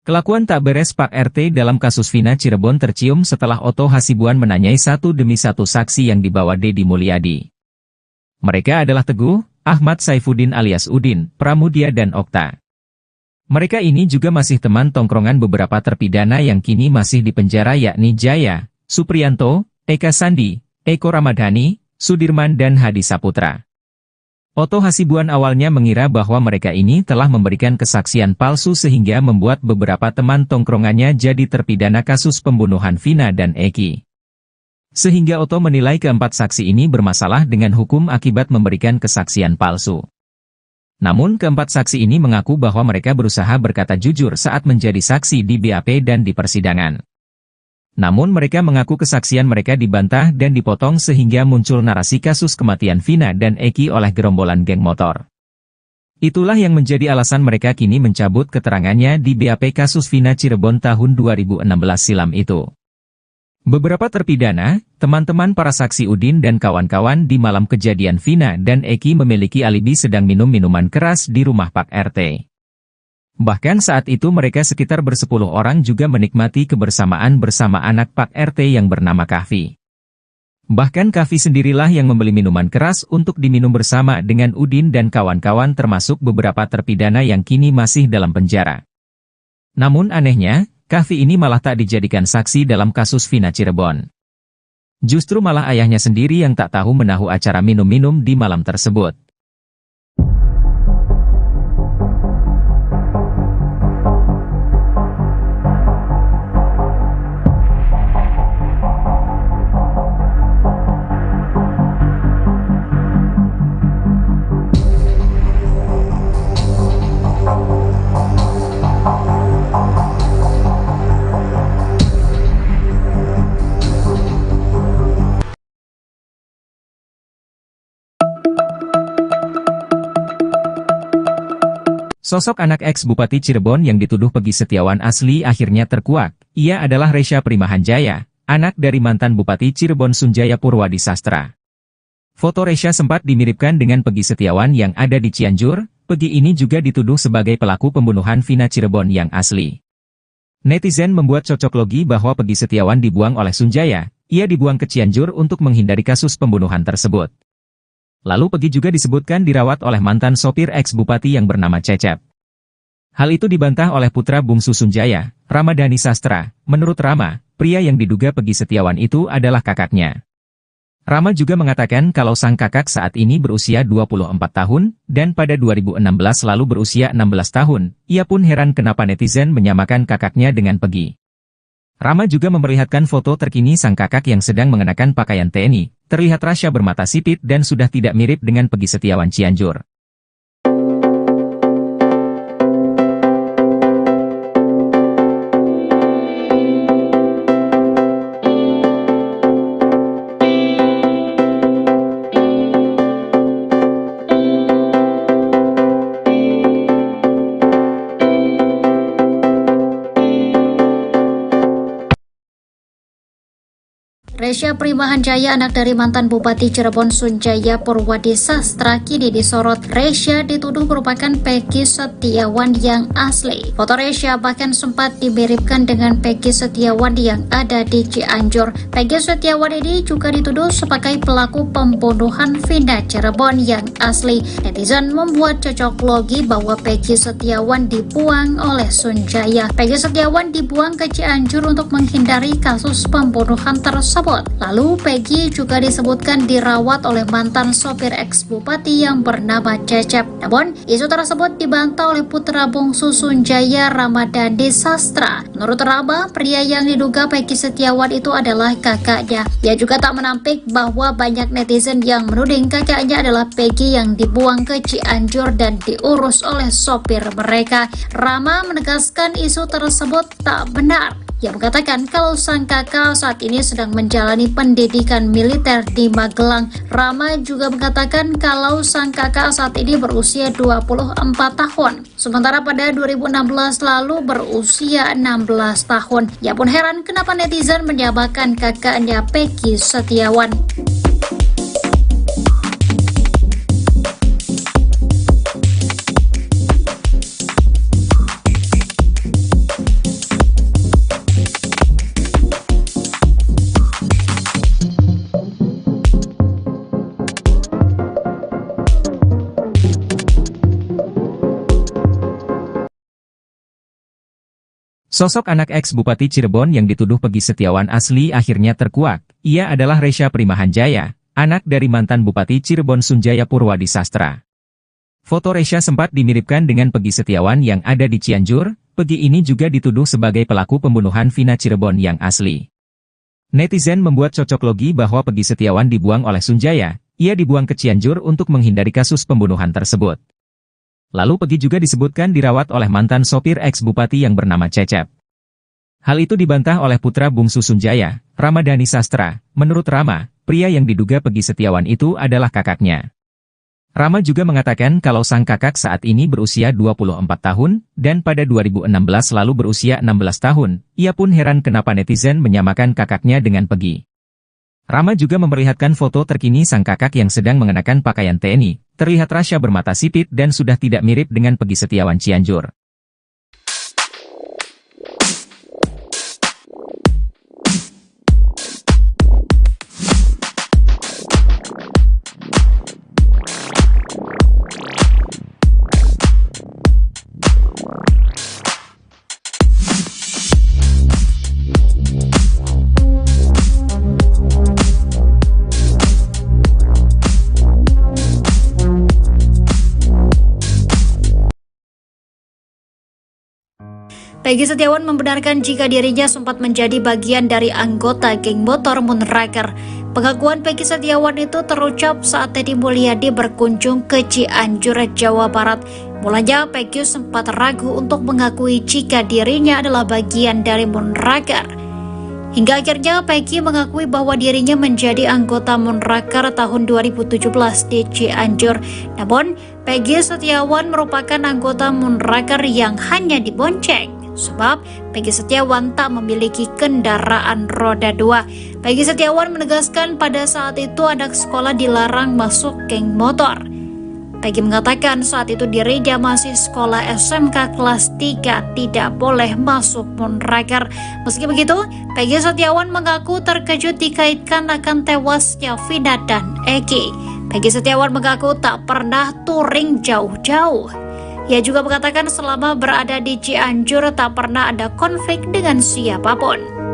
Kelakuan tak beres Pak RT dalam kasus Vina Cirebon tercium setelah Otto Hasibuan menanyai satu demi satu saksi yang dibawa Deddy Mulyadi. Mereka adalah Teguh, Ahmad Saifuddin alias Udin, Pramudia dan Okta. Mereka ini juga masih teman tongkrongan beberapa terpidana yang kini masih di penjara yakni Jaya, Supriyanto, Eka Sandi, Eko Ramadhani, Sudirman dan Hadi Saputra. Otto Hasibuan awalnya mengira bahwa mereka ini telah memberikan kesaksian palsu sehingga membuat beberapa teman tongkrongannya jadi terpidana kasus pembunuhan Vina dan Eki. Sehingga Otto menilai keempat saksi ini bermasalah dengan hukum akibat memberikan kesaksian palsu. Namun keempat saksi ini mengaku bahwa mereka berusaha berkata jujur saat menjadi saksi di BAP dan di persidangan. Namun mereka mengaku kesaksian mereka dibantah dan dipotong sehingga muncul narasi kasus kematian Vina dan Eki oleh gerombolan geng motor. Itulah yang menjadi alasan mereka kini mencabut keterangannya di BAP kasus Vina Cirebon tahun 2016 silam itu. Beberapa terpidana, teman-teman para saksi Udin dan kawan-kawan di malam kejadian Vina dan Eki memiliki alibi sedang minum minuman keras di rumah Pak RT. Bahkan saat itu mereka sekitar bersepuluh orang juga menikmati kebersamaan bersama anak Pak RT yang bernama Kahfi. Bahkan Kahfi sendirilah yang membeli minuman keras untuk diminum bersama dengan Udin dan kawan-kawan termasuk beberapa terpidana yang kini masih dalam penjara. Namun anehnya, Kahfi ini malah tak dijadikan saksi dalam kasus Vina Cirebon. Justru malah ayahnya sendiri yang tak tahu menahu acara minum-minum di malam tersebut. Sosok anak ex-Bupati Cirebon yang dituduh Peggy Setiawan asli akhirnya terkuak. Ia adalah Resya Primahanjaya, anak dari mantan Bupati Cirebon Sunjaya Purwadi Sastra. Foto Resya sempat dimiripkan dengan Peggy Setiawan yang ada di Cianjur. Peggy ini juga dituduh sebagai pelaku pembunuhan Vina Cirebon yang asli. Netizen membuat cocok logi bahwa Peggy Setiawan dibuang oleh Sunjaya. Ia dibuang ke Cianjur untuk menghindari kasus pembunuhan tersebut. Lalu Peggy juga disebutkan dirawat oleh mantan sopir ex-bupati yang bernama Cecep. Hal itu dibantah oleh putra bungsu Sunjaya, Ramadhani Sastra. Menurut Rama, pria yang diduga Peggy Setiawan itu adalah kakaknya. Rama juga mengatakan kalau sang kakak saat ini berusia 24 tahun, dan pada 2016 lalu berusia 16 tahun. Ia pun heran kenapa netizen menyamakan kakaknya dengan Peggy. Rama juga memperlihatkan foto terkini sang kakak yang sedang mengenakan pakaian TNI. Terlihat Rasya bermata sipit dan sudah tidak mirip dengan Peggy Setiawan Cianjur. Resya Primahanjaya, anak dari mantan Bupati Cirebon Sunjaya Purwadi Sastra, kini disorot. Resya dituduh merupakan Peggy Setiawan yang asli. Foto Resya bahkan sempat dimiripkan dengan Peggy Setiawan yang ada di Cianjur. Peggy Setiawan ini juga dituduh sebagai pelaku pembunuhan Vina Cirebon yang asli. Netizen membuat cocok logi bahwa Peggy Setiawan dibuang oleh Sunjaya. Peggy Setiawan dibuang ke Cianjur untuk menghindari kasus pembunuhan tersebut. Lalu Peggy juga disebutkan dirawat oleh mantan sopir ex-bupati yang bernama Cecep. Namun, isu tersebut dibantah oleh putra bungsu Sunjaya, Ramadhani Sastra. Menurut Rama, pria yang diduga Peggy Setiawan itu adalah kakaknya. Dia juga tak menampik bahwa banyak netizen yang menuding kakaknya adalah Peggy yang dibuang ke Cianjur dan diurus oleh sopir mereka. Rama menegaskan isu tersebut tak benar. Ia mengatakan kalau sang kakak saat ini sedang menjalani pendidikan militer di Magelang. Rama juga mengatakan kalau sang kakak saat ini berusia 24 tahun. Sementara pada 2016 lalu berusia 16 tahun. Ia pun heran kenapa netizen menyamakan kakaknya Peggy Setiawan. Sosok anak ex-Bupati Cirebon yang dituduh Peggy Setiawan asli akhirnya terkuak. Ia adalah Resya Primahanjaya, anak dari mantan Bupati Cirebon Sunjaya Purwadi Sastra. Foto Resya sempat dimiripkan dengan Peggy Setiawan yang ada di Cianjur. Peggy ini juga dituduh sebagai pelaku pembunuhan Vina Cirebon yang asli. Netizen membuat cocok logi bahwa Peggy Setiawan dibuang oleh Sunjaya. Ia dibuang ke Cianjur untuk menghindari kasus pembunuhan tersebut. Lalu Peggy juga disebutkan dirawat oleh mantan sopir ex-bupati yang bernama Cecep. Hal itu dibantah oleh putra bungsu Sunjaya, Ramadhani Sastra. Menurut Rama, pria yang diduga Peggy Setiawan itu adalah kakaknya. Rama juga mengatakan kalau sang kakak saat ini berusia 24 tahun, dan pada 2016 lalu berusia 16 tahun. Ia pun heran kenapa netizen menyamakan kakaknya dengan Peggy. Rama juga memperlihatkan foto terkini sang kakak yang sedang mengenakan pakaian TNI. Terlihat Rasya bermata sipit dan sudah tidak mirip dengan Peggy Setiawan Cianjur. Peggy Setiawan membenarkan jika dirinya sempat menjadi bagian dari anggota geng motor Moonraker. Pengakuan Peggy Setiawan itu terucap saat Deddy Mulyadi berkunjung ke Cianjur, Jawa Barat. Mulanya Peggy sempat ragu untuk mengakui jika dirinya adalah bagian dari Moonraker. Hingga akhirnya Peggy mengakui bahwa dirinya menjadi anggota Moonraker tahun 2017 di Cianjur. Namun, Peggy Setiawan merupakan anggota Moonraker yang hanya dibonceng. Sebab Peggy Setiawan tak memiliki kendaraan roda 2. Peggy Setiawan menegaskan pada saat itu anak sekolah dilarang masuk geng motor. Peggy mengatakan saat itu dirinya masih sekolah SMK kelas 3, tidak boleh masuk Moonraker. Meski begitu, Peggy Setiawan mengaku terkejut dikaitkan akan tewasnya Vina dan Eki. Peggy Setiawan mengaku tak pernah touring jauh-jauh. Ia juga mengatakan selama berada di Cianjur tak pernah ada konflik dengan siapapun.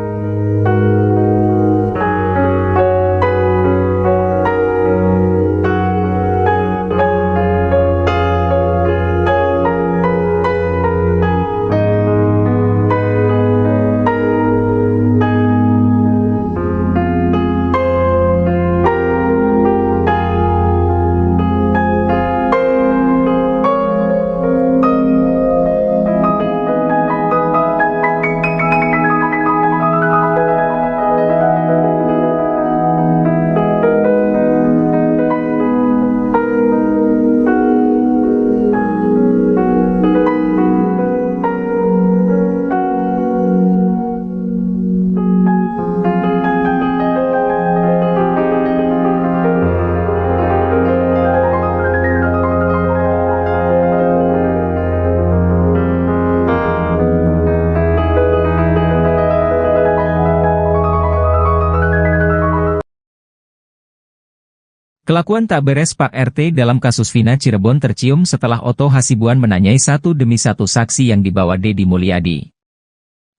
Kelakuan tak beres Pak RT dalam kasus Vina Cirebon tercium setelah Otto Hasibuan menanyai satu demi satu saksi yang dibawa Deddy Mulyadi.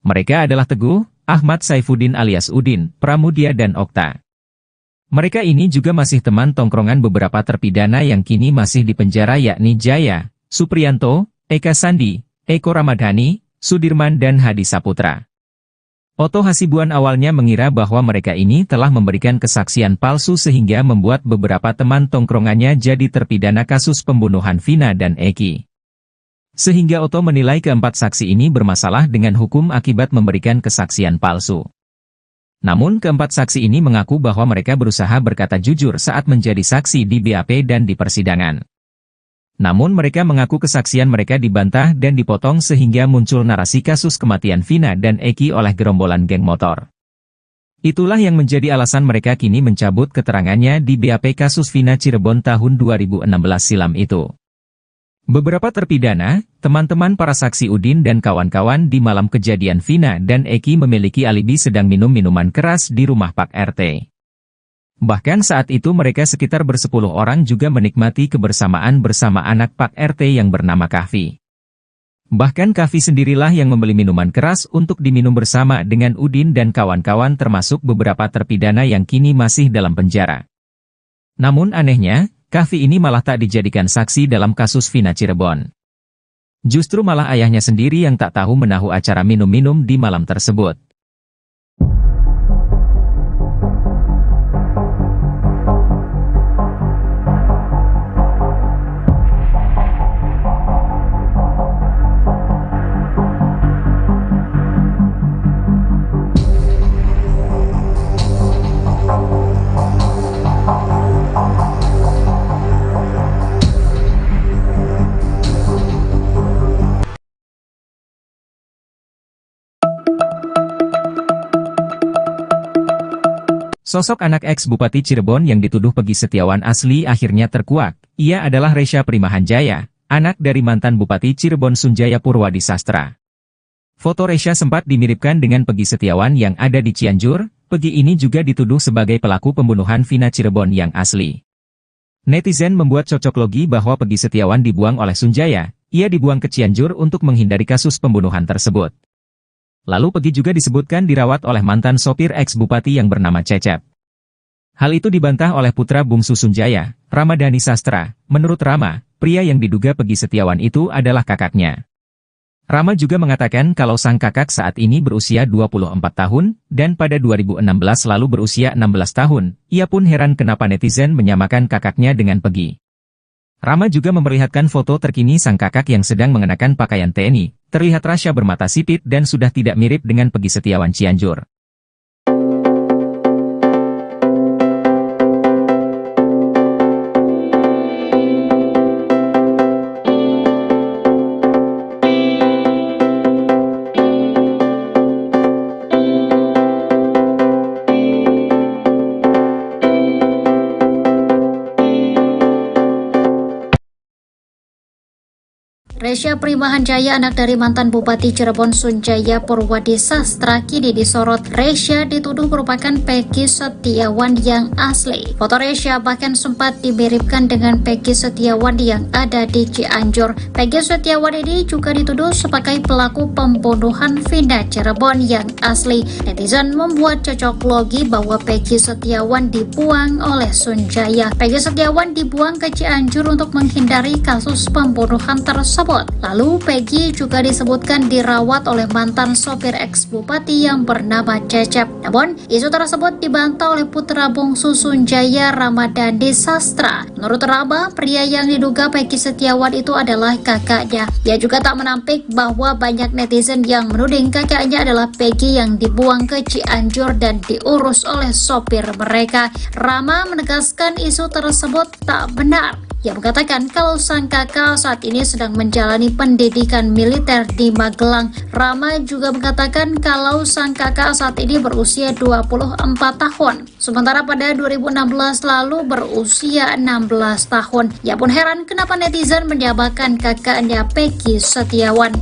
Mereka adalah Teguh, Ahmad Saifuddin alias Udin, Pramudia dan Okta. Mereka ini juga masih teman tongkrongan beberapa terpidana yang kini masih di penjara yakni Jaya, Supriyanto, Eka Sandi, Eko Ramadhani, Sudirman dan Hadi Saputra. Otto Hasibuan awalnya mengira bahwa mereka ini telah memberikan kesaksian palsu sehingga membuat beberapa teman tongkrongannya jadi terpidana kasus pembunuhan Vina dan Eki. Sehingga Otto menilai keempat saksi ini bermasalah dengan hukum akibat memberikan kesaksian palsu. Namun keempat saksi ini mengaku bahwa mereka berusaha berkata jujur saat menjadi saksi di BAP dan di persidangan. Namun mereka mengaku kesaksian mereka dibantah dan dipotong sehingga muncul narasi kasus kematian Vina dan Eki oleh gerombolan geng motor. Itulah yang menjadi alasan mereka kini mencabut keterangannya di BAP kasus Vina Cirebon tahun 2016 silam itu. Beberapa terpidana, teman-teman para saksi Udin dan kawan-kawan di malam kejadian Vina dan Eki memiliki alibi sedang minum minuman keras di rumah Pak RT. Bahkan saat itu mereka sekitar bersepuluh orang juga menikmati kebersamaan bersama anak Pak RT yang bernama Kahfi. Bahkan Kahfi sendirilah yang membeli minuman keras untuk diminum bersama dengan Udin dan kawan-kawan termasuk beberapa terpidana yang kini masih dalam penjara. Namun anehnya, Kahfi ini malah tak dijadikan saksi dalam kasus Vina Cirebon. Justru malah ayahnya sendiri yang tak tahu menahu acara minum-minum di malam tersebut. Sosok anak ex-Bupati Cirebon yang dituduh Pegi Setiawan asli akhirnya terkuak. Ia adalah Resya Primahanjaya, anak dari mantan Bupati Cirebon Sunjaya Purwadi Sastra. Foto Resya sempat dimiripkan dengan Pegi Setiawan yang ada di Cianjur. Pegi ini juga dituduh sebagai pelaku pembunuhan Vina Cirebon yang asli. Netizen membuat cocok logi bahwa Pegi Setiawan dibuang oleh Sunjaya. Ia dibuang ke Cianjur untuk menghindari kasus pembunuhan tersebut. Lalu Pegi juga disebutkan dirawat oleh mantan sopir ex-bupati yang bernama Cecep. Hal itu dibantah oleh putra bungsu Sunjaya, Ramadhani Sastra. Menurut Rama, pria yang diduga Pegi Setiawan itu adalah kakaknya. Rama juga mengatakan kalau sang kakak saat ini berusia 24 tahun, dan pada 2016 lalu berusia 16 tahun. Ia pun heran kenapa netizen menyamakan kakaknya dengan Pegi. Rama juga memperlihatkan foto terkini sang kakak yang sedang mengenakan pakaian TNI. Terlihat Rasya bermata sipit dan sudah tidak mirip dengan Pegi Setiawan Cianjur. Resya Primahanjaya, anak dari mantan Bupati Cirebon Sunjaya Purwadi Sastra, kini disorot. Resya dituduh merupakan Pegi Setiawan yang asli. Foto Resya bahkan sempat dimiripkan dengan Pegi Setiawan yang ada di Cianjur. Pegi Setiawan ini juga dituduh sebagai pelaku pembunuhan Vina Cirebon yang asli. Netizen membuat cocok logi bahwa Pegi Setiawan dibuang oleh Sunjaya. Pegi Setiawan dibuang ke Cianjur untuk menghindari kasus pembunuhan tersebut. Lalu Pegi juga disebutkan dirawat oleh mantan sopir ex-bupati yang bernama Cecep. Namun, isu tersebut dibantah oleh putra bungsu Sunjaya, Ramadhani Sastra. Menurut Rama, pria yang diduga Pegi Setiawan itu adalah kakaknya. Dia juga tak menampik bahwa banyak netizen yang menuding kakaknya adalah Pegi yang dibuang ke Cianjur dan diurus oleh sopir mereka. Rama menegaskan isu tersebut tak benar. Ia mengatakan kalau sang kakak saat ini sedang menjalani pendidikan militer di Magelang. Rama juga mengatakan kalau sang kakak saat ini berusia 24 tahun. Sementara pada 2016 lalu berusia 16 tahun. Ia pun heran kenapa netizen menyamakan kakaknya Pegi Setiawan.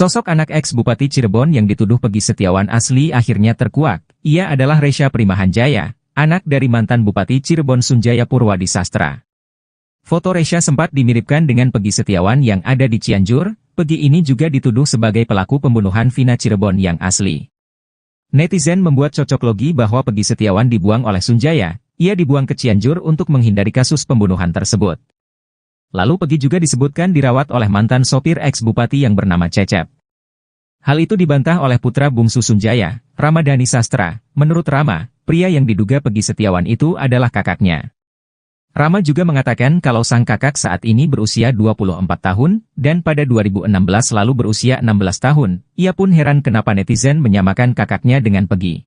Sosok anak ex-Bupati Cirebon yang dituduh Pegi Setiawan asli akhirnya terkuak. Ia adalah Resya Primahanjaya, anak dari mantan Bupati Cirebon Sunjaya Purwadi Sastra. Foto Resya sempat dimiripkan dengan Pegi Setiawan yang ada di Cianjur. Pegi ini juga dituduh sebagai pelaku pembunuhan Vina Cirebon yang asli. Netizen membuat cocok logi bahwa Pegi Setiawan dibuang oleh Sunjaya. Ia dibuang ke Cianjur untuk menghindari kasus pembunuhan tersebut. Lalu Pegi juga disebutkan dirawat oleh mantan sopir ex-bupati yang bernama Cecep. Hal itu dibantah oleh putra bungsu Sunjaya, Ramadhani Sastra. Menurut Rama, pria yang diduga Pegi Setiawan itu adalah kakaknya. Rama juga mengatakan kalau sang kakak saat ini berusia 24 tahun, dan pada 2016 lalu berusia 16 tahun. Ia pun heran kenapa netizen menyamakan kakaknya dengan Pegi.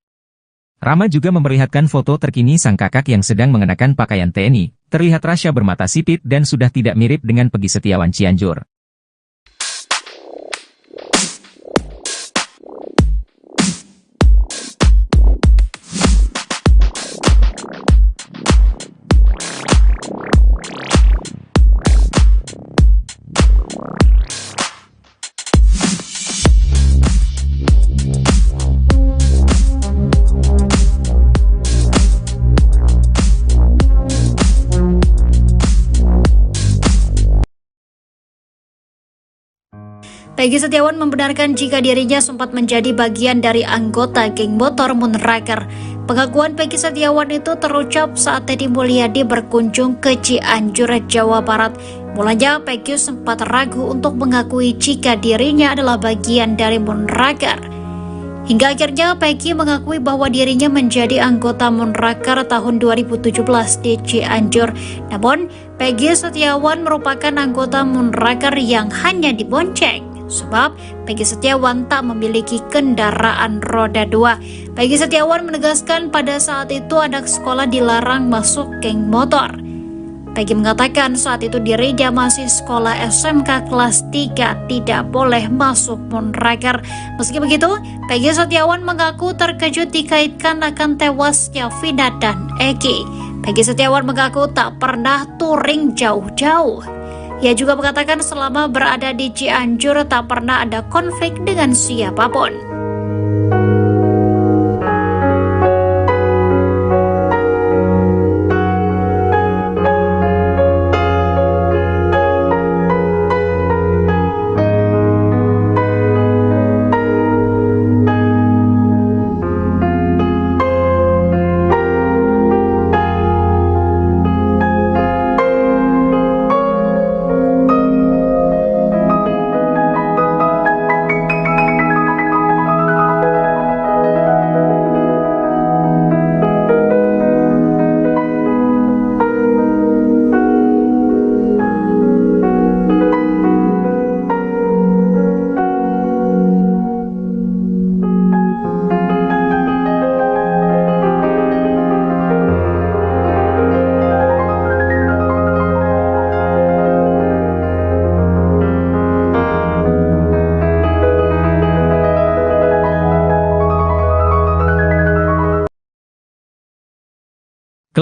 Rama juga memperlihatkan foto terkini sang kakak yang sedang mengenakan pakaian TNI. Terlihat Rasya bermata sipit dan sudah tidak mirip dengan Pegi Setiawan Cianjur. Peggy Setiawan membenarkan jika dirinya sempat menjadi bagian dari anggota geng motor Moonraker. Pengakuan Peggy Setiawan itu terucap saat Deddy Mulyadi berkunjung ke Cianjur, Jawa Barat. Mulanya Peggy sempat ragu untuk mengakui jika dirinya adalah bagian dari Moonraker. Hingga akhirnya Peggy mengakui bahwa dirinya menjadi anggota Moonraker tahun 2017 di Cianjur. Namun, Peggy Setiawan merupakan anggota Moonraker yang hanya dibonceng. Sebab Peggy Setiawan tak memiliki kendaraan roda 2. Peggy Setiawan menegaskan pada saat itu anak sekolah dilarang masuk geng motor. Peggy mengatakan saat itu dirinya masih sekolah SMK kelas 3, tidak boleh masuk Moonraker. Meski begitu, Peggy Setiawan mengaku terkejut dikaitkan akan tewasnya Vina dan Eki. Peggy Setiawan mengaku tak pernah touring jauh-jauh. Ia juga mengatakan selama berada di Cianjur tak pernah ada konflik dengan siapapun.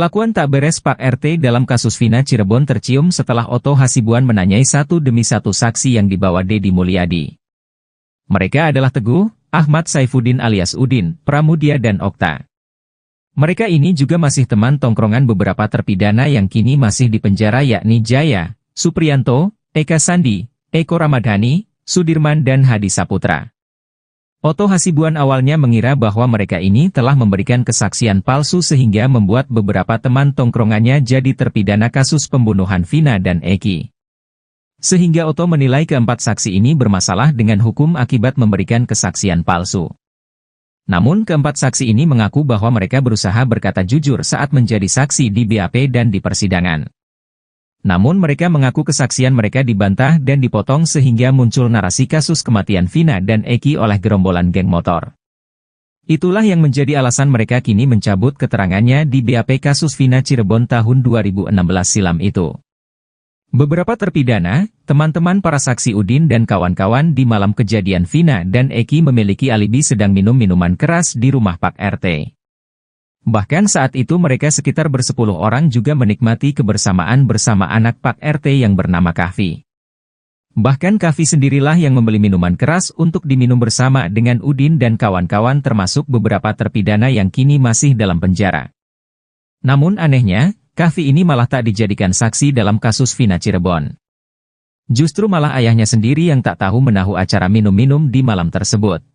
Kelakuan tak beres Pak RT dalam kasus Vina Cirebon tercium setelah Otto Hasibuan menanyai satu demi satu saksi yang dibawa Deddy Mulyadi. Mereka adalah Teguh, Ahmad Saifuddin alias Udin, Pramudia dan Okta. Mereka ini juga masih teman tongkrongan beberapa terpidana yang kini masih di penjara yakni Jaya, Supriyanto, Eka Sandi, Eko Ramadhani, Sudirman dan Hadi Saputra. Otto Hasibuan awalnya mengira bahwa mereka ini telah memberikan kesaksian palsu sehingga membuat beberapa teman tongkrongannya jadi terpidana kasus pembunuhan Vina dan Eki. Sehingga Otto menilai keempat saksi ini bermasalah dengan hukum akibat memberikan kesaksian palsu. Namun keempat saksi ini mengaku bahwa mereka berusaha berkata jujur saat menjadi saksi di BAP dan di persidangan. Namun mereka mengaku kesaksian mereka dibantah dan dipotong sehingga muncul narasi kasus kematian Vina dan Eki oleh gerombolan geng motor. Itulah yang menjadi alasan mereka kini mencabut keterangannya di BAP kasus Vina Cirebon tahun 2016 silam itu. Beberapa terpidana, teman-teman para saksi Udin dan kawan-kawan di malam kejadian Vina dan Eki memiliki alibi sedang minum minuman keras di rumah Pak RT. Bahkan saat itu mereka sekitar bersepuluh orang juga menikmati kebersamaan bersama anak Pak RT yang bernama Kahfi. Bahkan Kahfi sendirilah yang membeli minuman keras untuk diminum bersama dengan Udin dan kawan-kawan termasuk beberapa terpidana yang kini masih dalam penjara. Namun anehnya, Kahfi ini malah tak dijadikan saksi dalam kasus Vina Cirebon. Justru malah ayahnya sendiri yang tak tahu menahu acara minum-minum di malam tersebut.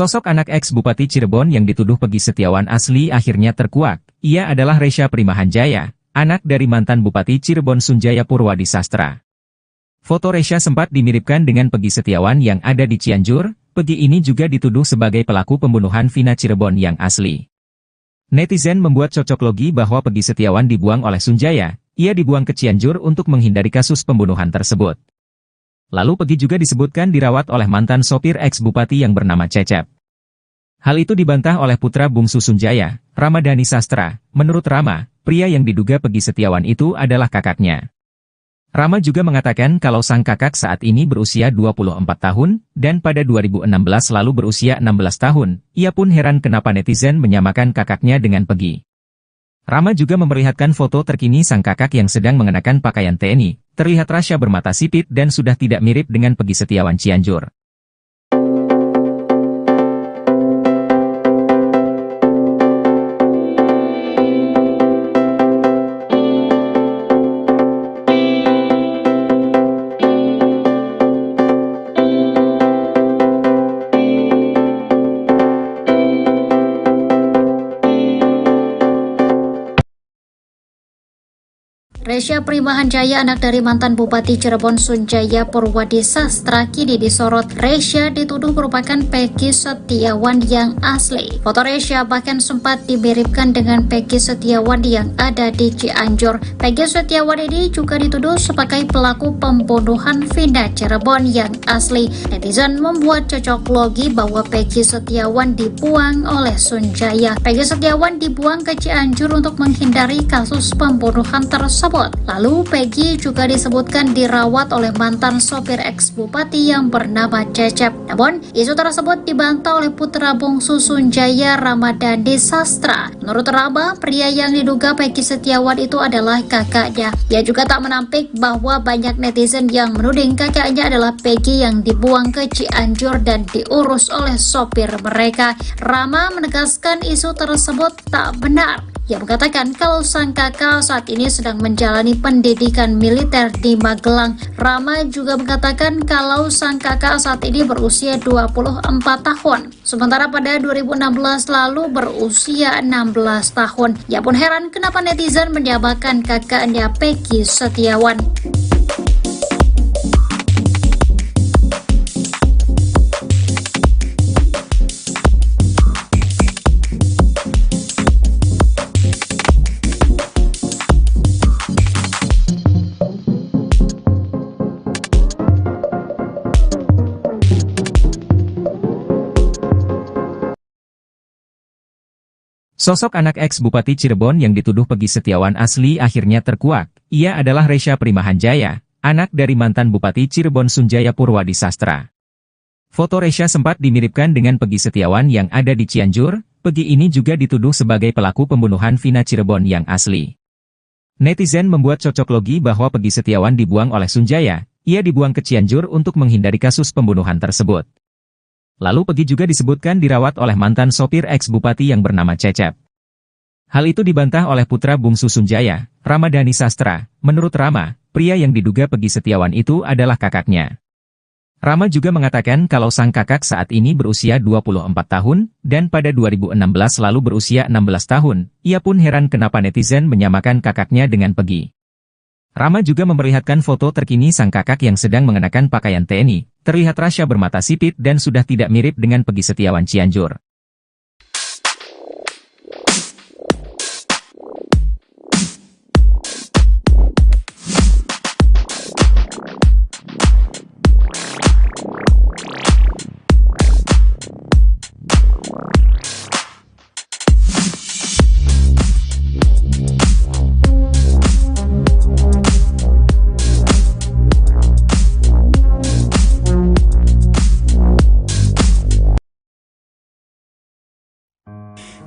Sosok anak ex-Bupati Cirebon yang dituduh Peggy Setiawan asli akhirnya terkuak. Ia adalah Resya Primahanjaya, anak dari mantan Bupati Cirebon Sunjaya Purwadi Sastra. Foto Resya sempat dimiripkan dengan Peggy Setiawan yang ada di Cianjur. Peggy ini juga dituduh sebagai pelaku pembunuhan Vina Cirebon yang asli. Netizen membuat cocok logi bahwa Peggy Setiawan dibuang oleh Sunjaya. Ia dibuang ke Cianjur untuk menghindari kasus pembunuhan tersebut. Lalu Peggy juga disebutkan dirawat oleh mantan sopir ex-bupati yang bernama Cecep. Hal itu dibantah oleh putra bungsu Sunjaya, Ramadhani Sastra. Menurut Rama, pria yang diduga Peggy Setiawan itu adalah kakaknya. Rama juga mengatakan kalau sang kakak saat ini berusia 24 tahun, dan pada 2016 lalu berusia 16 tahun. Ia pun heran kenapa netizen menyamakan kakaknya dengan Peggy. Rama juga memperlihatkan foto terkini sang kakak yang sedang mengenakan pakaian TNI. Terlihat Rasya bermata sipit dan sudah tidak mirip dengan Peggy Setiawan Cianjur. Resya Primahan Jaya, anak dari mantan Bupati Cirebon Sunjaya Purwadi Sastra, kini disorot. Resya dituduh merupakan Peggy Setiawan yang asli. Foto Resya bahkan sempat dimiripkan dengan Peggy Setiawan yang ada di Cianjur. Peggy Setiawan ini juga dituduh sebagai pelaku pembunuhan Vina Cirebon yang asli. Netizen membuat cocok logi bahwa Peggy Setiawan dibuang oleh Sunjaya. Peggy Setiawan dibuang ke Cianjur untuk menghindari kasus pembunuhan tersebut. Lalu Peggy juga disebutkan dirawat oleh mantan sopir ex-bupati yang bernama Cecep. Namun, isu tersebut dibantah oleh putra bungsu Sunjaya, Ramadhani Sastra. Menurut Rama, pria yang diduga Peggy Setiawan itu adalah kakaknya. Ia juga tak menampik bahwa banyak netizen yang menuding kakaknya adalah Peggy yang dibuang ke Cianjur dan diurus oleh sopir mereka. Rama menegaskan isu tersebut tak benar. Ia mengatakan kalau sang kakak saat ini sedang menjalani pendidikan militer di Magelang. Rama juga mengatakan kalau sang kakak saat ini berusia 24 tahun. Sementara pada 2016 lalu berusia 16 tahun. Ia pun heran kenapa netizen menyamakan kakaknya Peggy Setiawan. Sosok anak ex-Bupati Cirebon yang dituduh Peggy Setiawan asli akhirnya terkuak. Ia adalah Resya Primahan Jaya, anak dari mantan Bupati Cirebon Sunjaya Purwadi Sastra. Foto Resya sempat dimiripkan dengan Peggy Setiawan yang ada di Cianjur. Peggy ini juga dituduh sebagai pelaku pembunuhan Vina Cirebon yang asli. Netizen membuat cocok logi bahwa Peggy Setiawan dibuang oleh Sunjaya. Ia dibuang ke Cianjur untuk menghindari kasus pembunuhan tersebut. Lalu Peggy juga disebutkan dirawat oleh mantan sopir ex-bupati yang bernama Cecep. Hal itu dibantah oleh putra bungsu Sunjaya, Ramadhani Sastra. Menurut Rama, pria yang diduga Peggy Setiawan itu adalah kakaknya. Rama juga mengatakan kalau sang kakak saat ini berusia 24 tahun, dan pada 2016 lalu berusia 16 tahun. Ia pun heran kenapa netizen menyamakan kakaknya dengan Peggy. Rama juga memperlihatkan foto terkini sang kakak yang sedang mengenakan pakaian TNI. Terlihat Rasya bermata sipit dan sudah tidak mirip dengan Peggy Setiawan Cianjur.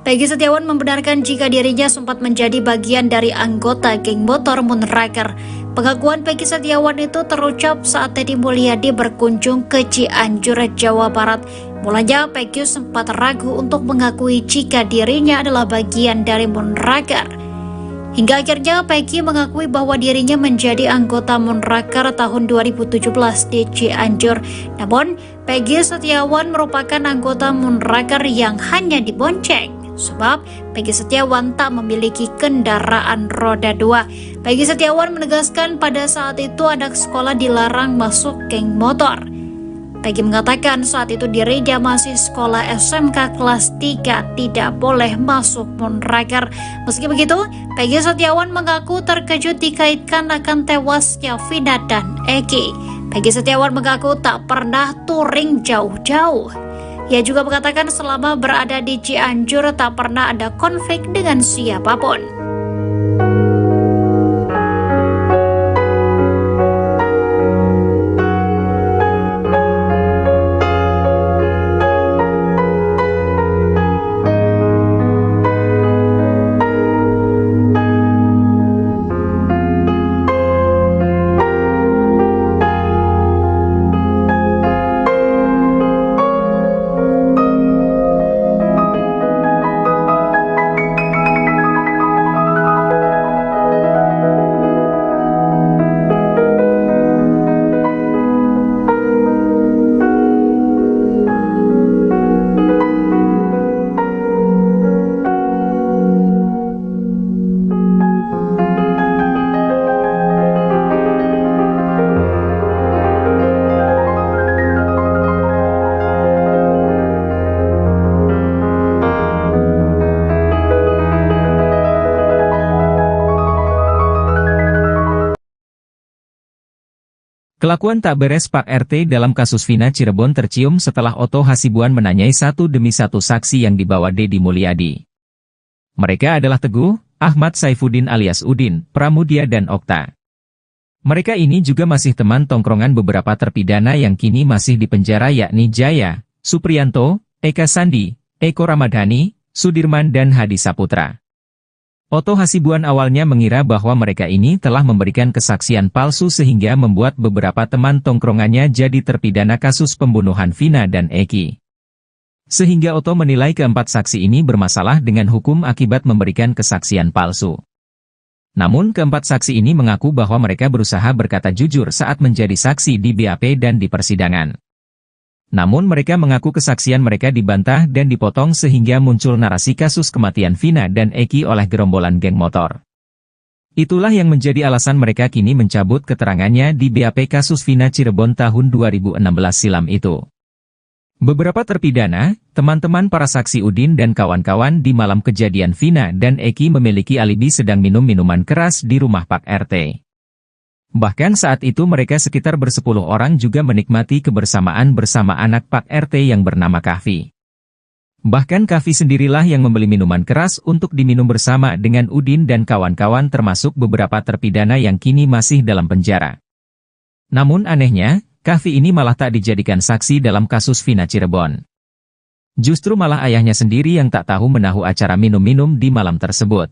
Peggy Setiawan membenarkan jika dirinya sempat menjadi bagian dari anggota geng motor Moonraker. Pengakuan Peggy Setiawan itu terucap saat Deddy Mulyadi berkunjung ke Cianjur, Jawa Barat. Mulanya Peggy sempat ragu untuk mengakui jika dirinya adalah bagian dari Moonraker. Hingga akhirnya Peggy mengakui bahwa dirinya menjadi anggota Moonraker tahun 2017 di Cianjur. Namun, Peggy Setiawan merupakan anggota Moonraker yang hanya dibonceng. Sebab Peggy Setiawan tak memiliki kendaraan roda 2. Peggy Setiawan menegaskan pada saat itu anak sekolah dilarang masuk geng motor. Peggy mengatakan saat itu dirinya masih sekolah SMK kelas 3, tidak boleh masuk Moonraker. Meski begitu, Peggy Setiawan mengaku terkejut dikaitkan akan tewasnya Vina dan Eki. Peggy Setiawan mengaku tak pernah touring jauh-jauh. Ia juga mengatakan selama berada di Cianjur tak pernah ada konflik dengan siapapun. Kelakuan tak beres Pak RT dalam kasus Vina Cirebon tercium setelah Otto Hasibuan menanyai satu demi satu saksi yang dibawa Deddy Mulyadi. Mereka adalah Teguh, Ahmad Saifuddin alias Udin, Pramudia dan Okta. Mereka ini juga masih teman tongkrongan beberapa terpidana yang kini masih di penjara yakni Jaya, Supriyanto, Eka Sandi, Eko Ramadhani, Sudirman dan Hadi Saputra. Otto Hasibuan awalnya mengira bahwa mereka ini telah memberikan kesaksian palsu sehingga membuat beberapa teman tongkrongannya jadi terpidana kasus pembunuhan Vina dan Eki. Sehingga Otto menilai keempat saksi ini bermasalah dengan hukum akibat memberikan kesaksian palsu. Namun keempat saksi ini mengaku bahwa mereka berusaha berkata jujur saat menjadi saksi di BAP dan di persidangan. Namun mereka mengaku kesaksian mereka dibantah dan dipotong sehingga muncul narasi kasus kematian Vina dan Eki oleh gerombolan geng motor. Itulah yang menjadi alasan mereka kini mencabut keterangannya di BAP kasus Vina Cirebon tahun 2016 silam itu. Beberapa terpidana, teman-teman para saksi Udin dan kawan-kawan di malam kejadian Vina dan Eki memiliki alibi sedang minum minuman keras di rumah Pak RT. Bahkan saat itu mereka sekitar bersepuluh orang juga menikmati kebersamaan bersama anak Pak RT yang bernama Kahfi. Bahkan Kahfi sendirilah yang membeli minuman keras untuk diminum bersama dengan Udin dan kawan-kawan termasuk beberapa terpidana yang kini masih dalam penjara. Namun anehnya, Kahfi ini malah tak dijadikan saksi dalam kasus Vina Cirebon. Justru malah ayahnya sendiri yang tak tahu menahu acara minum-minum di malam tersebut.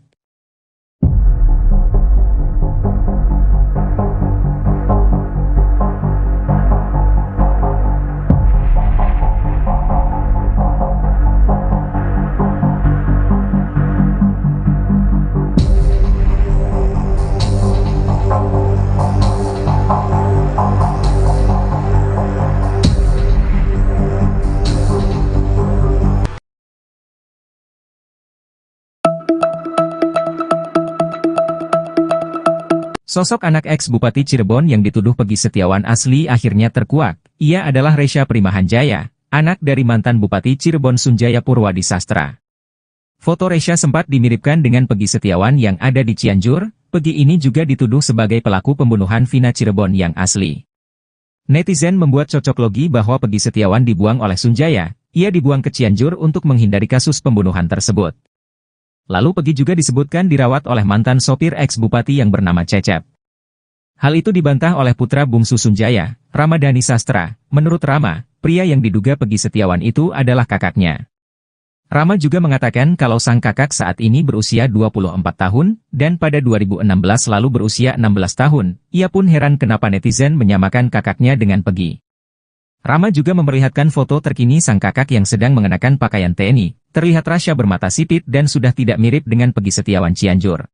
Sosok anak ex-Bupati Cirebon yang dituduh Peggy Setiawan asli akhirnya terkuak. Ia adalah Resya Primahanjaya, anak dari mantan Bupati Cirebon Sunjaya Purwadi Sastra. Foto Resya sempat dimiripkan dengan Peggy Setiawan yang ada di Cianjur. Peggy ini juga dituduh sebagai pelaku pembunuhan Vina Cirebon yang asli. Netizen membuat cocok logi bahwa Peggy Setiawan dibuang oleh Sunjaya. Ia dibuang ke Cianjur untuk menghindari kasus pembunuhan tersebut. Lalu Peggy juga disebutkan dirawat oleh mantan sopir ex-bupati yang bernama Cecep. Hal itu dibantah oleh putra bungsu Sunjaya, Ramadhani Sastra. Menurut Rama, pria yang diduga Peggy Setiawan itu adalah kakaknya. Rama juga mengatakan kalau sang kakak saat ini berusia 24 tahun, dan pada 2016 lalu berusia 16 tahun. Ia pun heran kenapa netizen menyamakan kakaknya dengan Peggy. Rama juga memperlihatkan foto terkini sang kakak yang sedang mengenakan pakaian TNI. Terlihat Rasya bermata sipit dan sudah tidak mirip dengan Peggy Setiawan Cianjur.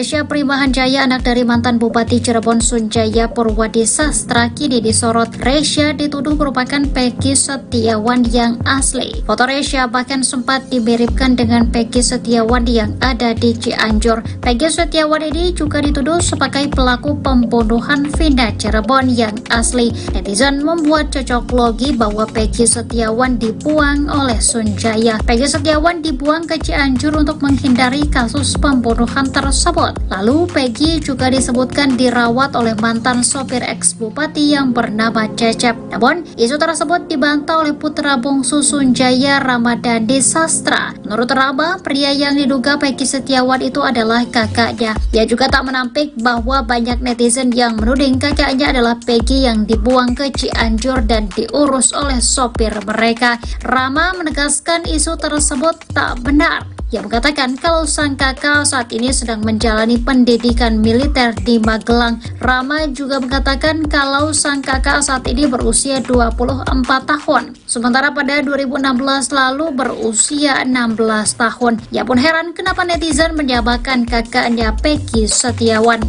Resya Primahanjaya, anak dari mantan Bupati Cirebon Sunjaya Purwadi Sastra, kini disorot. Resya dituduh merupakan Peggy Setiawan yang asli. Foto Resya bahkan sempat dimiripkan dengan Peggy Setiawan yang ada di Cianjur. Peggy Setiawan ini juga dituduh sebagai pelaku pembunuhan Vina Cirebon yang asli. Netizen membuat cocok logi bahwa Peggy Setiawan dibuang oleh Sunjaya. Peggy Setiawan dibuang ke Cianjur untuk menghindari kasus pembunuhan tersebut. Lalu Peggy juga disebutkan dirawat oleh mantan sopir ex-bupati yang bernama Cecep. Namun, isu tersebut dibantah oleh putra bungsu Sunjaya, Ramadhani Sastra. Menurut Rama, pria yang diduga Peggy Setiawan itu adalah kakaknya. Ia juga tak menampik bahwa banyak netizen yang menuding kakaknya adalah Peggy yang dibuang ke Cianjur dan diurus oleh sopir mereka. Rama menegaskan isu tersebut tak benar. Ia mengatakan kalau sang kakak saat ini sedang menjalani pendidikan militer di Magelang. Rama juga mengatakan kalau sang kakak saat ini berusia 24 tahun. Sementara pada 2016 lalu berusia 16 tahun. Ia pun heran kenapa netizen menyamakan kakaknya Peggy Setiawan.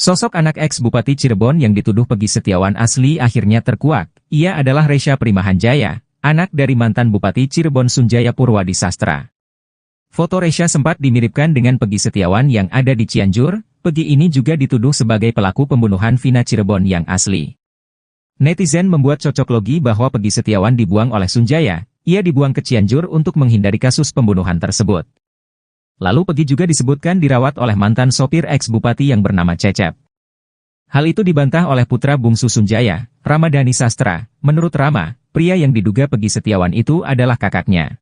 Sosok anak ex-Bupati Cirebon yang dituduh Peggy Setiawan asli akhirnya terkuak. Ia adalah Resya Primahanjaya, anak dari mantan Bupati Cirebon Sunjaya Purwadi Sastra. Foto Resya sempat dimiripkan dengan Peggy Setiawan yang ada di Cianjur. Peggy ini juga dituduh sebagai pelaku pembunuhan Vina Cirebon yang asli. Netizen membuat cocok logi bahwa Peggy Setiawan dibuang oleh Sunjaya. Ia dibuang ke Cianjur untuk menghindari kasus pembunuhan tersebut. Lalu Peggy juga disebutkan dirawat oleh mantan sopir ex-bupati yang bernama Cecep. Hal itu dibantah oleh putra bungsu Sunjaya, Ramadhani Sastra. Menurut Rama, pria yang diduga Peggy Setiawan itu adalah kakaknya.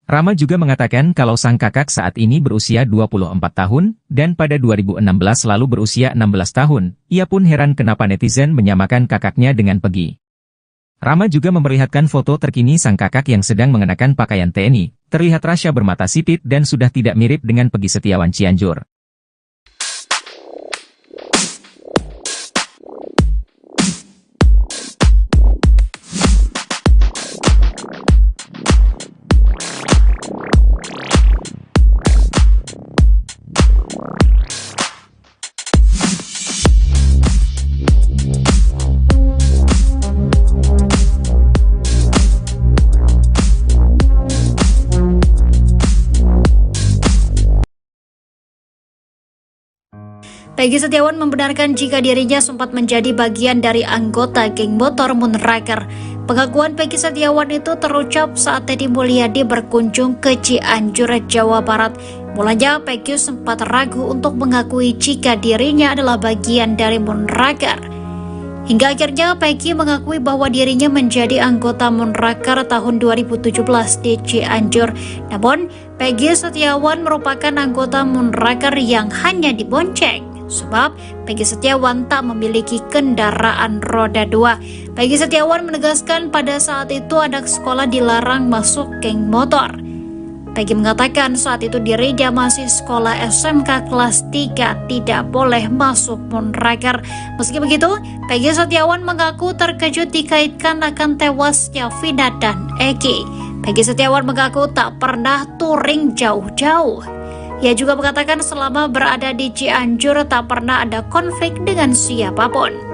Rama juga mengatakan kalau sang kakak saat ini berusia 24 tahun, dan pada 2016 lalu berusia 16 tahun. Ia pun heran kenapa netizen menyamakan kakaknya dengan Peggy. Rama juga memperlihatkan foto terkini sang kakak yang sedang mengenakan pakaian TNI. Terlihat Rasya bermata sipit dan sudah tidak mirip dengan Peggy Setiawan Cianjur. Peggy Setiawan membenarkan jika dirinya sempat menjadi bagian dari anggota geng motor Moonraker. Pengakuan Peggy Setiawan itu terucap saat Deddy Mulyadi berkunjung ke Cianjur, Jawa Barat. Mulanya Peggy sempat ragu untuk mengakui jika dirinya adalah bagian dari Moonraker. Hingga akhirnya Peggy mengakui bahwa dirinya menjadi anggota Moonraker tahun 2017 di Cianjur. Namun, Peggy Setiawan merupakan anggota Moonraker yang hanya dibonceng. Sebab Peggy Setiawan tak memiliki kendaraan roda 2. Peggy Setiawan menegaskan pada saat itu anak sekolah dilarang masuk geng motor. Peggy mengatakan saat itu dirinya masih sekolah SMK kelas 3, tidak boleh masuk Moonraker. Meski begitu, Peggy Setiawan mengaku terkejut dikaitkan akan tewasnya Vina dan Eki. Peggy Setiawan mengaku tak pernah touring jauh-jauh. Ia juga mengatakan selama berada di Cianjur tak pernah ada konflik dengan siapapun.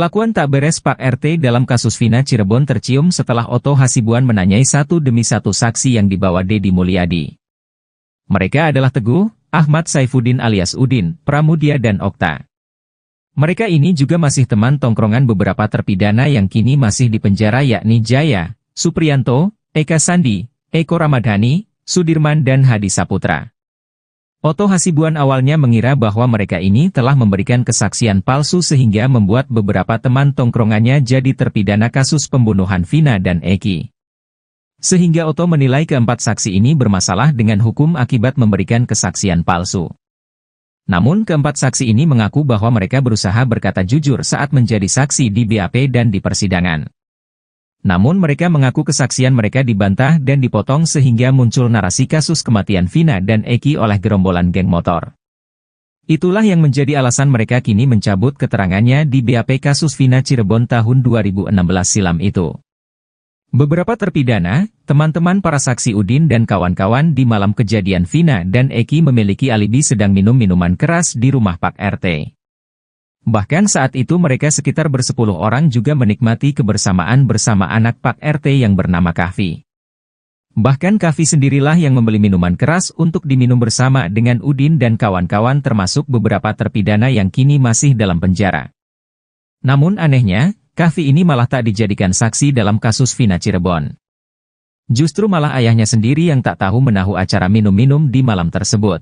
Kelakuan tak beres Pak RT dalam kasus Vina Cirebon tercium setelah Otto Hasibuan menanyai satu demi satu saksi yang dibawa Deddy Mulyadi. Mereka adalah Teguh, Ahmad Saifuddin alias Udin, Pramudia dan Okta. Mereka ini juga masih teman tongkrongan beberapa terpidana yang kini masih di penjara yakni Jaya, Supriyanto, Eka Sandi, Eko Ramadhani, Sudirman dan Hadi Saputra. Otto Hasibuan awalnya mengira bahwa mereka ini telah memberikan kesaksian palsu sehingga membuat beberapa teman tongkrongannya jadi terpidana kasus pembunuhan Vina dan Eki. Sehingga Otto menilai keempat saksi ini bermasalah dengan hukum akibat memberikan kesaksian palsu. Namun keempat saksi ini mengaku bahwa mereka berusaha berkata jujur saat menjadi saksi di BAP dan di persidangan. Namun mereka mengaku kesaksian mereka dibantah dan dipotong sehingga muncul narasi kasus kematian Vina dan Eki oleh gerombolan geng motor. Itulah yang menjadi alasan mereka kini mencabut keterangannya di BAP kasus Vina Cirebon tahun 2016 silam itu. Beberapa terpidana, teman-teman para saksi Udin dan kawan-kawan di malam kejadian Vina dan Eki memiliki alibi sedang minum minuman keras di rumah Pak RT. Bahkan saat itu mereka sekitar bersepuluh orang juga menikmati kebersamaan bersama anak Pak RT yang bernama Kahfi. Bahkan Kavi sendirilah yang membeli minuman keras untuk diminum bersama dengan Udin dan kawan-kawan termasuk beberapa terpidana yang kini masih dalam penjara. Namun anehnya, Kavi ini malah tak dijadikan saksi dalam kasus Vina Cirebon. Justru malah ayahnya sendiri yang tak tahu menahu acara minum-minum di malam tersebut.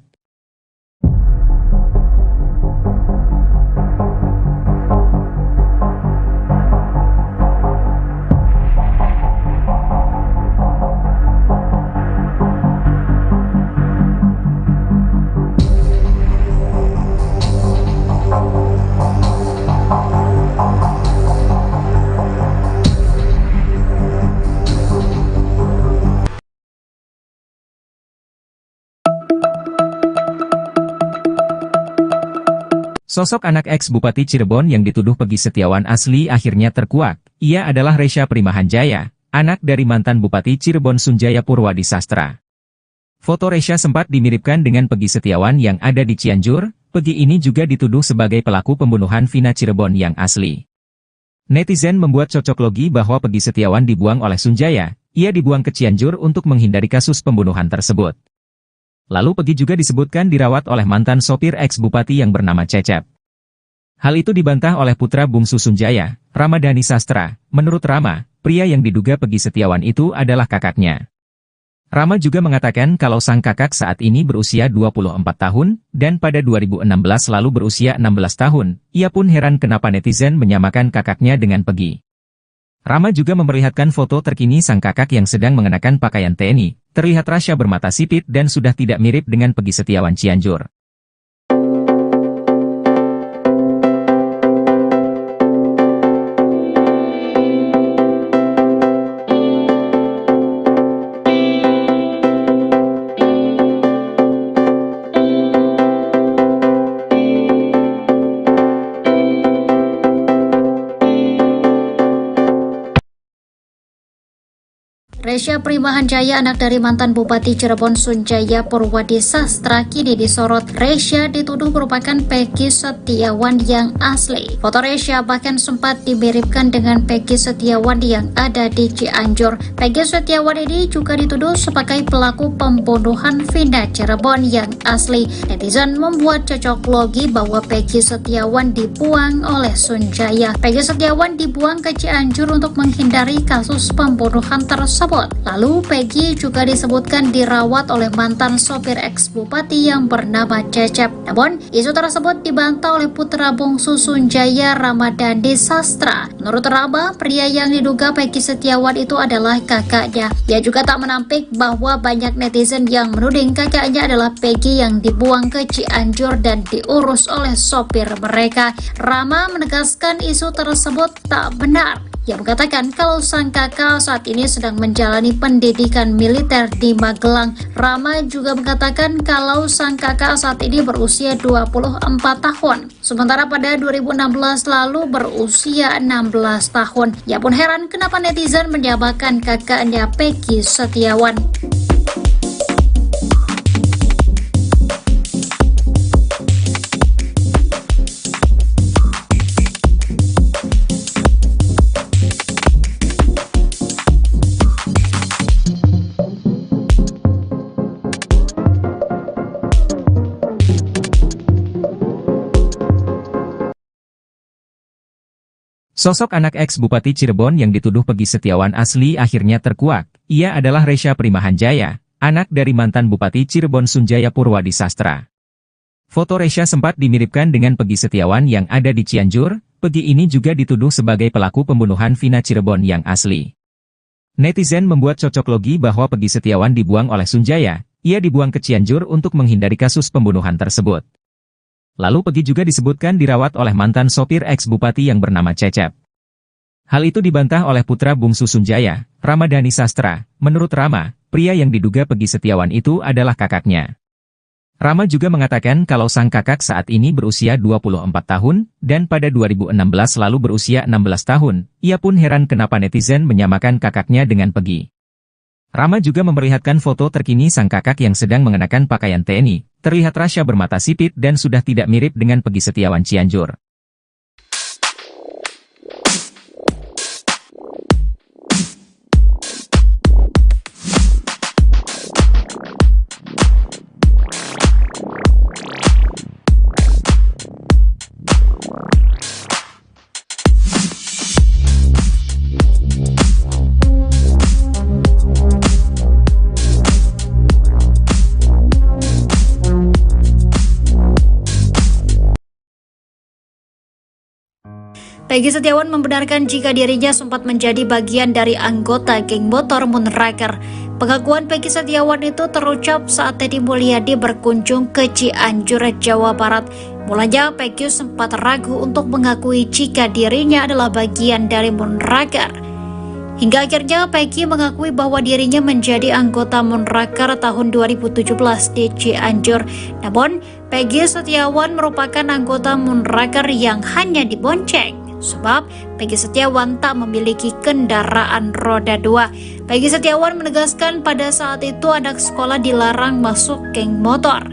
Sosok anak ex-Bupati Cirebon yang dituduh Peggy Setiawan asli akhirnya terkuak. Ia adalah Resya Primahanjaya, anak dari mantan Bupati Cirebon Sunjaya Purwadi Sastra. Foto Resya sempat dimiripkan dengan Peggy Setiawan yang ada di Cianjur. Peggy ini juga dituduh sebagai pelaku pembunuhan Vina Cirebon yang asli. Netizen membuat cocok logi bahwa Peggy Setiawan dibuang oleh Sunjaya. Ia dibuang ke Cianjur untuk menghindari kasus pembunuhan tersebut. Lalu Peggy juga disebutkan dirawat oleh mantan sopir ex-bupati yang bernama Cecep. Hal itu dibantah oleh putra bungsu Sunjaya, Ramadhani Sastra. Menurut Rama, pria yang diduga Peggy Setiawan itu adalah kakaknya. Rama juga mengatakan kalau sang kakak saat ini berusia 24 tahun, dan pada 2016 lalu berusia 16 tahun. Ia pun heran kenapa netizen menyamakan kakaknya dengan Peggy. Rama juga memperlihatkan foto terkini sang kakak yang sedang mengenakan pakaian TNI. Terlihat Rasya bermata sipit dan sudah tidak mirip dengan Peggy Setiawan Cianjur. Resya Primahanjaya, anak dari mantan Bupati Cirebon Sunjaya Purwadi Sastra, kini disorot. Resya dituduh merupakan Peggy Setiawan yang asli. Foto Resya bahkan sempat dimiripkan dengan Peggy Setiawan yang ada di Cianjur. Peggy Setiawan ini juga dituduh sebagai pelaku pembunuhan Vina Cirebon yang asli. Netizen membuat cocok logi bahwa Peggy Setiawan dibuang oleh Sunjaya. Peggy Setiawan dibuang ke Cianjur untuk menghindari kasus pembunuhan tersebut. Lalu Peggy juga disebutkan dirawat oleh mantan sopir ex-bupati yang bernama Cecep. Namun, isu tersebut dibantah oleh putra bungsu Sunjaya, Ramadhani Sastra. Menurut Rama, pria yang diduga Peggy Setiawan itu adalah kakaknya. Dia juga tak menampik bahwa banyak netizen yang menuding kakaknya adalah Peggy yang dibuang ke Cianjur dan diurus oleh sopir mereka. Rama menegaskan isu tersebut tak benar. Ia mengatakan kalau sang kakak saat ini sedang menjalani pendidikan militer di Magelang. Rama juga mengatakan kalau sang kakak saat ini berusia 24 tahun. Sementara pada 2016 lalu berusia 16 tahun. Ia pun heran kenapa netizen menyamakan kakaknya Peggy Setiawan. Sosok anak ex-Bupati Cirebon yang dituduh Peggy Setiawan asli akhirnya terkuak. Ia adalah Resya Primahanjaya, anak dari mantan Bupati Cirebon Sunjaya Purwadi Sastra. Foto Resya sempat dimiripkan dengan Peggy Setiawan yang ada di Cianjur. Peggy ini juga dituduh sebagai pelaku pembunuhan Vina Cirebon yang asli. Netizen membuat cocok logi bahwa Peggy Setiawan dibuang oleh Sunjaya. Ia dibuang ke Cianjur untuk menghindari kasus pembunuhan tersebut. Lalu Peggy juga disebutkan dirawat oleh mantan sopir ex-bupati yang bernama Cecep. Hal itu dibantah oleh putra bungsu Sunjaya, Ramadhani Sastra. Menurut Rama, pria yang diduga Peggy Setiawan itu adalah kakaknya. Rama juga mengatakan kalau sang kakak saat ini berusia 24 tahun, dan pada 2016 lalu berusia 16 tahun. Ia pun heran kenapa netizen menyamakan kakaknya dengan Peggy. Rama juga memperlihatkan foto terkini sang kakak yang sedang mengenakan pakaian TNI. Terlihat Rasya bermata sipit dan sudah tidak mirip dengan Peggy Setiawan Cianjur. Peggy Setiawan membenarkan jika dirinya sempat menjadi bagian dari anggota geng motor Moonraker. Pengakuan Peggy Setiawan itu terucap saat Deddy Mulyadi berkunjung ke Cianjur, Jawa Barat. Mulanya Peggy sempat ragu untuk mengakui jika dirinya adalah bagian dari Moonraker. Hingga akhirnya Peggy mengakui bahwa dirinya menjadi anggota Moonraker tahun 2017 di Cianjur. Namun, Peggy Setiawan merupakan anggota Moonraker yang hanya dibonceng. Sebab Peggy Setiawan tak memiliki kendaraan roda 2. Peggy Setiawan menegaskan pada saat itu anak sekolah dilarang masuk geng motor.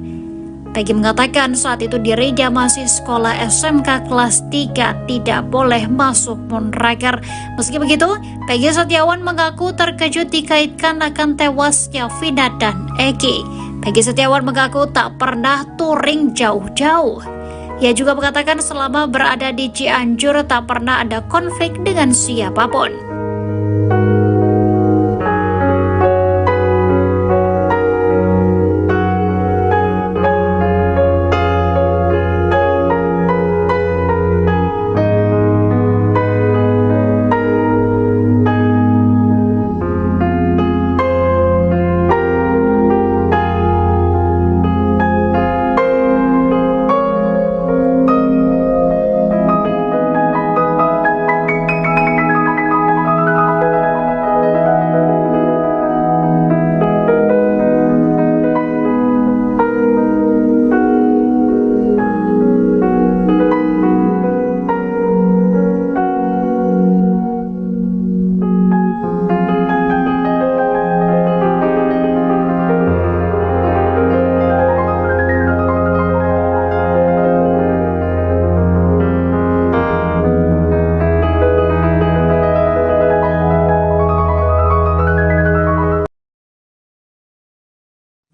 Peggy mengatakan saat itu dirinya masih sekolah SMK kelas 3, tidak boleh masuk Moonraker. Meski begitu, Peggy Setiawan mengaku terkejut dikaitkan akan tewasnya Vina dan Eki. Peggy Setiawan mengaku tak pernah touring jauh-jauh. Ia juga mengatakan selama berada di Cianjur tak pernah ada konflik dengan siapapun.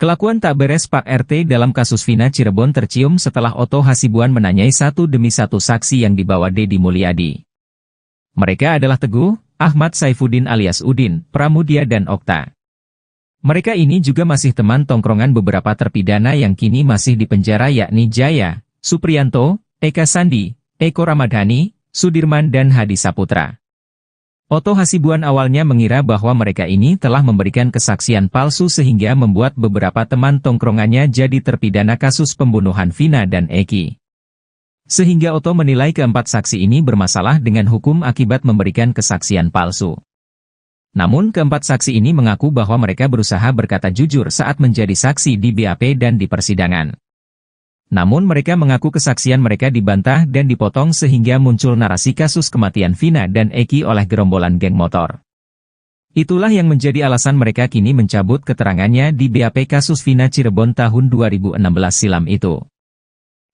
Kelakuan tak beres Pak RT dalam kasus Vina Cirebon tercium setelah Otto Hasibuan menanyai satu demi satu saksi yang dibawa Deddy Mulyadi. Mereka adalah Teguh, Ahmad Saifuddin alias Udin, Pramudia dan Okta. Mereka ini juga masih teman tongkrongan beberapa terpidana yang kini masih di penjara yakni Jaya, Supriyanto, Eka Sandi, Eko Ramadhani, Sudirman dan Hadi Saputra. Otto Hasibuan awalnya mengira bahwa mereka ini telah memberikan kesaksian palsu sehingga membuat beberapa teman tongkrongannya jadi terpidana kasus pembunuhan Vina dan Eki. Sehingga Otto menilai keempat saksi ini bermasalah dengan hukum akibat memberikan kesaksian palsu. Namun keempat saksi ini mengaku bahwa mereka berusaha berkata jujur saat menjadi saksi di BAP dan di persidangan. Namun mereka mengaku kesaksian mereka dibantah dan dipotong sehingga muncul narasi kasus kematian Vina dan Eki oleh gerombolan geng motor. Itulah yang menjadi alasan mereka kini mencabut keterangannya di BAP kasus Vina Cirebon tahun 2016 silam itu.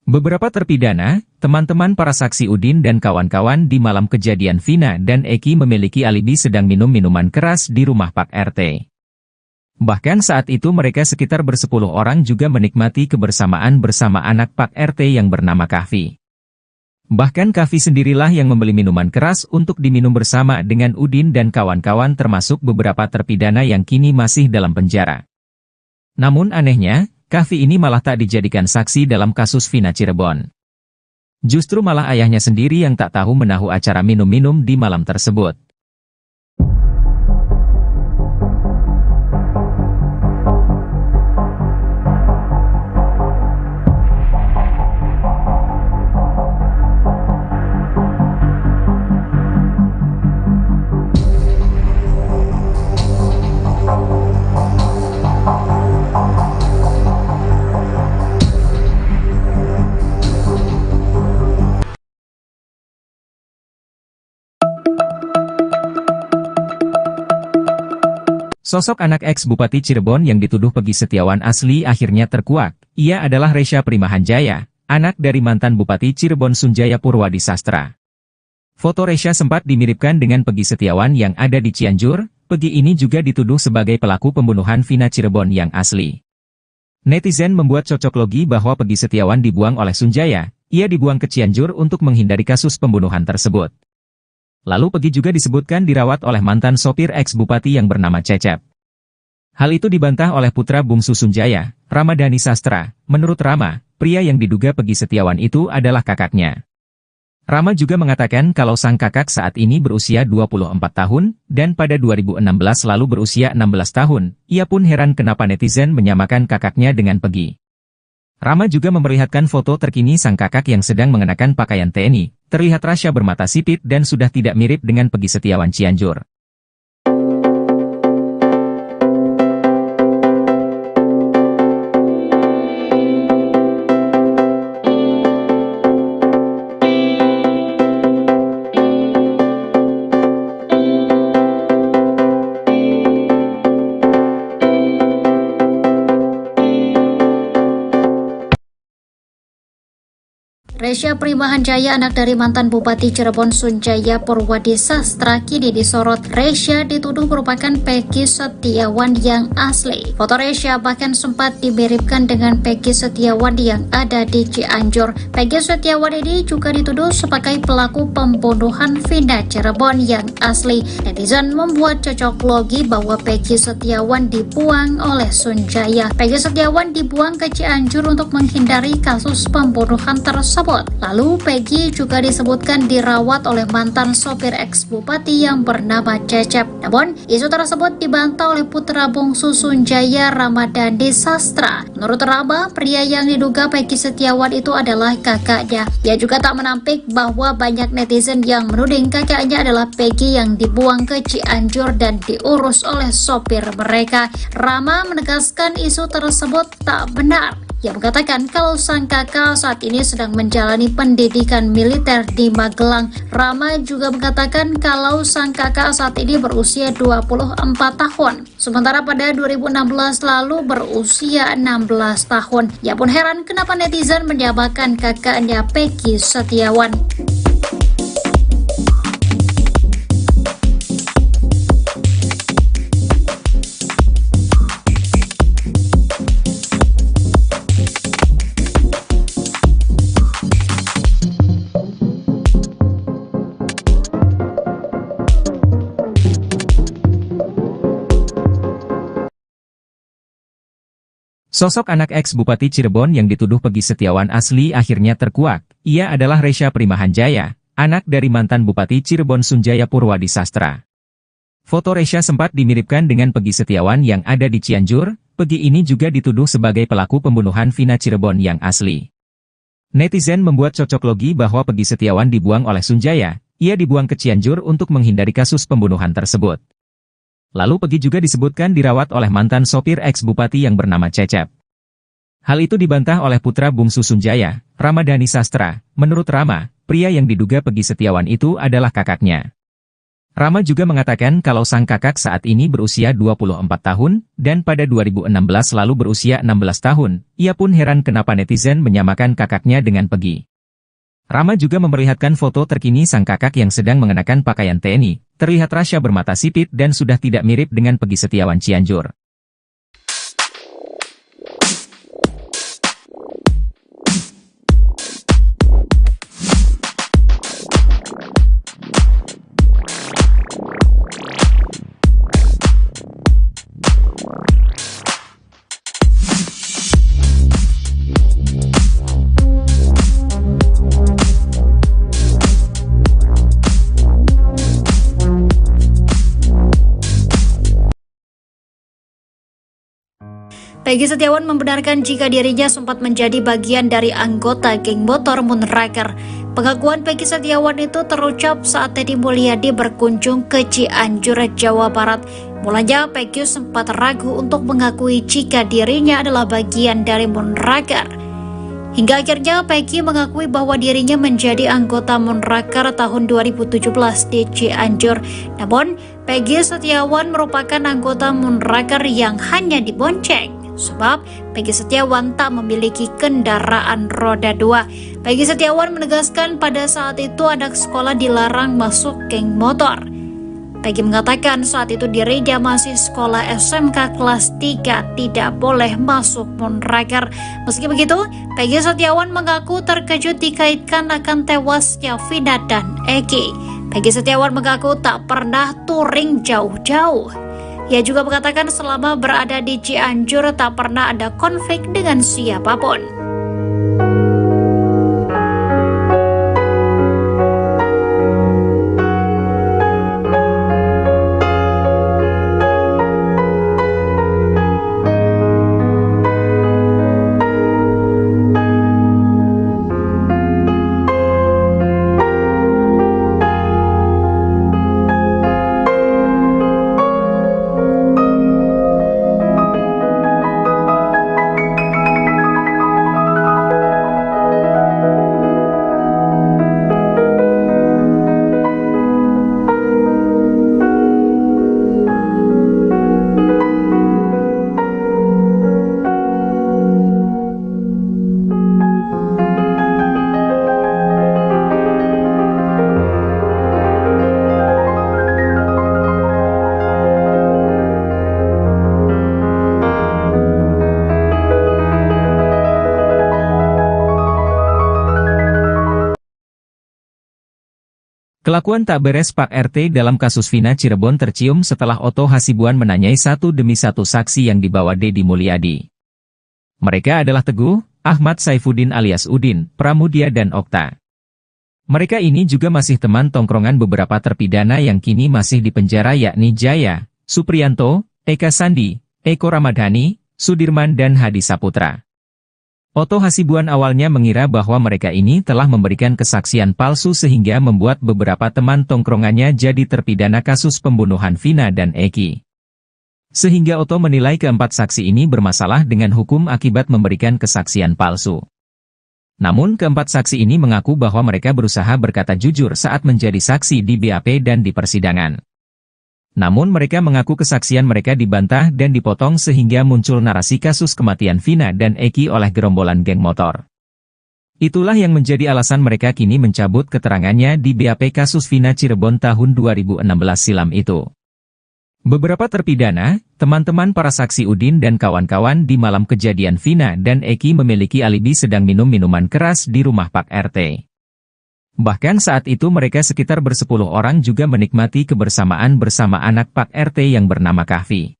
Beberapa terpidana, teman-teman para saksi Udin dan kawan-kawan di malam kejadian Vina dan Eki memiliki alibi sedang minum minuman keras di rumah Pak RT. Bahkan saat itu mereka sekitar bersepuluh orang juga menikmati kebersamaan bersama anak Pak RT yang bernama Kahfi. Bahkan Kahfi sendirilah yang membeli minuman keras untuk diminum bersama dengan Udin dan kawan-kawan termasuk beberapa terpidana yang kini masih dalam penjara. Namun anehnya, Kahfi ini malah tak dijadikan saksi dalam kasus Vina Cirebon. Justru malah ayahnya sendiri yang tak tahu menahu acara minum-minum di malam tersebut. Sosok anak ex-Bupati Cirebon yang dituduh Peggy Setiawan asli akhirnya terkuak. Ia adalah Resya Primahanjaya, anak dari mantan Bupati Cirebon Sunjaya Purwadi Sastra. Foto Resya sempat dimiripkan dengan Peggy Setiawan yang ada di Cianjur. Peggy ini juga dituduh sebagai pelaku pembunuhan Vina Cirebon yang asli. Netizen membuat cocok logi bahwa Peggy Setiawan dibuang oleh Sunjaya. Ia dibuang ke Cianjur untuk menghindari kasus pembunuhan tersebut. Lalu Peggy juga disebutkan dirawat oleh mantan sopir ex-bupati yang bernama Cecep. Hal itu dibantah oleh putra bungsu Sunjaya, Ramadhani Sastra. Menurut Rama, pria yang diduga Peggy Setiawan itu adalah kakaknya. Rama juga mengatakan kalau sang kakak saat ini berusia 24 tahun, dan pada 2016 lalu berusia 16 tahun. Ia pun heran kenapa netizen menyamakan kakaknya dengan Peggy. Rama juga memperlihatkan foto terkini sang kakak yang sedang mengenakan pakaian TNI. Terlihat Rasya bermata sipit dan sudah tidak mirip dengan Peggy Setiawan Cianjur. Resya Primahanjaya, anak dari mantan Bupati Cirebon Sunjaya Purwadi Sastra, kini disorot. Resya dituduh merupakan Peggy Setiawan yang asli. Foto Resya bahkan sempat dimiripkan dengan Peggy Setiawan yang ada di Cianjur. Peggy Setiawan ini juga dituduh sebagai pelaku pembunuhan Vina Cirebon yang asli. Netizen membuat cocok logi bahwa Peggy Setiawan dibuang oleh Sunjaya. Peggy Setiawan dibuang ke Cianjur untuk menghindari kasus pembunuhan tersebut. Lalu Peggy juga disebutkan dirawat oleh mantan sopir ex-bupati yang bernama Cecep. Namun, isu tersebut dibantah oleh putra bungsu Sunjaya, Ramadhani Sastra. Menurut Rama, pria yang diduga Peggy Setiawan itu adalah kakaknya. Ia juga tak menampik bahwa banyak netizen yang menuding kakaknya adalah Peggy yang dibuang ke Cianjur dan diurus oleh sopir mereka. Rama menegaskan isu tersebut tak benar. Ia mengatakan kalau sang kakak saat ini sedang menjalani pendidikan militer di Magelang. Rama juga mengatakan kalau sang kakak saat ini berusia 24 tahun. Sementara pada 2016 lalu berusia 16 tahun. Ia pun heran kenapa netizen menyamakan kakaknya Peggy Setiawan. Sosok anak ex-Bupati Cirebon yang dituduh Peggy Setiawan asli akhirnya terkuak. Ia adalah Resya Primahanjaya, anak dari mantan Bupati Cirebon Sunjaya Purwadi Sastra. Foto Resya sempat dimiripkan dengan Peggy Setiawan yang ada di Cianjur. Peggy ini juga dituduh sebagai pelaku pembunuhan Vina Cirebon yang asli. Netizen membuat cocok logi bahwa Peggy Setiawan dibuang oleh Sunjaya. Ia dibuang ke Cianjur untuk menghindari kasus pembunuhan tersebut. Lalu Peggy juga disebutkan dirawat oleh mantan sopir ex-bupati yang bernama Cecep. Hal itu dibantah oleh putra bungsu Sunjaya, Ramadhani Sastra. Menurut Rama, pria yang diduga Peggy Setiawan itu adalah kakaknya. Rama juga mengatakan kalau sang kakak saat ini berusia 24 tahun, dan pada 2016 lalu berusia 16 tahun. Ia pun heran kenapa netizen menyamakan kakaknya dengan Peggy. Rama juga memperlihatkan foto terkini sang kakak yang sedang mengenakan pakaian TNI. Terlihat Rasya bermata sipit dan sudah tidak mirip dengan Peggy Setiawan Cianjur. Peggy Setiawan membenarkan jika dirinya sempat menjadi bagian dari anggota geng motor Moonraker. Pengakuan Peggy Setiawan itu terucap saat Deddy Mulyadi berkunjung ke Cianjur, Jawa Barat. Mulanya Peggy sempat ragu untuk mengakui jika dirinya adalah bagian dari Moonraker. Hingga akhirnya Peggy mengakui bahwa dirinya menjadi anggota Moonraker tahun 2017 di Cianjur. Namun, Peggy Setiawan merupakan anggota Moonraker yang hanya dibonceng. Sebab Peggy Setiawan tak memiliki kendaraan roda 2. Peggy Setiawan menegaskan pada saat itu anak sekolah dilarang masuk geng motor. Peggy mengatakan saat itu dirinya masih sekolah SMK kelas 3, tidak boleh masuk Moonraker. Meski begitu, Peggy Setiawan mengaku terkejut dikaitkan akan tewasnya Vina dan Eki. Peggy Setiawan mengaku tak pernah touring jauh-jauh. Ia juga mengatakan selama berada di Cianjur tak pernah ada konflik dengan siapapun. Kelakuan tak beres Pak RT dalam kasus Vina Cirebon tercium setelah Otto Hasibuan menanyai satu demi satu saksi yang dibawa Deddy Mulyadi. Mereka adalah Teguh, Ahmad Saifuddin alias Udin, Pramudia dan Okta. Mereka ini juga masih teman tongkrongan beberapa terpidana yang kini masih di penjara yakni Jaya, Supriyanto, Eka Sandi, Eko Ramadhani, Sudirman dan Hadi Saputra. Otto Hasibuan awalnya mengira bahwa mereka ini telah memberikan kesaksian palsu sehingga membuat beberapa teman tongkrongannya jadi terpidana kasus pembunuhan Vina dan Eki. Sehingga Otto menilai keempat saksi ini bermasalah dengan hukum akibat memberikan kesaksian palsu. Namun keempat saksi ini mengaku bahwa mereka berusaha berkata jujur saat menjadi saksi di BAP dan di persidangan. Namun mereka mengaku kesaksian mereka dibantah dan dipotong sehingga muncul narasi kasus kematian Vina dan Eki oleh gerombolan geng motor. Itulah yang menjadi alasan mereka kini mencabut keterangannya di BAP kasus Vina Cirebon tahun 2016 silam itu. Beberapa terpidana, teman-teman para saksi Udin dan kawan-kawan di malam kejadian Vina dan Eki memiliki alibi sedang minum minuman keras di rumah Pak RT. Bahkan saat itu mereka sekitar bersepuluh orang juga menikmati kebersamaan bersama anak Pak RT yang bernama Kahfi.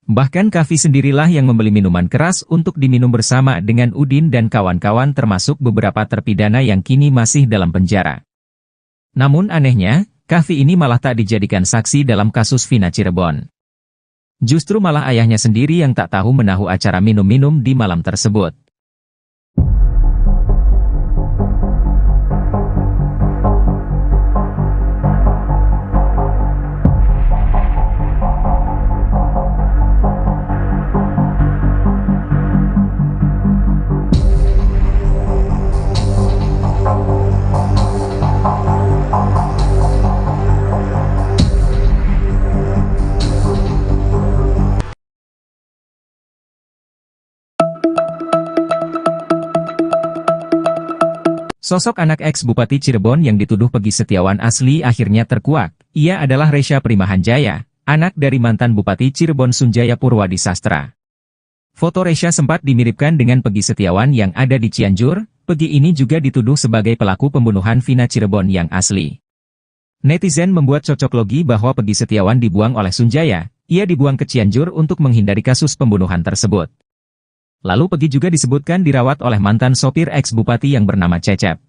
Bahkan Kahfi sendirilah yang membeli minuman keras untuk diminum bersama dengan Udin dan kawan-kawan termasuk beberapa terpidana yang kini masih dalam penjara. Namun anehnya, Kahfi ini malah tak dijadikan saksi dalam kasus Vina Cirebon. Justru malah ayahnya sendiri yang tak tahu menahu acara minum-minum di malam tersebut. Sosok anak ex-Bupati Cirebon yang dituduh Peggy Setiawan asli akhirnya terkuak. Ia adalah Resya Primahanjaya, anak dari mantan Bupati Cirebon Sunjaya Purwadi Sastra. Foto Resya sempat dimiripkan dengan Peggy Setiawan yang ada di Cianjur. Peggy ini juga dituduh sebagai pelaku pembunuhan Vina Cirebon yang asli. Netizen membuat cocok logi bahwa Peggy Setiawan dibuang oleh Sunjaya. Ia dibuang ke Cianjur untuk menghindari kasus pembunuhan tersebut. Lalu Peggy juga disebutkan dirawat oleh mantan sopir ex-bupati yang bernama Cecep.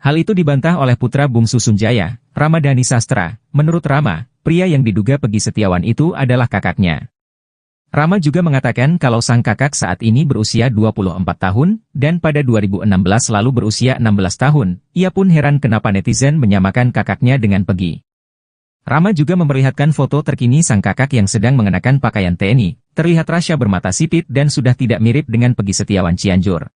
Hal itu dibantah oleh putra bungsu Sunjaya, Ramadhani Sastra. Menurut Rama, pria yang diduga Peggy Setiawan itu adalah kakaknya. Rama juga mengatakan kalau sang kakak saat ini berusia 24 tahun, dan pada 2016 lalu berusia 16 tahun. Ia pun heran kenapa netizen menyamakan kakaknya dengan Peggy. Rama juga memperlihatkan foto terkini sang kakak yang sedang mengenakan pakaian TNI. Terlihat Rasya bermata sipit dan sudah tidak mirip dengan Peggy Setiawan Cianjur.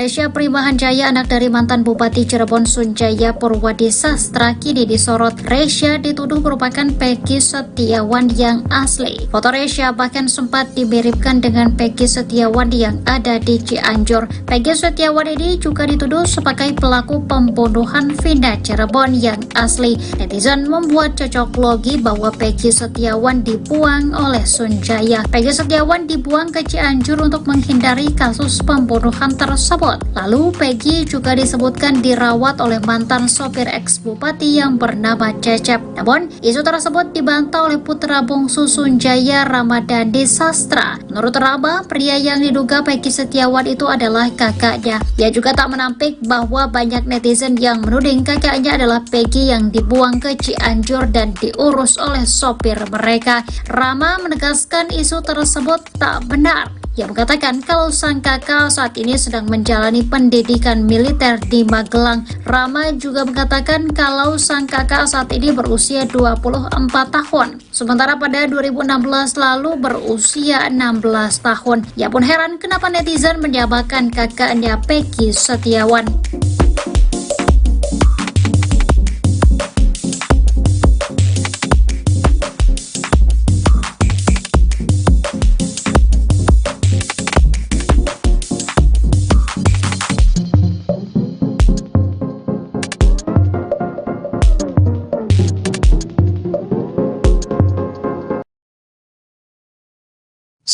Resya Primahanjaya, anak dari mantan Bupati Cirebon Sunjaya Purwadi Sastra, kini disorot. Resya dituduh merupakan Peggy Setiawan yang asli. Foto Resya bahkan sempat dimiripkan dengan Peggy Setiawan yang ada di Cianjur. Peggy Setiawan ini juga dituduh sebagai pelaku pembunuhan Vina Cirebon yang asli. Netizen membuat cocok logi bahwa Peggy Setiawan dibuang oleh Sunjaya. Peggy Setiawan dibuang ke Cianjur untuk menghindari kasus pembunuhan tersebut. Lalu Peggy juga disebutkan dirawat oleh mantan sopir ex-bupati yang bernama Cecep. Namun, isu tersebut dibantah oleh putra bungsu Sunjaya, Ramadhani Sastra. Menurut Rama, pria yang diduga Peggy Setiawan itu adalah kakaknya. Ia juga tak menampik bahwa banyak netizen yang menuding kakaknya adalah Peggy yang dibuang ke Cianjur dan diurus oleh sopir mereka. Rama menegaskan isu tersebut tak benar. Ia mengatakan kalau sang kakak saat ini sedang menjalani pendidikan militer di Magelang. Rama juga mengatakan kalau sang kakak saat ini berusia 24 tahun. Sementara pada 2016 lalu berusia 16 tahun. Ia pun heran kenapa netizen menyamakan kakaknya Peggy Setiawan.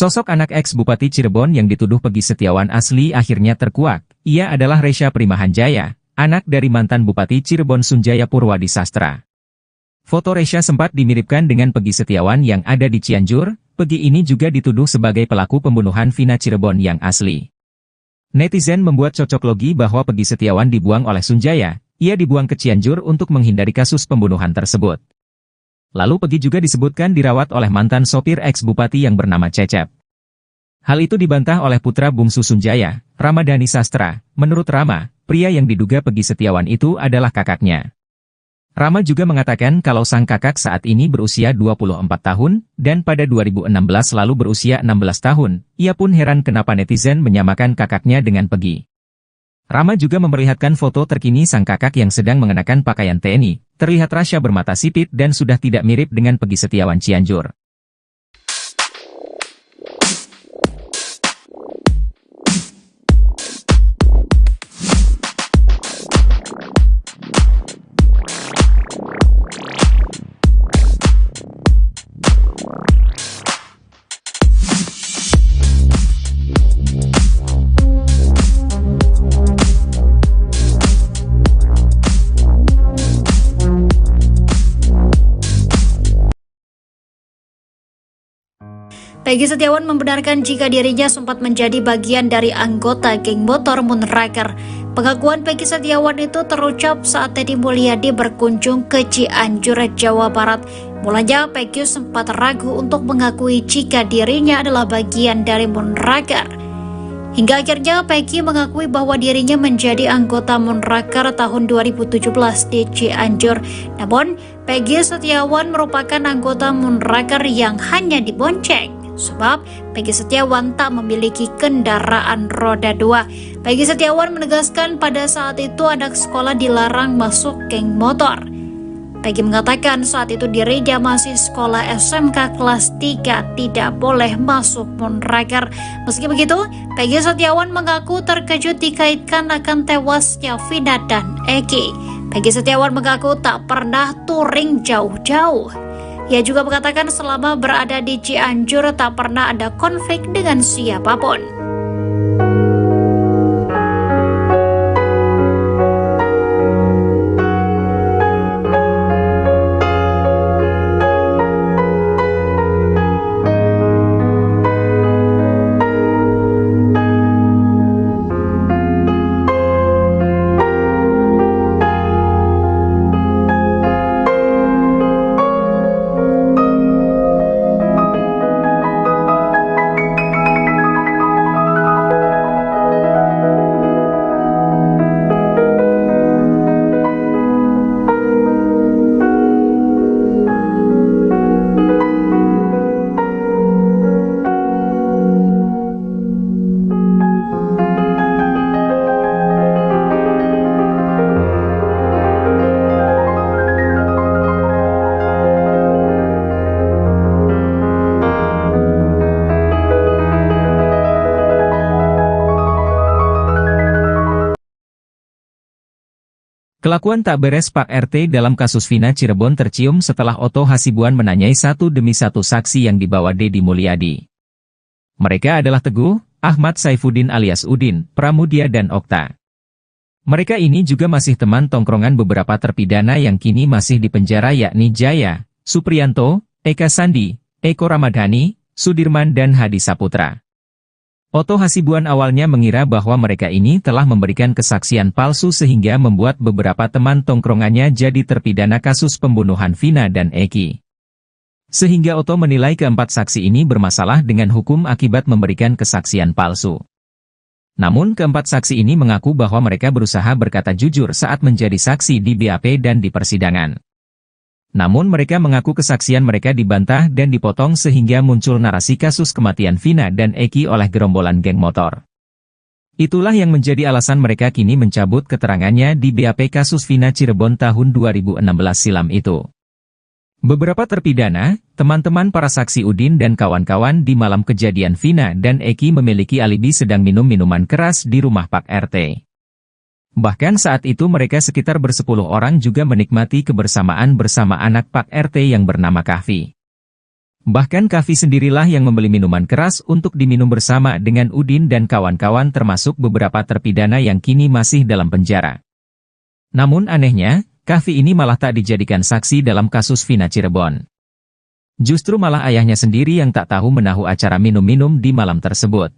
Sosok anak ex-Bupati Cirebon yang dituduh Peggy Setiawan asli akhirnya terkuak. Ia adalah Resya Primahanjaya, anak dari mantan Bupati Cirebon Sunjaya Purwadi Sastra. Foto Resya sempat dimiripkan dengan Peggy Setiawan yang ada di Cianjur. Peggy ini juga dituduh sebagai pelaku pembunuhan Vina Cirebon yang asli. Netizen membuat cocok logi bahwa Peggy Setiawan dibuang oleh Sunjaya. Ia dibuang ke Cianjur untuk menghindari kasus pembunuhan tersebut. Lalu Peggy juga disebutkan dirawat oleh mantan sopir ex-bupati yang bernama Cecep. Hal itu dibantah oleh putra bungsu Sunjaya, Ramadhani Sastra. Menurut Rama, pria yang diduga Peggy Setiawan itu adalah kakaknya. Rama juga mengatakan kalau sang kakak saat ini berusia 24 tahun, dan pada 2016 lalu berusia 16 tahun. Ia pun heran kenapa netizen menyamakan kakaknya dengan Peggy. Rama juga memperlihatkan foto terkini sang kakak yang sedang mengenakan pakaian TNI. Terlihat Rasya bermata sipit dan sudah tidak mirip dengan Peggy Setiawan Cianjur. Peggy Setiawan membenarkan jika dirinya sempat menjadi bagian dari anggota geng motor Moonraker. Pengakuan Peggy Setiawan itu terucap saat Deddy Mulyadi berkunjung ke Cianjur, Jawa Barat. Mulanya Peggy sempat ragu untuk mengakui jika dirinya adalah bagian dari Moonraker. Hingga akhirnya Peggy mengakui bahwa dirinya menjadi anggota Moonraker tahun 2017 di Cianjur. Namun, Peggy Setiawan merupakan anggota Moonraker yang hanya dibonceng. Sebab Peggy Setiawan tak memiliki kendaraan roda 2. Peggy Setiawan menegaskan pada saat itu anak sekolah dilarang masuk geng motor. Peggy mengatakan saat itu dirinya masih sekolah SMK kelas 3, tidak boleh masuk Moonraker. Meski begitu, Peggy Setiawan mengaku terkejut dikaitkan akan tewasnya Vina dan Eki. Peggy Setiawan mengaku tak pernah touring jauh-jauh. Ia juga mengatakan selama berada di Cianjur tak pernah ada konflik dengan siapapun. Kelakuan tak beres Pak RT dalam kasus Vina Cirebon tercium setelah Otto Hasibuan menanyai satu demi satu saksi yang dibawa Deddy Mulyadi. Mereka adalah Teguh, Ahmad Saifuddin alias Udin, Pramudia dan Okta. Mereka ini juga masih teman tongkrongan beberapa terpidana yang kini masih di penjara yakni Jaya, Supriyanto, Eka Sandi, Eko Ramadhani, Sudirman dan Hadi Saputra. Otto Hasibuan awalnya mengira bahwa mereka ini telah memberikan kesaksian palsu sehingga membuat beberapa teman tongkrongannya jadi terpidana kasus pembunuhan Vina dan Eki. Sehingga Otto menilai keempat saksi ini bermasalah dengan hukum akibat memberikan kesaksian palsu. Namun keempat saksi ini mengaku bahwa mereka berusaha berkata jujur saat menjadi saksi di BAP dan di persidangan. Namun mereka mengaku kesaksian mereka dibantah dan dipotong sehingga muncul narasi kasus kematian Vina dan Eki oleh gerombolan geng motor. Itulah yang menjadi alasan mereka kini mencabut keterangannya di BAP kasus Vina Cirebon tahun 2016 silam itu. Beberapa terpidana, teman-teman para saksi Udin dan kawan-kawan di malam kejadian Vina dan Eki memiliki alibi sedang minum minuman keras di rumah Pak RT. Bahkan saat itu mereka sekitar bersepuluh orang juga menikmati kebersamaan bersama anak Pak RT yang bernama Kahfi. Bahkan Kavi sendirilah yang membeli minuman keras untuk diminum bersama dengan Udin dan kawan-kawan termasuk beberapa terpidana yang kini masih dalam penjara. Namun anehnya, Kavi ini malah tak dijadikan saksi dalam kasus Vina Cirebon. Justru malah ayahnya sendiri yang tak tahu menahu acara minum-minum di malam tersebut.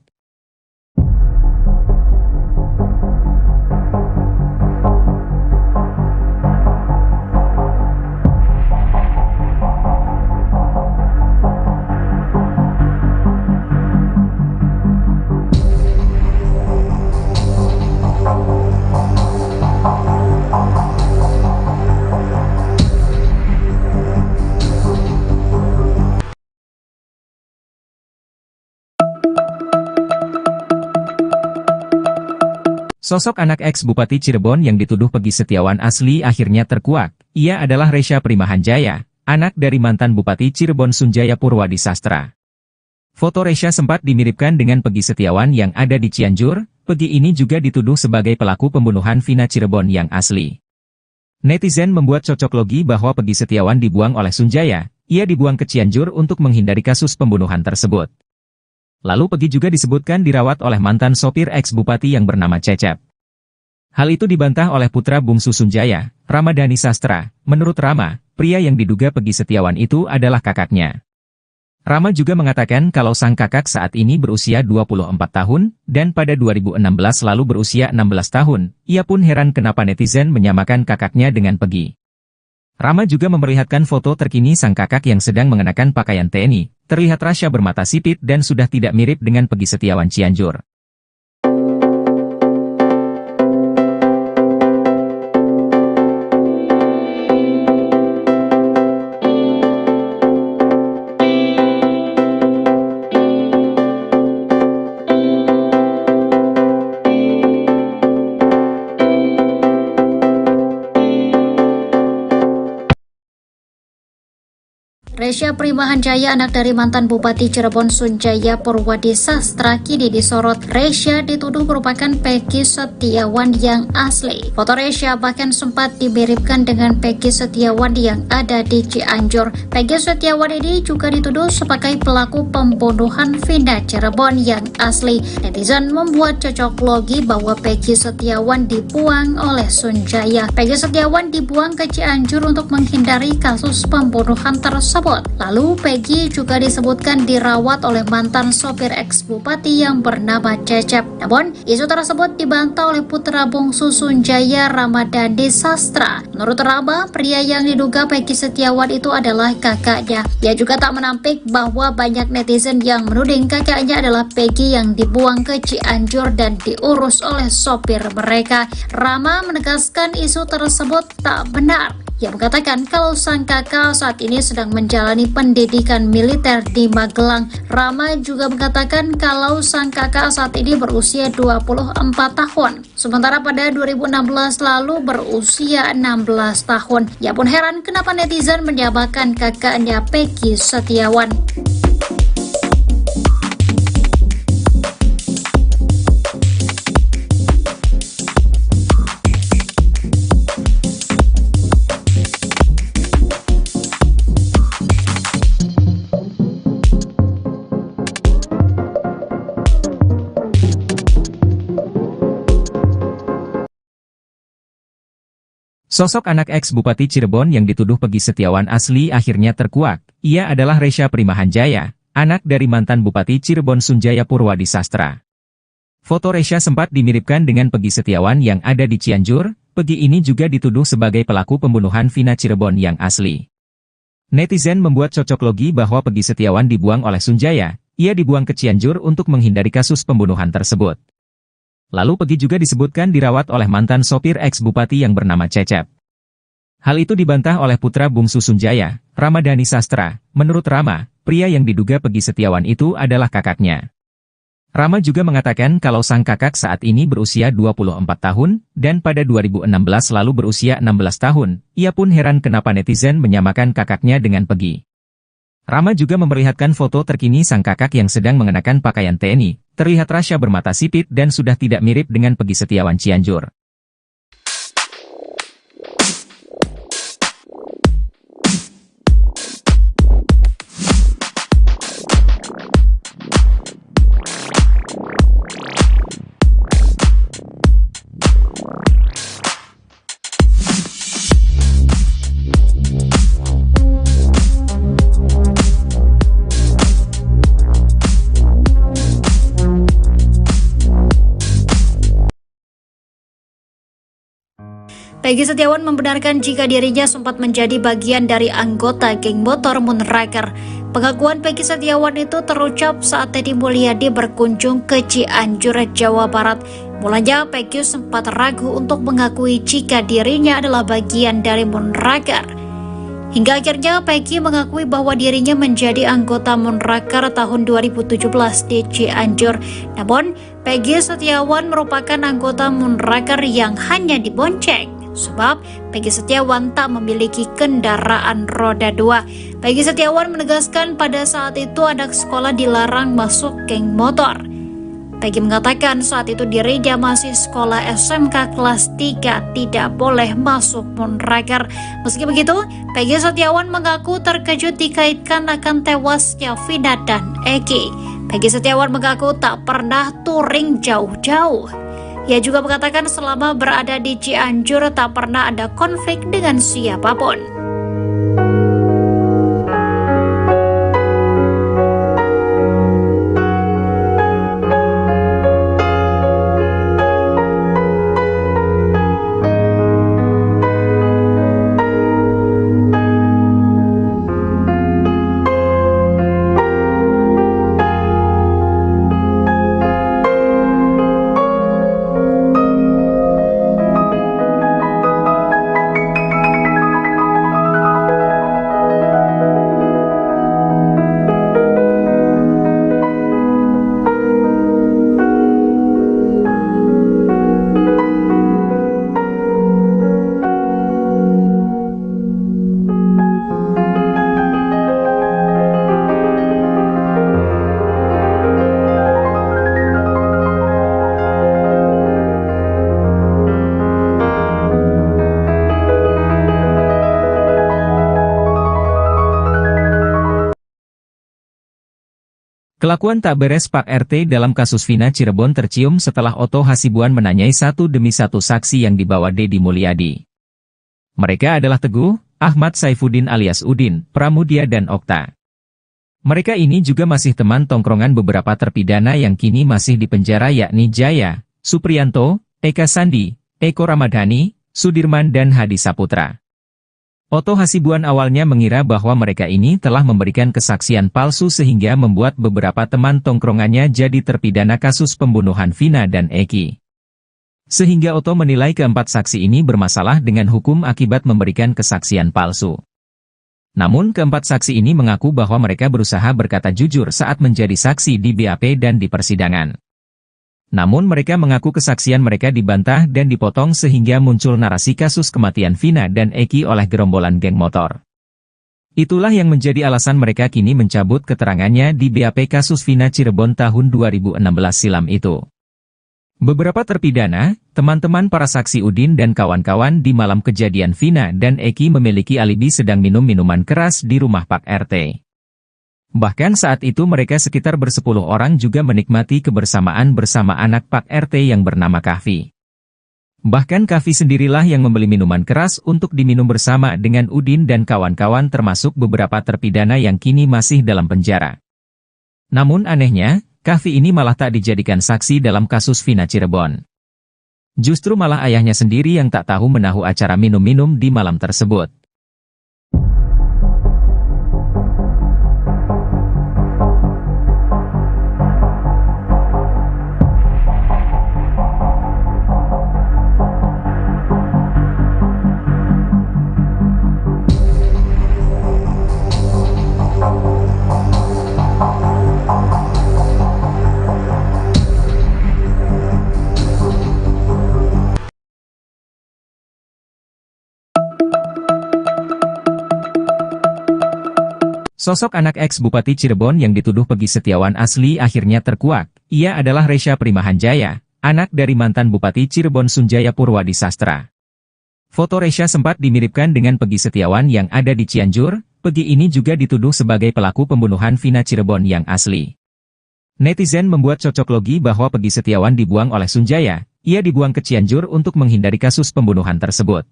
Sosok anak ex-Bupati Cirebon yang dituduh Peggy Setiawan asli akhirnya terkuak. Ia adalah Resya Primahanjaya, anak dari mantan Bupati Cirebon Sunjaya Purwadi Sastra. Foto Resya sempat dimiripkan dengan Peggy Setiawan yang ada di Cianjur. Peggy ini juga dituduh sebagai pelaku pembunuhan Vina Cirebon yang asli. Netizen membuat cocok logi bahwa Peggy Setiawan dibuang oleh Sunjaya. Ia dibuang ke Cianjur untuk menghindari kasus pembunuhan tersebut. Lalu Peggy juga disebutkan dirawat oleh mantan sopir ex-bupati yang bernama Cecep. Hal itu dibantah oleh putra bungsu Sunjaya, Ramadhani Sastra. Menurut Rama, pria yang diduga Peggy Setiawan itu adalah kakaknya. Rama juga mengatakan kalau sang kakak saat ini berusia 24 tahun, dan pada 2016 lalu berusia 16 tahun. Ia pun heran kenapa netizen menyamakan kakaknya dengan Peggy. Rama juga memperlihatkan foto terkini sang kakak yang sedang mengenakan pakaian TNI. Terlihat Rasya bermata sipit dan sudah tidak mirip dengan Peggy Setiawan Cianjur. Resya Primahanjaya, anak dari mantan Bupati Cirebon Sunjaya Purwadi Sastra, kini disorot. Resya dituduh merupakan Peggy Setiawan yang asli. Foto Resya bahkan sempat dimiripkan dengan Peggy Setiawan yang ada di Cianjur. Peggy Setiawan ini juga dituduh sebagai pelaku pembunuhan Vina Cirebon yang asli. Netizen membuat cocok logi bahwa Peggy Setiawan dibuang oleh Sunjaya. Peggy Setiawan dibuang ke Cianjur untuk menghindari kasus pembunuhan tersebut. Lalu Peggy juga disebutkan dirawat oleh mantan sopir ex-bupati yang bernama Cecep. Namun, isu tersebut dibantah oleh putra bungsu Sunjaya, Ramadhani Sastra. Menurut Rama, pria yang diduga Peggy Setiawan itu adalah kakaknya. Dia juga tak menampik bahwa banyak netizen yang menuding kakaknya adalah Peggy yang dibuang ke Cianjur dan diurus oleh sopir mereka. Rama menegaskan isu tersebut tak benar. Ia mengatakan kalau sang kakak saat ini sedang menjalani pendidikan militer di Magelang. Rama juga mengatakan kalau sang kakak saat ini berusia 24 tahun. Sementara pada 2016 lalu berusia 16 tahun. Ia pun heran kenapa netizen menyamakan kakaknya Peggy Setiawan. Sosok anak ex-Bupati Cirebon yang dituduh Peggy Setiawan asli akhirnya terkuak. Ia adalah Resya Primahanjaya, anak dari mantan Bupati Cirebon Sunjaya Purwadi Sastra. Foto Resya sempat dimiripkan dengan Peggy Setiawan yang ada di Cianjur. Peggy ini juga dituduh sebagai pelaku pembunuhan Vina Cirebon yang asli. Netizen membuat cocok logi bahwa Peggy Setiawan dibuang oleh Sunjaya. Ia dibuang ke Cianjur untuk menghindari kasus pembunuhan tersebut. Lalu Peggy juga disebutkan dirawat oleh mantan sopir ex-bupati yang bernama Cecep. Hal itu dibantah oleh putra bungsu Sunjaya, Ramadhani Sastra. Menurut Rama, pria yang diduga Peggy Setiawan itu adalah kakaknya. Rama juga mengatakan kalau sang kakak saat ini berusia 24 tahun, dan pada 2016 lalu berusia 16 tahun. Ia pun heran kenapa netizen menyamakan kakaknya dengan Peggy. Rama juga memperlihatkan foto terkini sang kakak yang sedang mengenakan pakaian TNI. Terlihat Rasya bermata sipit dan sudah tidak mirip dengan Peggy Setiawan Cianjur. Peggy Setiawan membenarkan jika dirinya sempat menjadi bagian dari anggota geng motor Moonraker. Pengakuan Peggy Setiawan itu terucap saat Deddy Mulyadi berkunjung ke Cianjur, Jawa Barat. Mulanya Peggy sempat ragu untuk mengakui jika dirinya adalah bagian dari Moonraker. Hingga akhirnya Peggy mengakui bahwa dirinya menjadi anggota Moonraker tahun 2017 di Cianjur. Namun, Peggy Setiawan merupakan anggota Moonraker yang hanya dibonceng. Sebab Peggy Setiawan tak memiliki kendaraan roda 2. Peggy Setiawan menegaskan pada saat itu anak sekolah dilarang masuk geng motor. Peggy mengatakan saat itu dirinya masih sekolah SMK kelas 3, tidak boleh masuk Moonraker. Meski begitu, Peggy Setiawan mengaku terkejut dikaitkan akan tewasnya Vina dan Eki. Peggy Setiawan mengaku tak pernah touring jauh-jauh. Ia juga mengatakan selama berada di Cianjur tak pernah ada konflik dengan siapapun. Kelakuan tak beres Pak RT dalam kasus Vina Cirebon tercium setelah Otto Hasibuan menanyai satu demi satu saksi yang dibawa Deddy Mulyadi. Mereka adalah Teguh, Ahmad Saifuddin alias Udin, Pramudia dan Okta. Mereka ini juga masih teman tongkrongan beberapa terpidana yang kini masih di penjara yakni Jaya, Supriyanto, Eka Sandi, Eko Ramadhani, Sudirman dan Hadi Saputra. Otto Hasibuan awalnya mengira bahwa mereka ini telah memberikan kesaksian palsu sehingga membuat beberapa teman tongkrongannya jadi terpidana kasus pembunuhan Vina dan Eki. Sehingga Otto menilai keempat saksi ini bermasalah dengan hukum akibat memberikan kesaksian palsu. Namun keempat saksi ini mengaku bahwa mereka berusaha berkata jujur saat menjadi saksi di BAP dan di persidangan. Namun mereka mengaku kesaksian mereka dibantah dan dipotong sehingga muncul narasi kasus kematian Vina dan Eki oleh gerombolan geng motor. Itulah yang menjadi alasan mereka kini mencabut keterangannya di BAP kasus Vina Cirebon tahun 2016 silam itu. Beberapa terpidana, teman-teman para saksi Udin dan kawan-kawan di malam kejadian Vina dan Eki memiliki alibi sedang minum minuman keras di rumah Pak RT. Bahkan saat itu mereka sekitar bersepuluh orang juga menikmati kebersamaan bersama anak Pak RT yang bernama Kahfi. Bahkan Kahfi sendirilah yang membeli minuman keras untuk diminum bersama dengan Udin dan kawan-kawan termasuk beberapa terpidana yang kini masih dalam penjara. Namun anehnya, Kahfi ini malah tak dijadikan saksi dalam kasus Vina Cirebon. Justru malah ayahnya sendiri yang tak tahu menahu acara minum-minum di malam tersebut. Sosok anak ex-Bupati Cirebon yang dituduh Peggy Setiawan asli akhirnya terkuak. Ia adalah Resya Primahanjaya, anak dari mantan Bupati Cirebon Sunjaya Purwadi Sastra. Foto Resya sempat dimiripkan dengan Peggy Setiawan yang ada di Cianjur. Peggy ini juga dituduh sebagai pelaku pembunuhan Vina Cirebon yang asli. Netizen membuat cocok logi bahwa Peggy Setiawan dibuang oleh Sunjaya. Ia dibuang ke Cianjur untuk menghindari kasus pembunuhan tersebut.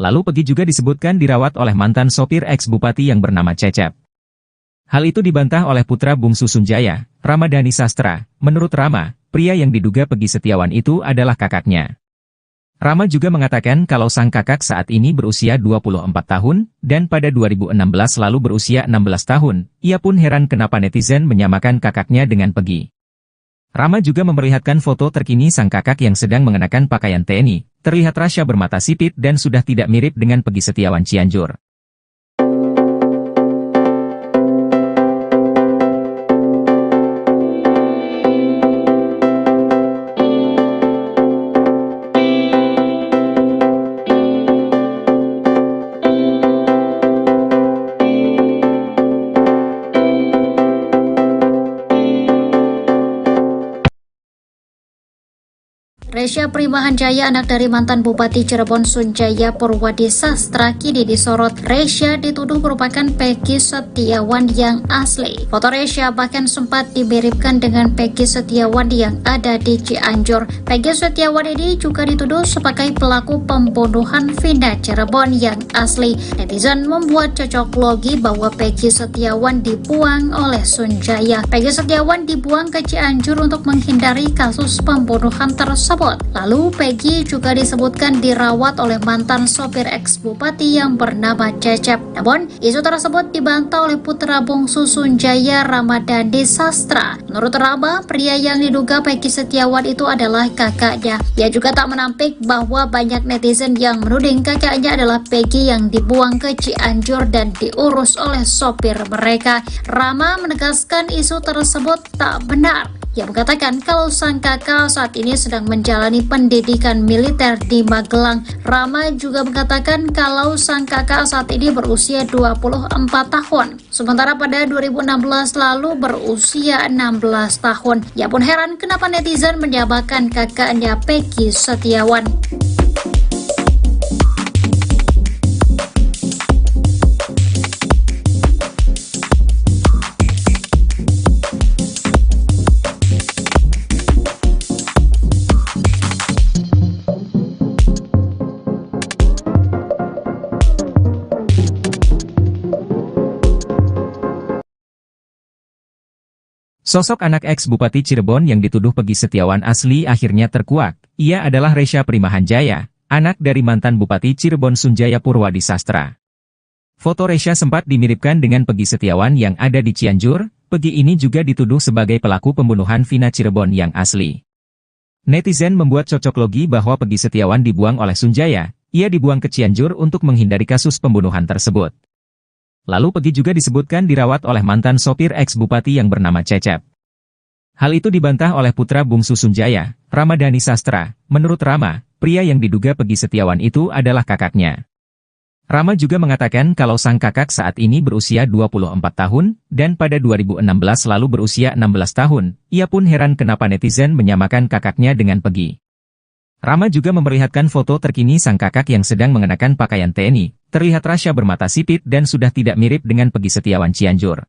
Lalu Peggy juga disebutkan dirawat oleh mantan sopir ex-bupati yang bernama Cecep. Hal itu dibantah oleh putra bungsu Sunjaya, Ramadhani Sastra. Menurut Rama, pria yang diduga Peggy Setiawan itu adalah kakaknya. Rama juga mengatakan kalau sang kakak saat ini berusia 24 tahun, dan pada 2016 lalu berusia 16 tahun. Ia pun heran kenapa netizen menyamakan kakaknya dengan Peggy. Rama juga memperlihatkan foto terkini sang kakak yang sedang mengenakan pakaian TNI. Terlihat Rasya bermata sipit dan sudah tidak mirip dengan Peggy Setiawan Cianjur. Resya Primahanjaya, anak dari mantan Bupati Cirebon Sunjaya Purwadi Sastra, kini disorot. Resya dituduh merupakan Peggy Setiawan yang asli. Foto Resya bahkan sempat dimiripkan dengan Peggy Setiawan yang ada di Cianjur. Peggy Setiawan ini juga dituduh sebagai pelaku pembunuhan Vina Cirebon yang asli. Netizen membuat cocok logi bahwa Peggy Setiawan dibuang oleh Sunjaya. Peggy Setiawan dibuang ke Cianjur untuk menghindari kasus pembunuhan tersebut. Lalu Peggy juga disebutkan dirawat oleh mantan sopir ex-bupati yang bernama Cecep. Namun, isu tersebut dibantah oleh putra bungsu Sunjaya, Ramadhani Sastra. Menurut Rama, pria yang diduga Peggy Setiawan itu adalah kakaknya. Ia juga tak menampik bahwa banyak netizen yang menuding kakaknya adalah Peggy yang dibuang ke Cianjur dan diurus oleh sopir mereka. Rama menegaskan isu tersebut tak benar. Ia mengatakan kalau sang kakak saat ini sedang menjalani pendidikan militer di Magelang. Rama juga mengatakan kalau sang kakak saat ini berusia 24 tahun. Sementara pada 2016 lalu berusia 16 tahun. Ia pun heran kenapa netizen menyamakan kakaknya Peggy Setiawan. Sosok anak ex-Bupati Cirebon yang dituduh Peggy Setiawan asli akhirnya terkuak. Ia adalah Resya Primahanjaya, anak dari mantan Bupati Cirebon Sunjaya Purwadi Sastra. Foto Resya sempat dimiripkan dengan Peggy Setiawan yang ada di Cianjur. Peggy ini juga dituduh sebagai pelaku pembunuhan Vina Cirebon yang asli. Netizen membuat cocok logi bahwa Peggy Setiawan dibuang oleh Sunjaya. Ia dibuang ke Cianjur untuk menghindari kasus pembunuhan tersebut. Lalu Peggy juga disebutkan dirawat oleh mantan sopir ex-bupati yang bernama Cecep. Hal itu dibantah oleh putra bungsu Sunjaya, Ramadhani Sastra. Menurut Rama, pria yang diduga Peggy Setiawan itu adalah kakaknya. Rama juga mengatakan kalau sang kakak saat ini berusia 24 tahun, dan pada 2016 lalu berusia 16 tahun. Ia pun heran kenapa netizen menyamakan kakaknya dengan Peggy. Rama juga memperlihatkan foto terkini sang kakak yang sedang mengenakan pakaian TNI. Terlihat Rasya bermata sipit dan sudah tidak mirip dengan Peggy Setiawan Cianjur.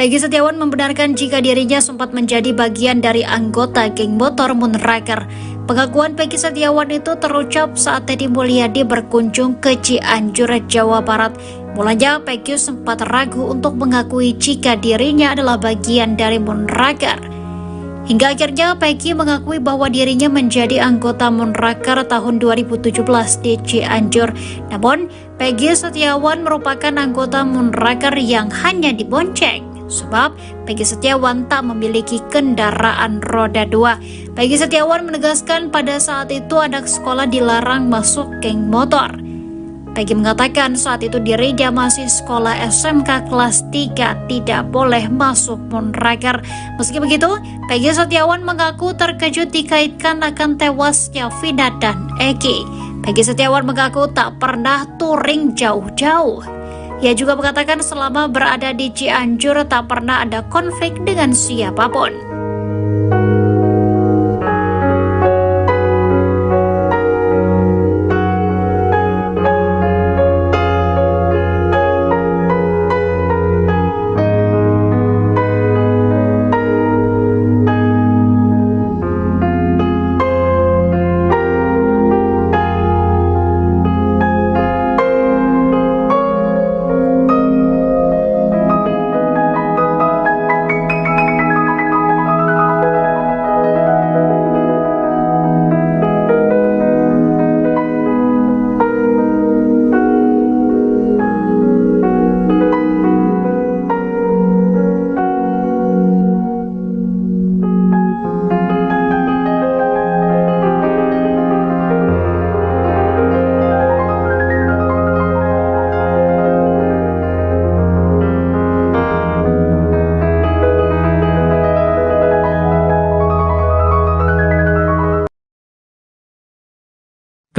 Peggy Setiawan membenarkan jika dirinya sempat menjadi bagian dari anggota geng motor Moonraker. Pengakuan Peggy Setiawan itu terucap saat Deddy Mulyadi berkunjung ke Cianjur, Jawa Barat. Mulanya Peggy sempat ragu untuk mengakui jika dirinya adalah bagian dari Moonraker. Hingga akhirnya Peggy mengakui bahwa dirinya menjadi anggota Moonraker tahun 2017 di Cianjur. Namun, Peggy Setiawan merupakan anggota Moonraker yang hanya dibonceng. Sebab Peggy Setiawan tak memiliki kendaraan roda 2. Peggy Setiawan menegaskan pada saat itu anak sekolah dilarang masuk geng motor. Peggy mengatakan saat itu dirinya masih sekolah SMK kelas 3, tidak boleh masuk Moonraker. Meski begitu, Peggy Setiawan mengaku terkejut dikaitkan akan tewasnya Vina dan Eki. Peggy Setiawan mengaku tak pernah touring jauh-jauh. Ia juga mengatakan selama berada di Cianjur tak pernah ada konflik dengan siapapun.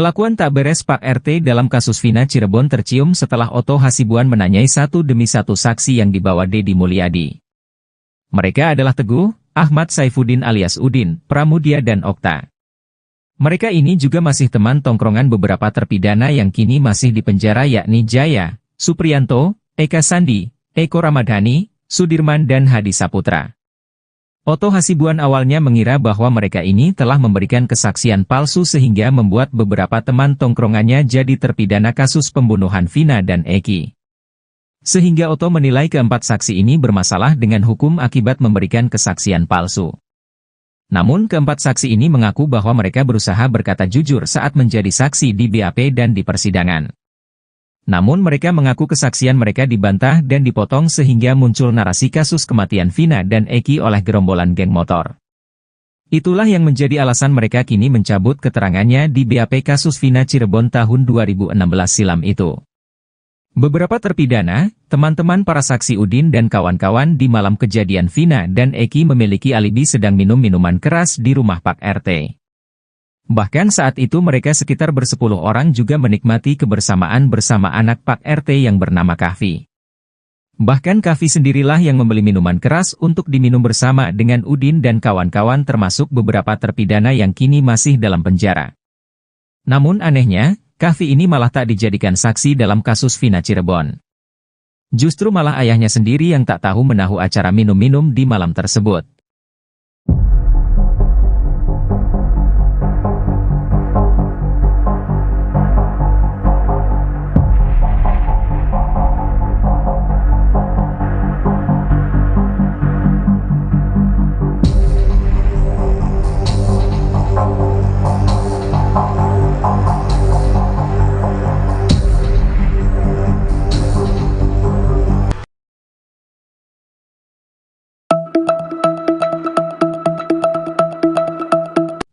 Kelakuan tak beres Pak RT dalam kasus Vina Cirebon tercium setelah Oto Hasibuan menanyai satu demi satu saksi yang dibawa Deddy Mulyadi. Mereka adalah Teguh, Ahmad Saifuddin alias Udin, Pramudia dan Okta. Mereka ini juga masih teman tongkrongan beberapa terpidana yang kini masih di penjara yakni Jaya, Supriyanto, Eka Sandi, Eko Ramadhani, Sudirman dan Hadi Saputra. Oto Hasibuan awalnya mengira bahwa mereka ini telah memberikan kesaksian palsu sehingga membuat beberapa teman tongkrongannya jadi terpidana kasus pembunuhan Vina dan Eki. Sehingga Oto menilai keempat saksi ini bermasalah dengan hukum akibat memberikan kesaksian palsu. Namun keempat saksi ini mengaku bahwa mereka berusaha berkata jujur saat menjadi saksi di BAP dan di persidangan. Namun mereka mengaku kesaksian mereka dibantah dan dipotong sehingga muncul narasi kasus kematian Vina dan Eki oleh gerombolan geng motor. Itulah yang menjadi alasan mereka kini mencabut keterangannya di BAP kasus Vina Cirebon tahun 2016 silam itu. Beberapa terpidana, teman-teman para saksi Udin dan kawan-kawan di malam kejadian Vina dan Eki memiliki alibi sedang minum minuman keras di rumah Pak RT. Bahkan saat itu mereka sekitar bersepuluh orang juga menikmati kebersamaan bersama anak Pak RT yang bernama Kahfi. Bahkan Kahfi sendirilah yang membeli minuman keras untuk diminum bersama dengan Udin dan kawan-kawan termasuk beberapa terpidana yang kini masih dalam penjara. Namun anehnya, Kahfi ini malah tak dijadikan saksi dalam kasus Vina Cirebon. Justru malah ayahnya sendiri yang tak tahu menahu acara minum-minum di malam tersebut.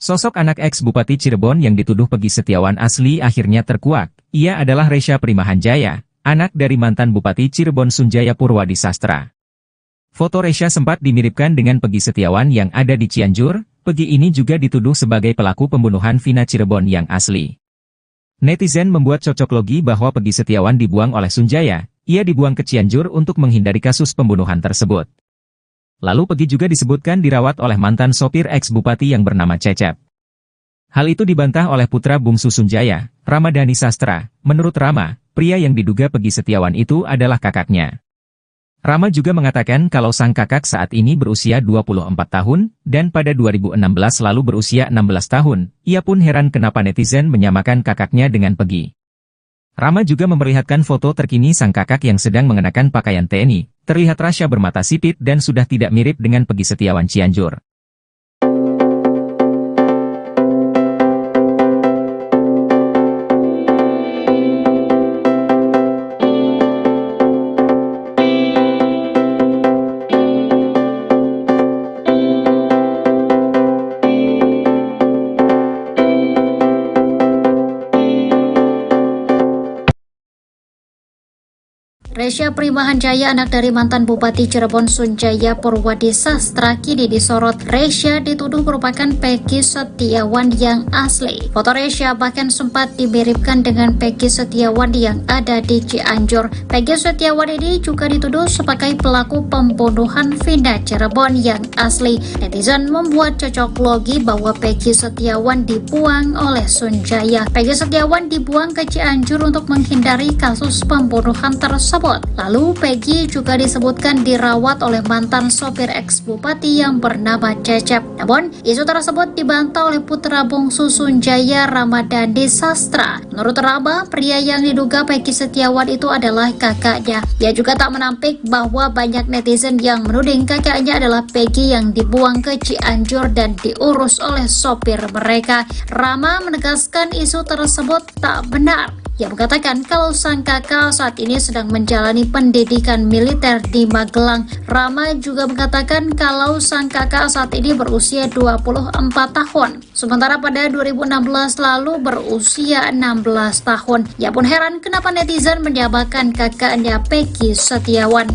Sosok anak ex-Bupati Cirebon yang dituduh Pegi Setiawan asli akhirnya terkuak. Ia adalah Resya Primahanjaya, anak dari mantan Bupati Cirebon Sunjaya Purwadi Sastra. Foto Resya sempat dimiripkan dengan Pegi Setiawan yang ada di Cianjur. Pegi ini juga dituduh sebagai pelaku pembunuhan Vina Cirebon yang asli. Netizen membuat cocok logi bahwa Pegi Setiawan dibuang oleh Sunjaya. Ia dibuang ke Cianjur untuk menghindari kasus pembunuhan tersebut. Lalu Pegi juga disebutkan dirawat oleh mantan sopir ex-bupati yang bernama Cecep. Hal itu dibantah oleh putra bungsu Sunjaya, Ramadhani Sastra. Menurut Rama, pria yang diduga Pegi Setiawan itu adalah kakaknya. Rama juga mengatakan kalau sang kakak saat ini berusia 24 tahun, dan pada 2016 lalu berusia 16 tahun. Ia pun heran kenapa netizen menyamakan kakaknya dengan Pegi. Rama juga memperlihatkan foto terkini sang kakak yang sedang mengenakan pakaian TNI. Terlihat Rasya bermata sipit dan sudah tidak mirip dengan Pegi Setiawan Cianjur. Resya Primahanjaya, anak dari mantan Bupati Cirebon Sunjaya Purwadi Sastra, kini disorot. Resya dituduh merupakan Pegi Setiawan yang asli. Foto Resya bahkan sempat dimiripkan dengan Pegi Setiawan yang ada di Cianjur. Pegi Setiawan ini juga dituduh sebagai pelaku pembunuhan Vina Cirebon yang asli. Netizen membuat cocok logi bahwa Pegi Setiawan dibuang oleh Sunjaya. Pegi Setiawan dibuang ke Cianjur untuk menghindari kasus pembunuhan tersebut. Lalu Pegi juga disebutkan dirawat oleh mantan sopir ex-bupati yang bernama Cecep. Namun, isu tersebut dibantah oleh putra bungsu Sunjaya, Ramadhani Sastra. Menurut Rama, pria yang diduga Pegi Setiawan itu adalah kakaknya. Ia juga tak menampik bahwa banyak netizen yang menuding kakaknya adalah Pegi yang dibuang ke Cianjur dan diurus oleh sopir mereka. Rama menegaskan isu tersebut tak benar. Ia mengatakan kalau sang kakak saat ini sedang menjalani pendidikan militer di Magelang. Rama juga mengatakan kalau sang kakak saat ini berusia 24 tahun. Sementara pada 2016 lalu berusia 16 tahun. Ia pun heran kenapa netizen menyamakan kakaknya Pegi Setiawan.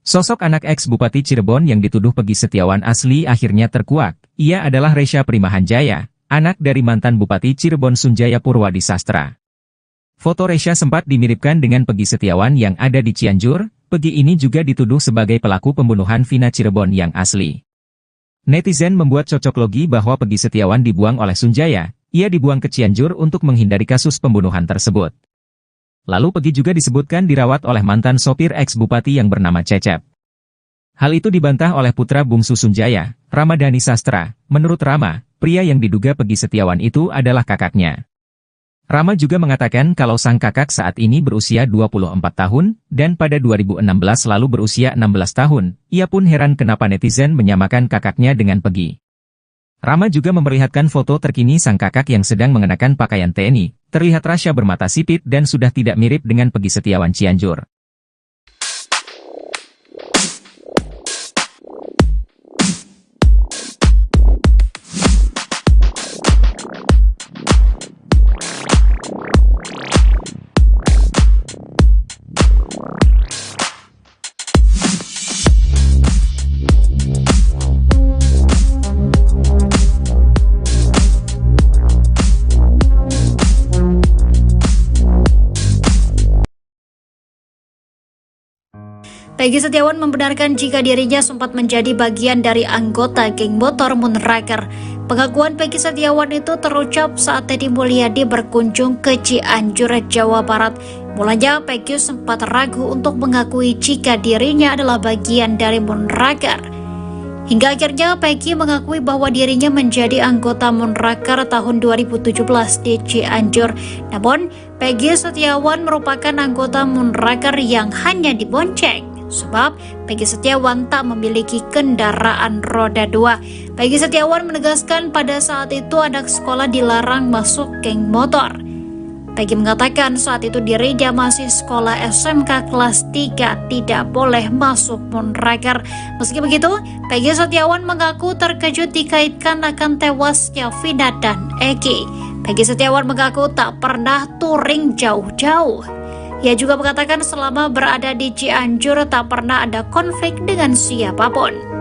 Sosok anak ex-Bupati Cirebon yang dituduh Peggy Setiawan asli akhirnya terkuak. Ia adalah Resya Primahanjaya, anak dari mantan Bupati Cirebon Sunjaya Purwadi Sastra. Foto Resya sempat dimiripkan dengan Peggy Setiawan yang ada di Cianjur. Peggy ini juga dituduh sebagai pelaku pembunuhan Vina Cirebon yang asli. Netizen membuat cocok logi bahwa Peggy Setiawan dibuang oleh Sunjaya. Ia dibuang ke Cianjur untuk menghindari kasus pembunuhan tersebut. Lalu Peggy juga disebutkan dirawat oleh mantan sopir ex-bupati yang bernama Cecep. Hal itu dibantah oleh putra bungsu Sunjaya, Ramadhani Sastra. Menurut Rama, pria yang diduga Peggy Setiawan itu adalah kakaknya. Rama juga mengatakan kalau sang kakak saat ini berusia 24 tahun, dan pada 2016 lalu berusia 16 tahun. Ia pun heran kenapa netizen menyamakan kakaknya dengan Peggy. Rama juga memperlihatkan foto terkini sang kakak yang sedang mengenakan pakaian TNI. Terlihat Rasya bermata sipit dan sudah tidak mirip dengan Peggy Setiawan Cianjur. Peggy Setiawan membenarkan jika dirinya sempat menjadi bagian dari anggota geng motor Moonraker. Pengakuan Peggy Setiawan itu terucap saat Deddy Mulyadi berkunjung ke Cianjur, Jawa Barat. Mulanya Peggy sempat ragu untuk mengakui jika dirinya adalah bagian dari Moonraker. Hingga akhirnya Peggy mengakui bahwa dirinya menjadi anggota Moonraker tahun 2017 di Cianjur. Namun, Peggy Setiawan merupakan anggota Moonraker yang hanya dibonceng. Sebab Peggy Setiawan tak memiliki kendaraan roda 2. Peggy Setiawan menegaskan pada saat itu anak sekolah dilarang masuk geng motor. Peggy mengatakan saat itu dirinya masih sekolah SMK kelas 3, tidak boleh masuk Moonraker. Meski begitu, Peggy Setiawan mengaku terkejut dikaitkan akan tewasnya Vina dan Eki. Peggy Setiawan mengaku tak pernah touring jauh-jauh. Ia juga mengatakan selama berada di Cianjur tak pernah ada konflik dengan siapapun.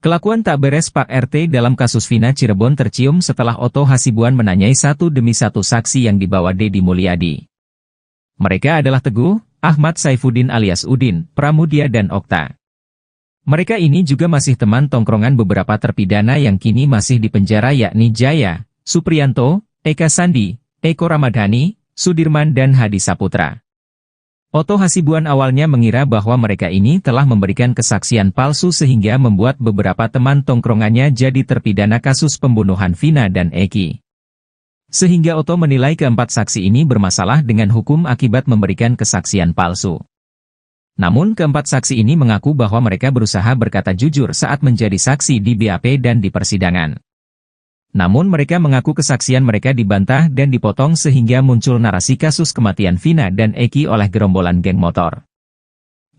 Kelakuan tak beres Pak RT dalam kasus Vina Cirebon tercium setelah Otto Hasibuan menanyai satu demi satu saksi yang dibawa Deddy Mulyadi. Mereka adalah Teguh, Ahmad Saifuddin alias Udin, Pramudia dan Okta. Mereka ini juga masih teman tongkrongan beberapa terpidana yang kini masih di penjara yakni Jaya, Supriyanto, Eka Sandi, Eko Ramadhani, Sudirman dan Hadi Saputra. Otto Hasibuan awalnya mengira bahwa mereka ini telah memberikan kesaksian palsu sehingga membuat beberapa teman tongkrongannya jadi terpidana kasus pembunuhan Vina dan Eki. Sehingga Otto menilai keempat saksi ini bermasalah dengan hukum akibat memberikan kesaksian palsu. Namun keempat saksi ini mengaku bahwa mereka berusaha berkata jujur saat menjadi saksi di BAP dan di persidangan. Namun mereka mengaku kesaksian mereka dibantah dan dipotong sehingga muncul narasi kasus kematian Vina dan Eki oleh gerombolan geng motor.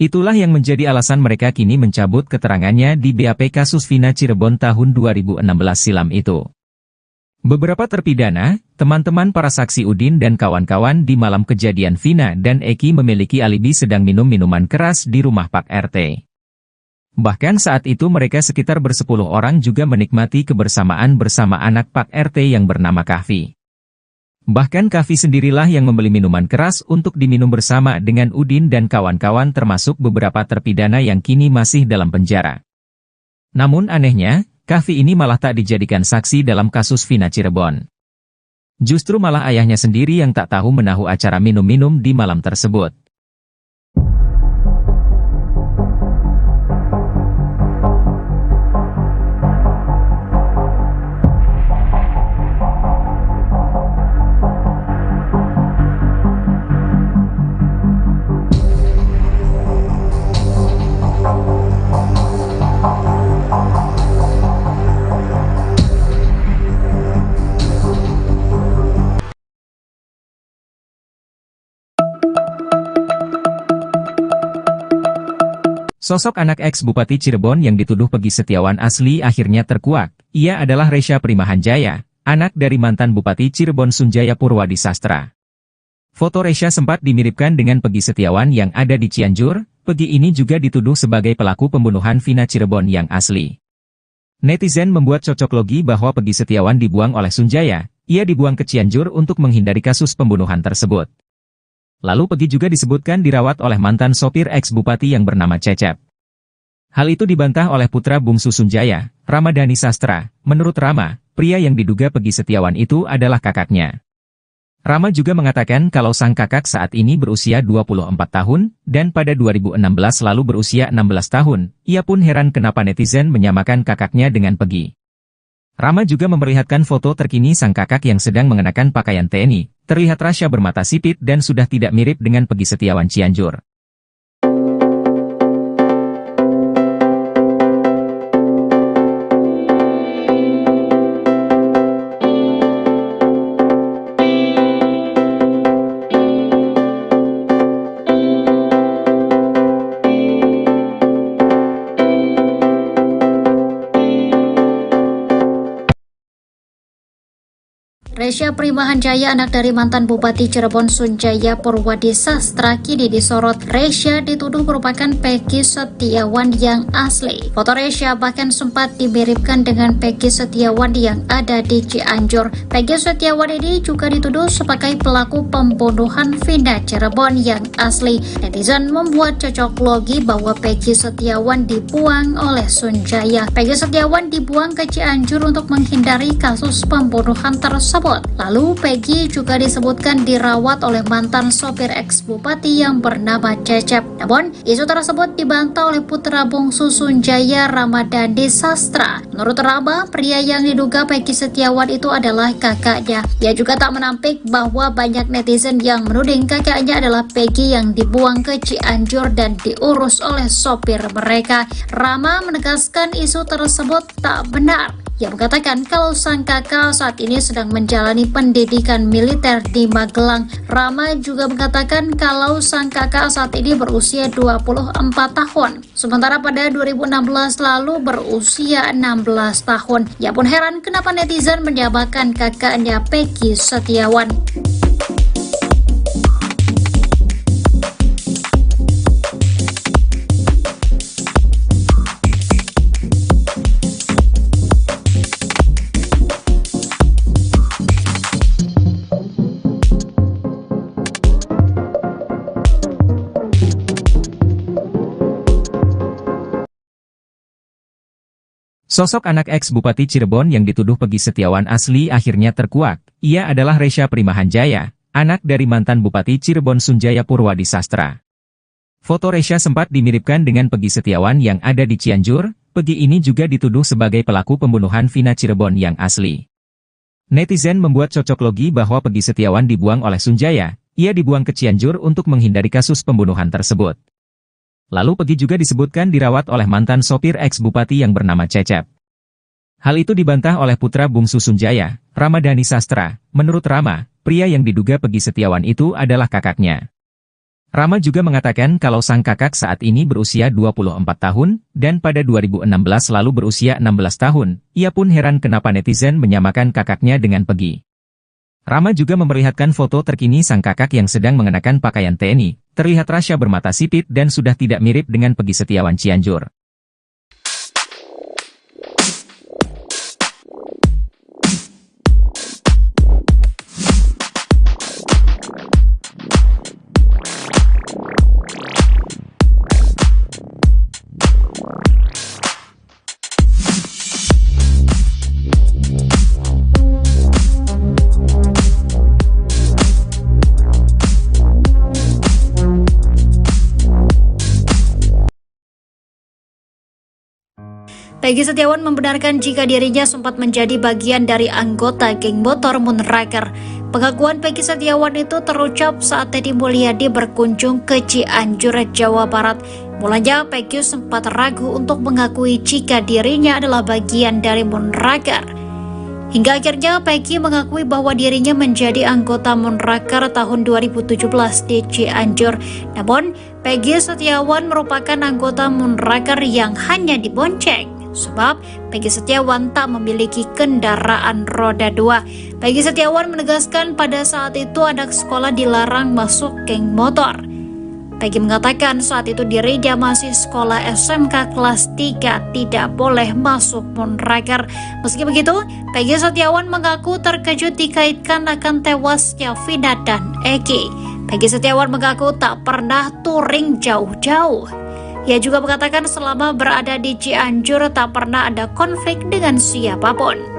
Itulah yang menjadi alasan mereka kini mencabut keterangannya di BAP kasus Vina Cirebon tahun 2016 silam itu. Beberapa terpidana, teman-teman para saksi Udin dan kawan-kawan di malam kejadian Vina dan Eki memiliki alibi sedang minum minuman keras di rumah Pak RT. Bahkan saat itu mereka sekitar bersepuluh orang juga menikmati kebersamaan bersama anak Pak RT yang bernama Kahfi. Bahkan Kavi sendirilah yang membeli minuman keras untuk diminum bersama dengan Udin dan kawan-kawan termasuk beberapa terpidana yang kini masih dalam penjara. Namun anehnya, Kavi ini malah tak dijadikan saksi dalam kasus Vina Cirebon. Justru malah ayahnya sendiri yang tak tahu menahu acara minum-minum di malam tersebut. Sosok anak ex-Bupati Cirebon yang dituduh Peggy Setiawan asli akhirnya terkuak. Ia adalah Resya Primahanjaya, anak dari mantan Bupati Cirebon Sunjaya Purwadi Sastra. Foto Resya sempat dimiripkan dengan Peggy Setiawan yang ada di Cianjur. Peggy ini juga dituduh sebagai pelaku pembunuhan Vina Cirebon yang asli. Netizen membuat cocok logi bahwa Peggy Setiawan dibuang oleh Sunjaya. Ia dibuang ke Cianjur untuk menghindari kasus pembunuhan tersebut. Lalu Peggy juga disebutkan dirawat oleh mantan sopir ex-bupati yang bernama Cecep. Hal itu dibantah oleh putra bungsu Sunjaya, Ramadhani Sastra. Menurut Rama, pria yang diduga Peggy Setiawan itu adalah kakaknya. Rama juga mengatakan kalau sang kakak saat ini berusia 24 tahun, dan pada 2016 lalu berusia 16 tahun. Ia pun heran kenapa netizen menyamakan kakaknya dengan Peggy. Rama juga memperlihatkan foto terkini sang kakak yang sedang mengenakan pakaian TNI. Terlihat Rasya bermata sipit dan sudah tidak mirip dengan Peggy Setiawan Cianjur. Resya Primahanjaya, anak dari mantan Bupati Cirebon Sunjaya Purwadi Sastra, kini disorot. Resya dituduh merupakan Peggy Setiawan yang asli. Foto Resya bahkan sempat dimiripkan dengan Peggy Setiawan yang ada di Cianjur. Peggy Setiawan ini juga dituduh sebagai pelaku pembunuhan Vina Cirebon yang asli. Netizen membuat cocok logi bahwa Peggy Setiawan dibuang oleh Sunjaya. Peggy Setiawan dibuang ke Cianjur untuk menghindari kasus pembunuhan tersebut. Lalu Peggy juga disebutkan dirawat oleh mantan sopir ex-bupati yang bernama Cecep. Namun, isu tersebut dibantah oleh putra bungsu Sunjaya, Ramadhani Sastra. Menurut Rama, pria yang diduga Peggy Setiawan itu adalah kakaknya. Ia juga tak menampik bahwa banyak netizen yang menuding kakaknya adalah Peggy yang dibuang ke Cianjur dan diurus oleh sopir mereka. Rama menegaskan isu tersebut tak benar. Ia mengatakan kalau sang kakak saat ini sedang menjalani pendidikan militer di Magelang. Rama juga mengatakan kalau sang kakak saat ini berusia 24 tahun. Sementara pada 2016 lalu berusia 16 tahun. Ia pun heran kenapa netizen menyamakan kakaknya Peggy Setiawan. Sosok anak ex-Bupati Cirebon yang dituduh Peggy Setiawan asli akhirnya terkuak. Ia adalah Resya Primahanjaya, anak dari mantan Bupati Cirebon Sunjaya Purwadi Sastra. Foto Resya sempat dimiripkan dengan Peggy Setiawan yang ada di Cianjur. Peggy ini juga dituduh sebagai pelaku pembunuhan Vina Cirebon yang asli. Netizen membuat cocok logi bahwa Peggy Setiawan dibuang oleh Sunjaya. Ia dibuang ke Cianjur untuk menghindari kasus pembunuhan tersebut. Lalu Peggy juga disebutkan dirawat oleh mantan sopir ex-bupati yang bernama Cecep. Hal itu dibantah oleh putra bungsu Sunjaya, Ramadhani Sastra. Menurut Rama, pria yang diduga Peggy Setiawan itu adalah kakaknya. Rama juga mengatakan kalau sang kakak saat ini berusia 24 tahun, dan pada 2016 lalu berusia 16 tahun. Ia pun heran kenapa netizen menyamakan kakaknya dengan Peggy. Rama juga memperlihatkan foto terkini sang kakak yang sedang mengenakan pakaian TNI. Terlihat Rasya bermata sipit dan sudah tidak mirip dengan Peggy Setiawan Cianjur. Peggy Setiawan membenarkan jika dirinya sempat menjadi bagian dari anggota geng motor Moonraker. Pengakuan Peggy Setiawan itu terucap saat Deddy Mulyadi berkunjung ke Cianjur, Jawa Barat. Mulanya Peggy sempat ragu untuk mengakui jika dirinya adalah bagian dari Moonraker. Hingga akhirnya Peggy mengakui bahwa dirinya menjadi anggota Moonraker tahun 2017 di Cianjur. Namun, Peggy Setiawan merupakan anggota Moonraker yang hanya dibonceng. Sebab Peggy Setiawan tak memiliki kendaraan roda 2. Peggy Setiawan menegaskan pada saat itu anak sekolah dilarang masuk geng motor. Peggy mengatakan saat itu dirinya masih sekolah SMK kelas 3, tidak boleh masuk Moonraker. Meski begitu, Peggy Setiawan mengaku terkejut dikaitkan akan tewasnya Vina dan Eki. Peggy Setiawan mengaku tak pernah touring jauh-jauh. Ia juga mengatakan selama berada di Cianjur tak pernah ada konflik dengan siapapun.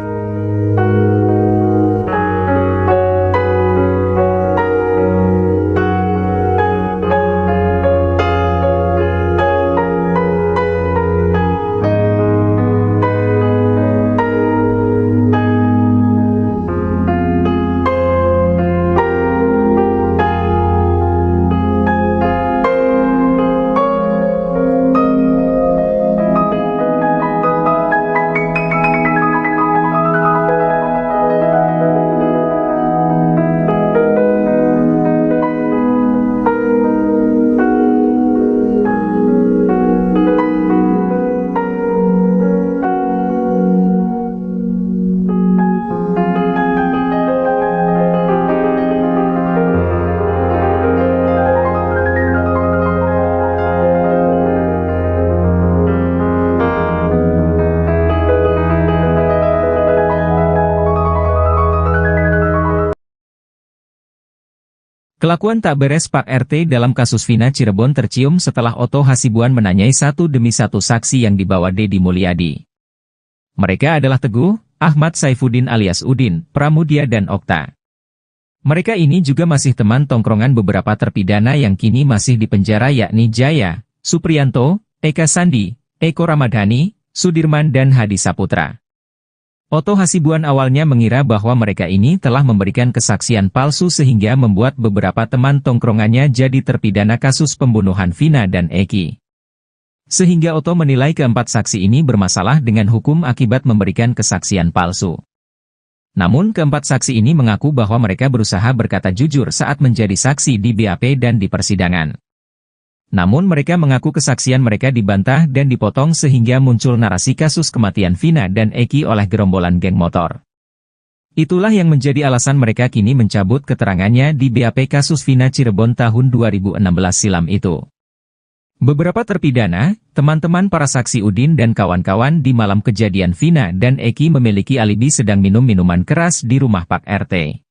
Kelakuan tak beres Pak RT dalam kasus Vina Cirebon tercium setelah Otto Hasibuan menanyai satu demi satu saksi yang dibawa Deddy Mulyadi. Mereka adalah Teguh, Ahmad Saifuddin alias Udin, Pramudia dan Okta. Mereka ini juga masih teman tongkrongan beberapa terpidana yang kini masih di penjara yakni Jaya, Supriyanto, Eka Sandi, Eko Ramadhani, Sudirman dan Hadi Saputra. Otto Hasibuan awalnya mengira bahwa mereka ini telah memberikan kesaksian palsu sehingga membuat beberapa teman tongkrongannya jadi terpidana kasus pembunuhan Vina dan Eki. Sehingga Otto menilai keempat saksi ini bermasalah dengan hukum akibat memberikan kesaksian palsu. Namun keempat saksi ini mengaku bahwa mereka berusaha berkata jujur saat menjadi saksi di BAP dan di persidangan. Namun mereka mengaku kesaksian mereka dibantah dan dipotong sehingga muncul narasi kasus kematian Vina dan Eki oleh gerombolan geng motor. Itulah yang menjadi alasan mereka kini mencabut keterangannya di BAP kasus Vina Cirebon tahun 2016 silam itu. Beberapa terpidana, teman-teman para saksi Udin dan kawan-kawan di malam kejadian Vina dan Eki memiliki alibi sedang minum minuman keras di rumah Pak RT.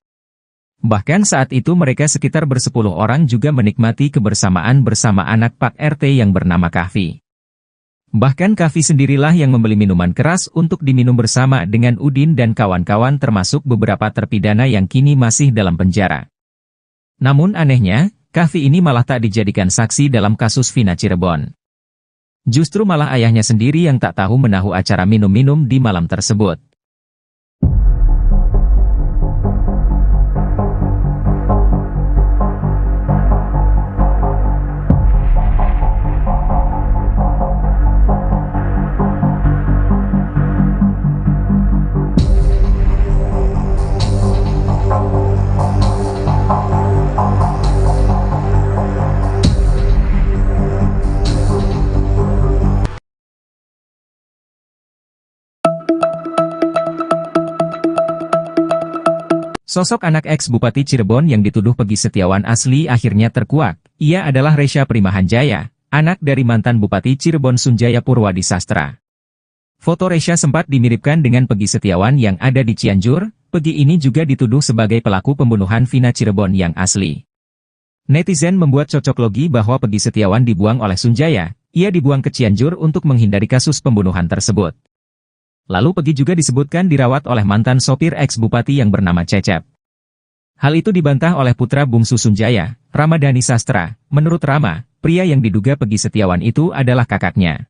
Bahkan saat itu mereka sekitar bersepuluh orang juga menikmati kebersamaan bersama anak Pak RT yang bernama Kahfi. Bahkan Kahfi sendirilah yang membeli minuman keras untuk diminum bersama dengan Udin dan kawan-kawan termasuk beberapa terpidana yang kini masih dalam penjara. Namun anehnya, Kahfi ini malah tak dijadikan saksi dalam kasus Vina Cirebon. Justru malah ayahnya sendiri yang tak tahu menahu acara minum-minum di malam tersebut. Sosok anak ex-Bupati Cirebon yang dituduh Peggy Setiawan asli akhirnya terkuak. Ia adalah Resya Primahanjaya, anak dari mantan Bupati Cirebon Sunjaya Purwadi Sastra. Foto Resya sempat dimiripkan dengan Peggy Setiawan yang ada di Cianjur. Peggy ini juga dituduh sebagai pelaku pembunuhan Vina Cirebon yang asli. Netizen membuat cocok logi bahwa Peggy Setiawan dibuang oleh Sunjaya. Ia dibuang ke Cianjur untuk menghindari kasus pembunuhan tersebut. Lalu Peggy juga disebutkan dirawat oleh mantan sopir ex-bupati yang bernama Cecep. Hal itu dibantah oleh putra bungsu Sunjaya, Ramadhani Sastra. Menurut Rama, pria yang diduga Peggy Setiawan itu adalah kakaknya.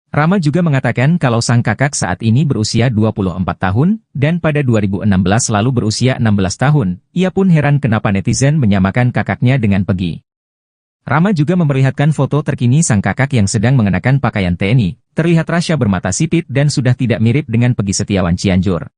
Rama juga mengatakan kalau sang kakak saat ini berusia 24 tahun, dan pada 2016 lalu berusia 16 tahun. Ia pun heran kenapa netizen menyamakan kakaknya dengan Peggy. Rama juga memperlihatkan foto terkini sang kakak yang sedang mengenakan pakaian TNI. Terlihat Rasya bermata sipit dan sudah tidak mirip dengan Peggy Setiawan Cianjur.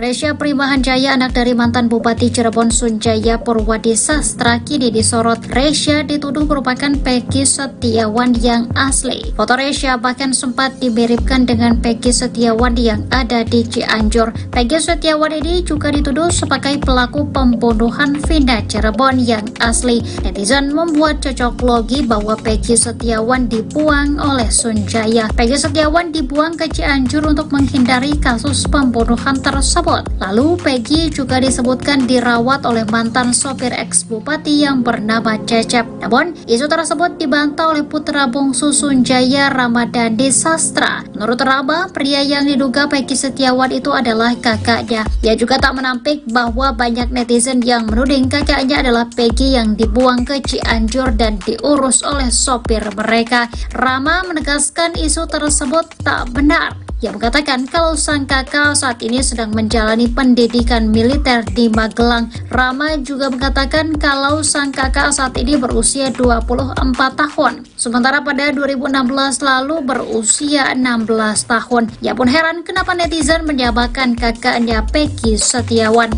Resya Primahan Jaya, anak dari mantan Bupati Cirebon Sunjaya Purwadi Sastra, kini disorot. Resya dituduh merupakan Peggy Setiawan yang asli. Foto Resya bahkan sempat dimiripkan dengan Peggy Setiawan yang ada di Cianjur. Peggy Setiawan ini juga dituduh sebagai pelaku pembunuhan Vina Cirebon yang asli. Netizen membuat cocok logi bahwa Peggy Setiawan dibuang oleh Sunjaya. Peggy Setiawan dibuang ke Cianjur untuk menghindari kasus pembunuhan tersebut. Lalu Peggy juga disebutkan dirawat oleh mantan sopir ex-bupati yang bernama Cecep. Namun, isu tersebut dibantah oleh putra bungsu Sunjaya, Ramadhani Sastra. Menurut Rama, pria yang diduga Peggy Setiawan itu adalah kakaknya. Ia juga tak menampik bahwa banyak netizen yang menuding kakaknya adalah Peggy yang dibuang ke Cianjur dan diurus oleh sopir mereka. Rama menegaskan isu tersebut tak benar. Ia mengatakan kalau sang kakak saat ini sedang menjalani pendidikan militer di Magelang. Rama juga mengatakan kalau sang kakak saat ini berusia 24 tahun. Sementara pada 2016 lalu berusia 16 tahun. Ia pun heran kenapa netizen menyamakan kakaknya Peggy Setiawan.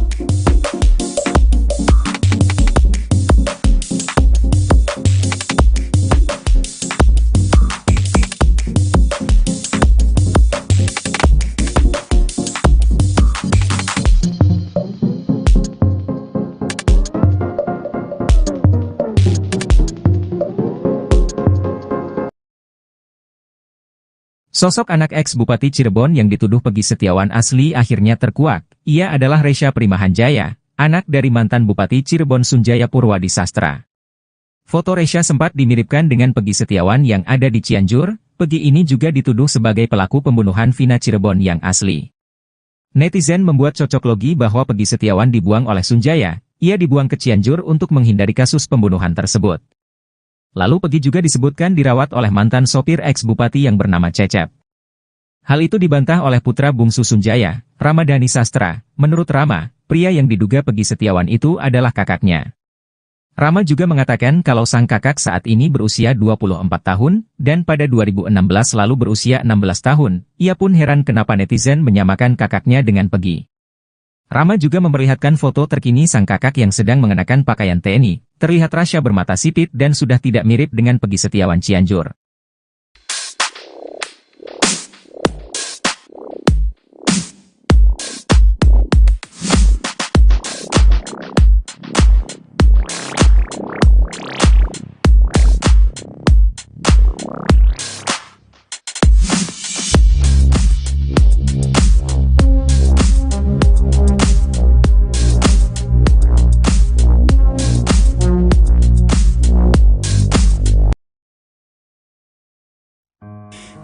Sosok anak ex-Bupati Cirebon yang dituduh Peggy Setiawan asli akhirnya terkuak. Ia adalah Resya Primahan Jaya, anak dari mantan Bupati Cirebon Sunjaya Purwadi Sastra. Foto Resya sempat dimiripkan dengan Peggy Setiawan yang ada di Cianjur. Peggy ini juga dituduh sebagai pelaku pembunuhan Vina Cirebon yang asli. Netizen membuat cocok logi bahwa Peggy Setiawan dibuang oleh Sunjaya. Ia dibuang ke Cianjur untuk menghindari kasus pembunuhan tersebut. Lalu Peggy juga disebutkan dirawat oleh mantan sopir ex-bupati yang bernama Cecep. Hal itu dibantah oleh putra bungsu Sunjaya, Ramadhani Sastra. Menurut Rama, pria yang diduga Peggy Setiawan itu adalah kakaknya. Rama juga mengatakan kalau sang kakak saat ini berusia 24 tahun, dan pada 2016 lalu berusia 16 tahun. Ia pun heran kenapa netizen menyamakan kakaknya dengan Peggy. Rama juga memperlihatkan foto terkini sang kakak yang sedang mengenakan pakaian TNI. Terlihat Rasya bermata sipit dan sudah tidak mirip dengan Peggy Setiawan Cianjur.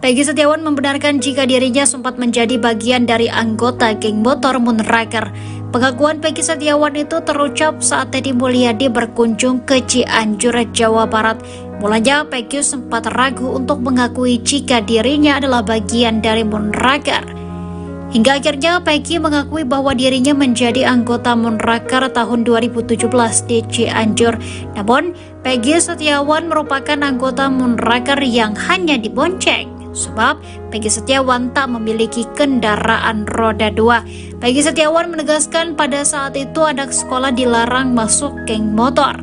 Peggy Setiawan membenarkan jika dirinya sempat menjadi bagian dari anggota geng motor Moonraker. Pengakuan Peggy Setiawan itu terucap saat Deddy Mulyadi berkunjung ke Cianjur, Jawa Barat. Mulanya Peggy sempat ragu untuk mengakui jika dirinya adalah bagian dari Moonraker. Hingga akhirnya Peggy mengakui bahwa dirinya menjadi anggota Moonraker tahun 2017 di Cianjur. Namun, Peggy Setiawan merupakan anggota Moonraker yang hanya dibonceng. Sebab Peggy Setiawan tak memiliki kendaraan roda 2. Peggy Setiawan menegaskan pada saat itu anak sekolah dilarang masuk geng motor.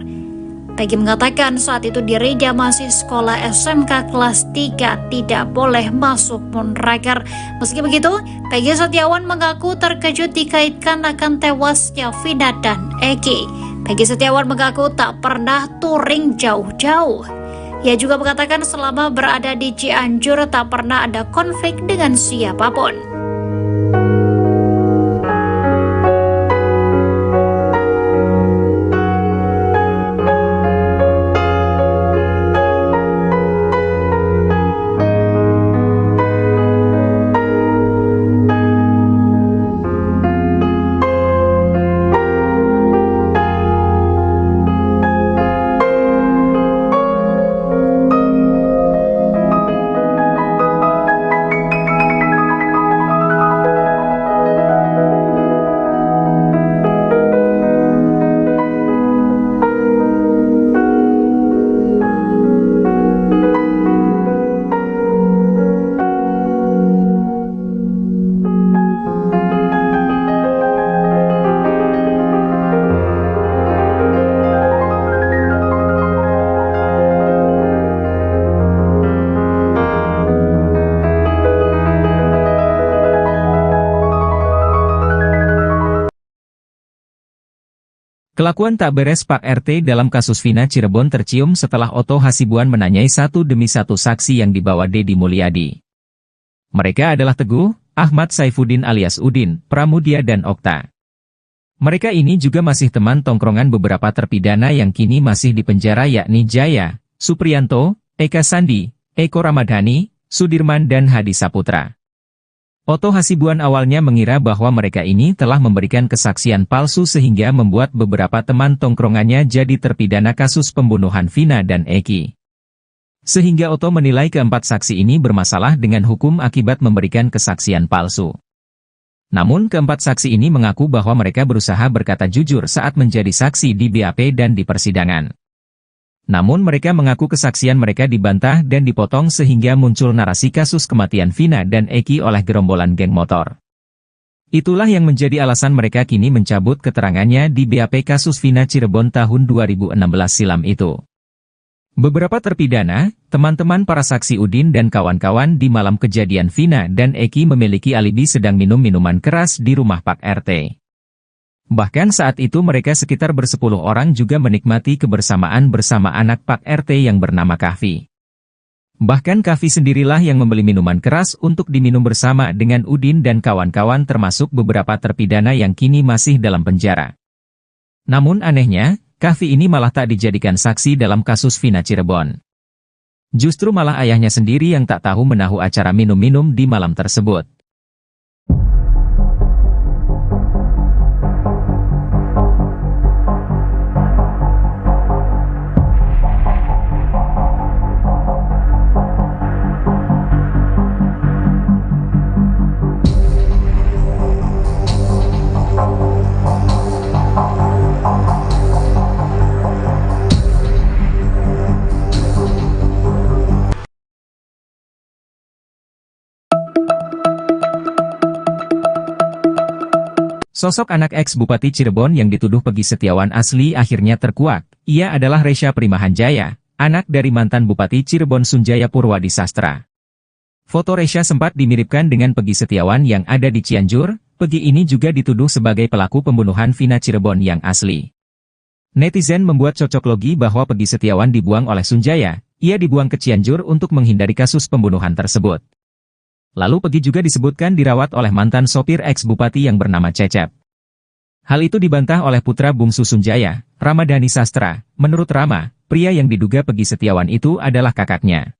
Peggy mengatakan saat itu dirinya masih sekolah SMK kelas 3, tidak boleh masuk Moonraker. Meski begitu, Peggy Setiawan mengaku terkejut dikaitkan akan tewasnya Vina dan Eki. Peggy Setiawan mengaku tak pernah touring jauh-jauh. Ia juga mengatakan selama berada di Cianjur tak pernah ada konflik dengan siapapun. Kelakuan tak beres Pak RT dalam kasus Vina Cirebon tercium setelah Oto Hasibuan menanyai satu demi satu saksi yang dibawa Deddy Mulyadi. Mereka adalah Teguh, Ahmad Saifuddin alias Udin, Pramudia dan Okta. Mereka ini juga masih teman tongkrongan beberapa terpidana yang kini masih dipenjara yakni Jaya, Supriyanto, Eka Sandi, Eko Ramadhani, Sudirman dan Hadi Saputra. Oto Hasibuan awalnya mengira bahwa mereka ini telah memberikan kesaksian palsu sehingga membuat beberapa teman tongkrongannya jadi terpidana kasus pembunuhan Vina dan Eki. Sehingga Oto menilai keempat saksi ini bermasalah dengan hukum akibat memberikan kesaksian palsu. Namun keempat saksi ini mengaku bahwa mereka berusaha berkata jujur saat menjadi saksi di BAP dan di persidangan. Namun mereka mengaku kesaksian mereka dibantah dan dipotong sehingga muncul narasi kasus kematian Vina dan Eki oleh gerombolan geng motor. Itulah yang menjadi alasan mereka kini mencabut keterangannya di BAP kasus Vina Cirebon tahun 2016 silam itu. Beberapa terpidana, teman-teman para saksi Udin dan kawan-kawan di malam kejadian Vina dan Eki memiliki alibi sedang minum minuman keras di rumah Pak RT. Bahkan saat itu mereka sekitar bersepuluh orang juga menikmati kebersamaan bersama anak Pak RT yang bernama Kahfi. Bahkan Kahfi sendirilah yang membeli minuman keras untuk diminum bersama dengan Udin dan kawan-kawan termasuk beberapa terpidana yang kini masih dalam penjara. Namun anehnya, Kahfi ini malah tak dijadikan saksi dalam kasus Vina Cirebon. Justru malah ayahnya sendiri yang tak tahu menahu acara minum-minum di malam tersebut. Sosok anak ex-Bupati Cirebon yang dituduh Peggy Setiawan asli akhirnya terkuak. Ia adalah Resya Primahanjaya, anak dari mantan Bupati Cirebon Sunjaya Purwadi Sastra. Foto Resya sempat dimiripkan dengan Peggy Setiawan yang ada di Cianjur. Peggy ini juga dituduh sebagai pelaku pembunuhan Vina Cirebon yang asli. Netizen membuat cocok logi bahwa Peggy Setiawan dibuang oleh Sunjaya. Ia dibuang ke Cianjur untuk menghindari kasus pembunuhan tersebut. Lalu Peggy juga disebutkan dirawat oleh mantan sopir ex-bupati yang bernama Cecep. Hal itu dibantah oleh putra bungsu Sunjaya, Ramadhani Sastra. Menurut Rama, pria yang diduga Peggy Setiawan itu adalah kakaknya.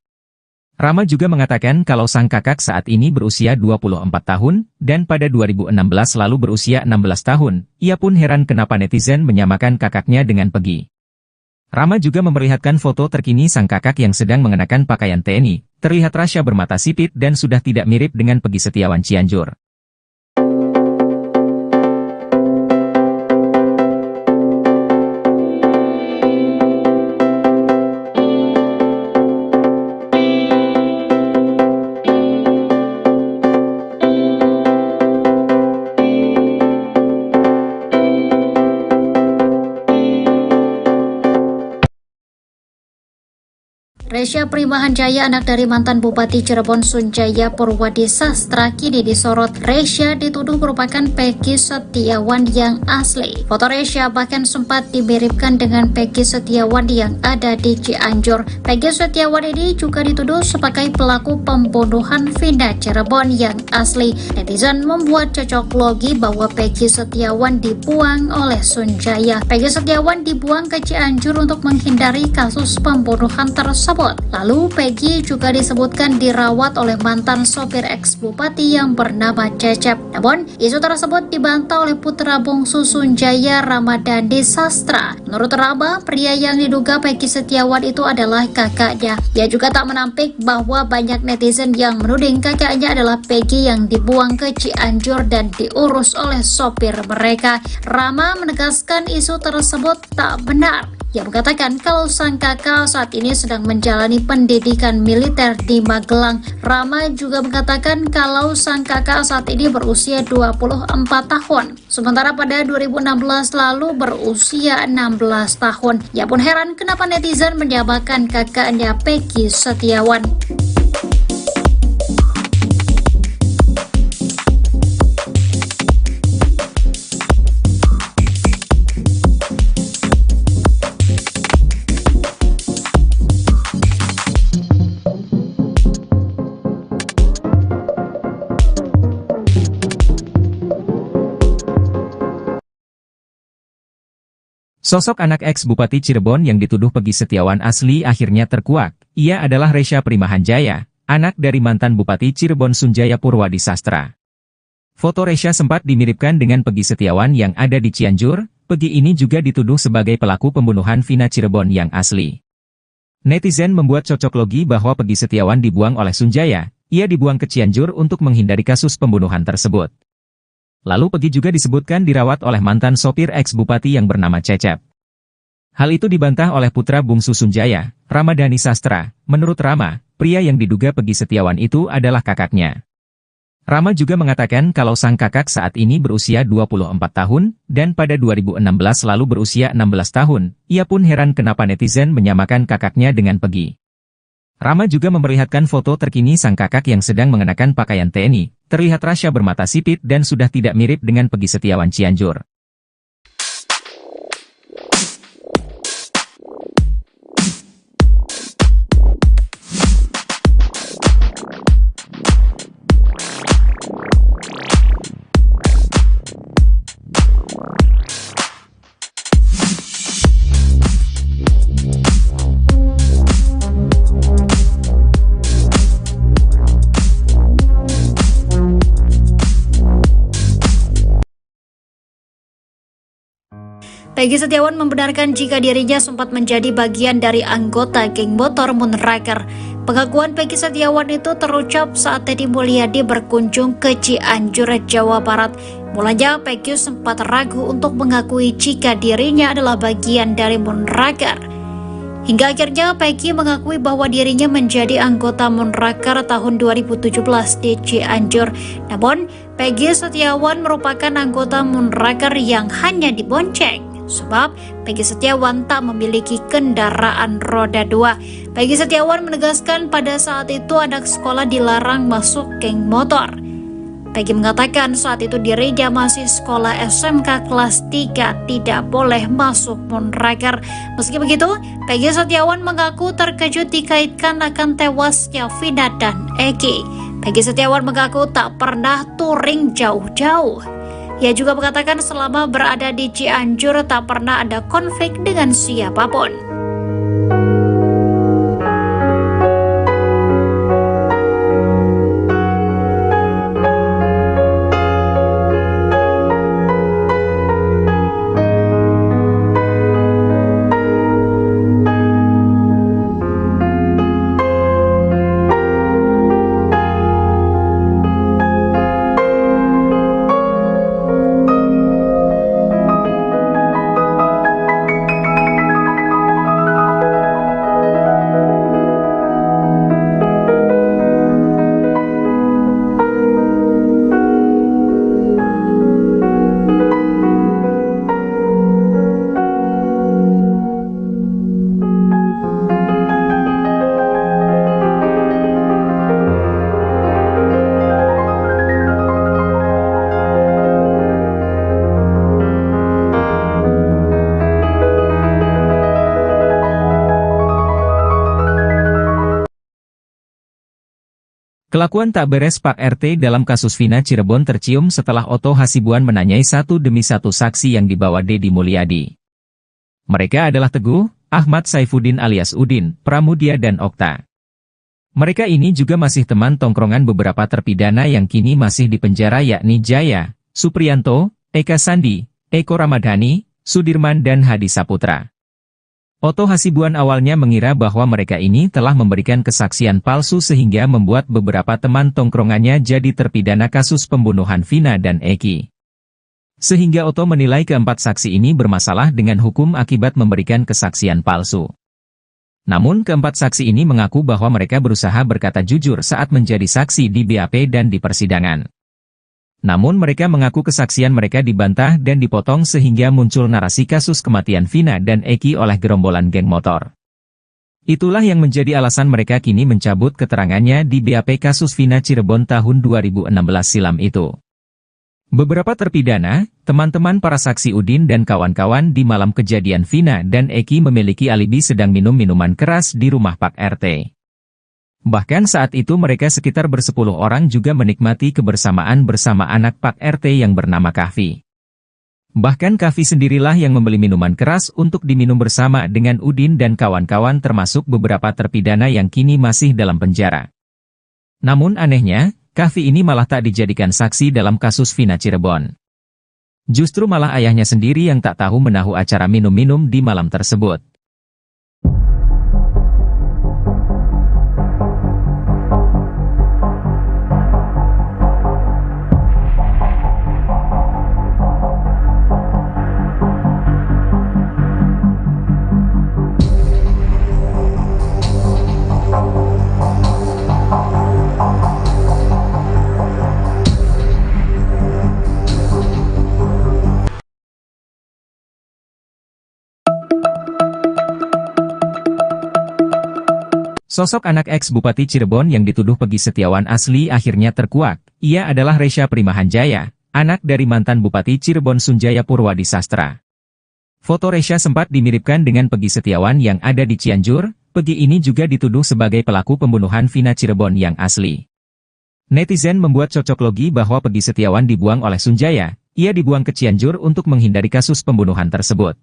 Rama juga mengatakan kalau sang kakak saat ini berusia 24 tahun, dan pada 2016 lalu berusia 16 tahun. Ia pun heran kenapa netizen menyamakan kakaknya dengan Peggy. Rama juga memperlihatkan foto terkini sang kakak yang sedang mengenakan pakaian TNI. Terlihat Rasya bermata sipit dan sudah tidak mirip dengan Peggy Setiawan Cianjur. Resya Primahanjaya, anak dari mantan Bupati Cirebon Sunjaya Purwadi Sastra, kini disorot. Resya dituduh merupakan Peggy Setiawan yang asli. Foto Resya bahkan sempat dimiripkan dengan Peggy Setiawan yang ada di Cianjur. Peggy Setiawan ini juga dituduh sebagai pelaku pembunuhan Vina Cirebon yang asli. Netizen membuat cocok logi bahwa Peggy Setiawan dibuang oleh Sunjaya. Peggy Setiawan dibuang ke Cianjur untuk menghindari kasus pembunuhan tersebut. Lalu Peggy juga disebutkan dirawat oleh mantan sopir ex-bupati yang bernama Cecep. Namun, isu tersebut dibantah oleh putra bungsu Sunjaya, Ramadhani Sastra. Menurut Rama, pria yang diduga Peggy Setiawan itu adalah kakaknya. Ia juga tak menampik bahwa banyak netizen yang menuding kakaknya adalah Peggy yang dibuang ke Cianjur dan diurus oleh sopir mereka. Rama menegaskan isu tersebut tak benar. Ia mengatakan kalau sang kakak saat ini sedang menjalani pendidikan militer di Magelang. Rama juga mengatakan kalau sang kakak saat ini berusia 24 tahun. Sementara pada 2016 lalu berusia 16 tahun. Ia pun heran kenapa netizen menyamakan kakaknya Peggy Setiawan. Sosok anak ex-Bupati Cirebon yang dituduh Peggy Setiawan asli akhirnya terkuak. Ia adalah Resya Primahanjaya, anak dari mantan Bupati Cirebon Sunjaya Purwadi Sastra. Foto Resya sempat dimiripkan dengan Peggy Setiawan yang ada di Cianjur. Peggy ini juga dituduh sebagai pelaku pembunuhan vina Cirebon yang asli. Netizen membuat cocok logi bahwa Peggy Setiawan dibuang oleh Sunjaya. Ia dibuang ke Cianjur untuk menghindari kasus pembunuhan tersebut. Lalu Peggy juga disebutkan dirawat oleh mantan sopir ex-bupati yang bernama Cecep. Hal itu dibantah oleh putra bungsu Sunjaya, Ramadhani Sastra. Menurut Rama, pria yang diduga Peggy Setiawan itu adalah kakaknya. Rama juga mengatakan kalau sang kakak saat ini berusia 24 tahun, dan pada 2016 lalu berusia 16 tahun. Ia pun heran kenapa netizen menyamakan kakaknya dengan Peggy. Rama juga memperlihatkan foto terkini sang kakak yang sedang mengenakan pakaian TNI. Terlihat Rasya bermata sipit dan sudah tidak mirip dengan Peggy Setiawan Cianjur. Peggy Setiawan membenarkan jika dirinya sempat menjadi bagian dari anggota geng motor Moonraker. Pengakuan Peggy Setiawan itu terucap saat Deddy Mulyadi berkunjung ke Cianjur, Jawa Barat. Mulanya Peggy sempat ragu untuk mengakui jika dirinya adalah bagian dari Moonraker. Hingga akhirnya Peggy mengakui bahwa dirinya menjadi anggota Moonraker tahun 2017 di Cianjur. Namun, Peggy Setiawan merupakan anggota Moonraker yang hanya dibonceng. Sebab Peggy Setiawan tak memiliki kendaraan roda 2. Peggy Setiawan menegaskan pada saat itu anak sekolah dilarang masuk geng motor. Peggy mengatakan saat itu dirinya masih sekolah SMK kelas 3, tidak boleh masuk Moonraker. Meski begitu, Peggy Setiawan mengaku terkejut dikaitkan akan tewasnya Vina dan Eki. Peggy Setiawan mengaku tak pernah touring jauh-jauh. Ia juga mengatakan selama berada di Cianjur tak pernah ada konflik dengan siapapun. Kelakuan tak beres Pak RT dalam kasus vina Cirebon tercium setelah Otto Hasibuan menanyai satu demi satu saksi yang dibawa Deddy Mulyadi. Mereka adalah Teguh, Ahmad Saifuddin alias Udin, Pramudia dan Okta. Mereka ini juga masih teman tongkrongan beberapa terpidana yang kini masih di penjara yakni Jaya, Supriyanto, Eka Sandi, Eko Ramadhani, Sudirman dan Hadi Saputra. Otto Hasibuan awalnya mengira bahwa mereka ini telah memberikan kesaksian palsu sehingga membuat beberapa teman tongkrongannya jadi terpidana kasus pembunuhan Vina dan Eki. Sehingga Otto menilai keempat saksi ini bermasalah dengan hukum akibat memberikan kesaksian palsu. Namun keempat saksi ini mengaku bahwa mereka berusaha berkata jujur saat menjadi saksi di BAP dan di persidangan. Namun mereka mengaku kesaksian mereka dibantah dan dipotong sehingga muncul narasi kasus kematian Vina dan Eki oleh gerombolan geng motor. Itulah yang menjadi alasan mereka kini mencabut keterangannya di BAP kasus Vina Cirebon tahun 2016 silam itu. Beberapa terpidana, teman-teman para saksi Udin dan kawan-kawan di malam kejadian Vina dan Eki memiliki alibi sedang minum minuman keras di rumah Pak RT. Bahkan saat itu mereka sekitar bersepuluh orang juga menikmati kebersamaan bersama anak Pak RT yang bernama Kahfi. Bahkan Kavi sendirilah yang membeli minuman keras untuk diminum bersama dengan Udin dan kawan-kawan termasuk beberapa terpidana yang kini masih dalam penjara. Namun anehnya, Kavi ini malah tak dijadikan saksi dalam kasus Vina Cirebon. Justru malah ayahnya sendiri yang tak tahu menahu acara minum-minum di malam tersebut. Sosok anak ex-Bupati Cirebon yang dituduh Peggy Setiawan asli akhirnya terkuak. Ia adalah Resya Primahanjaya, anak dari mantan Bupati Cirebon Sunjaya Purwadi Sastra. Foto Resya sempat dimiripkan dengan Peggy Setiawan yang ada di Cianjur. Peggy ini juga dituduh sebagai pelaku pembunuhan Vina Cirebon yang asli. Netizen membuat cocok logi bahwa Peggy Setiawan dibuang oleh Sunjaya. Ia dibuang ke Cianjur untuk menghindari kasus pembunuhan tersebut.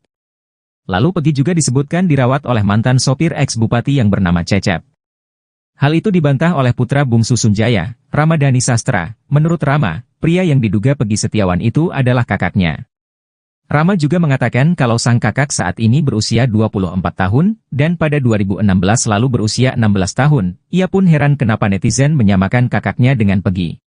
Lalu Peggy juga disebutkan dirawat oleh mantan sopir ex-bupati yang bernama Cecep. Hal itu dibantah oleh putra bungsu Sunjaya, Ramadhani Sastra. Menurut Rama, pria yang diduga Peggy Setiawan itu adalah kakaknya. Rama juga mengatakan kalau sang kakak saat ini berusia 24 tahun, dan pada 2016 lalu berusia 16 tahun. Ia pun heran kenapa netizen menyamakan kakaknya dengan Peggy.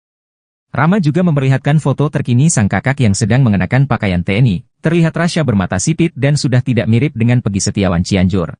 Rama juga memperlihatkan foto terkini sang kakak yang sedang mengenakan pakaian TNI. Terlihat Rasya bermata sipit dan sudah tidak mirip dengan Peggy Setiawan Cianjur.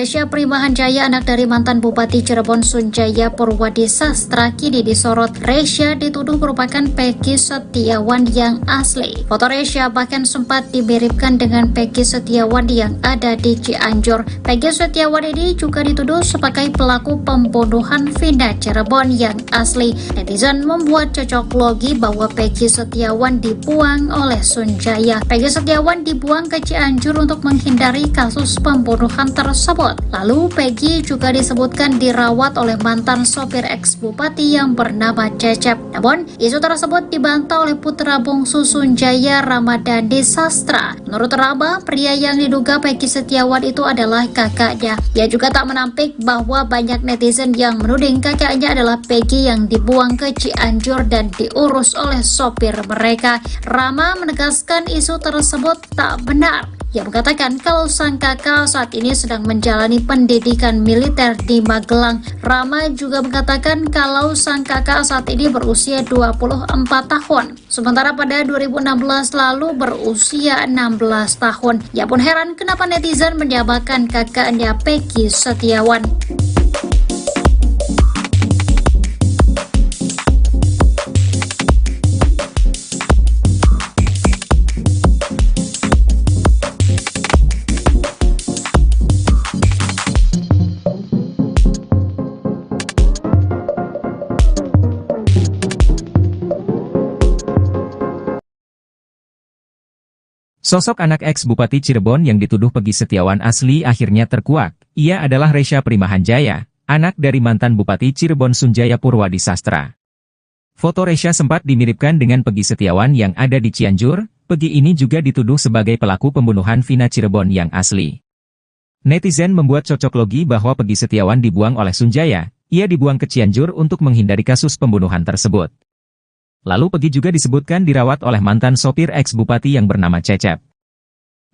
Resya Primahanjaya, anak dari mantan Bupati Cirebon Sunjaya Purwadi Sastra, kini disorot. Resya dituduh merupakan Peggy Setiawan yang asli. Foto Resya bahkan sempat dimiripkan dengan Peggy Setiawan yang ada di Cianjur. Peggy Setiawan ini juga dituduh sebagai pelaku pembunuhan Vina Cirebon yang asli. Netizen membuat cocok logi bahwa Peggy Setiawan dibuang oleh Sunjaya. Peggy Setiawan dibuang ke Cianjur untuk menghindari kasus pembunuhan tersebut. Lalu Peggy juga disebutkan dirawat oleh mantan sopir ex-bupati yang bernama Cecep. Namun, isu tersebut dibantah oleh putra bungsu Sunjaya, Ramadhani Sastra. Menurut Rama, pria yang diduga Peggy Setiawan itu adalah kakaknya. Ia juga tak menampik bahwa banyak netizen yang menuding kakaknya adalah Peggy yang dibuang ke Cianjur dan diurus oleh sopir mereka. Rama menegaskan isu tersebut tak benar. Ia mengatakan kalau sang kakak saat ini sedang menjalani pendidikan militer di Magelang. Rama juga mengatakan kalau sang kakak saat ini berusia 24 tahun. Sementara pada 2016 lalu berusia 16 tahun. Ia pun heran kenapa netizen menyamakan kakaknya Peggy Setiawan. Sosok anak ex-Bupati Cirebon yang dituduh Peggy Setiawan asli akhirnya terkuak. Ia adalah Resya Primahanjaya, anak dari mantan Bupati Cirebon Sunjaya Purwadi Sastra. Foto Resya sempat dimiripkan dengan Peggy Setiawan yang ada di Cianjur. Peggy ini juga dituduh sebagai pelaku pembunuhan Vina Cirebon yang asli. Netizen membuat cocok logi bahwa Peggy Setiawan dibuang oleh Sunjaya. Ia dibuang ke Cianjur untuk menghindari kasus pembunuhan tersebut. Lalu Peggy juga disebutkan dirawat oleh mantan sopir ex-bupati yang bernama Cecep.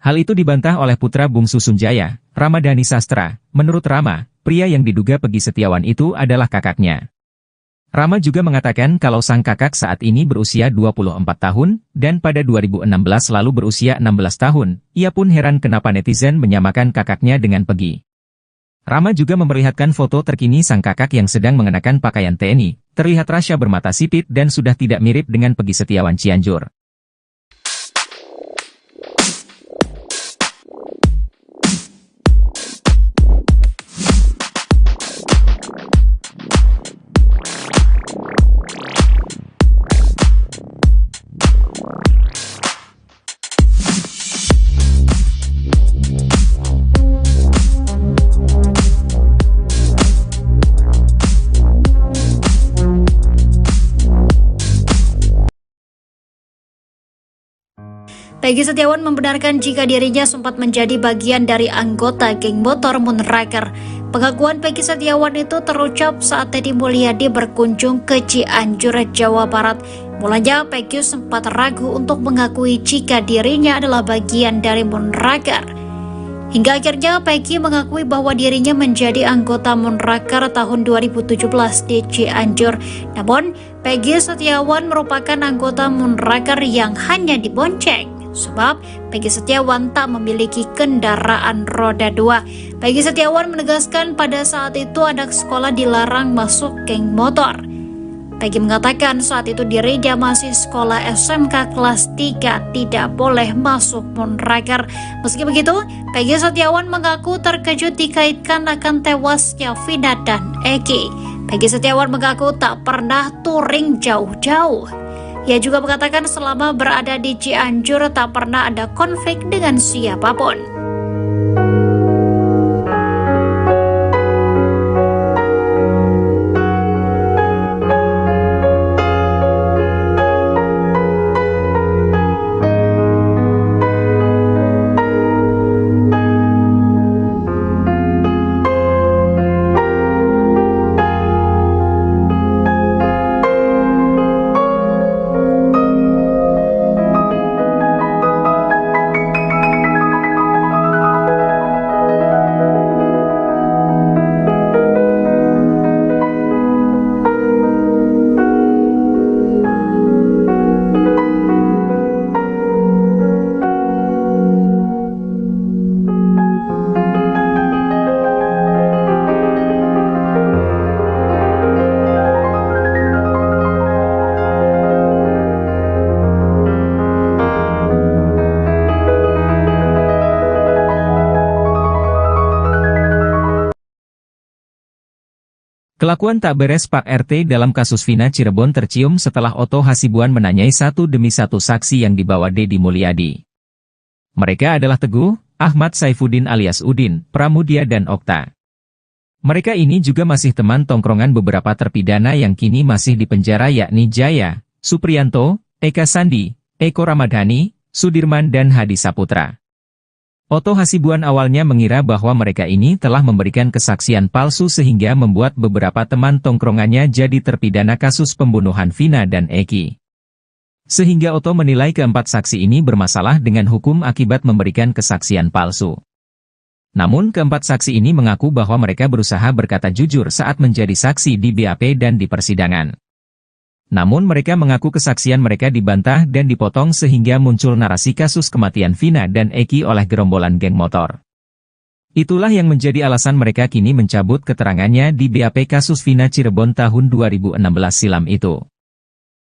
Hal itu dibantah oleh putra bungsu Sunjaya, Ramadhani Sastra. Menurut Rama, pria yang diduga Peggy Setiawan itu adalah kakaknya. Rama juga mengatakan kalau sang kakak saat ini berusia 24 tahun, dan pada 2016 lalu berusia 16 tahun. Ia pun heran kenapa netizen menyamakan kakaknya dengan Peggy. Rama juga memperlihatkan foto terkini sang kakak yang sedang mengenakan pakaian TNI. Terlihat Rasya bermata sipit dan sudah tidak mirip dengan Peggy Setiawan Cianjur. Peggy Setiawan membenarkan jika dirinya sempat menjadi bagian dari anggota geng motor Moonraker. Pengakuan Peggy Setiawan itu terucap saat Deddy Mulyadi berkunjung ke Cianjur, Jawa Barat. Mulanya Peggy sempat ragu untuk mengakui jika dirinya adalah bagian dari Moonraker. Hingga akhirnya Peggy mengakui bahwa dirinya menjadi anggota Moonraker tahun 2017 di Cianjur. Namun, Peggy Setiawan merupakan anggota Moonraker yang hanya dibonceng. Sebab Peggy Setiawan tak memiliki kendaraan roda 2. Peggy Setiawan menegaskan pada saat itu anak sekolah dilarang masuk geng motor. Peggy mengatakan saat itu dirinya masih sekolah SMK kelas 3, tidak boleh masuk Moonraker. Meski begitu, Peggy Setiawan mengaku terkejut dikaitkan akan tewasnya Vina dan Eki. Peggy Setiawan mengaku tak pernah touring jauh-jauh. Ia juga mengatakan selama berada di Cianjur tak pernah ada konflik dengan siapapun. Kelakuan tak beres Pak RT dalam kasus Vina Cirebon tercium setelah Otto Hasibuan menanyai satu demi satu saksi yang dibawa Deddy Mulyadi. Mereka adalah Teguh, Ahmad Saifuddin alias Udin, Pramudia dan Okta. Mereka ini juga masih teman tongkrongan beberapa terpidana yang kini masih di penjara yakni Jaya, Supriyanto, Eka Sandi, Eko Ramadhani, Sudirman dan Hadi Saputra. Otto Hasibuan awalnya mengira bahwa mereka ini telah memberikan kesaksian palsu sehingga membuat beberapa teman tongkrongannya jadi terpidana kasus pembunuhan Vina dan Eki. Sehingga Otto menilai keempat saksi ini bermasalah dengan hukum akibat memberikan kesaksian palsu. Namun keempat saksi ini mengaku bahwa mereka berusaha berkata jujur saat menjadi saksi di BAP dan di persidangan. Namun mereka mengaku kesaksian mereka dibantah dan dipotong sehingga muncul narasi kasus kematian Vina dan Eki oleh gerombolan geng motor. Itulah yang menjadi alasan mereka kini mencabut keterangannya di BAP kasus Vina Cirebon tahun 2016 silam itu.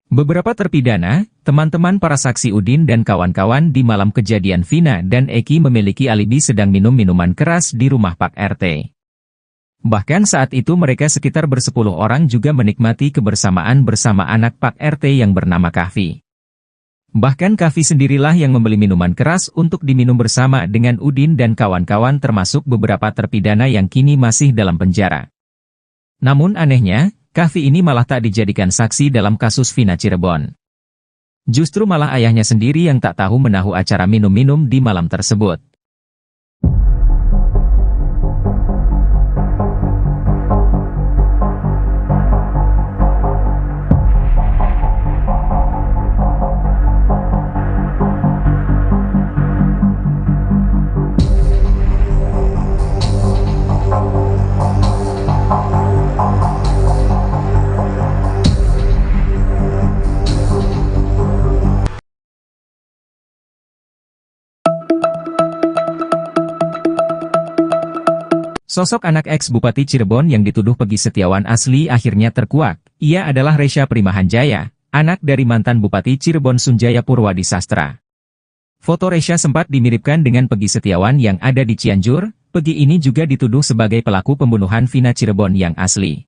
Beberapa terpidana, teman-teman para saksi Udin dan kawan-kawan di malam kejadian Vina dan Eki memiliki alibi sedang minum minuman keras di rumah Pak RT. Bahkan saat itu mereka sekitar bersepuluh orang juga menikmati kebersamaan bersama anak Pak RT yang bernama Kahfi. Bahkan Kahfi sendirilah yang membeli minuman keras untuk diminum bersama dengan Udin dan kawan-kawan termasuk beberapa terpidana yang kini masih dalam penjara. Namun anehnya, Kahfi ini malah tak dijadikan saksi dalam kasus Vina Cirebon. Justru malah ayahnya sendiri yang tak tahu menahu acara minum-minum di malam tersebut. Sosok anak ex-Bupati Cirebon yang dituduh Peggy Setiawan asli akhirnya terkuak. Ia adalah Resya Primahanjaya, anak dari mantan Bupati Cirebon Sunjaya Purwadi Sastra. Foto Resya sempat dimiripkan dengan Peggy Setiawan yang ada di Cianjur. Peggy ini juga dituduh sebagai pelaku pembunuhan Vina Cirebon yang asli.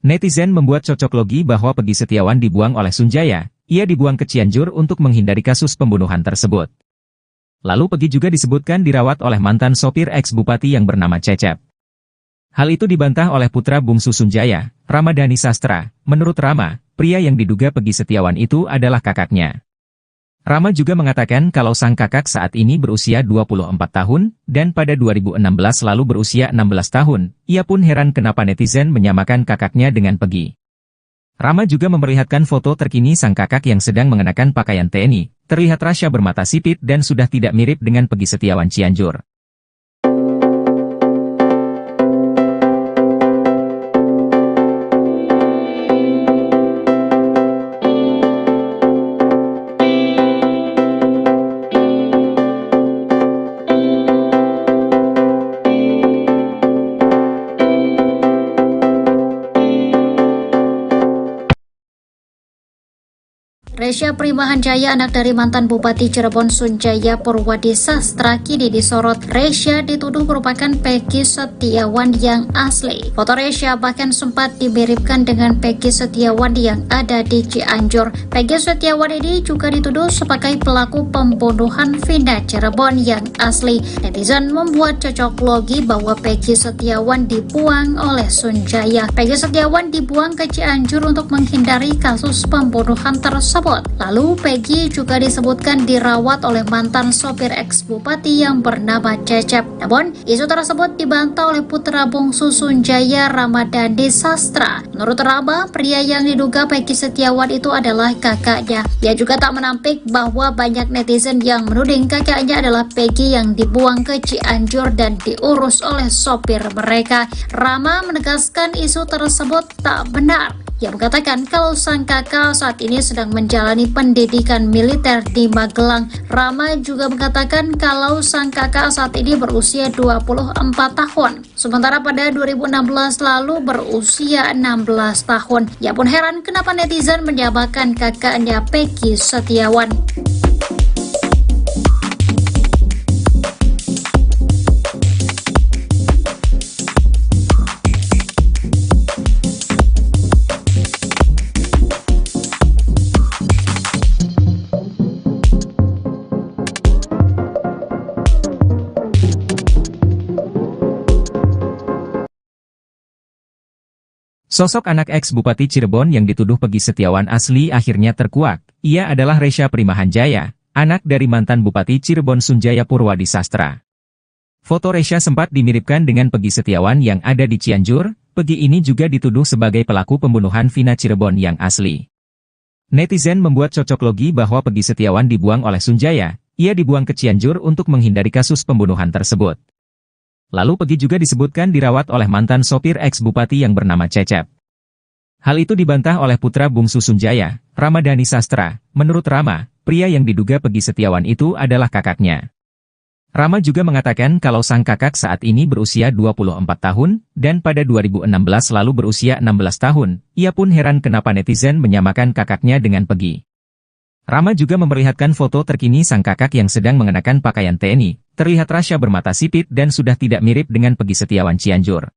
Netizen membuat cocok logi bahwa Peggy Setiawan dibuang oleh Sunjaya. Ia dibuang ke Cianjur untuk menghindari kasus pembunuhan tersebut. Lalu Peggy juga disebutkan dirawat oleh mantan sopir ex-bupati yang bernama Cecep. Hal itu dibantah oleh putra bungsu Sunjaya, Ramadhani Sastra. Menurut Rama, pria yang diduga Peggy Setiawan itu adalah kakaknya. Rama juga mengatakan kalau sang kakak saat ini berusia 24 tahun, dan pada 2016 lalu berusia 16 tahun. Ia pun heran kenapa netizen menyamakan kakaknya dengan Peggy. Rama juga memperlihatkan foto terkini sang kakak yang sedang mengenakan pakaian TNI. Terlihat Rasya bermata sipit dan sudah tidak mirip dengan Peggy Setiawan Cianjur. Resya Primahanjaya, anak dari mantan Bupati Cirebon Sunjaya Purwadi Sastra, kini disorot. Resya dituduh merupakan Peggy Setiawan yang asli. Foto Resya bahkan sempat dimiripkan dengan Peggy Setiawan yang ada di Cianjur. Peggy Setiawan ini juga dituduh sebagai pelaku pembunuhan Vina Cirebon yang asli. Netizen membuat cocok logi bahwa Peggy Setiawan dibuang oleh Sunjaya. Peggy Setiawan dibuang ke Cianjur untuk menghindari kasus pembunuhan tersebut. Lalu Peggy juga disebutkan dirawat oleh mantan sopir ex-bupati yang bernama Cecep. Namun, isu tersebut dibantah oleh putra bungsu Sunjaya, Ramadhani Sastra. Menurut Rama, pria yang diduga Peggy Setiawan itu adalah kakaknya. Ia juga tak menampik bahwa banyak netizen yang menuding kakaknya adalah Peggy yang dibuang ke Cianjur dan diurus oleh sopir mereka. Rama menegaskan isu tersebut tak benar. Ia mengatakan kalau sang kakak saat ini sedang menjalani pendidikan militer di Magelang. Rama juga mengatakan kalau sang kakak saat ini berusia 24 tahun. Sementara pada 2016 lalu berusia 16 tahun. Ia pun heran kenapa netizen menyamakan kakaknya Peggy Setiawan. Sosok anak ex-Bupati Cirebon yang dituduh Peggy Setiawan asli akhirnya terkuak. Ia adalah Resya Primahanjaya, anak dari mantan Bupati Cirebon Sunjaya Purwadi Sastra. Foto Resya sempat dimiripkan dengan Peggy Setiawan yang ada di Cianjur. Peggy ini juga dituduh sebagai pelaku pembunuhan Vina Cirebon yang asli. Netizen membuat cocok logi bahwa Peggy Setiawan dibuang oleh Sunjaya. Ia dibuang ke Cianjur untuk menghindari kasus pembunuhan tersebut. Lalu Peggy juga disebutkan dirawat oleh mantan sopir ex-bupati yang bernama Cecep. Hal itu dibantah oleh putra bungsu Sunjaya, Ramadhani Sastra. Menurut Rama, pria yang diduga Peggy Setiawan itu adalah kakaknya. Rama juga mengatakan kalau sang kakak saat ini berusia 24 tahun, dan pada 2016 lalu berusia 16 tahun. Ia pun heran kenapa netizen menyamakan kakaknya dengan Peggy. Rama juga memperlihatkan foto terkini sang kakak yang sedang mengenakan pakaian TNI. Terlihat Rasya bermata sipit dan sudah tidak mirip dengan Peggy Setiawan Cianjur.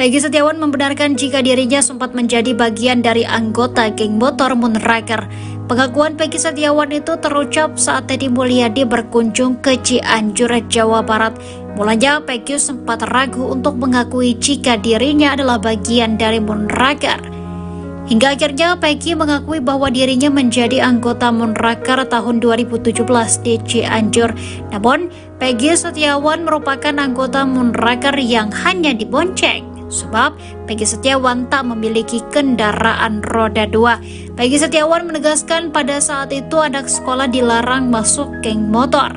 Peggy Setiawan membenarkan jika dirinya sempat menjadi bagian dari anggota geng motor Moonraker. Pengakuan Peggy Setiawan itu terucap saat Deddy Mulyadi berkunjung ke Cianjur, Jawa Barat. Mulanya Peggy sempat ragu untuk mengakui jika dirinya adalah bagian dari Moonraker. Hingga akhirnya Peggy mengakui bahwa dirinya menjadi anggota Moonraker tahun 2017 di Cianjur. Namun, Peggy Setiawan merupakan anggota Moonraker yang hanya dibonceng. Sebab Peggy Setiawan tak memiliki kendaraan roda 2. Peggy Setiawan menegaskan pada saat itu anak sekolah dilarang masuk geng motor.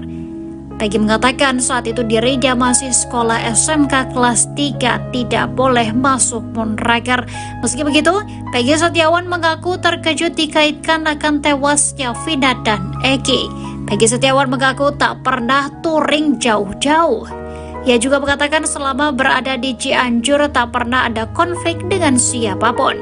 Peggy mengatakan saat itu dirinya masih sekolah SMK kelas 3, tidak boleh masuk Moonraker. Meski begitu, Peggy Setiawan mengaku terkejut dikaitkan akan tewasnya Vina dan Eki. Peggy Setiawan mengaku tak pernah touring jauh-jauh. Ia juga mengatakan selama berada di Cianjur tak pernah ada konflik dengan siapapun.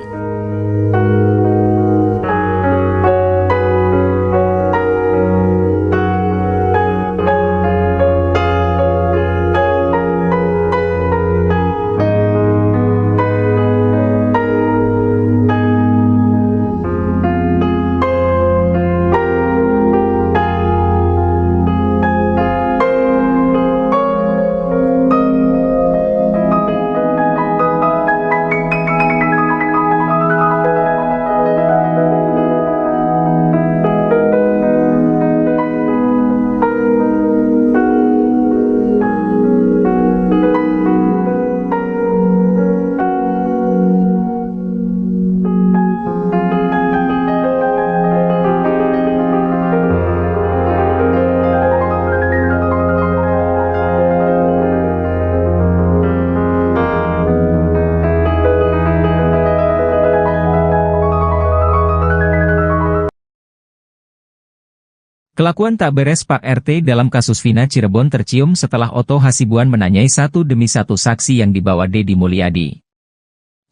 Kelakuan tak beres Pak RT dalam kasus Vina Cirebon tercium setelah Otto Hasibuan menanyai satu demi satu saksi yang dibawa Deddy Mulyadi.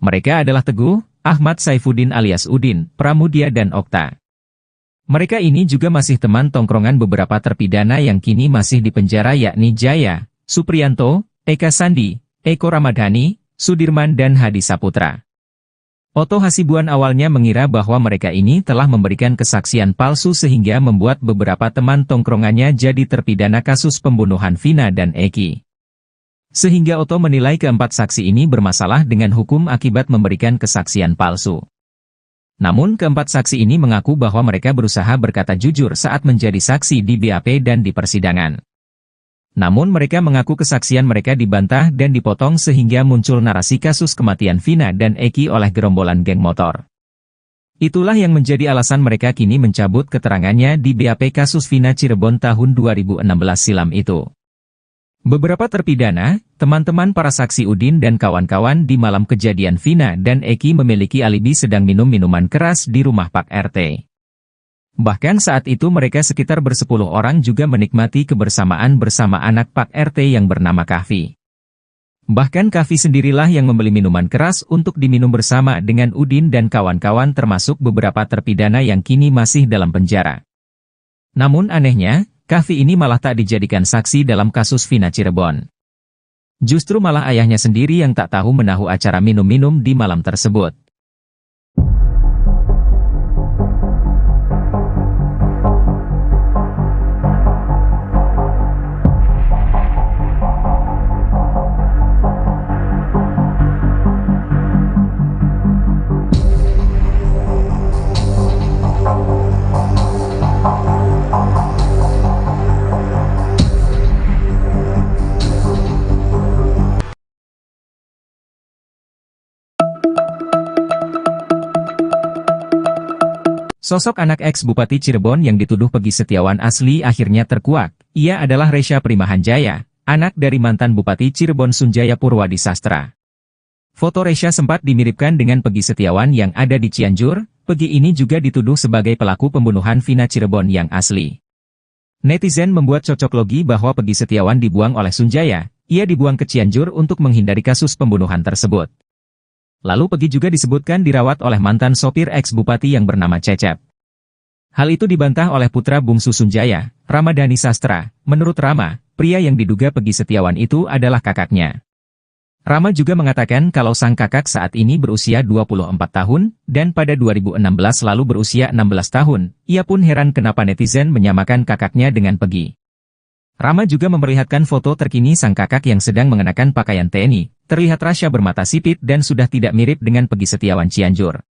Mereka adalah Teguh, Ahmad Saifuddin alias Udin, Pramudia dan Okta. Mereka ini juga masih teman tongkrongan beberapa terpidana yang kini masih di penjara yakni Jaya, Supriyanto, Eka Sandi, Eko Ramadhani, Sudirman dan Hadi Saputra. Otto Hasibuan awalnya mengira bahwa mereka ini telah memberikan kesaksian palsu sehingga membuat beberapa teman tongkrongannya jadi terpidana kasus pembunuhan Vina dan Eki. Sehingga Otto menilai keempat saksi ini bermasalah dengan hukum akibat memberikan kesaksian palsu. Namun keempat saksi ini mengaku bahwa mereka berusaha berkata jujur saat menjadi saksi di BAP dan di persidangan. Namun mereka mengaku kesaksian mereka dibantah dan dipotong sehingga muncul narasi kasus kematian Vina dan Eki oleh gerombolan geng motor. Itulah yang menjadi alasan mereka kini mencabut keterangannya di BAP kasus Vina Cirebon tahun 2016 silam itu. Beberapa terpidana, teman-teman para saksi Udin dan kawan-kawan di malam kejadian Vina dan Eki memiliki alibi sedang minum minuman keras di rumah Pak RT. Bahkan saat itu mereka sekitar bersepuluh orang juga menikmati kebersamaan bersama anak Pak RT yang bernama Kahfi. Bahkan Kahfi sendirilah yang membeli minuman keras untuk diminum bersama dengan Udin dan kawan-kawan termasuk beberapa terpidana yang kini masih dalam penjara. Namun anehnya, Kahfi ini malah tak dijadikan saksi dalam kasus Vina Cirebon. Justru malah ayahnya sendiri yang tak tahu menahu acara minum-minum di malam tersebut. Sosok anak ex-Bupati Cirebon yang dituduh Peggy Setiawan asli akhirnya terkuak. Ia adalah Resya Primahanjaya, anak dari mantan Bupati Cirebon Sunjaya Purwadi Sastra. Foto Resya sempat dimiripkan dengan Peggy Setiawan yang ada di Cianjur. Peggy ini juga dituduh sebagai pelaku pembunuhan Vina Cirebon yang asli. Netizen membuat cocok logi bahwa Peggy Setiawan dibuang oleh Sunjaya. Ia dibuang ke Cianjur untuk menghindari kasus pembunuhan tersebut. Lalu Peggy juga disebutkan dirawat oleh mantan sopir ex-bupati yang bernama Cecep. Hal itu dibantah oleh putra bungsu Sunjaya, Ramadhani Sastra. Menurut Rama, pria yang diduga Peggy Setiawan itu adalah kakaknya. Rama juga mengatakan kalau sang kakak saat ini berusia 24 tahun, dan pada 2016 lalu berusia 16 tahun. Ia pun heran kenapa netizen menyamakan kakaknya dengan Peggy. Rama juga memperlihatkan foto terkini sang kakak yang sedang mengenakan pakaian TNI. Terlihat Rasya bermata sipit dan sudah tidak mirip dengan Peggy Setiawan Cianjur.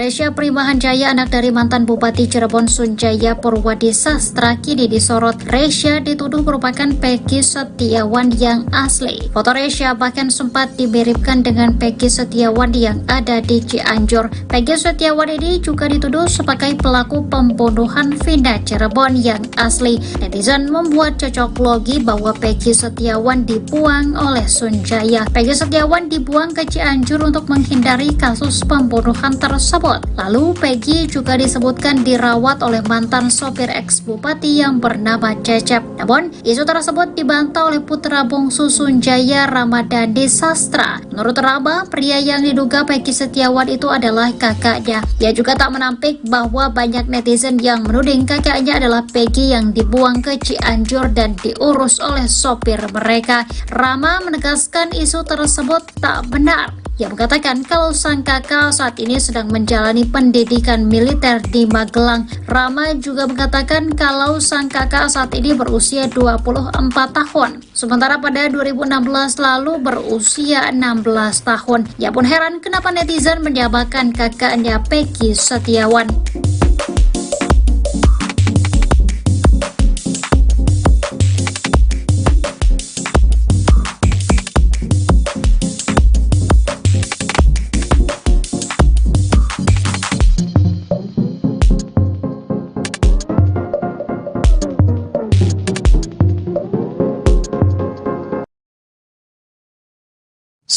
Resya Primahanjaya, anak dari mantan Bupati Cirebon Sunjaya Purwadi Sastra, kini disorot. Resya dituduh merupakan Peggy Setiawan yang asli. Foto Resya bahkan sempat dimiripkan dengan Peggy Setiawan yang ada di Cianjur. Peggy Setiawan ini juga dituduh sebagai pelaku pembunuhan Vina Cirebon yang asli. Netizen membuat cocok logi bahwa Peggy Setiawan dibuang oleh Sunjaya. Peggy Setiawan dibuang ke Cianjur untuk menghindari kasus pembunuhan tersebut. Lalu Peggy juga disebutkan dirawat oleh mantan sopir ex-bupati yang bernama Cecep. Namun, isu tersebut dibantah oleh putra bungsu Sunjaya, Ramadhani Sastra. Menurut Rama, pria yang diduga Peggy Setiawan itu adalah kakaknya. Ia juga tak menampik bahwa banyak netizen yang menuding kakaknya adalah Peggy yang dibuang ke Cianjur dan diurus oleh sopir mereka. Rama menegaskan isu tersebut tak benar. Ia mengatakan kalau sang kakak saat ini sedang menjalani pendidikan militer di Magelang. Rama juga mengatakan kalau sang kakak saat ini berusia 24 tahun. Sementara pada 2016 lalu berusia 16 tahun. Ia pun heran kenapa netizen menyamakan kakaknya Peggy Setiawan.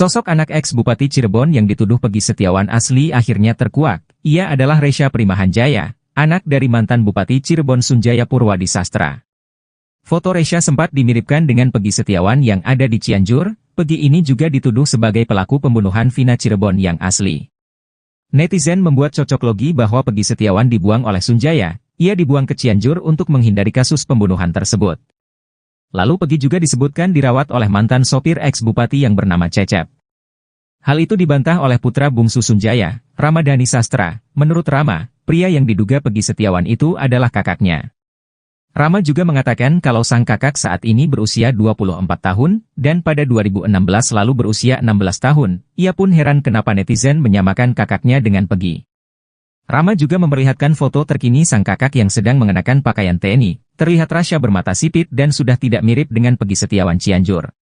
Sosok anak ex-Bupati Cirebon yang dituduh Peggy Setiawan asli akhirnya terkuak. Ia adalah Resya Primahanjaya, anak dari mantan Bupati Cirebon Sunjaya Purwadi Sastra. Foto Resya sempat dimiripkan dengan Peggy Setiawan yang ada di Cianjur. Peggy ini juga dituduh sebagai pelaku pembunuhan Vina Cirebon yang asli. Netizen membuat cocok logi bahwa Peggy Setiawan dibuang oleh Sunjaya. Ia dibuang ke Cianjur untuk menghindari kasus pembunuhan tersebut. Lalu Peggy juga disebutkan dirawat oleh mantan sopir ex-bupati yang bernama Cecep. Hal itu dibantah oleh putra bungsu Sunjaya, Ramadhani Sastra. Menurut Rama, pria yang diduga Peggy Setiawan itu adalah kakaknya. Rama juga mengatakan kalau sang kakak saat ini berusia 24 tahun, dan pada 2016 lalu berusia 16 tahun. Ia pun heran kenapa netizen menyamakan kakaknya dengan Peggy. Rama juga memperlihatkan foto terkini sang kakak yang sedang mengenakan pakaian TNI. Terlihat Rasya bermata sipit dan sudah tidak mirip dengan Peggy Setiawan Cianjur.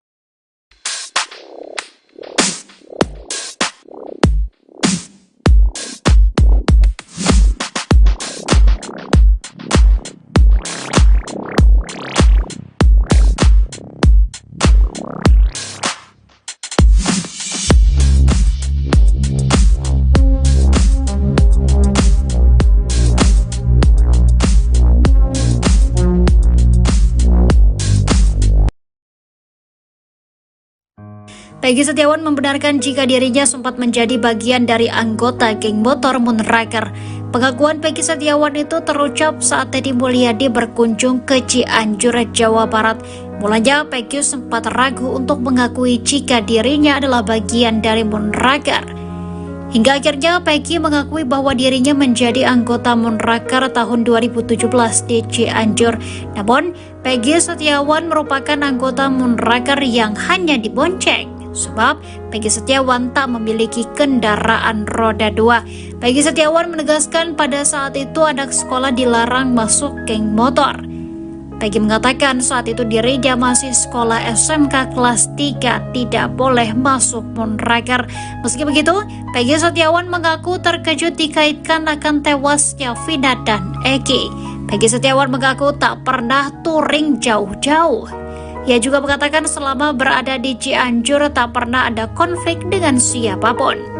Peggy Setiawan membenarkan jika dirinya sempat menjadi bagian dari anggota geng motor Moonraker. Pengakuan Peggy Setiawan itu terucap saat Deddy Mulyadi berkunjung ke Cianjur, Jawa Barat. Mulanya Peggy sempat ragu untuk mengakui jika dirinya adalah bagian dari Moonraker. Hingga akhirnya Peggy mengakui bahwa dirinya menjadi anggota Moonraker tahun 2017 di Cianjur. Namun, Peggy Setiawan merupakan anggota Moonraker yang hanya dibonceng. Sebab Peggy Setiawan tak memiliki kendaraan roda 2. Peggy Setiawan menegaskan pada saat itu anak sekolah dilarang masuk geng motor. Peggy mengatakan saat itu dirinya masih sekolah SMK kelas 3, tidak boleh masuk Moonraker. Meski begitu, Peggy Setiawan mengaku terkejut dikaitkan akan tewasnya Vina dan Eki. Peggy Setiawan mengaku tak pernah touring jauh-jauh. Ia juga mengatakan selama berada di Cianjur tak pernah ada konflik dengan siapapun.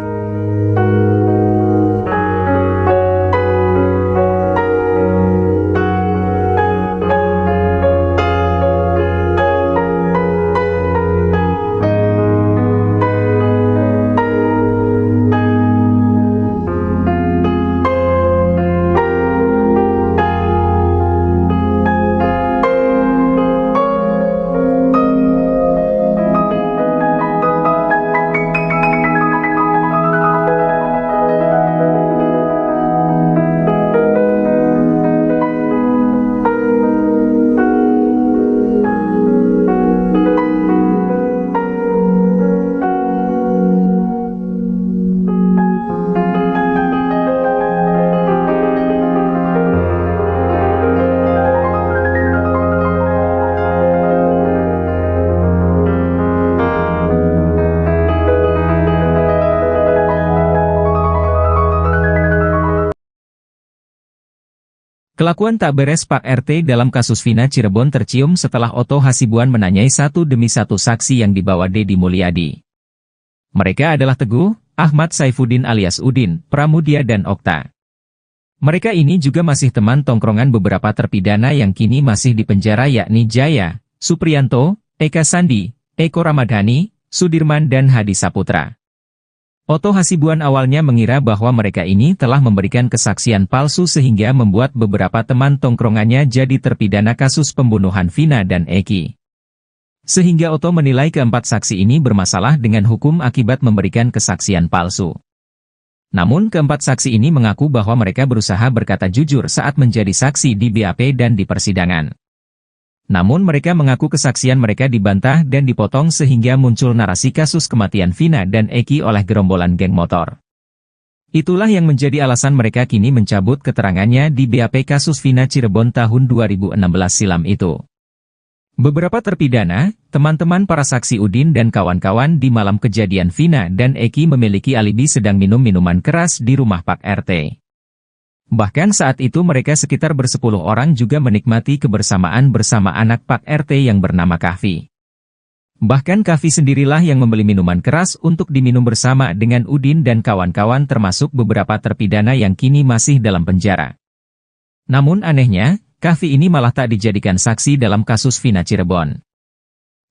Kelakuan tak beres Pak RT dalam kasus Vina Cirebon tercium setelah Otto Hasibuan menanyai satu demi satu saksi yang dibawa Deddy Mulyadi. Mereka adalah Teguh, Ahmad Saifuddin alias Udin, Pramudia dan Okta. Mereka ini juga masih teman tongkrongan beberapa terpidana yang kini masih dipenjara yakni Jaya, Supriyanto, Eka Sandi, Eko Ramadhani, Sudirman dan Hadi Saputra. Otto Hasibuan awalnya mengira bahwa mereka ini telah memberikan kesaksian palsu sehingga membuat beberapa teman tongkrongannya jadi terpidana kasus pembunuhan Vina dan Eki. Sehingga Otto menilai keempat saksi ini bermasalah dengan hukum akibat memberikan kesaksian palsu. Namun keempat saksi ini mengaku bahwa mereka berusaha berkata jujur saat menjadi saksi di BAP dan di persidangan. Namun mereka mengaku kesaksian mereka dibantah dan dipotong sehingga muncul narasi kasus kematian Vina dan Eki oleh gerombolan geng motor. Itulah yang menjadi alasan mereka kini mencabut keterangannya di BAP kasus Vina Cirebon tahun 2016 silam itu. Beberapa terpidana, teman-teman para saksi Udin dan kawan-kawan di malam kejadian Vina dan Eki memiliki alibi sedang minum minuman keras di rumah Pak RT. Bahkan saat itu mereka sekitar bersepuluh orang juga menikmati kebersamaan bersama anak Pak RT yang bernama Kahfi. Bahkan Kavi sendirilah yang membeli minuman keras untuk diminum bersama dengan Udin dan kawan-kawan termasuk beberapa terpidana yang kini masih dalam penjara. Namun anehnya, Kavi ini malah tak dijadikan saksi dalam kasus Vina Cirebon.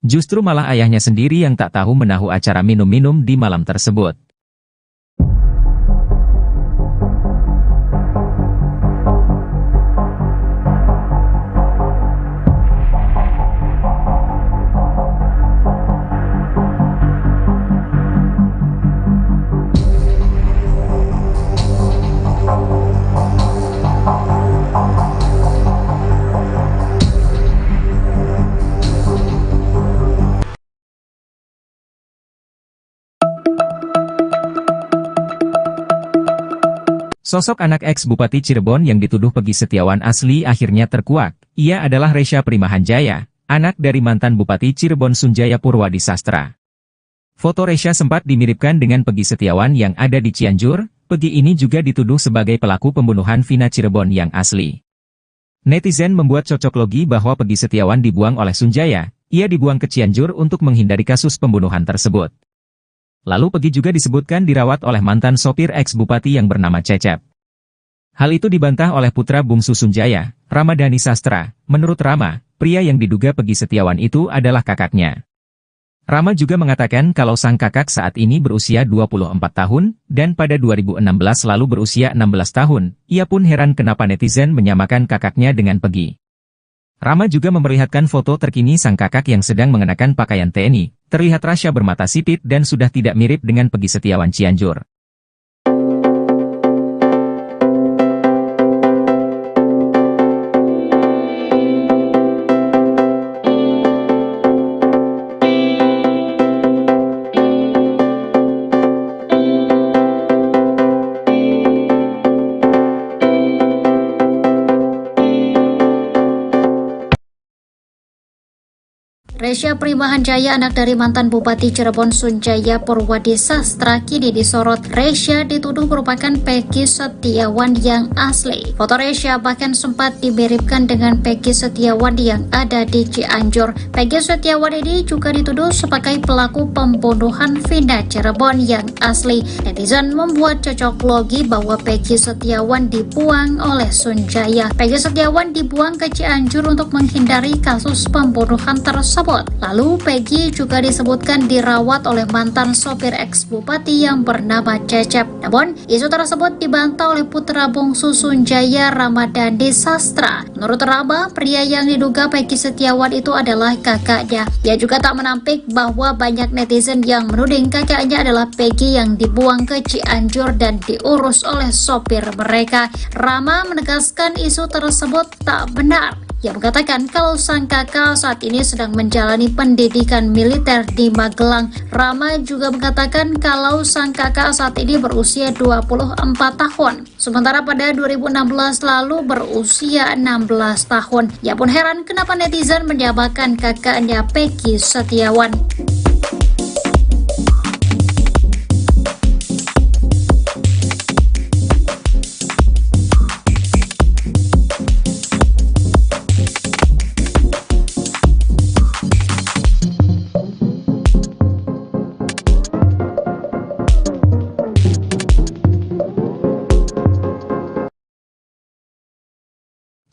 Justru malah ayahnya sendiri yang tak tahu menahu acara minum-minum di malam tersebut. Sosok anak ex-Bupati Cirebon yang dituduh Peggy Setiawan asli akhirnya terkuak. Ia adalah Resya Primahanjaya, anak dari mantan Bupati Cirebon Sunjaya Purwadi Sastra. Foto Resya sempat dimiripkan dengan Peggy Setiawan yang ada di Cianjur. Peggy ini juga dituduh sebagai pelaku pembunuhan Vina Cirebon yang asli. Netizen membuat cocok logi bahwa Peggy Setiawan dibuang oleh Sunjaya. Ia dibuang ke Cianjur untuk menghindari kasus pembunuhan tersebut. Lalu Peggy juga disebutkan dirawat oleh mantan sopir ex-bupati yang bernama Cecep. Hal itu dibantah oleh putra bungsu Sunjaya, Ramadhani Sastra. Menurut Rama, pria yang diduga Peggy Setiawan itu adalah kakaknya. Rama juga mengatakan kalau sang kakak saat ini berusia 24 tahun, dan pada 2016 lalu berusia 16 tahun. Ia pun heran kenapa netizen menyamakan kakaknya dengan Peggy. Rama juga memperlihatkan foto terkini sang kakak yang sedang mengenakan pakaian TNI. Terlihat Rasya bermata sipit dan sudah tidak mirip dengan Peggy Setiawan Cianjur. Resya Primahanjaya, anak dari mantan Bupati Cirebon Sunjaya Purwadi Sastra, kini disorot. Resya dituduh merupakan Peggy Setiawan yang asli. Foto Resya bahkan sempat dimiripkan dengan Peggy Setiawan yang ada di Cianjur. Peggy Setiawan ini juga dituduh sebagai pelaku pembunuhan Vina Cirebon yang asli. Netizen membuat cocok logi bahwa Peggy Setiawan dibuang oleh Sunjaya. Peggy Setiawan dibuang ke Cianjur untuk menghindari kasus pembunuhan tersebut. Lalu Peggy juga disebutkan dirawat oleh mantan sopir ex-bupati yang bernama Cecep. Namun, isu tersebut dibantah oleh putra bungsu Sunjaya, Ramadhani Sastra. Menurut Rama, pria yang diduga Peggy Setiawan itu adalah kakaknya. Ia juga tak menampik bahwa banyak netizen yang menuding kakaknya adalah Peggy yang dibuang ke Cianjur dan diurus oleh sopir mereka. Rama menegaskan isu tersebut tak benar. Ia mengatakan kalau sang kakak saat ini sedang menjalani pendidikan militer di Magelang. Rama juga mengatakan kalau sang kakak saat ini berusia 24 tahun. Sementara pada 2016 lalu berusia 16 tahun. Ia pun heran kenapa netizen menyamakan kakaknya Peggy Setiawan.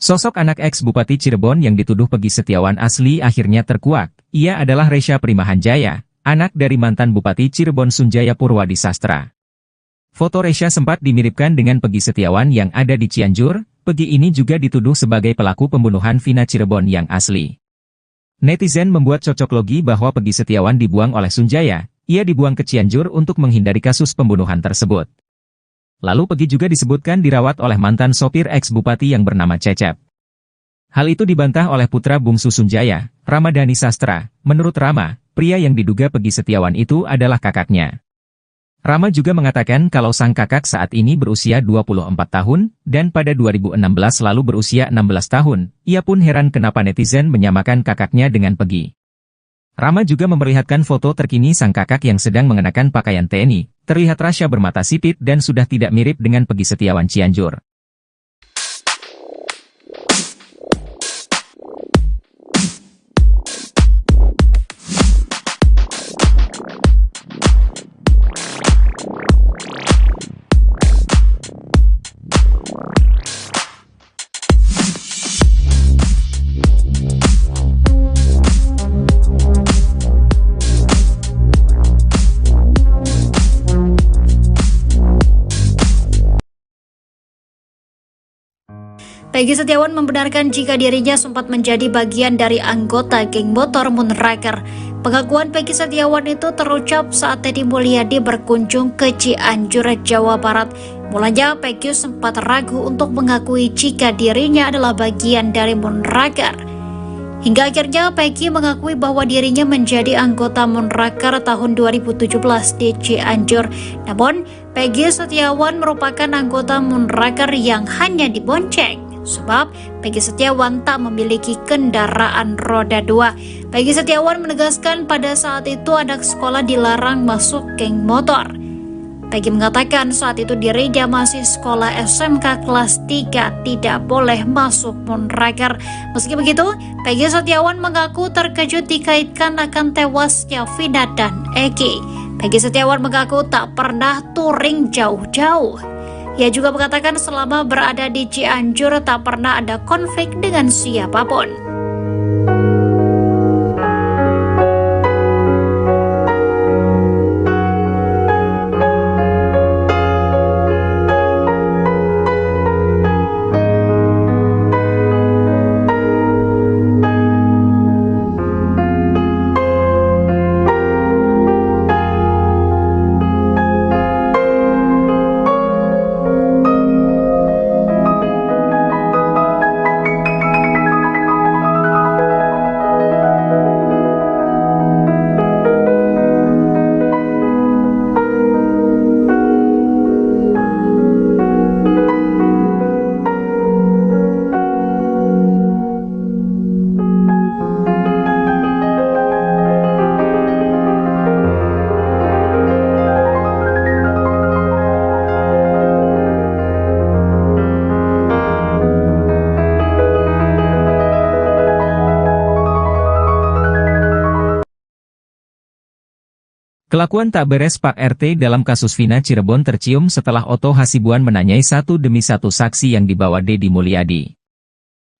Sosok anak ex-Bupati Cirebon yang dituduh Peggy Setiawan asli akhirnya terkuak. Ia adalah Resya Primahanjaya, anak dari mantan Bupati Cirebon Sunjaya Purwadi Sastra. Foto Resya sempat dimiripkan dengan Peggy Setiawan yang ada di Cianjur. Peggy ini juga dituduh sebagai pelaku pembunuhan Vina Cirebon yang asli. Netizen membuat cocok logi bahwa Peggy Setiawan dibuang oleh Sunjaya. Ia dibuang ke Cianjur untuk menghindari kasus pembunuhan tersebut. Lalu Peggy juga disebutkan dirawat oleh mantan sopir ex-bupati yang bernama Cecep. Hal itu dibantah oleh putra bungsu Sunjaya, Ramadhani Sastra. Menurut Rama, pria yang diduga Peggy Setiawan itu adalah kakaknya. Rama juga mengatakan kalau sang kakak saat ini berusia 24 tahun, dan pada 2016 lalu berusia 16 tahun. Ia pun heran kenapa netizen menyamakan kakaknya dengan Peggy. Rama juga memperlihatkan foto terkini sang kakak yang sedang mengenakan pakaian TNI. Terlihat Rasya bermata sipit dan sudah tidak mirip dengan Peggy Setiawan Cianjur. Peggy Setiawan membenarkan jika dirinya sempat menjadi bagian dari anggota geng motor Moonraker. Pengakuan Peggy Setiawan itu terucap saat Deddy Mulyadi berkunjung ke Cianjur, Jawa Barat. Mulanya Peggy sempat ragu untuk mengakui jika dirinya adalah bagian dari Moonraker. Hingga akhirnya Peggy mengakui bahwa dirinya menjadi anggota Moonraker tahun 2017 di Cianjur. Namun, Peggy Setiawan merupakan anggota Moonraker yang hanya dibonceng, sebab Peggy Setiawan tak memiliki kendaraan roda 2. Peggy Setiawan menegaskan pada saat itu anak sekolah dilarang masuk geng motor. Peggy mengatakan saat itu dirinya masih sekolah SMK kelas 3, tidak boleh masuk Moonraker. Meski begitu, Peggy Setiawan mengaku terkejut dikaitkan akan tewasnya Vina dan Eki. Peggy Setiawan mengaku tak pernah touring jauh-jauh. Ia juga mengatakan selama berada di Cianjur tak pernah ada konflik dengan siapapun. Kelakuan tak beres Pak RT dalam kasus Vina Cirebon tercium setelah Otto Hasibuan menanyai satu demi satu saksi yang dibawa Deddy Mulyadi.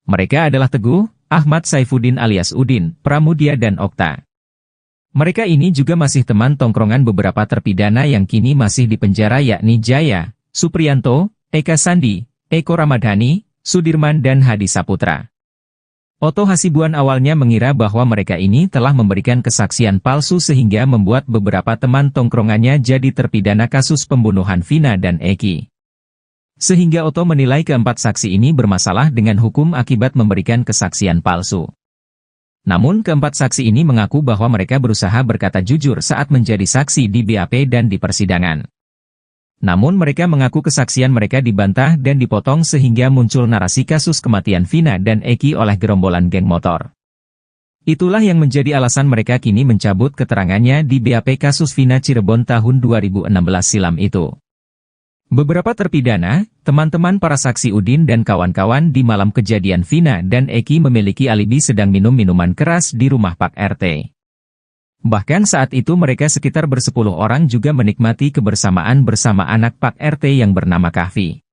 Mereka adalah Teguh, Ahmad Saifuddin alias Udin, Pramudia dan Okta. Mereka ini juga masih teman tongkrongan beberapa terpidana yang kini masih di penjara yakni Jaya, Supriyanto, Eka Sandi, Eko Ramadhani, Sudirman dan Hadi Saputra. Otto Hasibuan awalnya mengira bahwa mereka ini telah memberikan kesaksian palsu sehingga membuat beberapa teman tongkrongannya jadi terpidana kasus pembunuhan Vina dan Eki. Sehingga Otto menilai keempat saksi ini bermasalah dengan hukum akibat memberikan kesaksian palsu. Namun keempat saksi ini mengaku bahwa mereka berusaha berkata jujur saat menjadi saksi di BAP dan di persidangan. Namun mereka mengaku kesaksian mereka dibantah dan dipotong sehingga muncul narasi kasus kematian Vina dan Eki oleh gerombolan geng motor. Itulah yang menjadi alasan mereka kini mencabut keterangannya di BAP kasus Vina Cirebon tahun 2016 silam itu. Beberapa terpidana, teman-teman para saksi Udin dan kawan-kawan di malam kejadian Vina dan Eki memiliki alibi sedang minum minuman keras di rumah Pak RT. Bahkan saat itu mereka sekitar bersepuluh orang juga menikmati kebersamaan bersama anak Pak RT yang bernama Kahfi.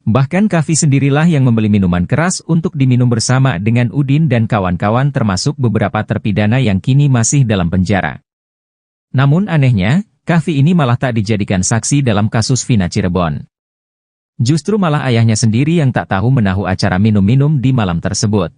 Bahkan Kahfi sendirilah yang membeli minuman keras untuk diminum bersama dengan Udin dan kawan-kawan termasuk beberapa terpidana yang kini masih dalam penjara. Namun anehnya, Kahfi ini malah tak dijadikan saksi dalam kasus Vina Cirebon. Justru malah ayahnya sendiri yang tak tahu menahu acara minum-minum di malam tersebut.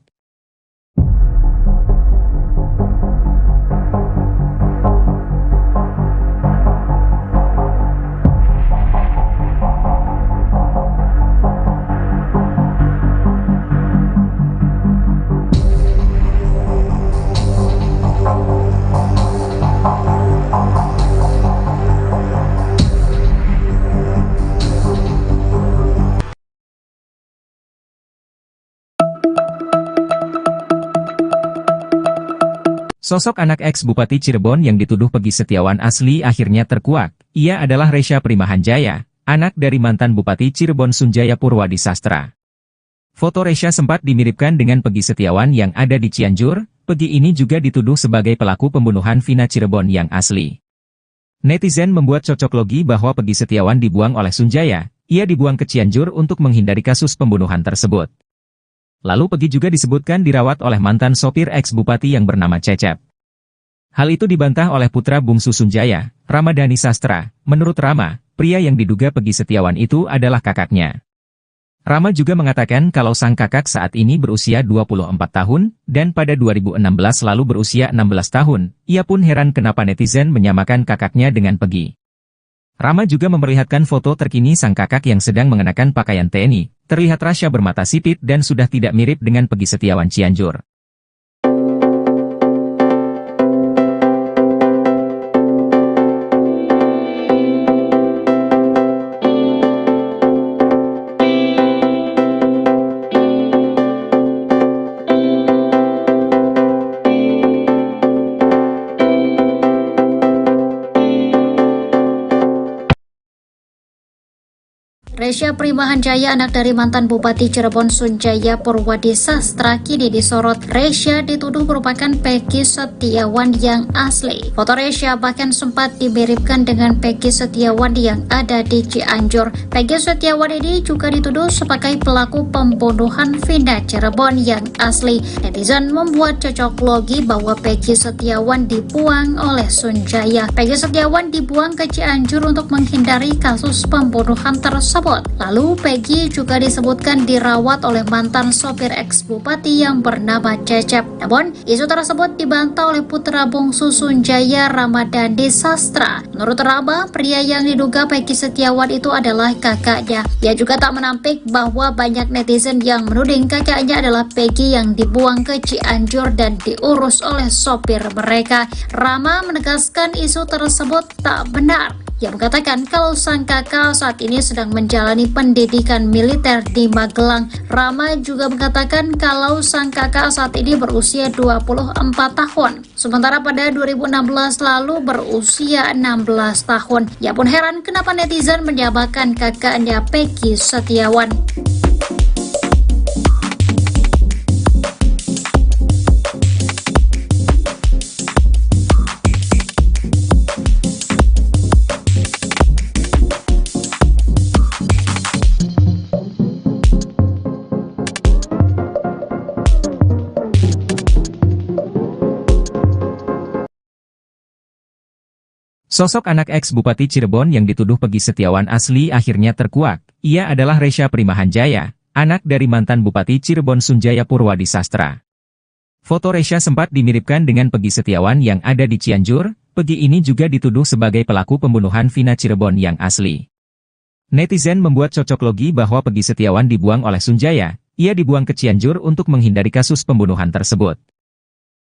Sosok anak ex-Bupati Cirebon yang dituduh Peggy Setiawan asli akhirnya terkuak. Ia adalah Resya Primahanjaya, anak dari mantan Bupati Cirebon Sunjaya Purwadi Sastra. Foto Resya sempat dimiripkan dengan Peggy Setiawan yang ada di Cianjur. Peggy ini juga dituduh sebagai pelaku pembunuhan Vina Cirebon yang asli. Netizen membuat cocok logi bahwa Peggy Setiawan dibuang oleh Sunjaya. Ia dibuang ke Cianjur untuk menghindari kasus pembunuhan tersebut. Lalu Peggy juga disebutkan dirawat oleh mantan sopir ex-bupati yang bernama Cecep. Hal itu dibantah oleh putra bungsu Sunjaya, Ramadhani Sastra. Menurut Rama, pria yang diduga Peggy Setiawan itu adalah kakaknya. Rama juga mengatakan kalau sang kakak saat ini berusia 24 tahun, dan pada 2016 lalu berusia 16 tahun. Ia pun heran kenapa netizen menyamakan kakaknya dengan Peggy. Rama juga memperlihatkan foto terkini sang kakak yang sedang mengenakan pakaian TNI. Terlihat Rasya bermata sipit dan sudah tidak mirip dengan Peggy Setiawan Cianjur. Resya Primahanjaya, anak dari mantan Bupati Cirebon Sunjaya Purwadi Sastra, kini disorot. Resya dituduh merupakan Peggy Setiawan yang asli. Foto Resya bahkan sempat dimiripkan dengan Peggy Setiawan yang ada di Cianjur. Peggy Setiawan ini juga dituduh sebagai pelaku pembunuhan Vina Cirebon yang asli. Netizen membuat cocok logi bahwa Peggy Setiawan dibuang oleh Sunjaya. Peggy Setiawan dibuang ke Cianjur untuk menghindari kasus pembunuhan tersebut. Lalu Peggy juga disebutkan dirawat oleh mantan sopir ex-bupati yang bernama Cecep. Namun, isu tersebut dibantah oleh putra bungsu Sunjaya, Ramadhani Sastra. Menurut Rama, pria yang diduga Peggy Setiawan itu adalah kakaknya. Ia juga tak menampik bahwa banyak netizen yang menuding kakaknya adalah Peggy yang dibuang ke Cianjur dan diurus oleh sopir mereka. Rama menegaskan isu tersebut tak benar. Ia mengatakan kalau sang kakak saat ini sedang menjalani pendidikan militer di Magelang. Rama juga mengatakan kalau sang kakak saat ini berusia 24 tahun. Sementara pada 2016 lalu berusia 16 tahun. Ia pun heran kenapa netizen menyamakan kakaknya Peggy Setiawan. Sosok anak ex-Bupati Cirebon yang dituduh Peggy Setiawan asli akhirnya terkuak. Ia adalah Resya Primahanjaya, anak dari mantan Bupati Cirebon Sunjaya Purwadi Sastra. Foto Resya sempat dimiripkan dengan Peggy Setiawan yang ada di Cianjur. Peggy ini juga dituduh sebagai pelaku pembunuhan Vina Cirebon yang asli. Netizen membuat cocok logi bahwa Peggy Setiawan dibuang oleh Sunjaya. Ia dibuang ke Cianjur untuk menghindari kasus pembunuhan tersebut.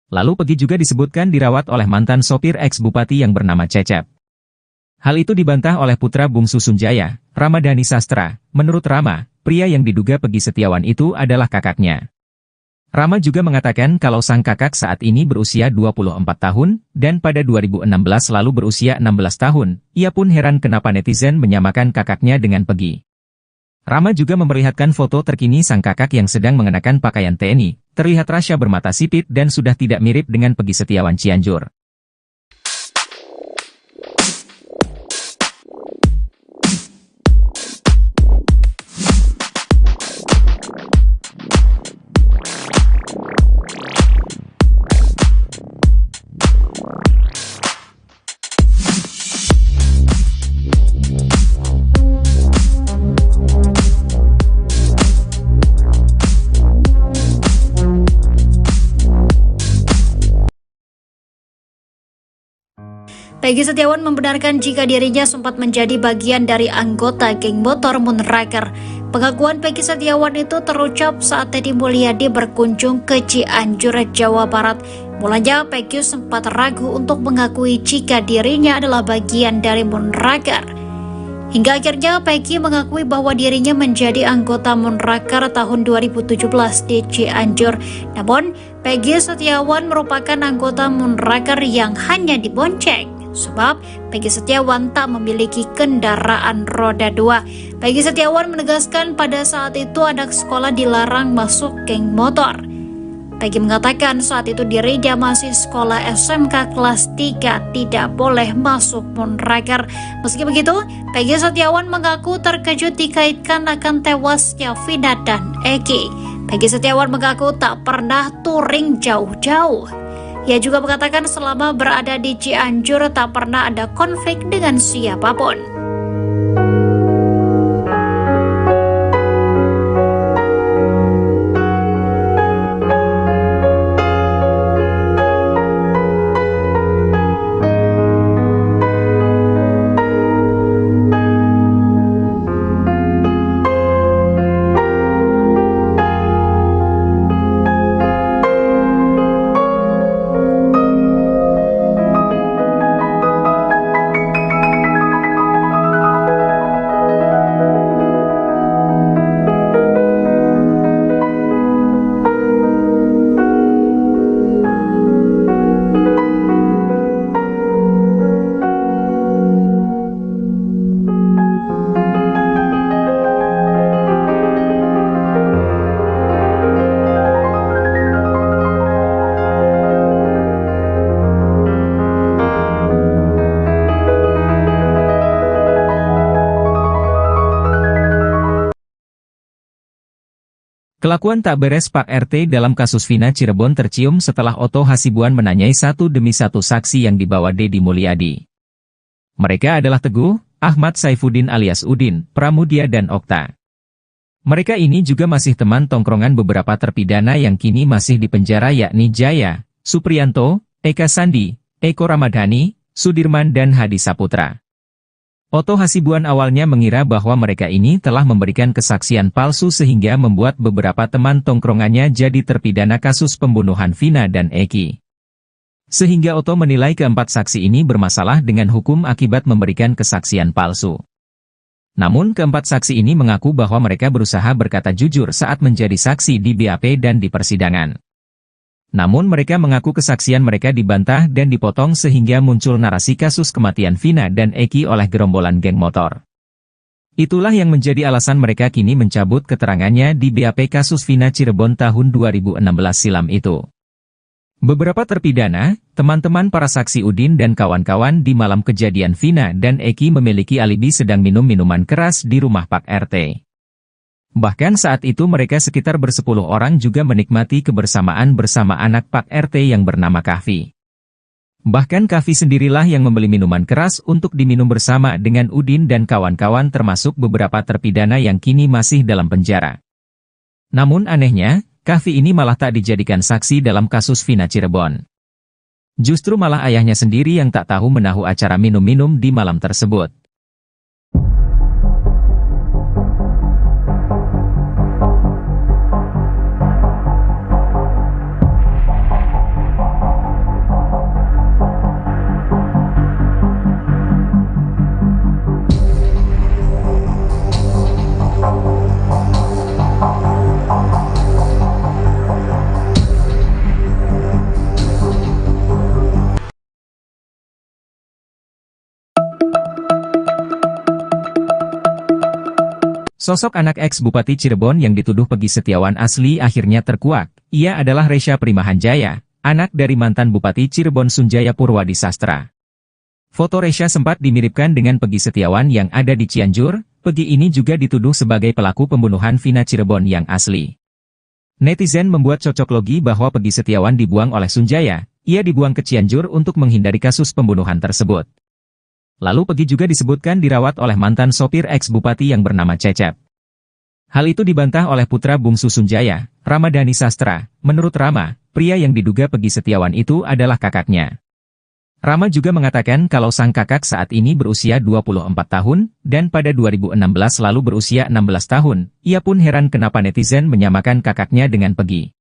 Lalu Peggy juga disebutkan dirawat oleh mantan sopir ex-bupati yang bernama Cecep. Hal itu dibantah oleh putra bungsu Sunjaya, Ramadhani Sastra. Menurut Rama, pria yang diduga Peggy Setiawan itu adalah kakaknya. Rama juga mengatakan kalau sang kakak saat ini berusia 24 tahun, dan pada 2016 lalu berusia 16 tahun. Ia pun heran kenapa netizen menyamakan kakaknya dengan Peggy. Rama juga memperlihatkan foto terkini sang kakak yang sedang mengenakan pakaian TNI. Terlihat Rasya bermata sipit dan sudah tidak mirip dengan Peggy Setiawan Cianjur. Peggy Setiawan membenarkan jika dirinya sempat menjadi bagian dari anggota geng motor Moonraker. Pengakuan Peggy Setiawan itu terucap saat Deddy Mulyadi berkunjung ke Cianjur, Jawa Barat. Mulanya Peggy sempat ragu untuk mengakui jika dirinya adalah bagian dari Moonraker. Hingga akhirnya Peggy mengakui bahwa dirinya menjadi anggota Moonraker tahun 2017 di Cianjur. Namun, Peggy Setiawan merupakan anggota Moonraker yang hanya dibonceng. Sebab Peggy Setiawan tak memiliki kendaraan roda 2. Peggy Setiawan menegaskan pada saat itu anak sekolah dilarang masuk geng motor. Peggy mengatakan saat itu dirinya masih sekolah SMK kelas 3, tidak boleh masuk Moonraker. Meski begitu, Peggy Setiawan mengaku terkejut dikaitkan akan tewasnya Vina dan Eki. Peggy Setiawan mengaku tak pernah touring jauh-jauh. Ia juga mengatakan selama berada di Cianjur tak pernah ada konflik dengan siapapun. Kelakuan tak beres Pak RT dalam kasus Vina Cirebon tercium setelah Oto Hasibuan menanyai satu demi satu saksi yang dibawa Deddy Mulyadi. Mereka adalah Teguh, Ahmad Saifuddin alias Udin, Pramudia dan Okta. Mereka ini juga masih teman tongkrongan beberapa terpidana yang kini masih di penjara yakni Jaya, Supriyanto, Eka Sandi, Eko Ramadhani, Sudirman dan Hadi Saputra. Oto Hasibuan awalnya mengira bahwa mereka ini telah memberikan kesaksian palsu sehingga membuat beberapa teman tongkrongannya jadi terpidana kasus pembunuhan Vina dan Eki. Sehingga Oto menilai keempat saksi ini bermasalah dengan hukum akibat memberikan kesaksian palsu. Namun keempat saksi ini mengaku bahwa mereka berusaha berkata jujur saat menjadi saksi di BAP dan di persidangan. Namun mereka mengaku kesaksian mereka dibantah dan dipotong sehingga muncul narasi kasus kematian Vina dan Eki oleh gerombolan geng motor. Itulah yang menjadi alasan mereka kini mencabut keterangannya di BAP kasus Vina Cirebon tahun 2016 silam itu. Beberapa terpidana, teman-teman para saksi Udin dan kawan-kawan di malam kejadian Vina dan Eki memiliki alibi sedang minum minuman keras di rumah Pak RT. Bahkan saat itu mereka sekitar bersepuluh orang juga menikmati kebersamaan bersama anak Pak RT yang bernama Kahfi. Bahkan Kahfi sendirilah yang membeli minuman keras untuk diminum bersama dengan Udin dan kawan-kawan termasuk beberapa terpidana yang kini masih dalam penjara. Namun anehnya, Kahfi ini malah tak dijadikan saksi dalam kasus Vina Cirebon. Justru malah ayahnya sendiri yang tak tahu menahu acara minum-minum di malam tersebut. Sosok anak ex-Bupati Cirebon yang dituduh Peggy Setiawan asli akhirnya terkuak. Ia adalah Resya Primahanjaya, anak dari mantan Bupati Cirebon Sunjaya Purwadi Sastra. Foto Resya sempat dimiripkan dengan Peggy Setiawan yang ada di Cianjur. Peggy ini juga dituduh sebagai pelaku pembunuhan Vina Cirebon yang asli. Netizen membuat cocok logi bahwa Peggy Setiawan dibuang oleh Sunjaya. Ia dibuang ke Cianjur untuk menghindari kasus pembunuhan tersebut. Lalu Peggy juga disebutkan dirawat oleh mantan sopir ex-bupati yang bernama Cecep. Hal itu dibantah oleh putra bungsu Sunjaya, Ramadhani Sastra. Menurut Rama, pria yang diduga Peggy Setiawan itu adalah kakaknya. Rama juga mengatakan kalau sang kakak saat ini berusia 24 tahun, dan pada 2016 lalu berusia 16 tahun. Ia pun heran kenapa netizen menyamakan kakaknya dengan Peggy.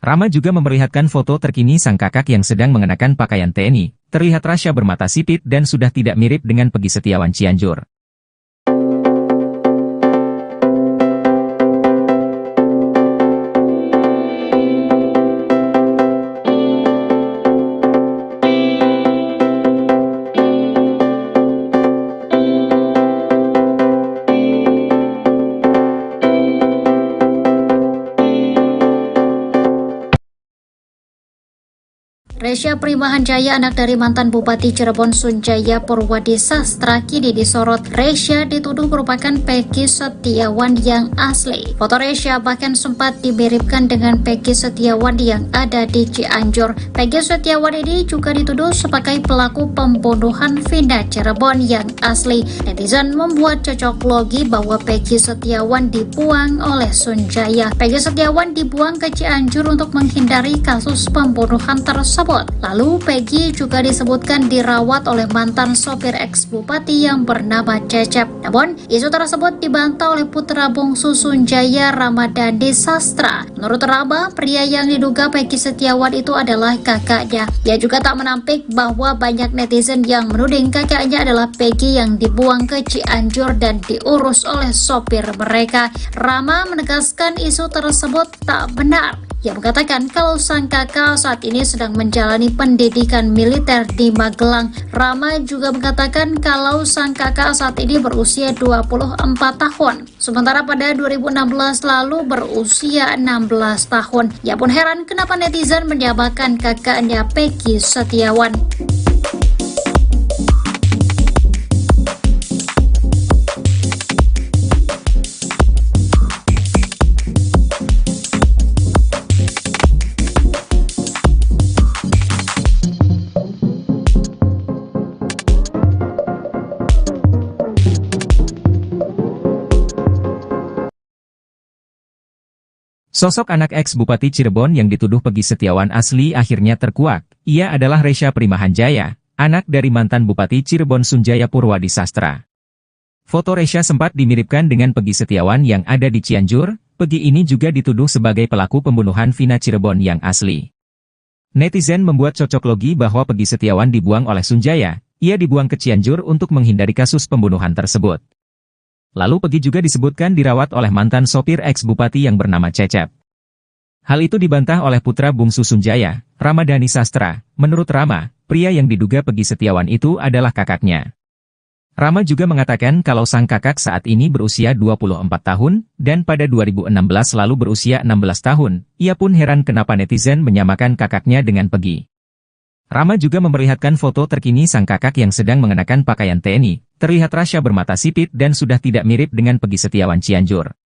Rama juga memperlihatkan foto terkini sang kakak yang sedang mengenakan pakaian TNI. Terlihat Rasya bermata sipit dan sudah tidak mirip dengan Peggy Setiawan Cianjur. Resya Primahanjaya, anak dari mantan Bupati Cirebon Sunjaya Purwadi Sastra, kini disorot. Resya dituduh merupakan Peggy Setiawan yang asli. Foto Resya bahkan sempat dimiripkan dengan Peggy Setiawan yang ada di Cianjur. Peggy Setiawan ini juga dituduh sebagai pelaku pembunuhan Vina Cirebon yang asli. Netizen membuat cocok logi bahwa Peggy Setiawan dibuang oleh Sunjaya. Peggy Setiawan dibuang ke Cianjur untuk menghindari kasus pembunuhan tersebut. Lalu Peggy juga disebutkan dirawat oleh mantan sopir ex-bupati yang bernama Cecep. Namun, isu tersebut dibantah oleh putra bungsu Sunjaya, Ramadhani Sastra. Menurut Rama, pria yang diduga Peggy Setiawan itu adalah kakaknya. Ia juga tak menampik bahwa banyak netizen yang menuding kakaknya adalah Peggy yang dibuang ke Cianjur dan diurus oleh sopir mereka. Rama menegaskan isu tersebut tak benar. Ia mengatakan kalau sang kakak saat ini sedang menjalani pendidikan militer di Magelang. Rama juga mengatakan kalau sang kakak saat ini berusia 24 tahun. Sementara pada 2016 lalu berusia 16 tahun. Ia pun heran kenapa netizen menyamakan kakaknya Peggy Setiawan. Sosok anak ex-Bupati Cirebon yang dituduh Peggy Setiawan asli akhirnya terkuak. Ia adalah Resya Primahanjaya, anak dari mantan Bupati Cirebon Sunjaya Purwadi Sastra. Foto Resya sempat dimiripkan dengan Peggy Setiawan yang ada di Cianjur. Peggy ini juga dituduh sebagai pelaku pembunuhan Vina Cirebon yang asli. Netizen membuat cocok logi bahwa Peggy Setiawan dibuang oleh Sunjaya. Ia dibuang ke Cianjur untuk menghindari kasus pembunuhan tersebut. Lalu Peggy juga disebutkan dirawat oleh mantan sopir ex-bupati yang bernama Cecep. Hal itu dibantah oleh putra bungsu Sunjaya, Ramadhani Sastra. Menurut Rama, pria yang diduga Peggy Setiawan itu adalah kakaknya. Rama juga mengatakan kalau sang kakak saat ini berusia 24 tahun, dan pada 2016 lalu berusia 16 tahun. Ia pun heran kenapa netizen menyamakan kakaknya dengan Peggy. Rama juga memperlihatkan foto terkini sang kakak yang sedang mengenakan pakaian TNI. Terlihat Rasya bermata sipit dan sudah tidak mirip dengan Peggy Setiawan Cianjur.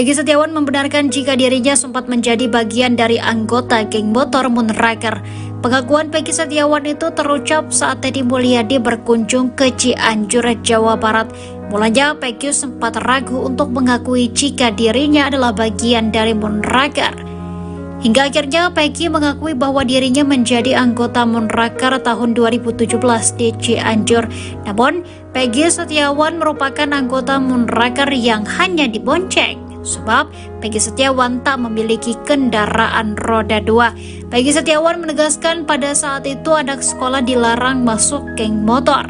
Peggy Setiawan membenarkan jika dirinya sempat menjadi bagian dari anggota geng motor Moonraker. Pengakuan Peggy Setiawan itu terucap saat Deddy Mulyadi berkunjung ke Cianjur, Jawa Barat. Mulanya Peggy sempat ragu untuk mengakui jika dirinya adalah bagian dari Moonraker. Hingga akhirnya Peggy mengakui bahwa dirinya menjadi anggota Moonraker tahun 2017 di Cianjur. Namun, Peggy Setiawan merupakan anggota Moonraker yang hanya dibonceng. Sebab Peggy Setiawan tak memiliki kendaraan roda 2. Peggy Setiawan menegaskan pada saat itu anak sekolah dilarang masuk geng motor.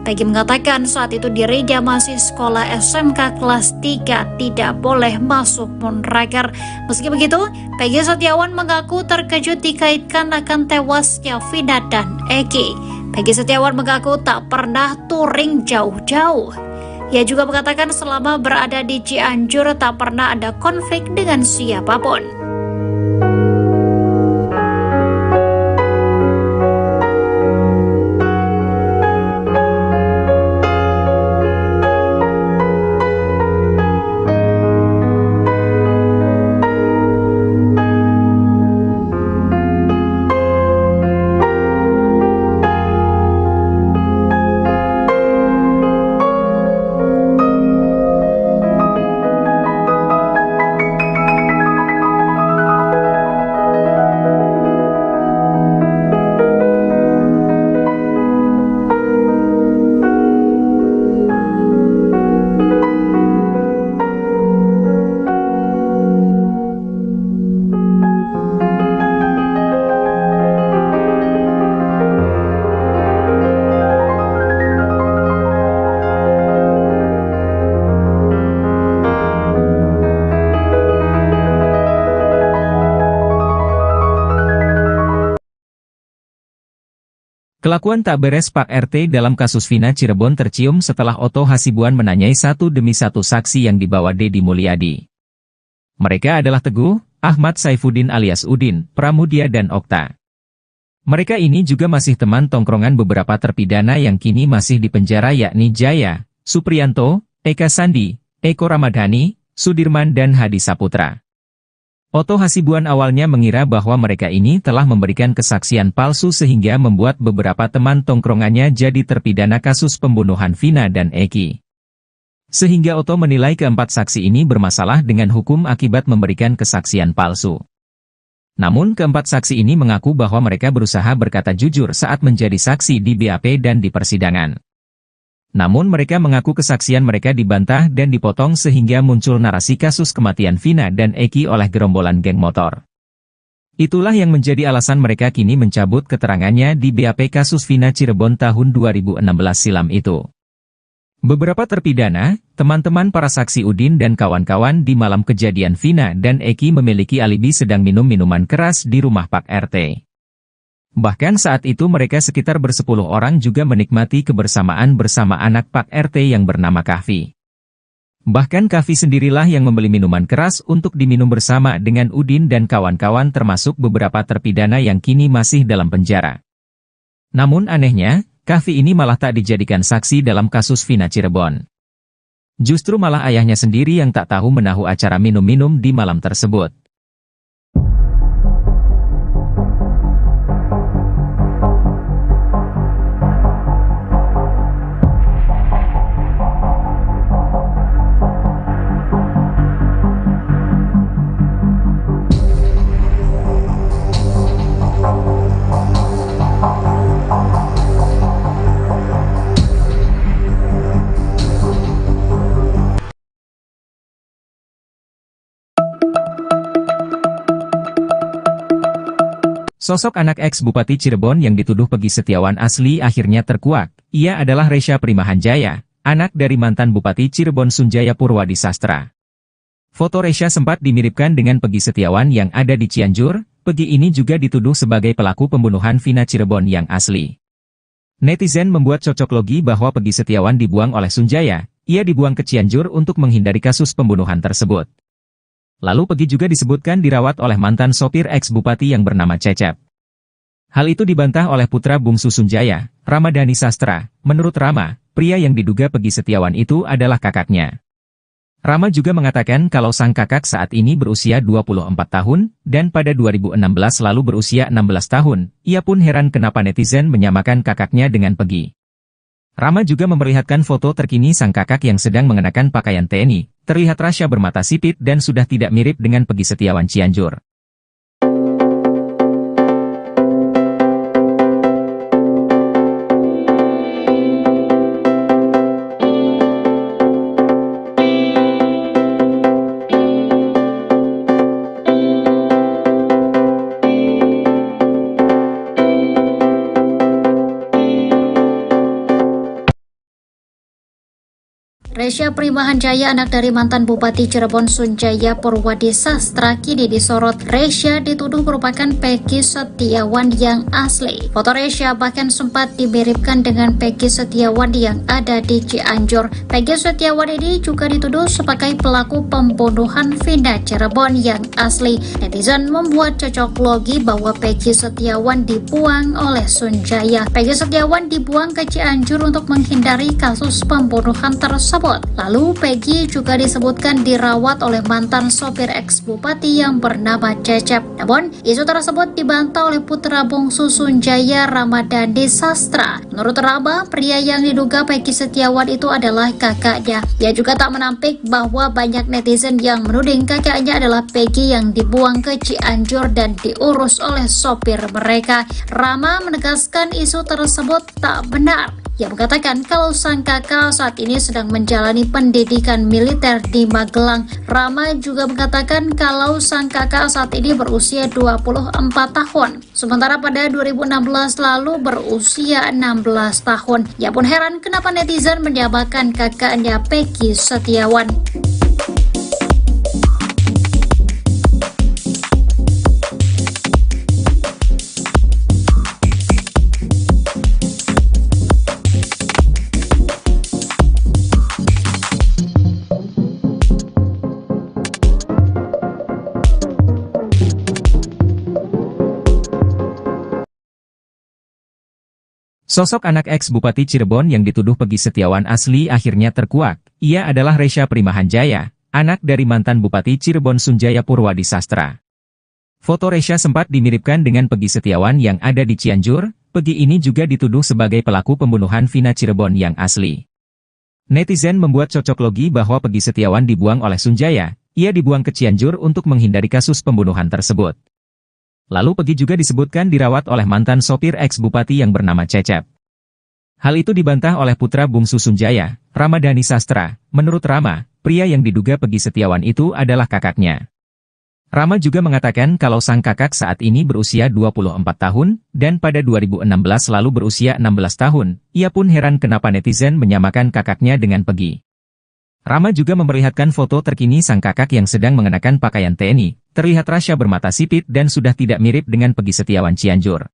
Peggy mengatakan saat itu dirinya masih sekolah SMK kelas 3, tidak boleh masuk Moonraker. Meski begitu, Peggy Setiawan mengaku terkejut dikaitkan akan tewasnya Vina dan Eki. Peggy Setiawan mengaku tak pernah touring jauh-jauh. Ia juga mengatakan selama berada di Cianjur tak pernah ada konflik dengan siapapun. Kelakuan tak beres Pak RT dalam kasus Vina Cirebon tercium setelah Otto Hasibuan menanyai satu demi satu saksi yang dibawa Deddy Mulyadi. Mereka adalah Teguh, Ahmad Saifuddin alias Udin, Pramudia dan Okta. Mereka ini juga masih teman tongkrongan beberapa terpidana yang kini masih di penjara yakni Jaya, Supriyanto, Eka Sandi, Eko Ramadhani, Sudirman dan Hadi Saputra. Otto Hasibuan awalnya mengira bahwa mereka ini telah memberikan kesaksian palsu sehingga membuat beberapa teman tongkrongannya jadi terpidana kasus pembunuhan Vina dan Eki. Sehingga Otto menilai keempat saksi ini bermasalah dengan hukum akibat memberikan kesaksian palsu. Namun keempat saksi ini mengaku bahwa mereka berusaha berkata jujur saat menjadi saksi di BAP dan di persidangan. Namun mereka mengaku kesaksian mereka dibantah dan dipotong sehingga muncul narasi kasus kematian Vina dan Eki oleh gerombolan geng motor. Itulah yang menjadi alasan mereka kini mencabut keterangannya di BAP kasus Vina Cirebon tahun 2016 silam itu. Beberapa terpidana, teman-teman para saksi Udin dan kawan-kawan di malam kejadian Vina dan Eki memiliki alibi sedang minum minuman keras di rumah Pak RT. Bahkan saat itu mereka sekitar bersepuluh orang juga menikmati kebersamaan bersama anak Pak RT yang bernama Kahfi. Bahkan Kavi sendirilah yang membeli minuman keras untuk diminum bersama dengan Udin dan kawan-kawan termasuk beberapa terpidana yang kini masih dalam penjara. Namun anehnya, Kavi ini malah tak dijadikan saksi dalam kasus Vina Cirebon. Justru malah ayahnya sendiri yang tak tahu menahu acara minum-minum di malam tersebut. Sosok anak ex-Bupati Cirebon yang dituduh Peggy Setiawan asli akhirnya terkuak. Ia adalah Resya Primahanjaya, anak dari mantan Bupati Cirebon Sunjaya Purwadi Sastra. Foto Resya sempat dimiripkan dengan Peggy Setiawan yang ada di Cianjur. Peggy ini juga dituduh sebagai pelaku pembunuhan Vina Cirebon yang asli. Netizen membuat cocok logi bahwa Peggy Setiawan dibuang oleh Sunjaya. Ia dibuang ke Cianjur untuk menghindari kasus pembunuhan tersebut. Lalu Peggy juga disebutkan dirawat oleh mantan sopir ex-bupati yang bernama Cecep. Hal itu dibantah oleh putra bungsu Sunjaya, Ramadhani Sastra. Menurut Rama, pria yang diduga Peggy Setiawan itu adalah kakaknya. Rama juga mengatakan kalau sang kakak saat ini berusia 24 tahun, dan pada 2016 lalu berusia 16 tahun. Ia pun heran kenapa netizen menyamakan kakaknya dengan Peggy. Rama juga memperlihatkan foto terkini sang kakak yang sedang mengenakan pakaian TNI. Terlihat Rasya bermata sipit dan sudah tidak mirip dengan Peggy Setiawan Cianjur. Resya Primahanjaya, anak dari mantan Bupati Cirebon Sunjaya Purwadi Sastra, kini disorot. Resya dituduh merupakan Peggy Setiawan yang asli. Foto Resya bahkan sempat dimiripkan dengan Peggy Setiawan yang ada di Cianjur. Peggy Setiawan ini juga dituduh sebagai pelaku pembunuhan Vina Cirebon yang asli. Netizen membuat cocok logi bahwa Peggy Setiawan dibuang oleh Sunjaya. Peggy Setiawan dibuang ke Cianjur untuk menghindari kasus pembunuhan tersebut. Lalu Peggy juga disebutkan dirawat oleh mantan sopir ex-bupati yang bernama Cecep. Namun, isu tersebut dibantah oleh putra bungsu Sunjaya, Ramadhani Sastra. Menurut Rama, pria yang diduga Peggy Setiawan itu adalah kakaknya. Ia juga tak menampik bahwa banyak netizen yang menuding kakaknya adalah Peggy yang dibuang ke Cianjur dan diurus oleh sopir mereka. Rama menegaskan isu tersebut tak benar. Ia mengatakan kalau sang kakak saat ini sedang menjalani pendidikan militer di Magelang. Rama juga mengatakan kalau sang kakak saat ini berusia 24 tahun. Sementara pada 2016 lalu berusia 16 tahun. Ia pun heran kenapa netizen menyamakan kakaknya Peggy Setiawan. Sosok anak ex-Bupati Cirebon yang dituduh Peggy Setiawan asli akhirnya terkuak. Ia adalah Resya Primahanjaya, anak dari mantan Bupati Cirebon Sunjaya Purwadi Sastra. Foto Resya sempat dimiripkan dengan Peggy Setiawan yang ada di Cianjur. Peggy ini juga dituduh sebagai pelaku pembunuhan Vina Cirebon yang asli. Netizen membuat cocok logi bahwa Peggy Setiawan dibuang oleh Sunjaya. Ia dibuang ke Cianjur untuk menghindari kasus pembunuhan tersebut. Lalu Peggy juga disebutkan dirawat oleh mantan sopir ex-bupati yang bernama Cecep. Hal itu dibantah oleh putra bungsu Sunjaya, Ramadhani Sastra. Menurut Rama, pria yang diduga Peggy Setiawan itu adalah kakaknya. Rama juga mengatakan kalau sang kakak saat ini berusia 24 tahun, dan pada 2016 lalu berusia 16 tahun. Ia pun heran kenapa netizen menyamakan kakaknya dengan Peggy. Rama juga memperlihatkan foto terkini sang kakak yang sedang mengenakan pakaian TNI. Terlihat Rasya bermata sipit dan sudah tidak mirip dengan Peggy Setiawan Cianjur.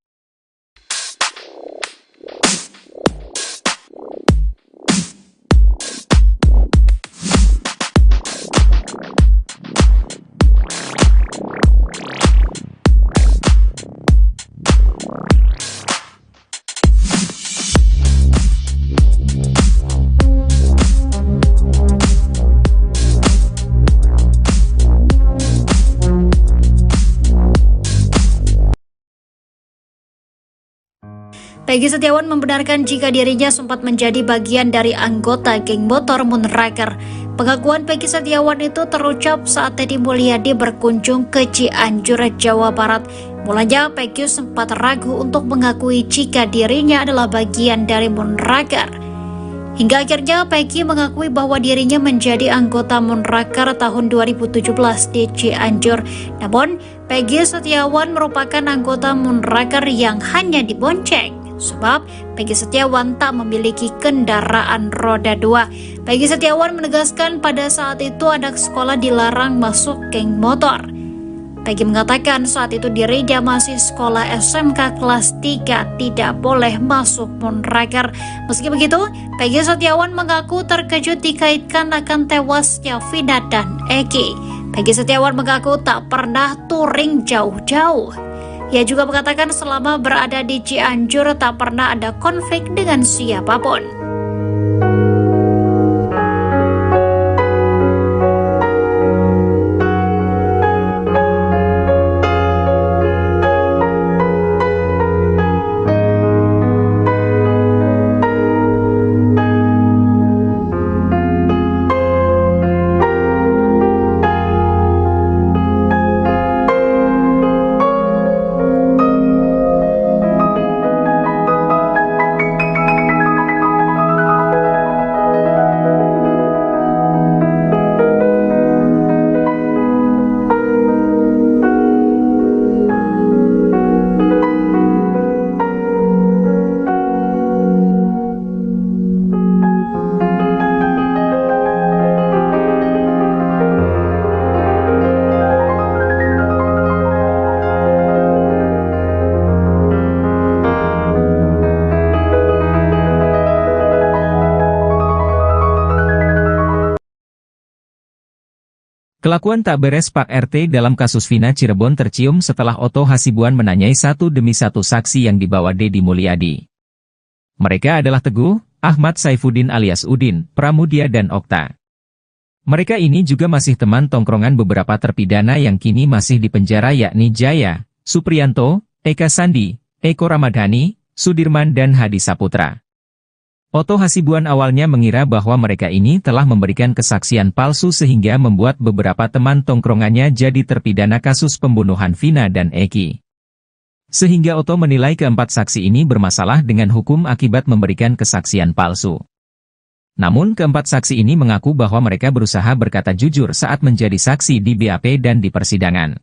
Peggy Setiawan membenarkan jika dirinya sempat menjadi bagian dari anggota geng motor Moonraker. Pengakuan Peggy Setiawan itu terucap saat Deddy Mulyadi berkunjung ke Cianjur, Jawa Barat. Mulanya Peggy sempat ragu untuk mengakui jika dirinya adalah bagian dari Moonraker. Hingga akhirnya Peggy mengakui bahwa dirinya menjadi anggota Moonraker tahun 2017 di Cianjur. Namun, Peggy Setiawan merupakan anggota Moonraker yang hanya dibonceng. Sebab Peggy Setiawan tak memiliki kendaraan roda 2. Peggy Setiawan menegaskan pada saat itu anak sekolah dilarang masuk geng motor. Peggy mengatakan saat itu dirinya masih sekolah SMK kelas 3, tidak boleh masuk Moonraker. Meski begitu, Peggy Setiawan mengaku terkejut dikaitkan akan tewasnya Vina dan Eki. Peggy Setiawan mengaku tak pernah touring jauh-jauh. Ia juga mengatakan selama berada di Cianjur tak pernah ada konflik dengan siapapun. Kelakuan tak beres Pak RT dalam kasus Vina Cirebon tercium setelah Otto Hasibuan menanyai satu demi satu saksi yang dibawa Deddy Mulyadi. Mereka adalah Teguh, Ahmad Saifuddin alias Udin, Pramudia dan Okta. Mereka ini juga masih teman tongkrongan beberapa terpidana yang kini masih di penjara yakni Jaya, Supriyanto, Eka Sandi, Eko Ramadhani, Sudirman dan Hadi Saputra. Otto Hasibuan awalnya mengira bahwa mereka ini telah memberikan kesaksian palsu sehingga membuat beberapa teman tongkrongannya jadi terpidana kasus pembunuhan Vina dan Eki. Sehingga Otto menilai keempat saksi ini bermasalah dengan hukum akibat memberikan kesaksian palsu. Namun keempat saksi ini mengaku bahwa mereka berusaha berkata jujur saat menjadi saksi di BAP dan di persidangan.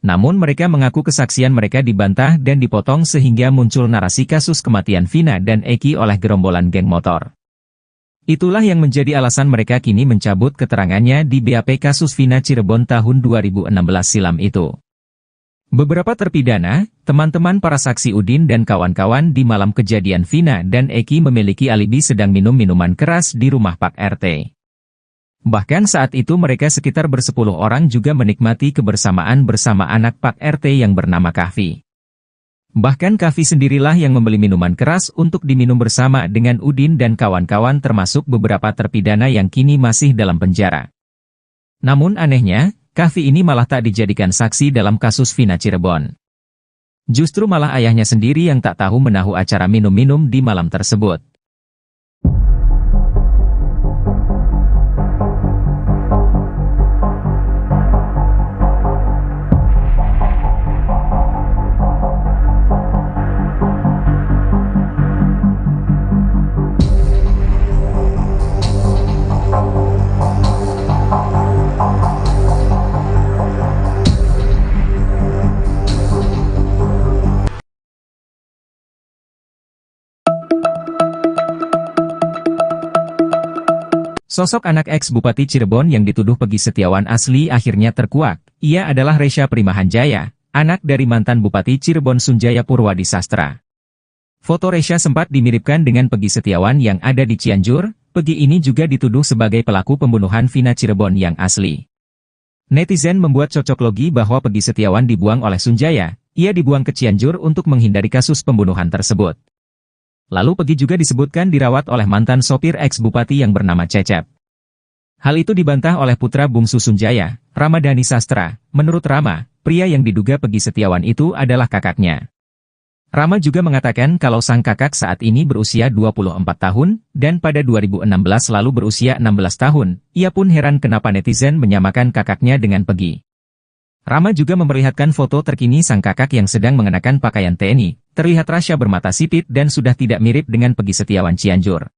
Namun mereka mengaku kesaksian mereka dibantah dan dipotong sehingga muncul narasi kasus kematian Vina dan Eki oleh gerombolan geng motor. Itulah yang menjadi alasan mereka kini mencabut keterangannya di BAP kasus Vina Cirebon tahun 2016 silam itu. Beberapa terpidana, teman-teman para saksi Udin dan kawan-kawan di malam kejadian Vina dan Eki memiliki alibi sedang minum minuman keras di rumah Pak RT. Bahkan saat itu mereka sekitar bersepuluh orang juga menikmati kebersamaan bersama anak Pak RT yang bernama Kahfi. Bahkan Kahfi sendirilah yang membeli minuman keras untuk diminum bersama dengan Udin dan kawan-kawan termasuk beberapa terpidana yang kini masih dalam penjara. Namun anehnya, Kahfi ini malah tak dijadikan saksi dalam kasus Vina Cirebon. Justru malah ayahnya sendiri yang tak tahu menahu acara minum-minum di malam tersebut. Sosok anak ex-Bupati Cirebon yang dituduh Peggy Setiawan asli akhirnya terkuak. Ia adalah Resya Primahanjaya, anak dari mantan Bupati Cirebon Sunjaya Purwadi Sastra. Foto Resya sempat dimiripkan dengan Peggy Setiawan yang ada di Cianjur. Peggy ini juga dituduh sebagai pelaku pembunuhan Vina Cirebon yang asli. Netizen membuat cocok logi bahwa Peggy Setiawan dibuang oleh Sunjaya. Ia dibuang ke Cianjur untuk menghindari kasus pembunuhan tersebut. Lalu Peggy juga disebutkan dirawat oleh mantan sopir ex-bupati yang bernama Cecep. Hal itu dibantah oleh putra bungsu Sunjaya, Ramadhani Sastra. Menurut Rama, pria yang diduga Peggy Setiawan itu adalah kakaknya. Rama juga mengatakan kalau sang kakak saat ini berusia 24 tahun, dan pada 2016 lalu berusia 16 tahun. Ia pun heran kenapa netizen menyamakan kakaknya dengan Peggy. Rama juga memperlihatkan foto terkini sang kakak yang sedang mengenakan pakaian TNI. Terlihat Rasya bermata sipit dan sudah tidak mirip dengan Peggy Setiawan Cianjur.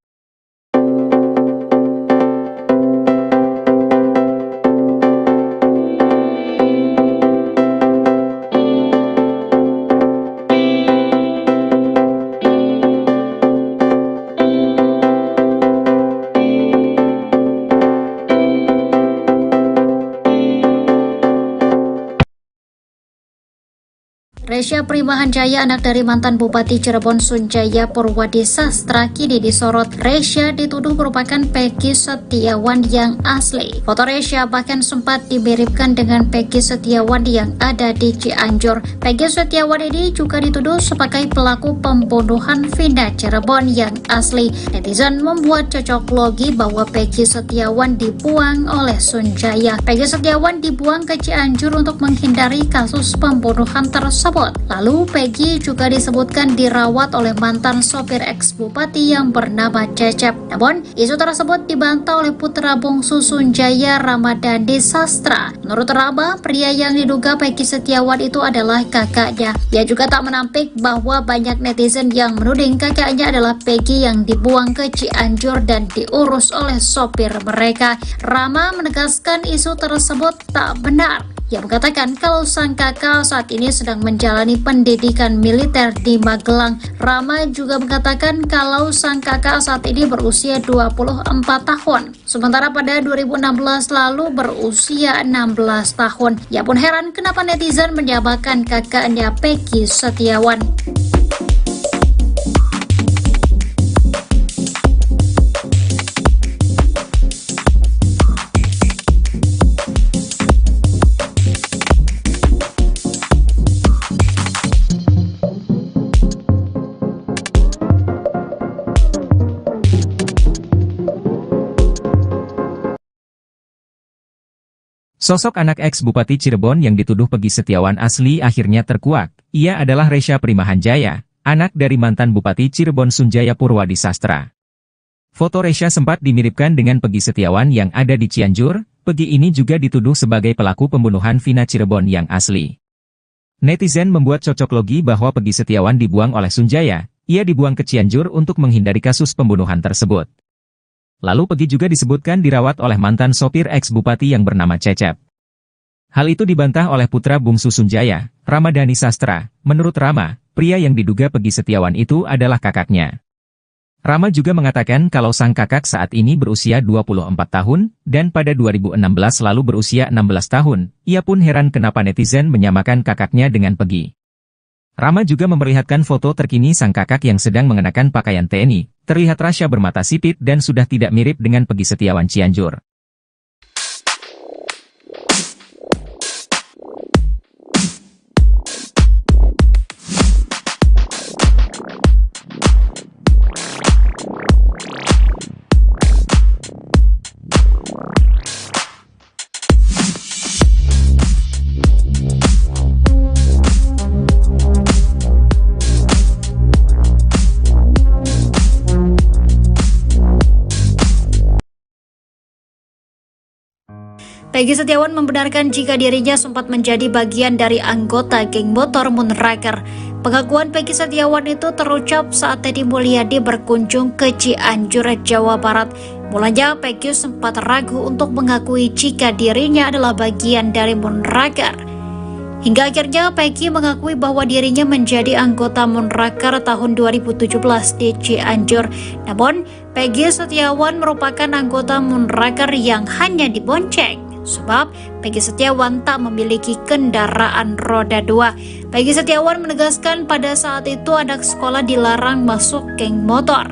Resya Primahan Jaya, anak dari mantan Bupati Cirebon Sunjaya Purwadi Sastra, kini disorot. Resya dituduh merupakan Peggy Setiawan yang asli. Foto Resya bahkan sempat dimiripkan dengan Peggy Setiawan yang ada di Cianjur. Peggy Setiawan ini juga dituduh sebagai pelaku pembunuhan Vina Cirebon yang asli. Netizen membuat cocok logi bahwa Peggy Setiawan dibuang oleh Sunjaya. Peggy Setiawan dibuang ke Cianjur untuk menghindari kasus pembunuhan tersebut. Lalu Peggy juga disebutkan dirawat oleh mantan sopir ex-bupati yang bernama Cecep. Namun, isu tersebut dibantah oleh putra bungsu Sunjaya, Ramadhani Sastra. Menurut Rama, pria yang diduga Peggy Setiawan itu adalah kakaknya. Dia juga tak menampik bahwa banyak netizen yang menuding kakaknya adalah Peggy yang dibuang ke Cianjur dan diurus oleh sopir mereka. Rama menegaskan isu tersebut tak benar. Ia mengatakan kalau sang kakak saat ini sedang menjalani pendidikan militer di Magelang. Rama juga mengatakan kalau sang kakak saat ini berusia 24 tahun. Sementara pada 2016 lalu berusia 16 tahun. Ia pun heran kenapa netizen menyamakan kakaknya Peggy Setiawan. Sosok anak ex-Bupati Cirebon yang dituduh Peggy Setiawan asli akhirnya terkuak. Ia adalah Resya Primahan Jaya, anak dari mantan Bupati Cirebon Sunjaya Purwadi Sastra. Foto Resya sempat dimiripkan dengan Peggy Setiawan yang ada di Cianjur. Peggy ini juga dituduh sebagai pelaku pembunuhan Vina Cirebon yang asli. Netizen membuat cocok logi bahwa Peggy Setiawan dibuang oleh Sunjaya. Ia dibuang ke Cianjur untuk menghindari kasus pembunuhan tersebut. Lalu Peggy juga disebutkan dirawat oleh mantan sopir ex-bupati yang bernama Cecep. Hal itu dibantah oleh putra bungsu Sunjaya, Ramadhani Sastra. Menurut Rama, pria yang diduga Peggy Setiawan itu adalah kakaknya. Rama juga mengatakan kalau sang kakak saat ini berusia 24 tahun, dan pada 2016 lalu berusia 16 tahun. Ia pun heran kenapa netizen menyamakan kakaknya dengan Peggy. Rama juga memperlihatkan foto terkini sang kakak yang sedang mengenakan pakaian TNI. Terlihat Rasya bermata sipit dan sudah tidak mirip dengan Peggy Setiawan Cianjur. Peggy Setiawan membenarkan jika dirinya sempat menjadi bagian dari anggota geng motor Moonraker. Pengakuan Peggy Setiawan itu terucap saat Deddy Mulyadi berkunjung ke Cianjur, Jawa Barat. Mulanya Peggy sempat ragu untuk mengakui jika dirinya adalah bagian dari Moonraker. Hingga akhirnya Peggy mengakui bahwa dirinya menjadi anggota Moonraker tahun 2017 di Cianjur. Namun, Peggy Setiawan merupakan anggota Moonraker yang hanya dibonceng. Sebab Peggy Setiawan tak memiliki kendaraan roda 2. Peggy Setiawan menegaskan pada saat itu anak sekolah dilarang masuk geng motor.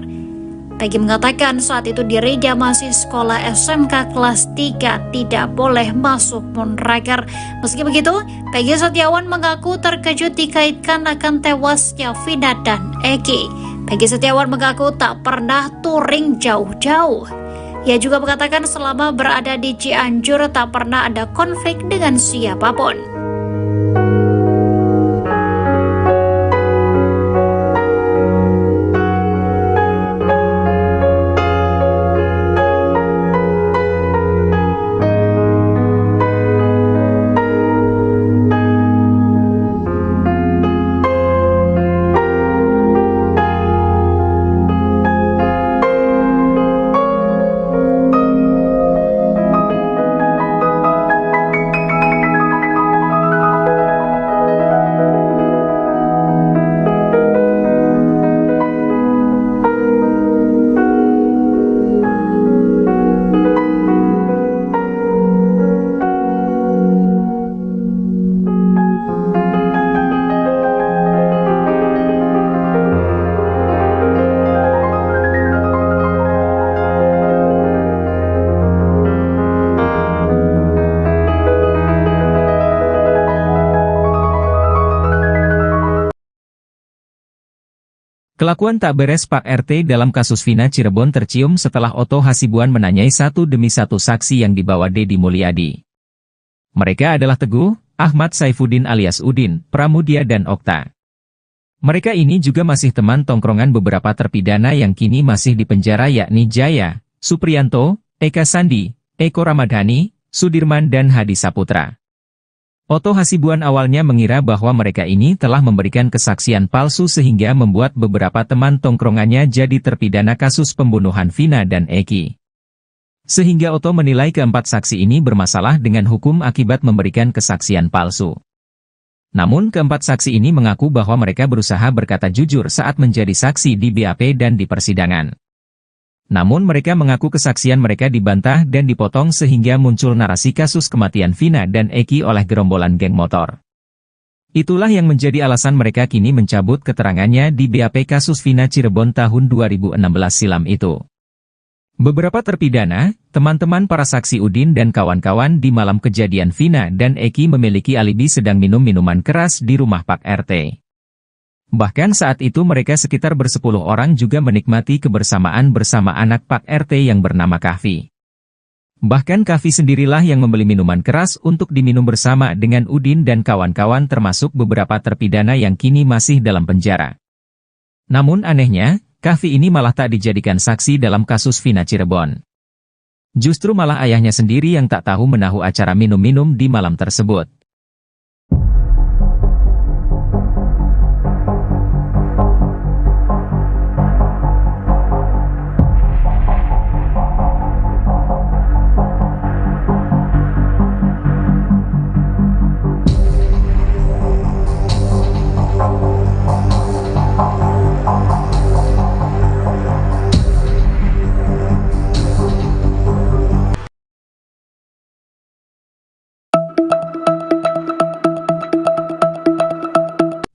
Peggy mengatakan saat itu dirinya masih sekolah SMK kelas 3, tidak boleh masuk Moonraker. Meski begitu, Peggy Setiawan mengaku terkejut dikaitkan akan tewasnya Vina dan Eki. Peggy Setiawan mengaku tak pernah touring jauh-jauh. Ia juga mengatakan selama berada di Cianjur tak pernah ada konflik dengan siapapun. Kelakuan tak beres Pak RT dalam kasus Vina Cirebon tercium setelah Otto Hasibuan menanyai satu demi satu saksi yang dibawa Deddy Mulyadi. Mereka adalah Teguh, Ahmad Saifuddin alias Udin, Pramudia dan Okta. Mereka ini juga masih teman tongkrongan beberapa terpidana yang kini masih di penjara yakni Jaya, Supriyanto, Eka Sandi, Eko Ramadhani, Sudirman dan Hadi Saputra. Otto Hasibuan awalnya mengira bahwa mereka ini telah memberikan kesaksian palsu sehingga membuat beberapa teman tongkrongannya jadi terpidana kasus pembunuhan Vina dan Eki. Sehingga Otto menilai keempat saksi ini bermasalah dengan hukum akibat memberikan kesaksian palsu. Namun keempat saksi ini mengaku bahwa mereka berusaha berkata jujur saat menjadi saksi di BAP dan di persidangan. Namun mereka mengaku kesaksian mereka dibantah dan dipotong sehingga muncul narasi kasus kematian Vina dan Eki oleh gerombolan geng motor. Itulah yang menjadi alasan mereka kini mencabut keterangannya di BAP kasus Vina Cirebon tahun 2016 silam itu. Beberapa terpidana, teman-teman para saksi Udin dan kawan-kawan di malam kejadian Vina dan Eki memiliki alibi sedang minum minuman keras di rumah Pak RT. Bahkan saat itu mereka sekitar bersepuluh orang juga menikmati kebersamaan bersama anak Pak RT yang bernama Kahfi. Bahkan Kahfi sendirilah yang membeli minuman keras untuk diminum bersama dengan Udin dan kawan-kawan termasuk beberapa terpidana yang kini masih dalam penjara. Namun anehnya, Kahfi ini malah tak dijadikan saksi dalam kasus Vina Cirebon. Justru malah ayahnya sendiri yang tak tahu menahu acara minum-minum di malam tersebut.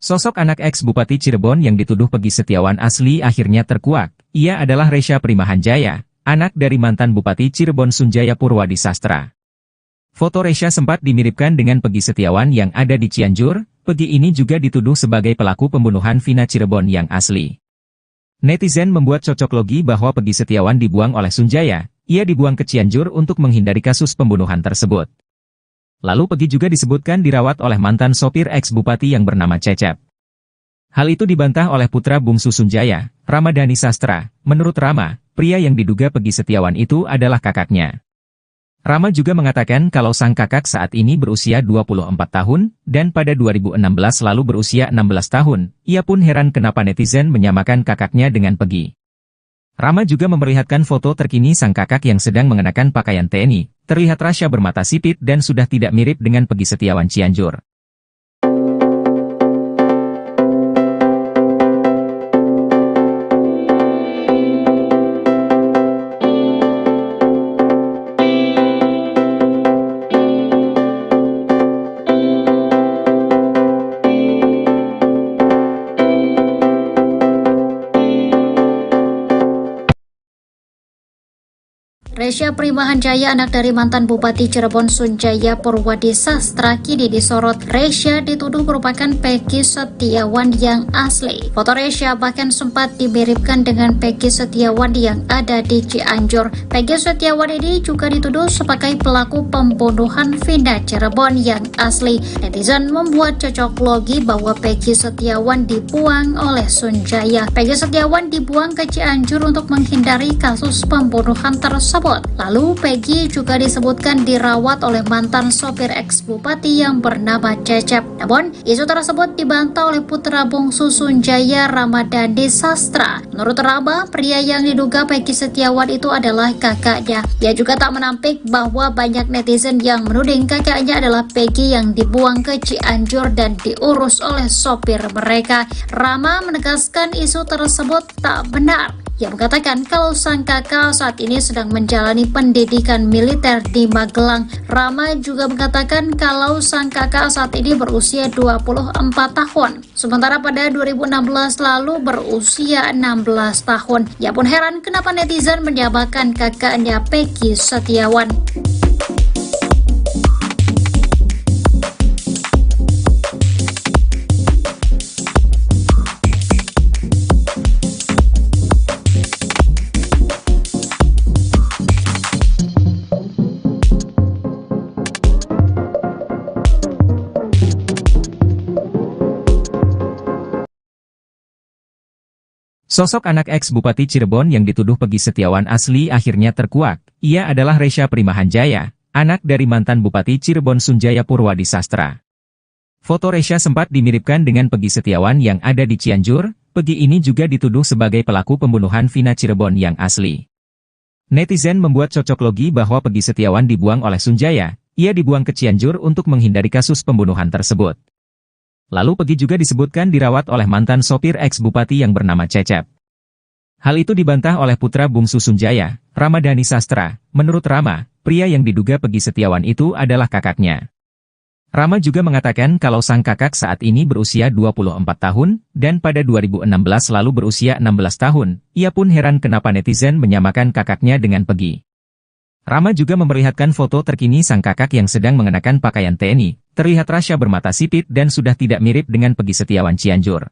Sosok anak ex-Bupati Cirebon yang dituduh Peggy Setiawan asli akhirnya terkuak. Ia adalah Resya Primahanjaya, anak dari mantan Bupati Cirebon Sunjaya Purwadi Sastra. Foto Resya sempat dimiripkan dengan Peggy Setiawan yang ada di Cianjur. Peggy ini juga dituduh sebagai pelaku pembunuhan Vina Cirebon yang asli. Netizen membuat cocok logi bahwa Peggy Setiawan dibuang oleh Sunjaya. Ia dibuang ke Cianjur untuk menghindari kasus pembunuhan tersebut. Lalu Peggy juga disebutkan dirawat oleh mantan sopir ex-bupati yang bernama Cecep. Hal itu dibantah oleh putra bungsu Sunjaya, Ramadhani Sastra. Menurut Rama, pria yang diduga Peggy Setiawan itu adalah kakaknya. Rama juga mengatakan kalau sang kakak saat ini berusia 24 tahun, dan pada 2016 lalu berusia 16 tahun. Ia pun heran kenapa netizen menyamakan kakaknya dengan Peggy. Rama juga memperlihatkan foto terkini sang kakak yang sedang mengenakan pakaian TNI. Terlihat Rasya bermata sipit dan sudah tidak mirip dengan Peggy Setiawan Cianjur. Resya Primahanjaya, anak dari mantan Bupati Cirebon Sunjaya Purwadi Sastra, kini disorot. Resya dituduh merupakan Peggy Setiawan yang asli. Foto Resya bahkan sempat dimiripkan dengan Peggy Setiawan yang ada di Cianjur. Peggy Setiawan ini juga dituduh sebagai pelaku pembunuhan Vina Cirebon yang asli. Netizen membuat cocok logi bahwa Peggy Setiawan dibuang oleh Sunjaya. Peggy Setiawan dibuang ke Cianjur untuk menghindari kasus pembunuhan tersebut. Lalu Peggy juga disebutkan dirawat oleh mantan sopir ex-bupati yang bernama Cecep. Namun, isu tersebut dibantah oleh putra bungsu Sunjaya, Ramadhani Sastra. Menurut Rama, pria yang diduga Peggy Setiawan itu adalah kakaknya. Ia juga tak menampik bahwa banyak netizen yang menuding kakaknya adalah Peggy yang dibuang ke Cianjur dan diurus oleh sopir mereka. Rama menegaskan isu tersebut tak benar. Ia mengatakan kalau sang kakak saat ini sedang menjalani pendidikan militer di Magelang. Rama juga mengatakan kalau sang kakak saat ini berusia 24 tahun. Sementara pada 2016 lalu berusia 16 tahun. Ia pun heran kenapa netizen menyamakan kakaknya Peggy Setiawan. Sosok anak ex-Bupati Cirebon yang dituduh Peggy Setiawan asli akhirnya terkuak. Ia adalah Resya Primahanjaya, anak dari mantan Bupati Cirebon Sunjaya Purwadi Sastra. Foto Resya sempat dimiripkan dengan Peggy Setiawan yang ada di Cianjur. Peggy ini juga dituduh sebagai pelaku pembunuhan vina Cirebon yang asli. Netizen membuat cocok logi bahwa Peggy Setiawan dibuang oleh Sunjaya. Ia dibuang ke Cianjur untuk menghindari kasus pembunuhan tersebut. Lalu Peggy juga disebutkan dirawat oleh mantan sopir ex-bupati yang bernama Cecep. Hal itu dibantah oleh putra bungsu Sunjaya, Ramadhani Sastra. Menurut Rama, pria yang diduga Peggy Setiawan itu adalah kakaknya. Rama juga mengatakan kalau sang kakak saat ini berusia 24 tahun, dan pada 2016 lalu berusia 16 tahun. Ia pun heran kenapa netizen menyamakan kakaknya dengan Peggy. Rama juga memperlihatkan foto terkini sang kakak yang sedang mengenakan pakaian TNI. Terlihat Rasya bermata sipit dan sudah tidak mirip dengan Peggy Setiawan Cianjur.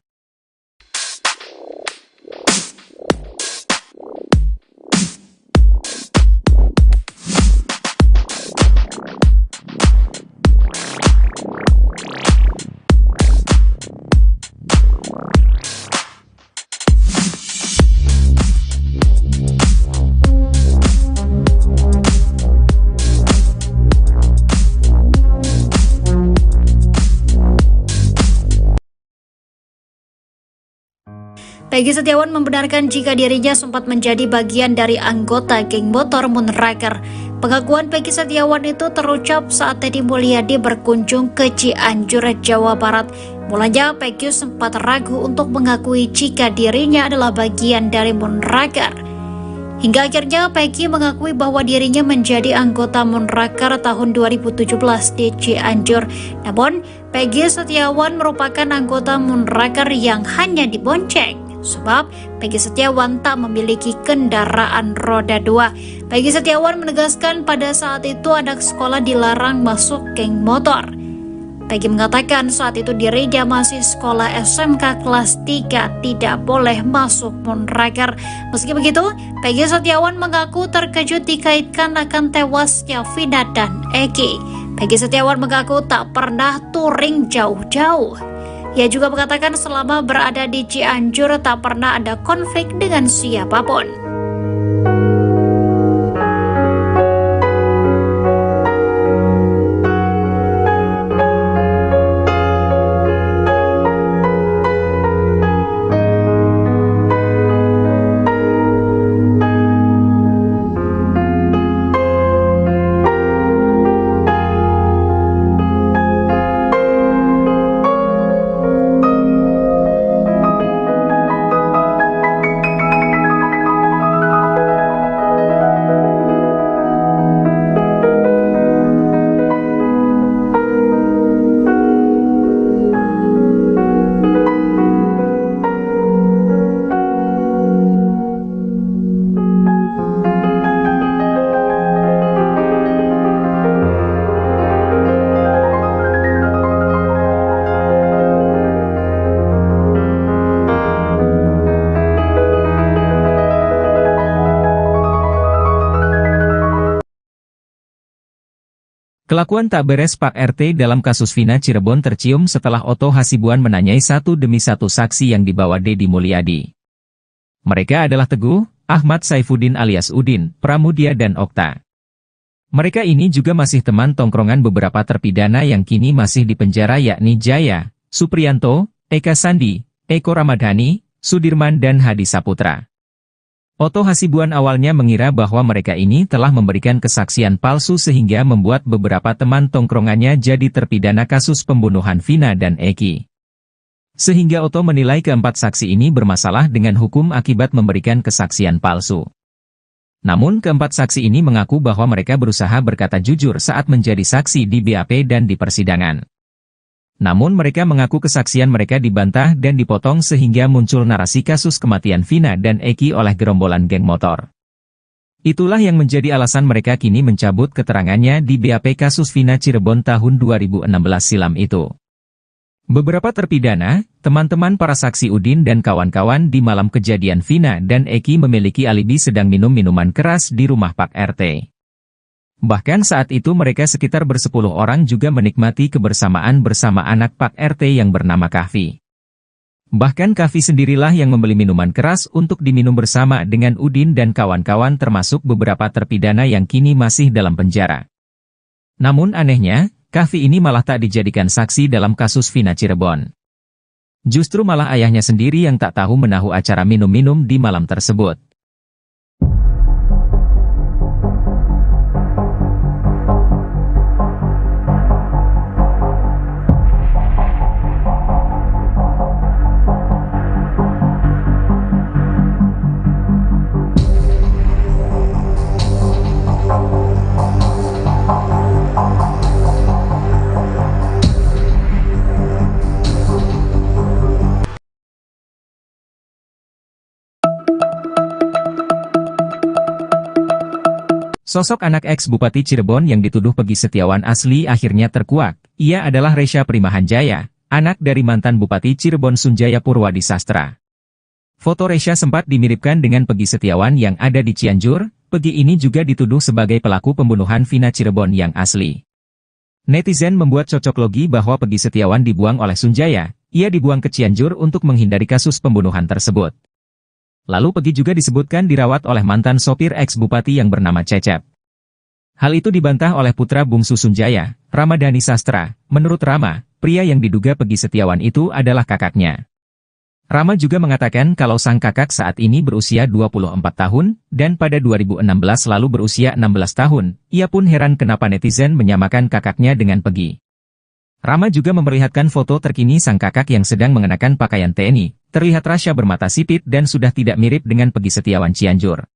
Peggy Setiawan membenarkan jika dirinya sempat menjadi bagian dari anggota geng motor Moonraker. Pengakuan Peggy Setiawan itu terucap saat Deddy Mulyadi berkunjung ke Cianjur, Jawa Barat. Mulanya Peggy sempat ragu untuk mengakui jika dirinya adalah bagian dari Moonraker. Hingga akhirnya Peggy mengakui bahwa dirinya menjadi anggota Moonraker tahun 2017 di Cianjur. Namun, Peggy Setiawan merupakan anggota Moonraker yang hanya dibonceng. Sebab Peggy Setiawan tak memiliki kendaraan roda 2. Peggy Setiawan menegaskan pada saat itu anak sekolah dilarang masuk geng motor. Peggy mengatakan saat itu dirinya masih sekolah SMK kelas 3, tidak boleh masuk Moonraker. Meski begitu, Peggy Setiawan mengaku terkejut dikaitkan akan tewasnya Vina dan Eki. Peggy Setiawan mengaku tak pernah touring jauh-jauh. Ia juga mengatakan selama berada di Cianjur tak pernah ada konflik dengan siapapun. Kelakuan tak beres Pak RT dalam kasus vina Cirebon tercium setelah Otto Hasibuan menanyai satu demi satu saksi yang dibawa Deddy Mulyadi. Mereka adalah Teguh, Ahmad Saifuddin alias Udin, Pramudia dan Okta. Mereka ini juga masih teman tongkrongan beberapa terpidana yang kini masih di penjara yakni Jaya, Supriyanto, Eka Sandi, Eko Ramadhani, Sudirman dan Hadi Saputra. Otto Hasibuan awalnya mengira bahwa mereka ini telah memberikan kesaksian palsu sehingga membuat beberapa teman tongkrongannya jadi terpidana kasus pembunuhan Vina dan Eki. Sehingga Otto menilai keempat saksi ini bermasalah dengan hukum akibat memberikan kesaksian palsu. Namun keempat saksi ini mengaku bahwa mereka berusaha berkata jujur saat menjadi saksi di BAP dan di persidangan. Namun mereka mengaku kesaksian mereka dibantah dan dipotong sehingga muncul narasi kasus kematian Vina dan Eki oleh gerombolan geng motor. Itulah yang menjadi alasan mereka kini mencabut keterangannya di BAP kasus Vina Cirebon tahun 2016 silam itu. Beberapa terpidana, teman-teman para saksi Udin dan kawan-kawan di malam kejadian Vina dan Eki memiliki alibi sedang minum minuman keras di rumah Pak RT. Bahkan saat itu mereka sekitar bersepuluh orang juga menikmati kebersamaan bersama anak Pak RT yang bernama Kahfi. Bahkan Kavi sendirilah yang membeli minuman keras untuk diminum bersama dengan Udin dan kawan-kawan termasuk beberapa terpidana yang kini masih dalam penjara. Namun anehnya, Kavi ini malah tak dijadikan saksi dalam kasus Vina Cirebon. Justru malah ayahnya sendiri yang tak tahu menahu acara minum-minum di malam tersebut. Sosok anak ex-Bupati Cirebon yang dituduh Peggy Setiawan asli akhirnya terkuak. Ia adalah Resya Primahanjaya, anak dari mantan Bupati Cirebon Sunjaya Purwadi Sastra. Foto Resya sempat dimiripkan dengan Peggy Setiawan yang ada di Cianjur. Peggy ini juga dituduh sebagai pelaku pembunuhan Vina Cirebon yang asli. Netizen membuat cocok logi bahwa Peggy Setiawan dibuang oleh Sunjaya. Ia dibuang ke Cianjur untuk menghindari kasus pembunuhan tersebut. Lalu Peggy juga disebutkan dirawat oleh mantan sopir ex-bupati yang bernama Cecep. Hal itu dibantah oleh putra bungsu Sunjaya, Ramadhani Sastra. Menurut Rama, pria yang diduga Peggy Setiawan itu adalah kakaknya. Rama juga mengatakan kalau sang kakak saat ini berusia 24 tahun, dan pada 2016 lalu berusia 16 tahun. Ia pun heran kenapa netizen menyamakan kakaknya dengan Peggy. Rama juga memperlihatkan foto terkini sang kakak yang sedang mengenakan pakaian TNI. Terlihat Rasya bermata sipit dan sudah tidak mirip dengan Peggy Setiawan Cianjur.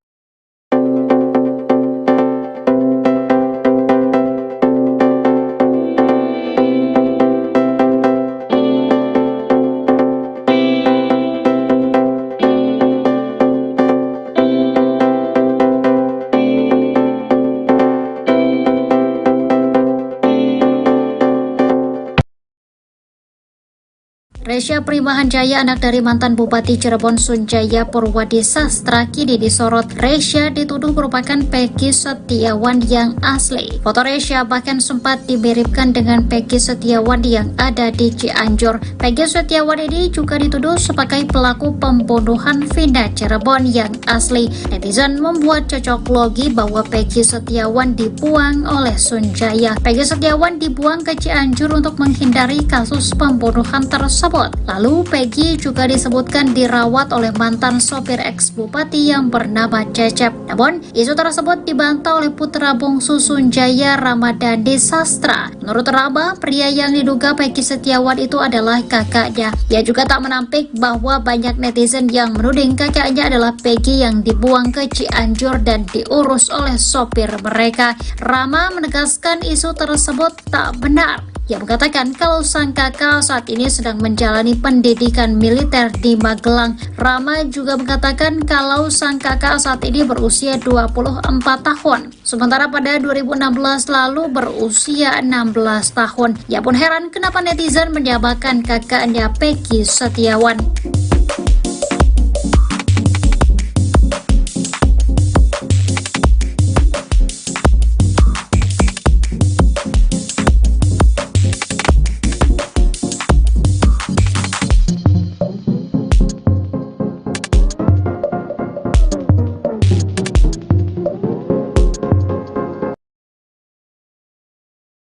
Resya Primahanjaya, anak dari mantan Bupati Cirebon Sunjaya Purwadi Sastra, kini disorot. Resya dituduh merupakan Peggy Setiawan yang asli. Foto Resya bahkan sempat dimiripkan dengan Peggy Setiawan yang ada di Cianjur. Peggy Setiawan ini juga dituduh sebagai pelaku pembunuhan Vina Cirebon yang asli. Netizen membuat cocok logi bahwa Peggy Setiawan dibuang oleh Sunjaya. Peggy Setiawan dibuang ke Cianjur untuk menghindari kasus pembunuhan tersebut. Lalu Peggy juga disebutkan dirawat oleh mantan sopir ex-bupati yang bernama Cecep. Namun, isu tersebut dibantah oleh putra bungsu Sunjaya, Ramadhani Sastra. Menurut Rama, pria yang diduga Peggy Setiawan itu adalah kakaknya. Ia juga tak menampik bahwa banyak netizen yang menuding kakaknya adalah Peggy yang dibuang ke Cianjur dan diurus oleh sopir mereka. Rama menegaskan isu tersebut tak benar. Ia mengatakan kalau sang kakak saat ini sedang menjalani pendidikan militer di Magelang. Rama juga mengatakan kalau sang kakak saat ini berusia 24 tahun. Sementara pada 2016 lalu berusia 16 tahun. Ia pun heran kenapa netizen menyamakan kakaknya Peggy Setiawan.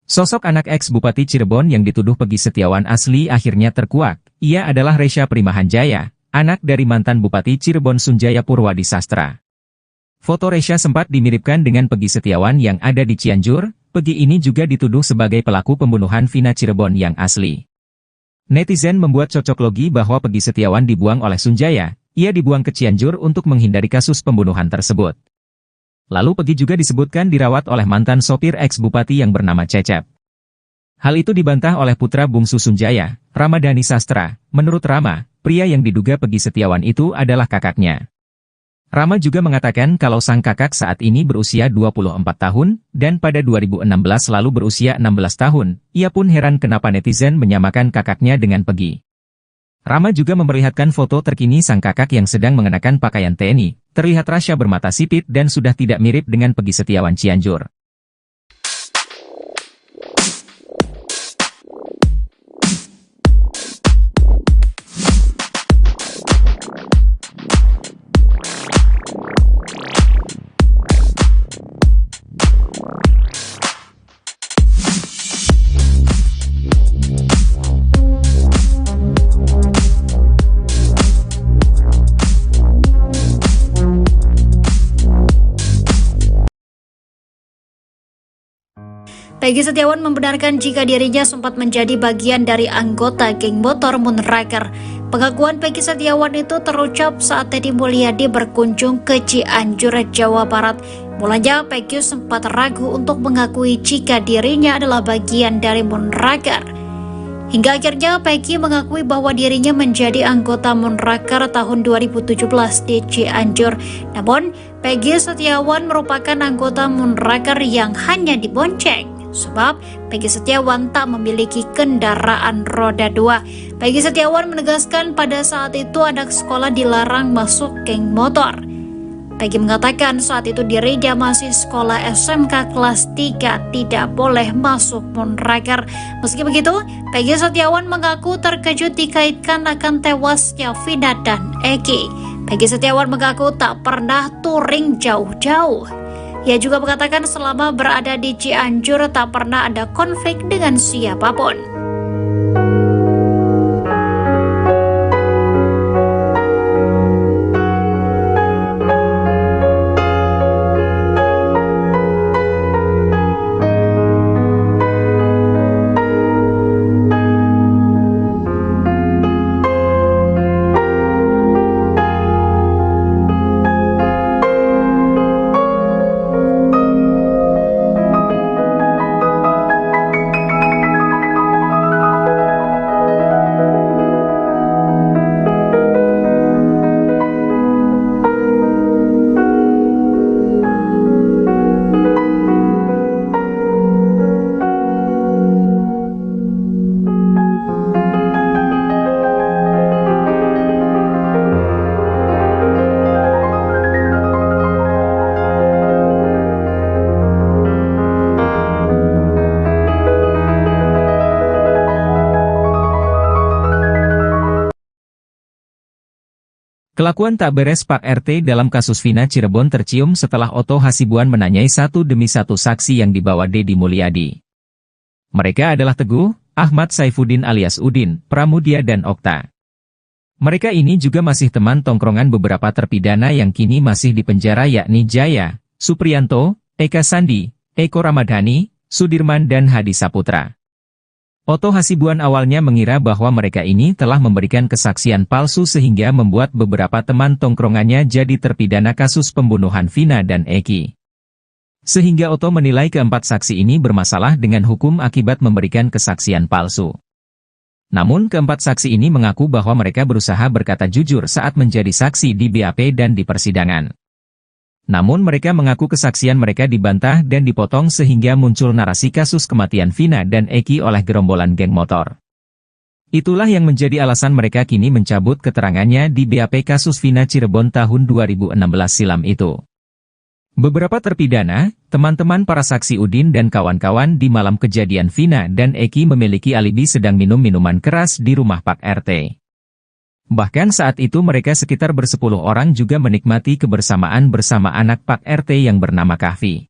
Sosok anak ex-Bupati Cirebon yang dituduh Peggy Setiawan asli akhirnya terkuak. Ia adalah Resya Primahanjaya, anak dari mantan Bupati Cirebon Sunjaya Purwadi Sastra. Foto Resya sempat dimiripkan dengan Peggy Setiawan yang ada di Cianjur. Peggy ini juga dituduh sebagai pelaku pembunuhan Vina Cirebon yang asli. Netizen membuat cocok logi bahwa Peggy Setiawan dibuang oleh Sunjaya. Ia dibuang ke Cianjur untuk menghindari kasus pembunuhan tersebut. Lalu Peggy juga disebutkan dirawat oleh mantan sopir ex-bupati yang bernama Cecep. Hal itu dibantah oleh putra bungsu Sunjaya, Ramadhani Sastra. Menurut Rama, pria yang diduga Peggy Setiawan itu adalah kakaknya. Rama juga mengatakan kalau sang kakak saat ini berusia 24 tahun, dan pada 2016 lalu berusia 16 tahun. Ia pun heran kenapa netizen menyamakan kakaknya dengan Peggy. Rama juga memperlihatkan foto terkini sang kakak yang sedang mengenakan pakaian TNI. Terlihat Rasya bermata sipit dan sudah tidak mirip dengan Peggy Setiawan Cianjur. Peggy Setiawan membenarkan jika dirinya sempat menjadi bagian dari anggota geng motor Moonraker. Pengakuan Peggy Setiawan itu terucap saat Deddy Mulyadi berkunjung ke Cianjur, Jawa Barat. Mulanya Peggy sempat ragu untuk mengakui jika dirinya adalah bagian dari Moonraker. Hingga akhirnya Peggy mengakui bahwa dirinya menjadi anggota Moonraker tahun 2017 di Cianjur. Namun, Peggy Setiawan merupakan anggota Moonraker yang hanya dibonceng. Sebab Peggy Setiawan tak memiliki kendaraan roda 2. Peggy Setiawan menegaskan pada saat itu anak sekolah dilarang masuk geng motor. Peggy mengatakan saat itu dirinya masih sekolah SMK kelas 3, tidak boleh masuk Moonraker. Meski begitu, Peggy Setiawan mengaku terkejut dikaitkan akan tewasnya Vina dan Eki. Peggy Setiawan mengaku tak pernah touring jauh-jauh. Ia juga mengatakan selama berada di Cianjur tak pernah ada konflik dengan siapapun. Kelakuan tak beres Pak RT dalam kasus Vina Cirebon tercium setelah Otto Hasibuan menanyai satu demi satu saksi yang dibawa Deddy Mulyadi. Mereka adalah Teguh, Ahmad Saifuddin alias Udin, Pramudia dan Okta. Mereka ini juga masih teman tongkrongan beberapa terpidana yang kini masih di penjara yakni Jaya, Supriyanto, Eka Sandi, Eko Ramadhani, Sudirman dan Hadi Saputra. Otto Hasibuan awalnya mengira bahwa mereka ini telah memberikan kesaksian palsu sehingga membuat beberapa teman tongkrongannya jadi terpidana kasus pembunuhan Vina dan Eki. Sehingga Otto menilai keempat saksi ini bermasalah dengan hukum akibat memberikan kesaksian palsu. Namun keempat saksi ini mengaku bahwa mereka berusaha berkata jujur saat menjadi saksi di BAP dan di persidangan. Namun mereka mengaku kesaksian mereka dibantah dan dipotong sehingga muncul narasi kasus kematian Vina dan Eki oleh gerombolan geng motor. Itulah yang menjadi alasan mereka kini mencabut keterangannya di BAP kasus Vina Cirebon tahun 2016 silam itu. Beberapa terpidana, teman-teman para saksi Udin dan kawan-kawan di malam kejadian Vina dan Eki memiliki alibi sedang minum minuman keras di rumah Pak RT. Bahkan saat itu mereka sekitar bersepuluh orang juga menikmati kebersamaan bersama anak Pak RT yang bernama Kahfi.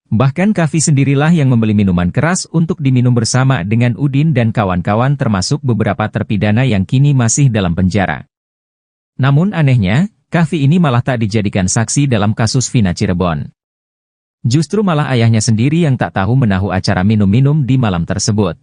Bahkan Kahfi sendirilah yang membeli minuman keras untuk diminum bersama dengan Udin dan kawan-kawan termasuk beberapa terpidana yang kini masih dalam penjara. Namun anehnya, Kahfi ini malah tak dijadikan saksi dalam kasus Vina Cirebon. Justru malah ayahnya sendiri yang tak tahu menahu acara minum-minum di malam tersebut.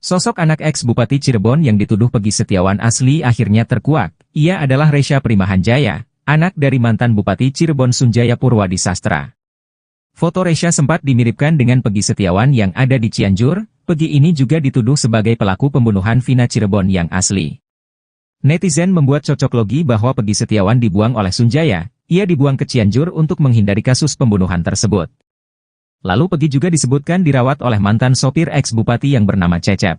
Sosok anak ex-Bupati Cirebon yang dituduh Peggy Setiawan asli akhirnya terkuak. Ia adalah Resya Primahanjaya, anak dari mantan Bupati Cirebon Sunjaya Purwadi Sastra. Foto Resya sempat dimiripkan dengan Peggy Setiawan yang ada di Cianjur. Peggy ini juga dituduh sebagai pelaku pembunuhan Vina Cirebon yang asli. Netizen membuat cocok logi bahwa Peggy Setiawan dibuang oleh Sunjaya. Ia dibuang ke Cianjur untuk menghindari kasus pembunuhan tersebut. Lalu Peggy juga disebutkan dirawat oleh mantan sopir ex-bupati yang bernama Cecep.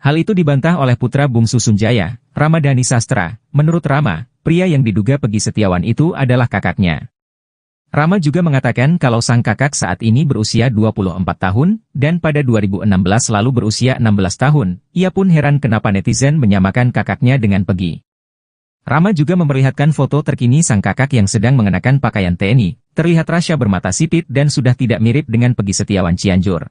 Hal itu dibantah oleh putra bungsu Sunjaya, Ramadhani Sastra. Menurut Rama, pria yang diduga Peggy Setiawan itu adalah kakaknya. Rama juga mengatakan kalau sang kakak saat ini berusia 24 tahun, dan pada 2016 lalu berusia 16 tahun. Ia pun heran kenapa netizen menyamakan kakaknya dengan Peggy. Rama juga memperlihatkan foto terkini sang kakak yang sedang mengenakan pakaian TNI. Terlihat Rasya bermata sipit dan sudah tidak mirip dengan Peggy Setiawan Cianjur.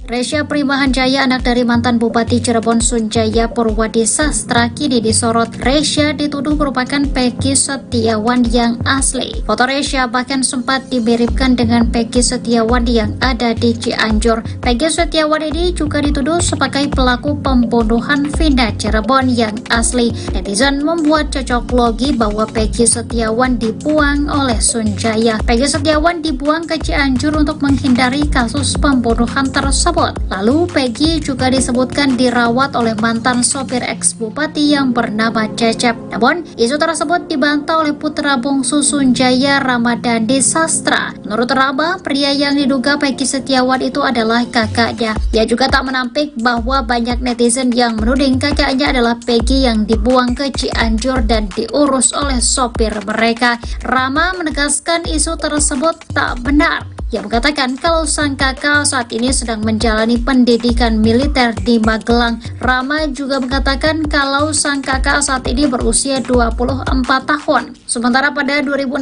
Resya Primahanjaya, anak dari mantan Bupati Cirebon Sunjaya Purwadi Sastra, kini disorot. Resya dituduh merupakan Peggy Setiawan yang asli. Foto Resya bahkan sempat dimiripkan dengan Peggy Setiawan yang ada di Cianjur. Peggy Setiawan ini juga dituduh sebagai pelaku pembunuhan Vina Cirebon yang asli. Netizen membuat cocok logi bahwa Peggy Setiawan dibuang oleh Sunjaya. Peggy Setiawan dibuang ke Cianjur untuk menghindari kasus pembunuhan tersebut. Lalu Peggy juga disebutkan dirawat oleh mantan sopir ex-bupati yang bernama Cecep. Namun, isu tersebut dibantah oleh putra bungsu Sunjaya, Ramadhani Sastra. Menurut Rama, pria yang diduga Peggy Setiawan itu adalah kakaknya. Ia juga tak menampik bahwa banyak netizen yang menuding kakaknya adalah Peggy yang dibuang ke Cianjur dan diurus oleh sopir mereka. Rama menegaskan isu tersebut tak benar. Ia mengatakan kalau sang kakak saat ini sedang menjalani pendidikan militer di Magelang. Rama juga mengatakan kalau sang kakak saat ini berusia 24 tahun. Sementara pada 2016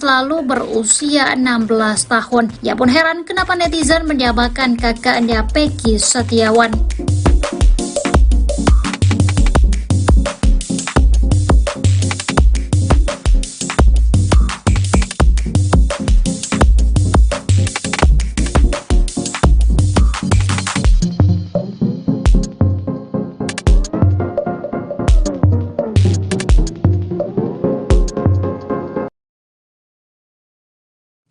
lalu berusia 16 tahun. Ia pun heran kenapa netizen menyamakan kakaknya Peggy Setiawan.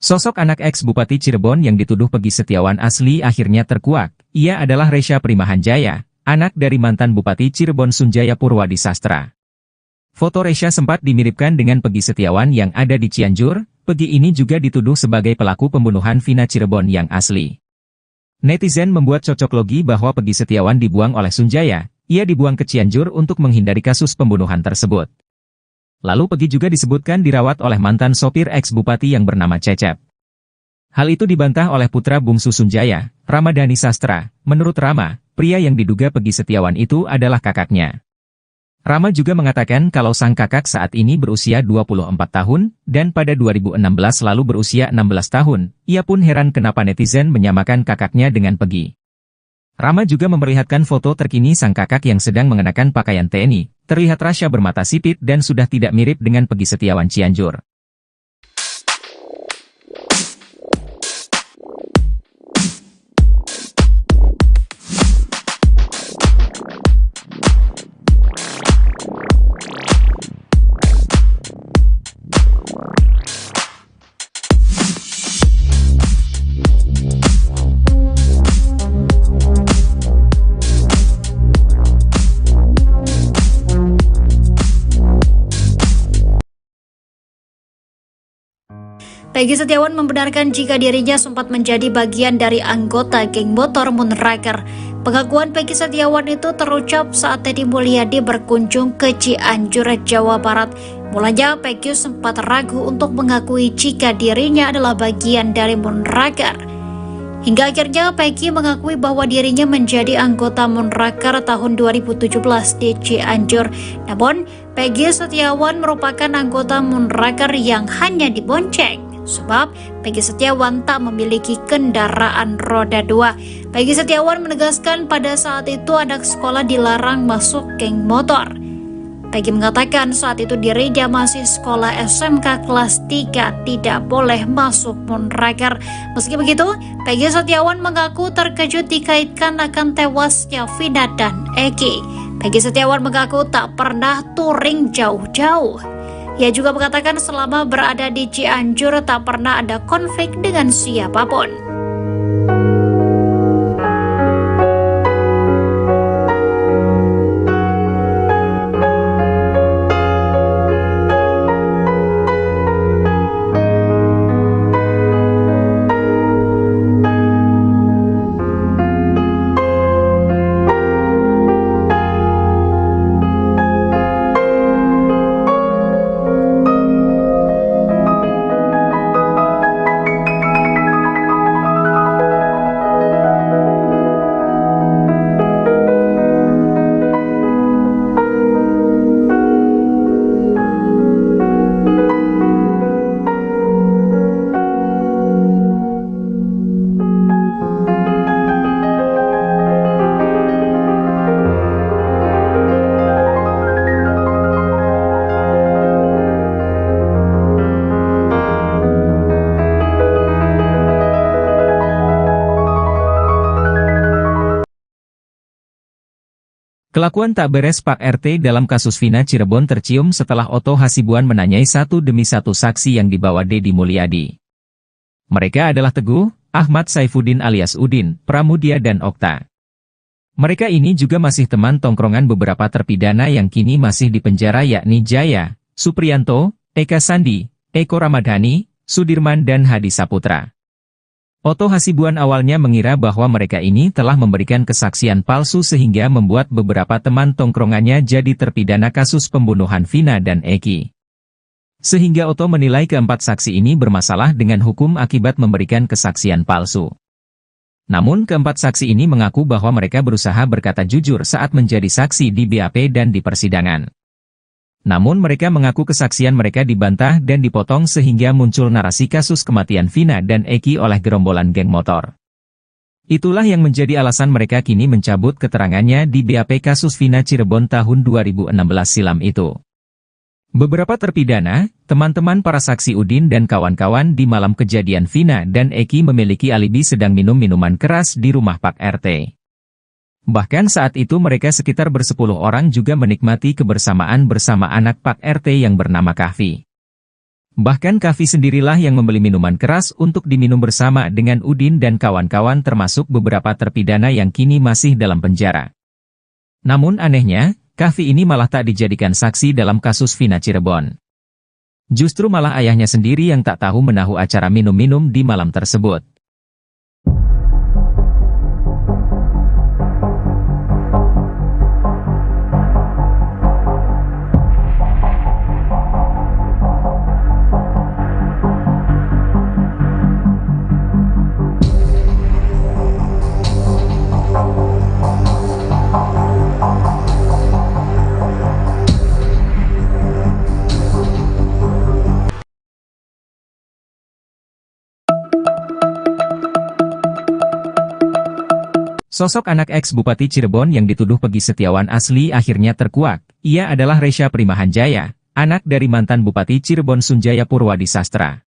Sosok anak ex-Bupati Cirebon yang dituduh Peggy Setiawan asli akhirnya terkuak. Ia adalah Resya Primahanjaya, anak dari mantan Bupati Cirebon Sunjaya Purwadi Sastra. Foto Resya sempat dimiripkan dengan Peggy Setiawan yang ada di Cianjur. Peggy ini juga dituduh sebagai pelaku pembunuhan Vina Cirebon yang asli. Netizen membuat cocok logi bahwa Peggy Setiawan dibuang oleh Sunjaya. Ia dibuang ke Cianjur untuk menghindari kasus pembunuhan tersebut. Lalu Peggy juga disebutkan dirawat oleh mantan sopir ex-bupati yang bernama Cecep. Hal itu dibantah oleh putra bungsu Sunjaya, Ramadhani Sastra. Menurut Rama, pria yang diduga Peggy Setiawan itu adalah kakaknya. Rama juga mengatakan kalau sang kakak saat ini berusia 24 tahun, dan pada 2016 lalu berusia 16 tahun. Ia pun heran kenapa netizen menyamakan kakaknya dengan Peggy. Rama juga memperlihatkan foto terkini sang kakak yang sedang mengenakan pakaian TNI. Terlihat Rasya bermata sipit dan sudah tidak mirip dengan Peggy Setiawan Cianjur. Peggy Setiawan membenarkan jika dirinya sempat menjadi bagian dari anggota geng motor Moonraker. Pengakuan Peggy Setiawan itu terucap saat Deddy Mulyadi berkunjung ke Cianjur, Jawa Barat. Mulanya Peggy sempat ragu untuk mengakui jika dirinya adalah bagian dari Moonraker. Hingga akhirnya Peggy mengakui bahwa dirinya menjadi anggota Moonraker tahun 2017 di Cianjur. Namun, Peggy Setiawan merupakan anggota Moonraker yang hanya dibonceng. Sebab Peggy Setiawan tak memiliki kendaraan roda 2. Peggy Setiawan menegaskan pada saat itu anak sekolah dilarang masuk geng motor. Peggy mengatakan saat itu dirinya masih sekolah SMK kelas 3, tidak boleh masuk Moonraker. Meski begitu, Peggy Setiawan mengaku terkejut dikaitkan akan tewasnya Vina dan Eki. Peggy Setiawan mengaku tak pernah touring jauh-jauh. Ia juga mengatakan selama berada di Cianjur tak pernah ada konflik dengan siapapun. Kelakuan tak beres Pak RT dalam kasus Vina Cirebon tercium setelah Otto Hasibuan menanyai satu demi satu saksi yang dibawa Deddy Mulyadi. Mereka adalah Teguh, Ahmad Saifuddin alias Udin, Pramudia dan Okta. Mereka ini juga masih teman tongkrongan beberapa terpidana yang kini masih di penjara yakni Jaya, Supriyanto, Eka Sandi, Eko Ramadhani, Sudirman dan Hadi Saputra. Otto Hasibuan awalnya mengira bahwa mereka ini telah memberikan kesaksian palsu sehingga membuat beberapa teman tongkrongannya jadi terpidana kasus pembunuhan Vina dan Eki. Sehingga Otto menilai keempat saksi ini bermasalah dengan hukum akibat memberikan kesaksian palsu. Namun keempat saksi ini mengaku bahwa mereka berusaha berkata jujur saat menjadi saksi di BAP dan di persidangan. Namun mereka mengaku kesaksian mereka dibantah dan dipotong sehingga muncul narasi kasus kematian Vina dan Eki oleh gerombolan geng motor. Itulah yang menjadi alasan mereka kini mencabut keterangannya di BAP kasus Vina Cirebon tahun 2016 silam itu. Beberapa terpidana, teman-teman para saksi Udin dan kawan-kawan di malam kejadian Vina dan Eki memiliki alibi sedang minum minuman keras di rumah Pak RT. Bahkan saat itu mereka sekitar bersepuluh orang juga menikmati kebersamaan bersama anak Pak RT yang bernama Kahfi. Bahkan Kahfi sendirilah yang membeli minuman keras untuk diminum bersama dengan Udin dan kawan-kawan termasuk beberapa terpidana yang kini masih dalam penjara. Namun anehnya, Kahfi ini malah tak dijadikan saksi dalam kasus Vina Cirebon. Justru malah ayahnya sendiri yang tak tahu menahu acara minum-minum di malam tersebut. Sosok anak ex-Bupati Cirebon yang dituduh Peggy Setiawan asli akhirnya terkuak. Ia adalah Resya Primahanjaya, anak dari mantan Bupati Cirebon Sunjaya Purwadi Sastra.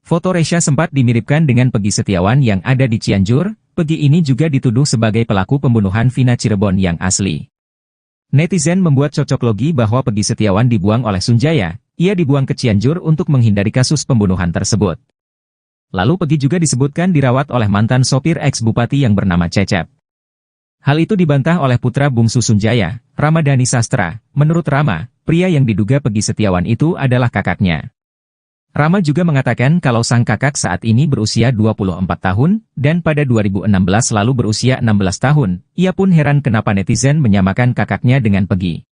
Foto Resya sempat dimiripkan dengan Peggy Setiawan yang ada di Cianjur. Peggy ini juga dituduh sebagai pelaku pembunuhan Vina Cirebon yang asli. Netizen membuat cocok logi bahwa Peggy Setiawan dibuang oleh Sunjaya. Ia dibuang ke Cianjur untuk menghindari kasus pembunuhan tersebut. Lalu Peggy juga disebutkan dirawat oleh mantan sopir ex-bupati yang bernama Cecep. Hal itu dibantah oleh putra bungsu Sunjaya, Ramadhani Sastra. Menurut Rama, pria yang diduga Peggy Setiawan itu adalah kakaknya. Rama juga mengatakan kalau sang kakak saat ini berusia 24 tahun, dan pada 2016 lalu berusia 16 tahun. Ia pun heran kenapa netizen menyamakan kakaknya dengan Peggy.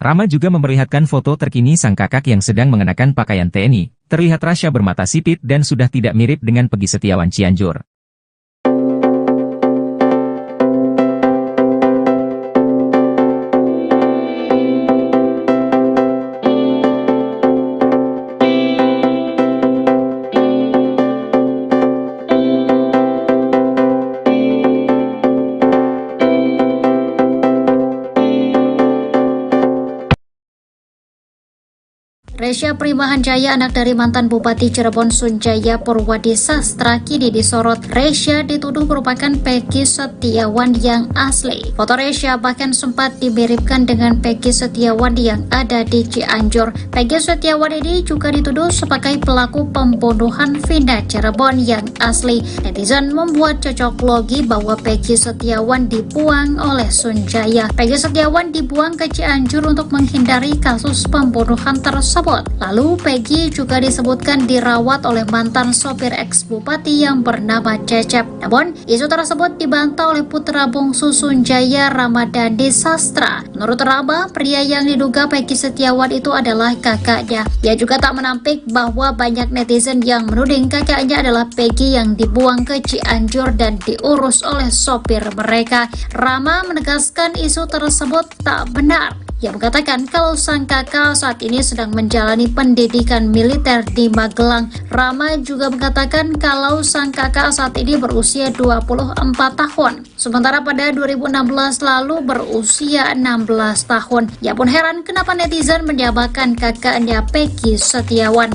Rama juga memperlihatkan foto terkini sang kakak yang sedang mengenakan pakaian TNI. Terlihat Rasya bermata sipit dan sudah tidak mirip dengan Peggy Setiawan Cianjur. Resya Primahanjaya, anak dari mantan Bupati Cirebon Sunjaya Purwadi Sastra, kini disorot. Resya dituduh merupakan Peggy Setiawan yang asli. Foto Resya bahkan sempat dimiripkan dengan Peggy Setiawan yang ada di Cianjur. Peggy Setiawan ini juga dituduh sebagai pelaku pembunuhan Vina Cirebon yang asli. Netizen membuat cocok logi bahwa Peggy Setiawan dibuang oleh Sunjaya. Peggy Setiawan dibuang ke Cianjur untuk menghindari kasus pembunuhan tersebut. Lalu Peggy juga disebutkan dirawat oleh mantan sopir ex-bupati yang bernama Cecep. Namun, isu tersebut dibantah oleh putra bungsu Sunjaya, Ramadhani Sastra. Menurut Rama, pria yang diduga Peggy Setiawan itu adalah kakaknya. Ia juga tak menampik bahwa banyak netizen yang menuding kakaknya adalah Peggy yang dibuang ke Cianjur dan diurus oleh sopir mereka. Rama menegaskan isu tersebut tak benar. Ia mengatakan kalau sang kakak saat ini sedang menjalani pendidikan militer di Magelang. Rama juga mengatakan kalau sang kakak saat ini berusia 24 tahun. Sementara pada 2016 lalu berusia 16 tahun. Ia pun heran kenapa netizen menyamakan kakaknya Peggy Setiawan.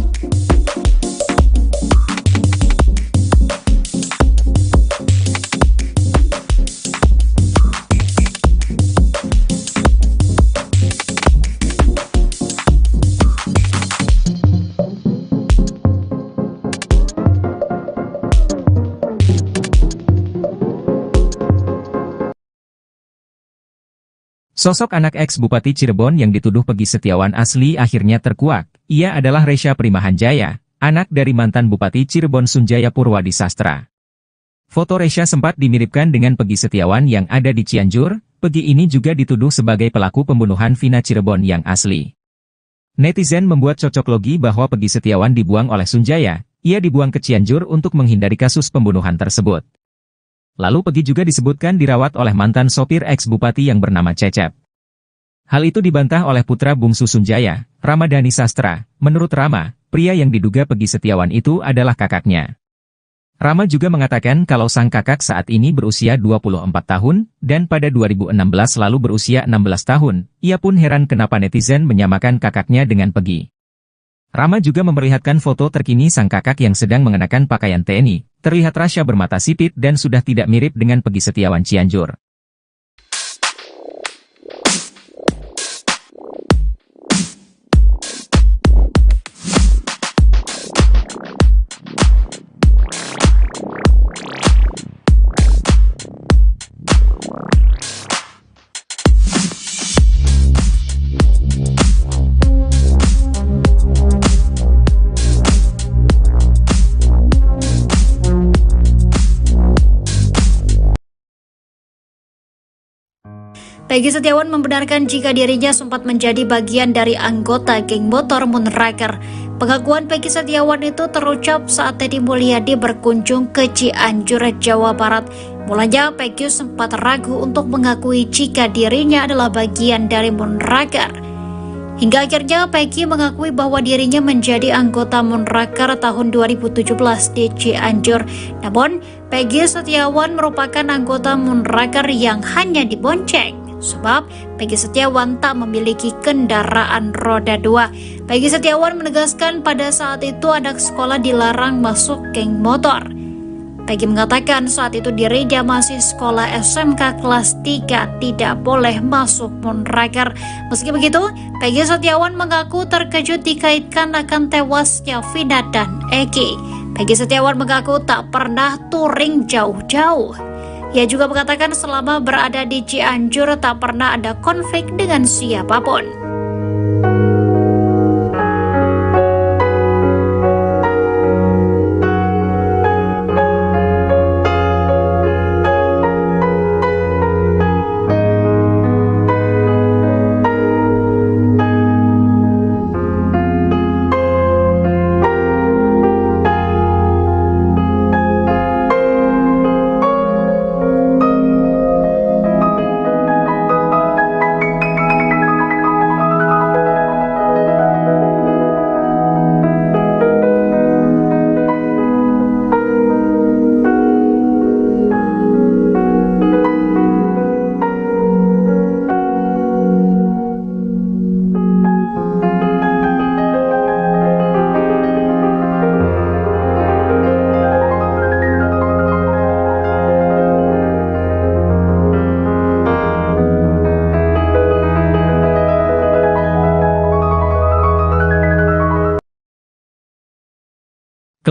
Sosok anak ex-Bupati Cirebon yang dituduh Peggy Setiawan asli akhirnya terkuak. Ia adalah Resya Primahanjaya, anak dari mantan Bupati Cirebon Sunjaya Purwadi Sastra. Foto Resya sempat dimiripkan dengan Peggy Setiawan yang ada di Cianjur. Peggy ini juga dituduh sebagai pelaku pembunuhan Vina Cirebon yang asli. Netizen membuat cocok logi bahwa Peggy Setiawan dibuang oleh Sunjaya. Ia dibuang ke Cianjur untuk menghindari kasus pembunuhan tersebut. Lalu Peggy juga disebutkan dirawat oleh mantan sopir ex-bupati yang bernama Cecep. Hal itu dibantah oleh putra bungsu Sunjaya, Ramadhani Sastra. Menurut Rama, pria yang diduga Peggy Setiawan itu adalah kakaknya. Rama juga mengatakan kalau sang kakak saat ini berusia 24 tahun, dan pada 2016 lalu berusia 16 tahun. Ia pun heran kenapa netizen menyamakan kakaknya dengan Peggy. Rama juga memperlihatkan foto terkini sang kakak yang sedang mengenakan pakaian TNI. Terlihat Rasya bermata sipit dan sudah tidak mirip dengan Peggy Setiawan Cianjur. Peggy Setiawan membenarkan jika dirinya sempat menjadi bagian dari anggota geng motor Moonraker. Pengakuan Peggy Setiawan itu terucap saat Deddy Mulyadi berkunjung ke Cianjur, Jawa Barat. Mulanya Peggy sempat ragu untuk mengakui jika dirinya adalah bagian dari Moonraker. Hingga akhirnya Peggy mengakui bahwa dirinya menjadi anggota Moonraker tahun 2017 di Cianjur. Namun, Peggy Setiawan merupakan anggota Moonraker yang hanya dibonceng. Sebab Peggy Setiawan tak memiliki kendaraan roda 2. Peggy Setiawan menegaskan pada saat itu anak sekolah dilarang masuk geng motor. Peggy mengatakan saat itu dirinya masih sekolah SMK kelas 3, tidak boleh masuk Moonraker. Meski begitu, Peggy Setiawan mengaku terkejut dikaitkan akan tewasnya Vina dan Eki. Peggy Setiawan mengaku tak pernah touring jauh-jauh. Ia juga mengatakan selama berada di Cianjur tak pernah ada konflik dengan siapapun.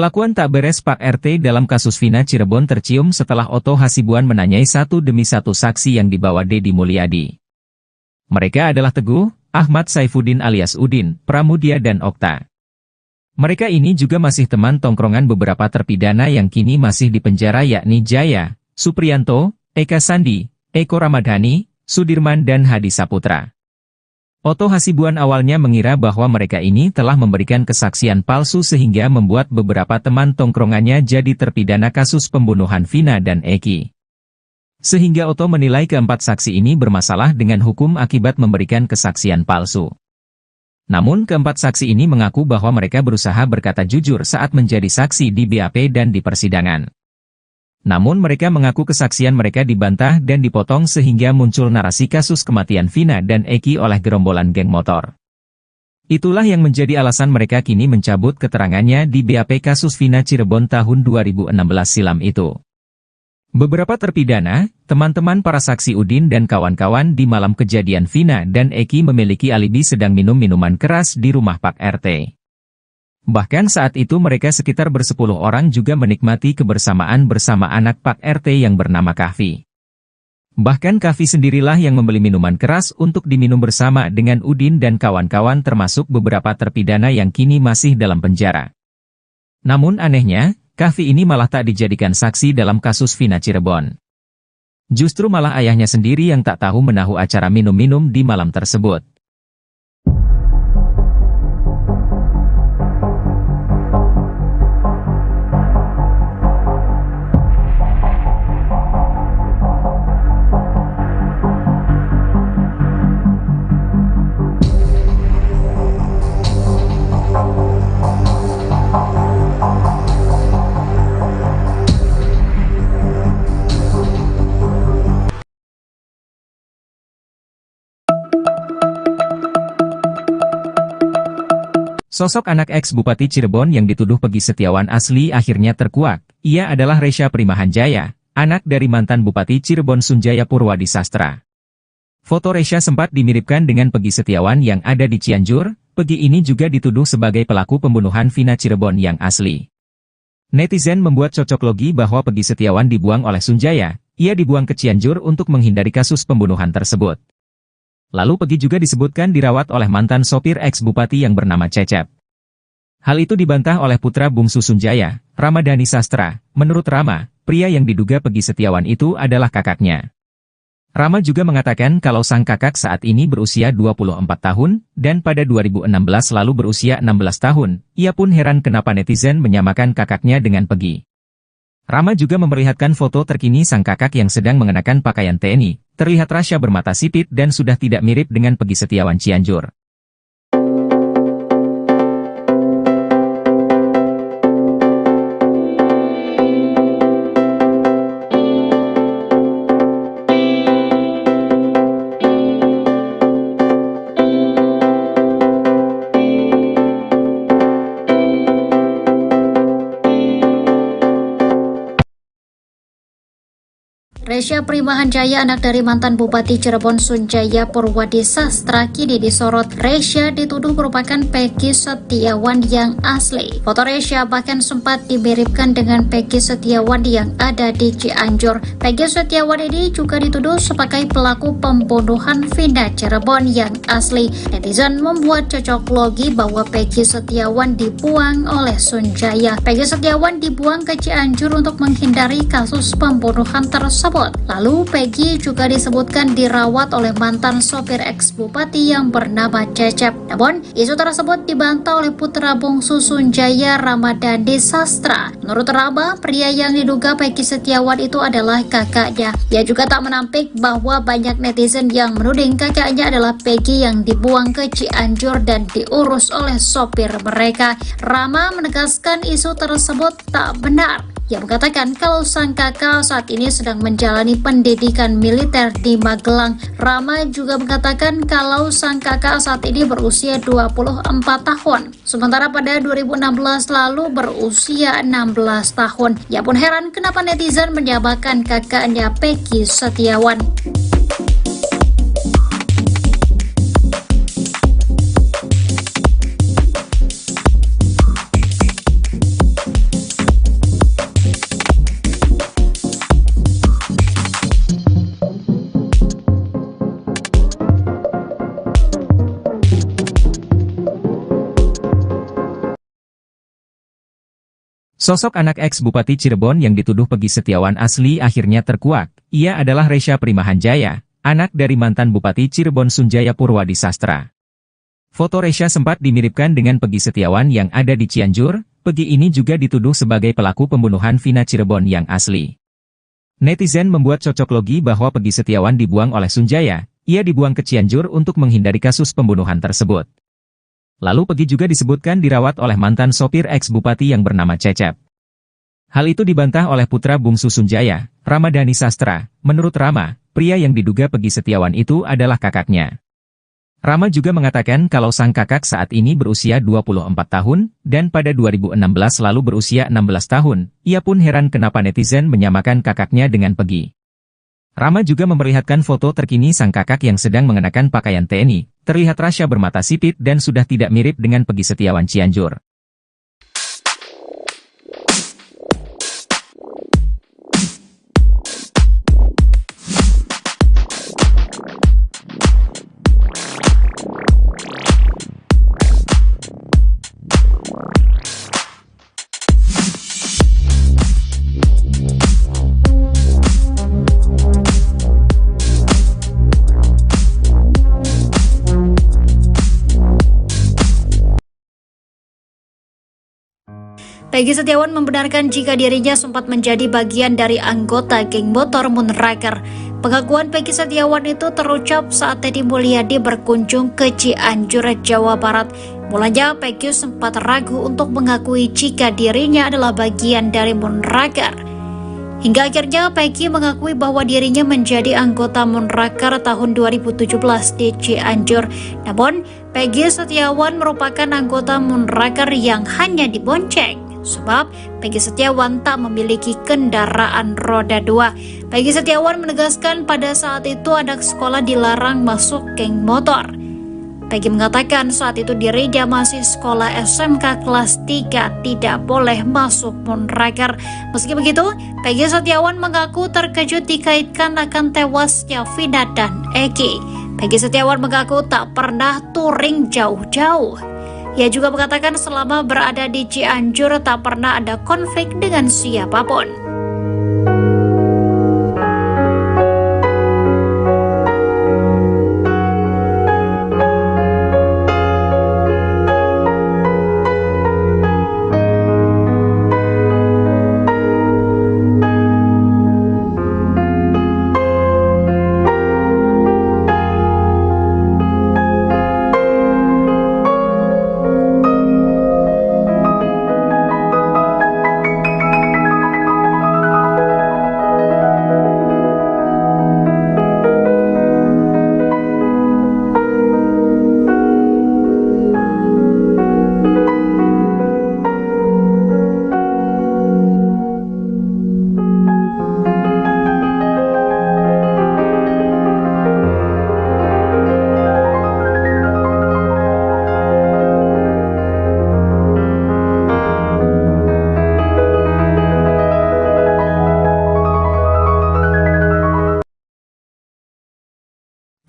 Kelakuan tak beres Pak RT dalam kasus Vina Cirebon tercium setelah Otto Hasibuan menanyai satu demi satu saksi yang dibawa Deddy Mulyadi. Mereka adalah Teguh, Ahmad Saifuddin alias Udin, Pramudia dan Okta. Mereka ini juga masih teman tongkrongan beberapa terpidana yang kini masih dipenjara yakni Jaya, Supriyanto, Eka Sandi, Eko Ramadhani, Sudirman dan Hadi Saputra. Otto Hasibuan awalnya mengira bahwa mereka ini telah memberikan kesaksian palsu sehingga membuat beberapa teman tongkrongannya jadi terpidana kasus pembunuhan Vina dan Eki. Sehingga Otto menilai keempat saksi ini bermasalah dengan hukum akibat memberikan kesaksian palsu. Namun keempat saksi ini mengaku bahwa mereka berusaha berkata jujur saat menjadi saksi di BAP dan di persidangan. Namun mereka mengaku kesaksian mereka dibantah dan dipotong sehingga muncul narasi kasus kematian Vina dan Eki oleh gerombolan geng motor. Itulah yang menjadi alasan mereka kini mencabut keterangannya di BAP kasus Vina Cirebon tahun 2016 silam itu. Beberapa terpidana, teman-teman para saksi Udin dan kawan-kawan di malam kejadian Vina dan Eki memiliki alibi sedang minum minuman keras di rumah Pak RT. Bahkan saat itu mereka sekitar bersepuluh orang juga menikmati kebersamaan bersama anak Pak RT yang bernama Kahfi. Bahkan Kavi sendirilah yang membeli minuman keras untuk diminum bersama dengan Udin dan kawan-kawan termasuk beberapa terpidana yang kini masih dalam penjara. Namun anehnya, Kavi ini malah tak dijadikan saksi dalam kasus Vina Cirebon. Justru malah ayahnya sendiri yang tak tahu menahu acara minum-minum di malam tersebut. Sosok anak ex-Bupati Cirebon yang dituduh Peggy Setiawan asli akhirnya terkuak. Ia adalah Resya Primahanjaya, anak dari mantan Bupati Cirebon Sunjaya Purwadi Sastra. Foto Resya sempat dimiripkan dengan Peggy Setiawan yang ada di Cianjur. Peggy ini juga dituduh sebagai pelaku pembunuhan Vina Cirebon yang asli. Netizen membuat cocok logi bahwa Peggy Setiawan dibuang oleh Sunjaya. Ia dibuang ke Cianjur untuk menghindari kasus pembunuhan tersebut. Lalu Peggy juga disebutkan dirawat oleh mantan sopir ex-bupati yang bernama Cecep. Hal itu dibantah oleh putra bungsu Sunjaya, Ramadhani Sastra. Menurut Rama, pria yang diduga Peggy Setiawan itu adalah kakaknya. Rama juga mengatakan kalau sang kakak saat ini berusia 24 tahun, dan pada 2016 lalu berusia 16 tahun. Ia pun heran kenapa netizen menyamakan kakaknya dengan Peggy. Rama juga memperlihatkan foto terkini sang kakak yang sedang mengenakan pakaian TNI. Terlihat Rasya bermata sipit dan sudah tidak mirip dengan Peggy Setiawan Cianjur. Resya Primahanjaya, anak dari mantan Bupati Cirebon Sunjaya Purwadi Sastra, kini disorot. Resya dituduh merupakan Peggy Setiawan yang asli. Foto Resya bahkan sempat dimiripkan dengan Peggy Setiawan yang ada di Cianjur. Peggy Setiawan ini juga dituduh sebagai pelaku pembunuhan Vina Cirebon yang asli. Netizen membuat cocok logi bahwa Peggy Setiawan dibuang oleh Sunjaya. Peggy Setiawan dibuang ke Cianjur untuk menghindari kasus pembunuhan tersebut. Lalu Peggy juga disebutkan dirawat oleh mantan sopir ex-bupati yang bernama Cecep. Namun, isu tersebut dibantah oleh putra bungsu Sunjaya, Ramadhani Sastra. Menurut Rama, pria yang diduga Peggy Setiawan itu adalah kakaknya. Ia juga tak menampik bahwa banyak netizen yang menuding kakaknya adalah Peggy yang dibuang ke Cianjur dan diurus oleh sopir mereka. Rama menegaskan isu tersebut tak benar. Ia mengatakan kalau sang kakak saat ini sedang menjalani pendidikan militer di Magelang. Rama juga mengatakan kalau sang kakak saat ini berusia 24 tahun. Sementara pada 2016 lalu berusia 16 tahun. Ia pun heran kenapa netizen menyamakan kakaknya Peggy Setiawan. Sosok anak ex-Bupati Cirebon yang dituduh Peggy Setiawan asli akhirnya terkuak. Ia adalah Resya Primahanjaya, anak dari mantan Bupati Cirebon Sunjaya Purwadi Sastra. Foto Resya sempat dimiripkan dengan Peggy Setiawan yang ada di Cianjur. Peggy ini juga dituduh sebagai pelaku pembunuhan Vina Cirebon yang asli. Netizen membuat cocok logi bahwa Peggy Setiawan dibuang oleh Sunjaya. Ia dibuang ke Cianjur untuk menghindari kasus pembunuhan tersebut. Lalu Peggy juga disebutkan dirawat oleh mantan sopir ex-bupati yang bernama Cecep. Hal itu dibantah oleh putra bungsu Sunjaya, Ramadhani Sastra. Menurut Rama, pria yang diduga Peggy Setiawan itu adalah kakaknya. Rama juga mengatakan kalau sang kakak saat ini berusia 24 tahun, dan pada 2016 lalu berusia 16 tahun. Ia pun heran kenapa netizen menyamakan kakaknya dengan Peggy. Rama juga memperlihatkan foto terkini sang kakak yang sedang mengenakan pakaian TNI. Terlihat Rasya bermata sipit dan sudah tidak mirip dengan Peggy Setiawan Cianjur. Peggy Setiawan membenarkan jika dirinya sempat menjadi bagian dari anggota geng motor Moonraker. Pengakuan Peggy Setiawan itu terucap saat Deddy Mulyadi berkunjung ke Cianjur, Jawa Barat. Mulanya Peggy sempat ragu untuk mengakui jika dirinya adalah bagian dari Moonraker. Hingga akhirnya Peggy mengakui bahwa dirinya menjadi anggota Moonraker tahun 2017 di Cianjur. Namun, Peggy Setiawan merupakan anggota Moonraker yang hanya dibonceng, sebab Peggy Setiawan tak memiliki kendaraan roda 2. Peggy Setiawan menegaskan pada saat itu anak sekolah dilarang masuk geng motor. Peggy mengatakan saat itu dirinya masih sekolah SMK kelas 3, tidak boleh masuk Moonraker. Meski begitu, Peggy Setiawan mengaku terkejut dikaitkan akan tewasnya Vina dan Eki. Peggy Setiawan mengaku tak pernah touring jauh-jauh. Ia juga mengatakan selama berada di Cianjur tak pernah ada konflik dengan siapapun.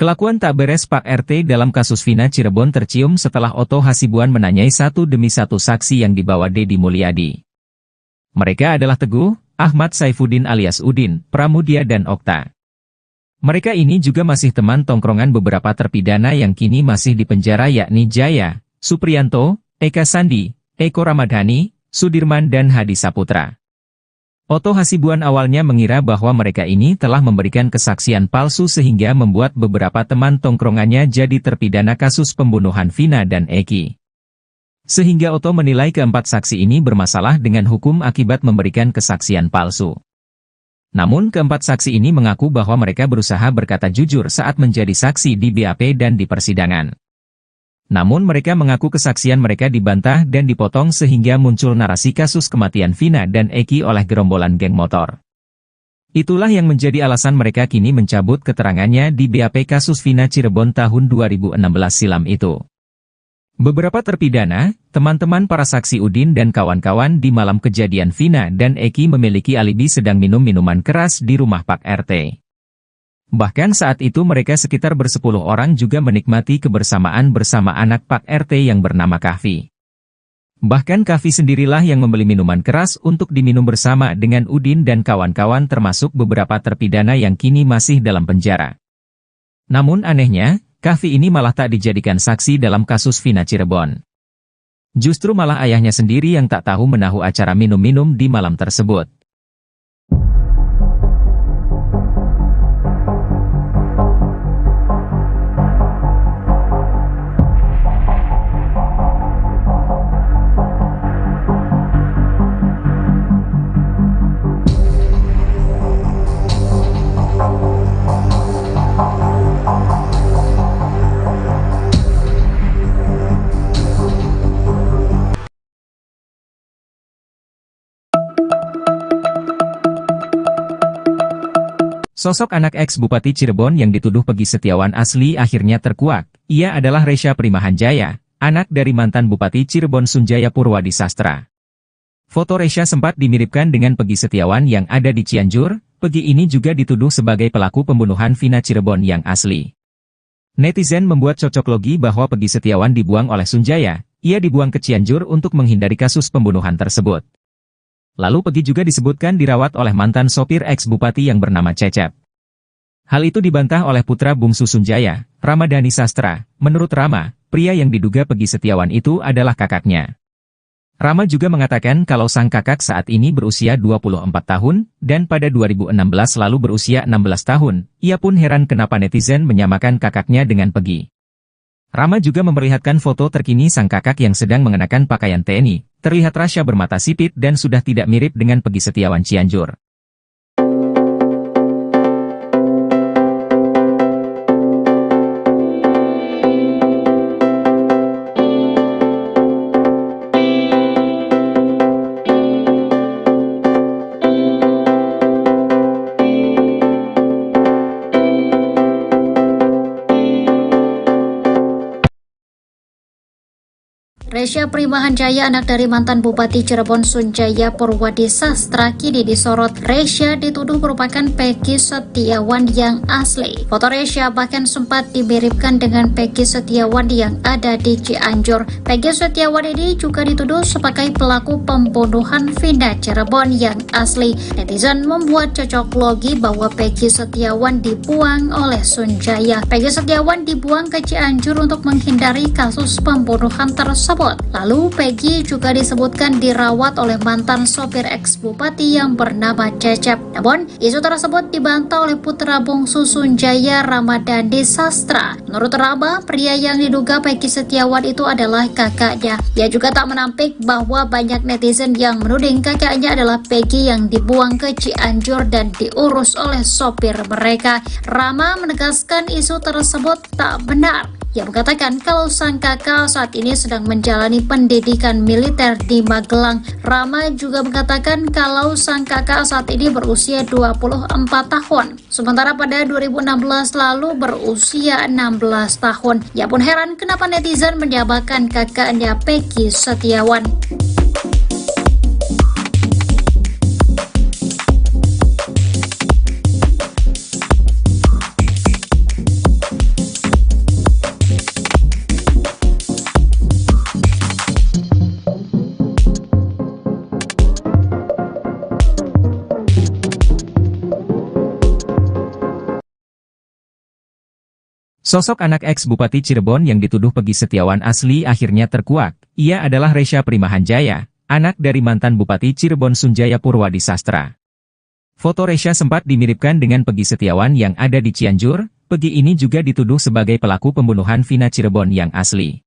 Kelakuan tak beres Pak RT dalam kasus Vina Cirebon tercium setelah Otto Hasibuan menanyai satu demi satu saksi yang dibawa Deddy Mulyadi. Mereka adalah Teguh, Ahmad Saifuddin alias Udin, Pramudia dan Okta. Mereka ini juga masih teman tongkrongan beberapa terpidana yang kini masih di penjara yakni Jaya, Supriyanto, Eka Sandi, Eko Ramadhani, Sudirman dan Hadi Saputra. Otto Hasibuan awalnya mengira bahwa mereka ini telah memberikan kesaksian palsu sehingga membuat beberapa teman tongkrongannya jadi terpidana kasus pembunuhan Vina dan Eki. Sehingga Otto menilai keempat saksi ini bermasalah dengan hukum akibat memberikan kesaksian palsu. Namun keempat saksi ini mengaku bahwa mereka berusaha berkata jujur saat menjadi saksi di BAP dan di persidangan. Namun mereka mengaku kesaksian mereka dibantah dan dipotong sehingga muncul narasi kasus kematian Vina dan Eki oleh gerombolan geng motor. Itulah yang menjadi alasan mereka kini mencabut keterangannya di BAP kasus Vina Cirebon tahun 2016 silam itu. Beberapa terpidana, teman-teman para saksi Udin dan kawan-kawan di malam kejadian Vina dan Eki memiliki alibi sedang minum minuman keras di rumah Pak RT. Bahkan saat itu mereka sekitar bersepuluh orang juga menikmati kebersamaan bersama anak Pak RT yang bernama Kahfi. Bahkan Kahfi sendirilah yang membeli minuman keras untuk diminum bersama dengan Udin dan kawan-kawan termasuk beberapa terpidana yang kini masih dalam penjara. Namun anehnya, Kahfi ini malah tak dijadikan saksi dalam kasus Vina Cirebon. Justru malah ayahnya sendiri yang tak tahu menahu acara minum-minum di malam tersebut. Sosok anak ex-Bupati Cirebon yang dituduh Peggy Setiawan asli akhirnya terkuak. Ia adalah Resya Primahanjaya, anak dari mantan Bupati Cirebon Sunjaya Purwadi Sastra. Foto Resya sempat dimiripkan dengan Peggy Setiawan yang ada di Cianjur. Peggy ini juga dituduh sebagai pelaku pembunuhan Vina Cirebon yang asli. Netizen membuat cocok logi bahwa Peggy Setiawan dibuang oleh Sunjaya. Ia dibuang ke Cianjur untuk menghindari kasus pembunuhan tersebut. Lalu Peggy juga disebutkan dirawat oleh mantan sopir ex-bupati yang bernama Cecep. Hal itu dibantah oleh putra bungsu Sunjaya, Ramadhani Sastra. Menurut Rama, pria yang diduga Peggy Setiawan itu adalah kakaknya. Rama juga mengatakan kalau sang kakak saat ini berusia 24 tahun, dan pada 2016 lalu berusia 16 tahun. Ia pun heran kenapa netizen menyamakan kakaknya dengan Peggy. Rama juga memperlihatkan foto terkini sang kakak yang sedang mengenakan pakaian TNI. Terlihat Rasya bermata sipit dan sudah tidak mirip dengan Peggy Setiawan Cianjur. Resya Primahanjaya, anak dari mantan Bupati Cirebon Sunjaya Purwadi Sastra, kini disorot. Resya dituduh merupakan Peggy Setiawan yang asli. Foto Resya bahkan sempat dimiripkan dengan Peggy Setiawan yang ada di Cianjur. Peggy Setiawan ini juga dituduh sebagai pelaku pembunuhan Vina Cirebon yang asli. Netizen membuat cocok logi bahwa Peggy Setiawan dibuang oleh Sunjaya. Peggy Setiawan dibuang ke Cianjur untuk menghindari kasus pembunuhan tersebut. Lalu Peggy juga disebutkan dirawat oleh mantan sopir ex-bupati yang bernama Cecep. Namun, isu tersebut dibantah oleh putra bungsu Sunjaya, Ramadhani Sastra. Menurut Rama, pria yang diduga Peggy Setiawan itu adalah kakaknya. Ia juga tak menampik bahwa banyak netizen yang menuding kakaknya adalah Peggy yang dibuang ke Cianjur dan diurus oleh sopir mereka. Rama menegaskan isu tersebut tak benar. Ia mengatakan kalau sang kakak saat ini sedang menjalani pendidikan militer di Magelang. Rama juga mengatakan kalau sang kakak saat ini berusia 24 tahun. Sementara pada 2016 lalu berusia 16 tahun. Ia pun heran kenapa netizen menyamakan kakaknya Peggy Setiawan. Sosok anak ex-Bupati Cirebon yang dituduh Peggy Setiawan asli akhirnya terkuak. Ia adalah Resya Primahanjaya, anak dari mantan Bupati Cirebon Sunjaya Purwadi Sastra. Foto Resya sempat dimiripkan dengan Peggy Setiawan yang ada di Cianjur. Peggy ini juga dituduh sebagai pelaku pembunuhan Vina Cirebon yang asli.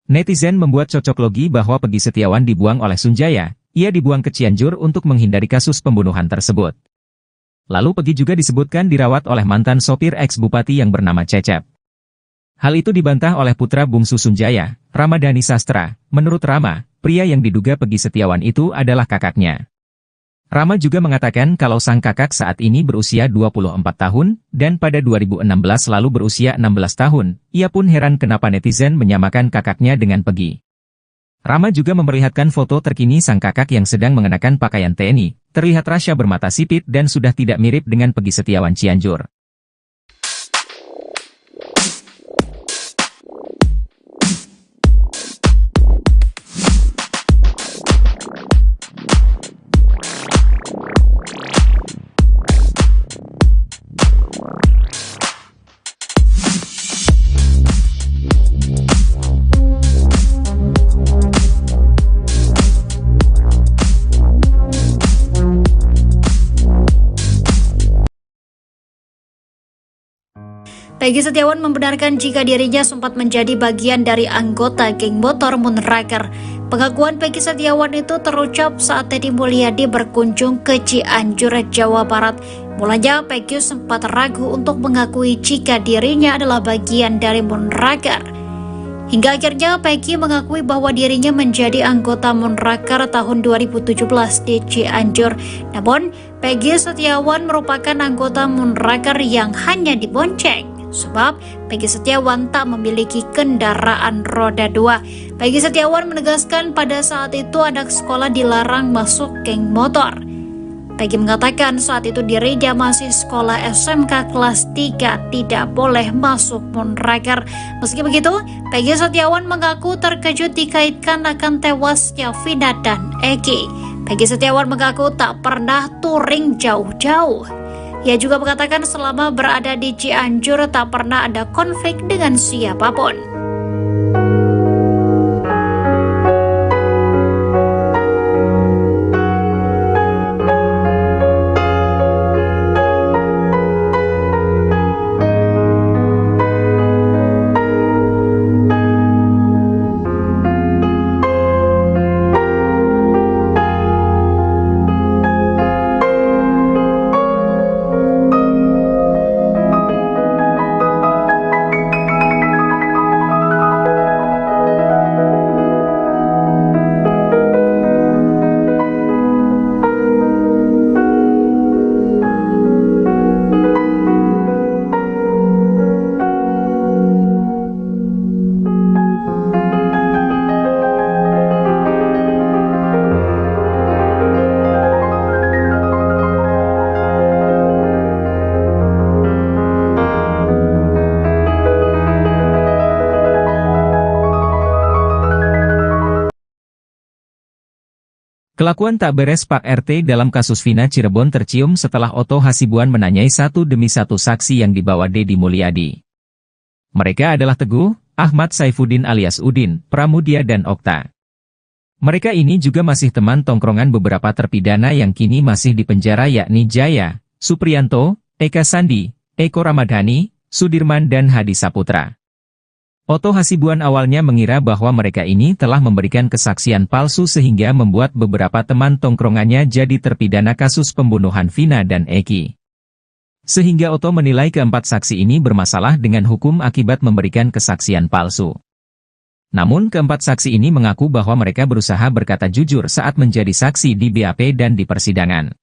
Netizen membuat cocok logi bahwa Peggy Setiawan dibuang oleh Sunjaya. Ia dibuang ke Cianjur untuk menghindari kasus pembunuhan tersebut. Lalu Peggy juga disebutkan dirawat oleh mantan sopir ex-bupati yang bernama Cecep. Hal itu dibantah oleh putra bungsu Sunjaya, Ramadhani Sastra. Menurut Rama, pria yang diduga Peggy Setiawan itu adalah kakaknya. Rama juga mengatakan kalau sang kakak saat ini berusia 24 tahun, dan pada 2016 lalu berusia 16 tahun. Ia pun heran kenapa netizen menyamakan kakaknya dengan Peggy. Rama juga memperlihatkan foto terkini sang kakak yang sedang mengenakan pakaian TNI. Terlihat Rasya bermata sipit dan sudah tidak mirip dengan Peggy Setiawan Cianjur. Peggy Setiawan membenarkan jika dirinya sempat menjadi bagian dari anggota geng motor Moonraker. Pengakuan Peggy Setiawan itu terucap saat Deddy Mulyadi berkunjung ke Cianjur, Jawa Barat. Mulanya Peggy sempat ragu untuk mengakui jika dirinya adalah bagian dari Moonraker. Hingga akhirnya Peggy mengakui bahwa dirinya menjadi anggota Moonraker tahun 2017 di Cianjur. Namun, Peggy Setiawan merupakan anggota Moonraker yang hanya dibonceng. Sebab Peggy Setiawan tak memiliki kendaraan roda 2. Peggy Setiawan menegaskan pada saat itu anak sekolah dilarang masuk geng motor. Peggy mengatakan saat itu dirinya masih sekolah SMK kelas 3, tidak boleh masuk Moonraker. Meski begitu, Peggy Setiawan mengaku terkejut dikaitkan akan tewasnya Vina dan Eki. Peggy Setiawan mengaku tak pernah touring jauh-jauh. Ia juga mengatakan selama berada di Cianjur tak pernah ada konflik dengan siapapun. Kelakuan tak beres Pak RT dalam kasus Vina Cirebon tercium setelah Otto Hasibuan menanyai satu demi satu saksi yang dibawa Deddy Mulyadi. Mereka adalah Teguh, Ahmad Saifuddin alias Udin, Pramudia dan Okta. Mereka ini juga masih teman tongkrongan beberapa terpidana yang kini masih di penjara yakni Jaya, Supriyanto, Eka Sandi, Eko Ramadhani, Sudirman dan Hadi Saputra. Otto Hasibuan awalnya mengira bahwa mereka ini telah memberikan kesaksian palsu sehingga membuat beberapa teman tongkrongannya jadi terpidana kasus pembunuhan Vina dan Eki. Sehingga Otto menilai keempat saksi ini bermasalah dengan hukum akibat memberikan kesaksian palsu. Namun keempat saksi ini mengaku bahwa mereka berusaha berkata jujur saat menjadi saksi di BAP dan di persidangan.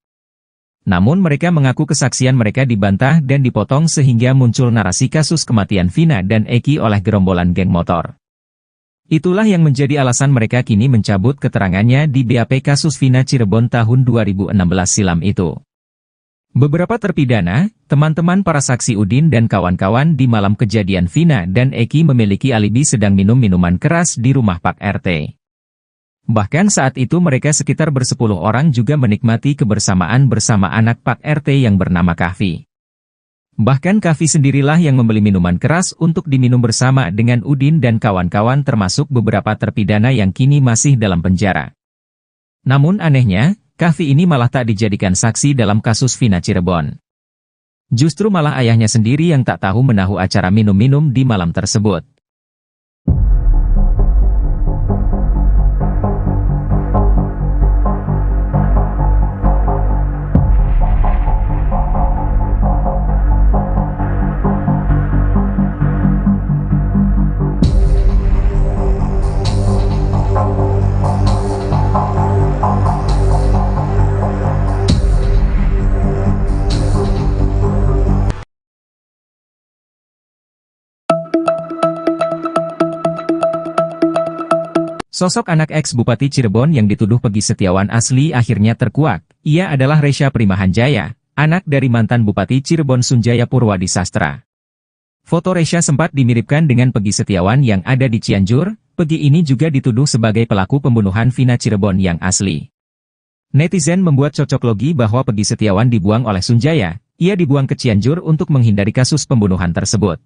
Namun mereka mengaku kesaksian mereka dibantah dan dipotong sehingga muncul narasi kasus kematian Vina dan Eki oleh gerombolan geng motor. Itulah yang menjadi alasan mereka kini mencabut keterangannya di BAP kasus Vina Cirebon tahun 2016 silam itu. Beberapa terpidana, teman-teman para saksi Udin dan kawan-kawan di malam kejadian Vina dan Eki memiliki alibi sedang minum minuman keras di rumah Pak RT. Bahkan saat itu mereka sekitar bersepuluh orang juga menikmati kebersamaan bersama anak Pak RT yang bernama Kahfi. Bahkan Kahfi sendirilah yang membeli minuman keras untuk diminum bersama dengan Udin dan kawan-kawan termasuk beberapa terpidana yang kini masih dalam penjara. Namun anehnya, Kahfi ini malah tak dijadikan saksi dalam kasus Vina Cirebon. Justru malah ayahnya sendiri yang tak tahu menahu acara minum-minum di malam tersebut. Sosok anak ex-Bupati Cirebon yang dituduh Peggy Setiawan asli akhirnya terkuak. Ia adalah Resya Primahanjaya, anak dari mantan Bupati Cirebon Sunjaya Purwadi Sastra. Foto Resya sempat dimiripkan dengan Peggy Setiawan yang ada di Cianjur. Peggy ini juga dituduh sebagai pelaku pembunuhan Vina Cirebon yang asli. Netizen membuat cocok logi bahwa Peggy Setiawan dibuang oleh Sunjaya. Ia dibuang ke Cianjur untuk menghindari kasus pembunuhan tersebut.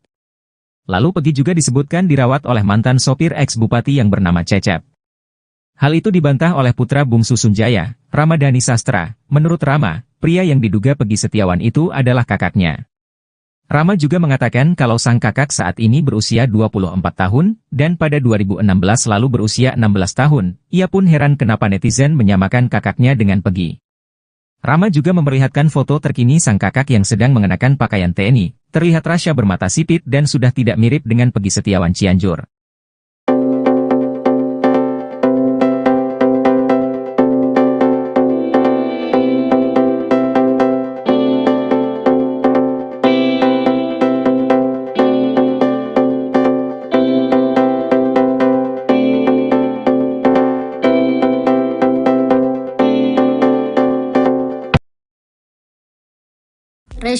Lalu Peggy juga disebutkan dirawat oleh mantan sopir ex-bupati yang bernama Cecep. Hal itu dibantah oleh putra bungsu Sunjaya, Ramadhani Sastra. Menurut Rama, pria yang diduga Peggy Setiawan itu adalah kakaknya. Rama juga mengatakan kalau sang kakak saat ini berusia 24 tahun, dan pada 2016 lalu berusia 16 tahun. Ia pun heran kenapa netizen menyamakan kakaknya dengan Peggy. Rama juga memperlihatkan foto terkini sang kakak yang sedang mengenakan pakaian TNI. Terlihat Rasya bermata sipit dan sudah tidak mirip dengan Peggy Setiawan Cianjur.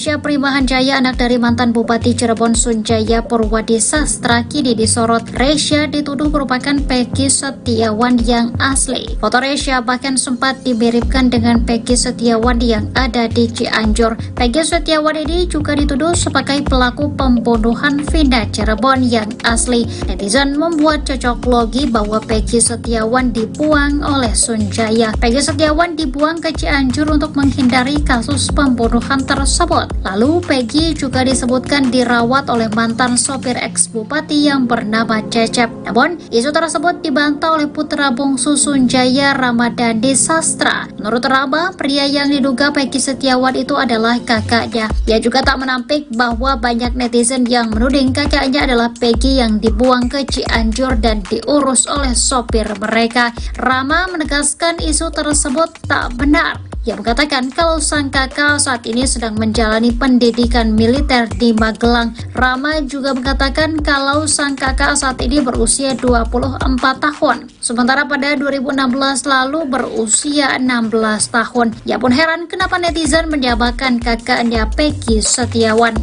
Resya Primahanjaya, anak dari mantan Bupati Cirebon Sunjaya Purwadi Sastra, kini disorot. Resya dituduh merupakan Peggy Setiawan yang asli. Foto Resya bahkan sempat dimiripkan dengan Peggy Setiawan yang ada di Cianjur. Peggy Setiawan ini juga dituduh sebagai pelaku pembunuhan Vina Cirebon yang asli. Netizen membuat cocok logi bahwa Peggy Setiawan dibuang oleh Sunjaya. Peggy Setiawan dibuang ke Cianjur untuk menghindari kasus pembunuhan tersebut. Lalu Peggy juga disebutkan dirawat oleh mantan sopir ex-bupati yang bernama Cecep. Namun, isu tersebut dibantah oleh putra bungsu Sunjaya, Ramadhani Sastra. Menurut Rama, pria yang diduga Peggy Setiawan itu adalah kakaknya. Ia juga tak menampik bahwa banyak netizen yang menuding kakaknya adalah Peggy yang dibuang ke Cianjur dan diurus oleh sopir mereka. Rama menegaskan isu tersebut tak benar. Ia mengatakan kalau sang kakak saat ini sedang menjalani pendidikan militer di Magelang. Rama juga mengatakan kalau sang kakak saat ini berusia 24 tahun. Sementara pada 2016 lalu berusia 16 tahun. Ia pun heran kenapa netizen menyamakan kakaknya Peggy Setiawan.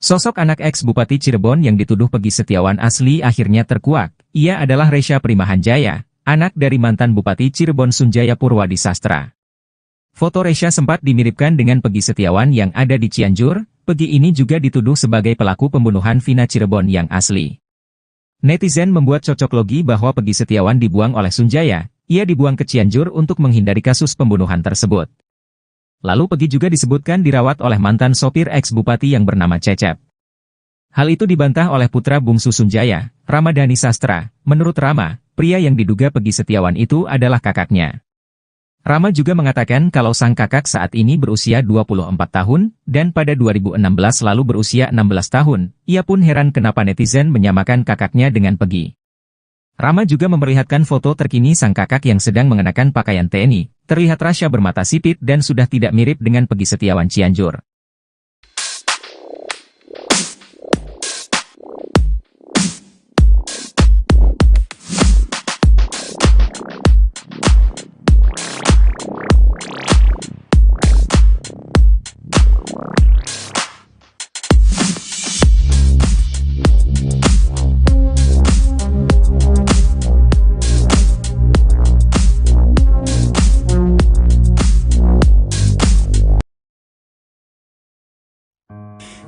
Sosok anak ex-Bupati Cirebon yang dituduh Peggy Setiawan asli akhirnya terkuak. Ia adalah Resya Primahanjaya, anak dari mantan Bupati Cirebon Sunjaya Purwadi Sastra. Foto Resya sempat dimiripkan dengan Peggy Setiawan yang ada di Cianjur. Peggy ini juga dituduh sebagai pelaku pembunuhan Vina Cirebon yang asli. Netizen membuat cocok logi bahwa Peggy Setiawan dibuang oleh Sunjaya. Ia dibuang ke Cianjur untuk menghindari kasus pembunuhan tersebut. Lalu Peggy juga disebutkan dirawat oleh mantan sopir ex-bupati yang bernama Cecep. Hal itu dibantah oleh putra bungsu Sunjaya, Ramadhani Sastra. Menurut Rama, pria yang diduga Peggy Setiawan itu adalah kakaknya. Rama juga mengatakan kalau sang kakak saat ini berusia 24 tahun, dan pada 2016 lalu berusia 16 tahun. Ia pun heran kenapa netizen menyamakan kakaknya dengan Peggy. Rama juga memperlihatkan foto terkini sang kakak yang sedang mengenakan pakaian TNI. Terlihat Rasya bermata sipit dan sudah tidak mirip dengan Peggy Setiawan Cianjur.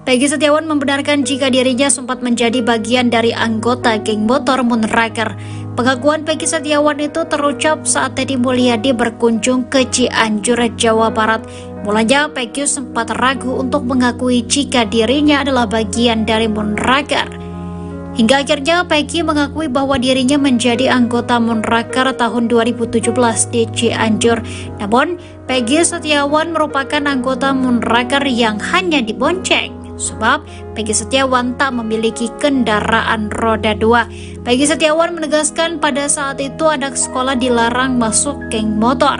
Peggy Setiawan membenarkan jika dirinya sempat menjadi bagian dari anggota geng motor Moonraker. Pengakuan Peggy Setiawan itu terucap saat Deddy Mulyadi berkunjung ke Cianjur, Jawa Barat. Mulanya Peggy sempat ragu untuk mengakui jika dirinya adalah bagian dari Moonraker. Hingga akhirnya Peggy mengakui bahwa dirinya menjadi anggota Moonraker tahun 2017 di Cianjur. Namun, Peggy Setiawan merupakan anggota Moonraker yang hanya dibonceng. Sebab Peggy Setiawan tak memiliki kendaraan roda 2. Peggy Setiawan menegaskan pada saat itu anak sekolah dilarang masuk geng motor.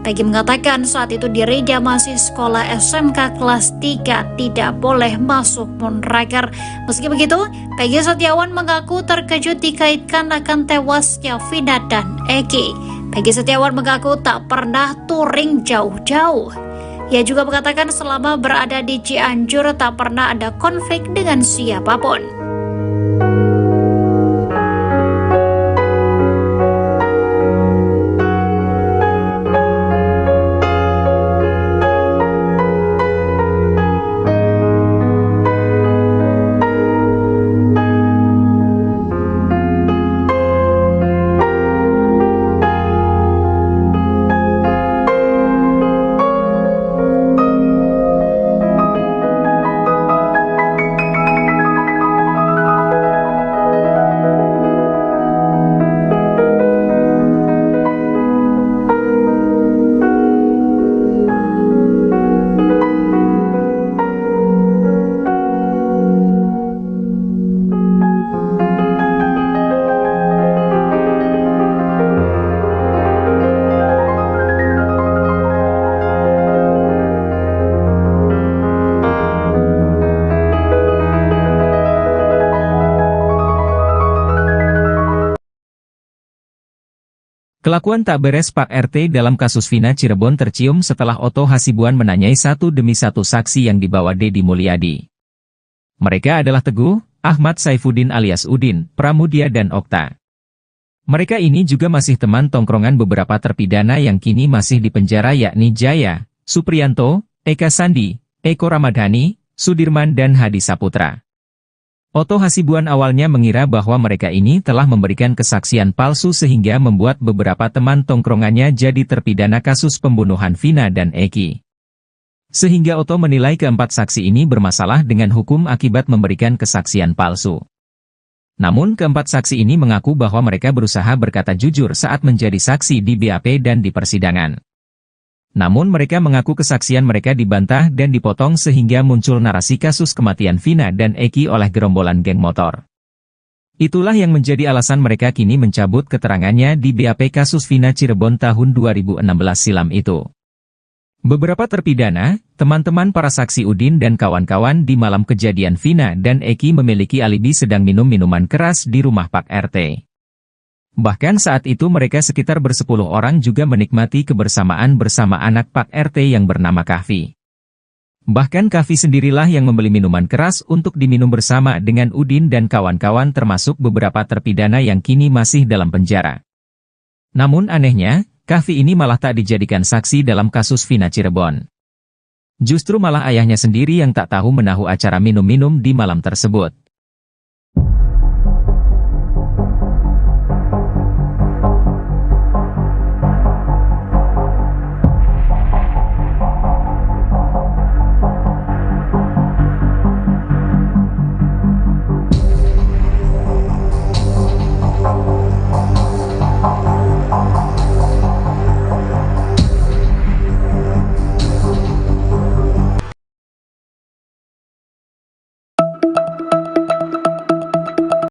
Peggy mengatakan saat itu dirinya masih sekolah SMK kelas 3, tidak boleh masuk Moonraker. Meski begitu, Peggy Setiawan mengaku terkejut dikaitkan akan tewasnya Vina dan Eki. Peggy Setiawan mengaku tak pernah touring jauh-jauh. Ia juga mengatakan selama berada di Cianjur tak pernah ada konflik dengan siapapun. Kelakuan tak beres Pak RT dalam kasus Vina Cirebon tercium setelah Otto Hasibuan menanyai satu demi satu saksi yang dibawa Deddy Mulyadi. Mereka adalah Teguh, Ahmad Saifuddin alias Udin, Pramudia dan Okta. Mereka ini juga masih teman tongkrongan beberapa terpidana yang kini masih di penjara yakni Jaya, Supriyanto, Eka Sandi, Eko Ramadhani, Sudirman dan Hadi Saputra. Otto Hasibuan awalnya mengira bahwa mereka ini telah memberikan kesaksian palsu sehingga membuat beberapa teman tongkrongannya jadi terpidana kasus pembunuhan Vina dan Eki. Sehingga Otto menilai keempat saksi ini bermasalah dengan hukum akibat memberikan kesaksian palsu. Namun keempat saksi ini mengaku bahwa mereka berusaha berkata jujur saat menjadi saksi di BAP dan di persidangan. Namun mereka mengaku kesaksian mereka dibantah dan dipotong sehingga muncul narasi kasus kematian Vina dan Eki oleh gerombolan geng motor. Itulah yang menjadi alasan mereka kini mencabut keterangannya di BAP kasus Vina Cirebon tahun 2016 silam itu. Beberapa terpidana, teman-teman para saksi Udin dan kawan-kawan di malam kejadian Vina dan Eki memiliki alibi sedang minum minuman keras di rumah Pak RT. Bahkan saat itu mereka sekitar bersepuluh orang juga menikmati kebersamaan bersama anak Pak RT yang bernama Kahfi. Bahkan Kahfi sendirilah yang membeli minuman keras untuk diminum bersama dengan Udin dan kawan-kawan termasuk beberapa terpidana yang kini masih dalam penjara. Namun anehnya, Kahfi ini malah tak dijadikan saksi dalam kasus Vina Cirebon. Justru malah ayahnya sendiri yang tak tahu menahu acara minum-minum di malam tersebut.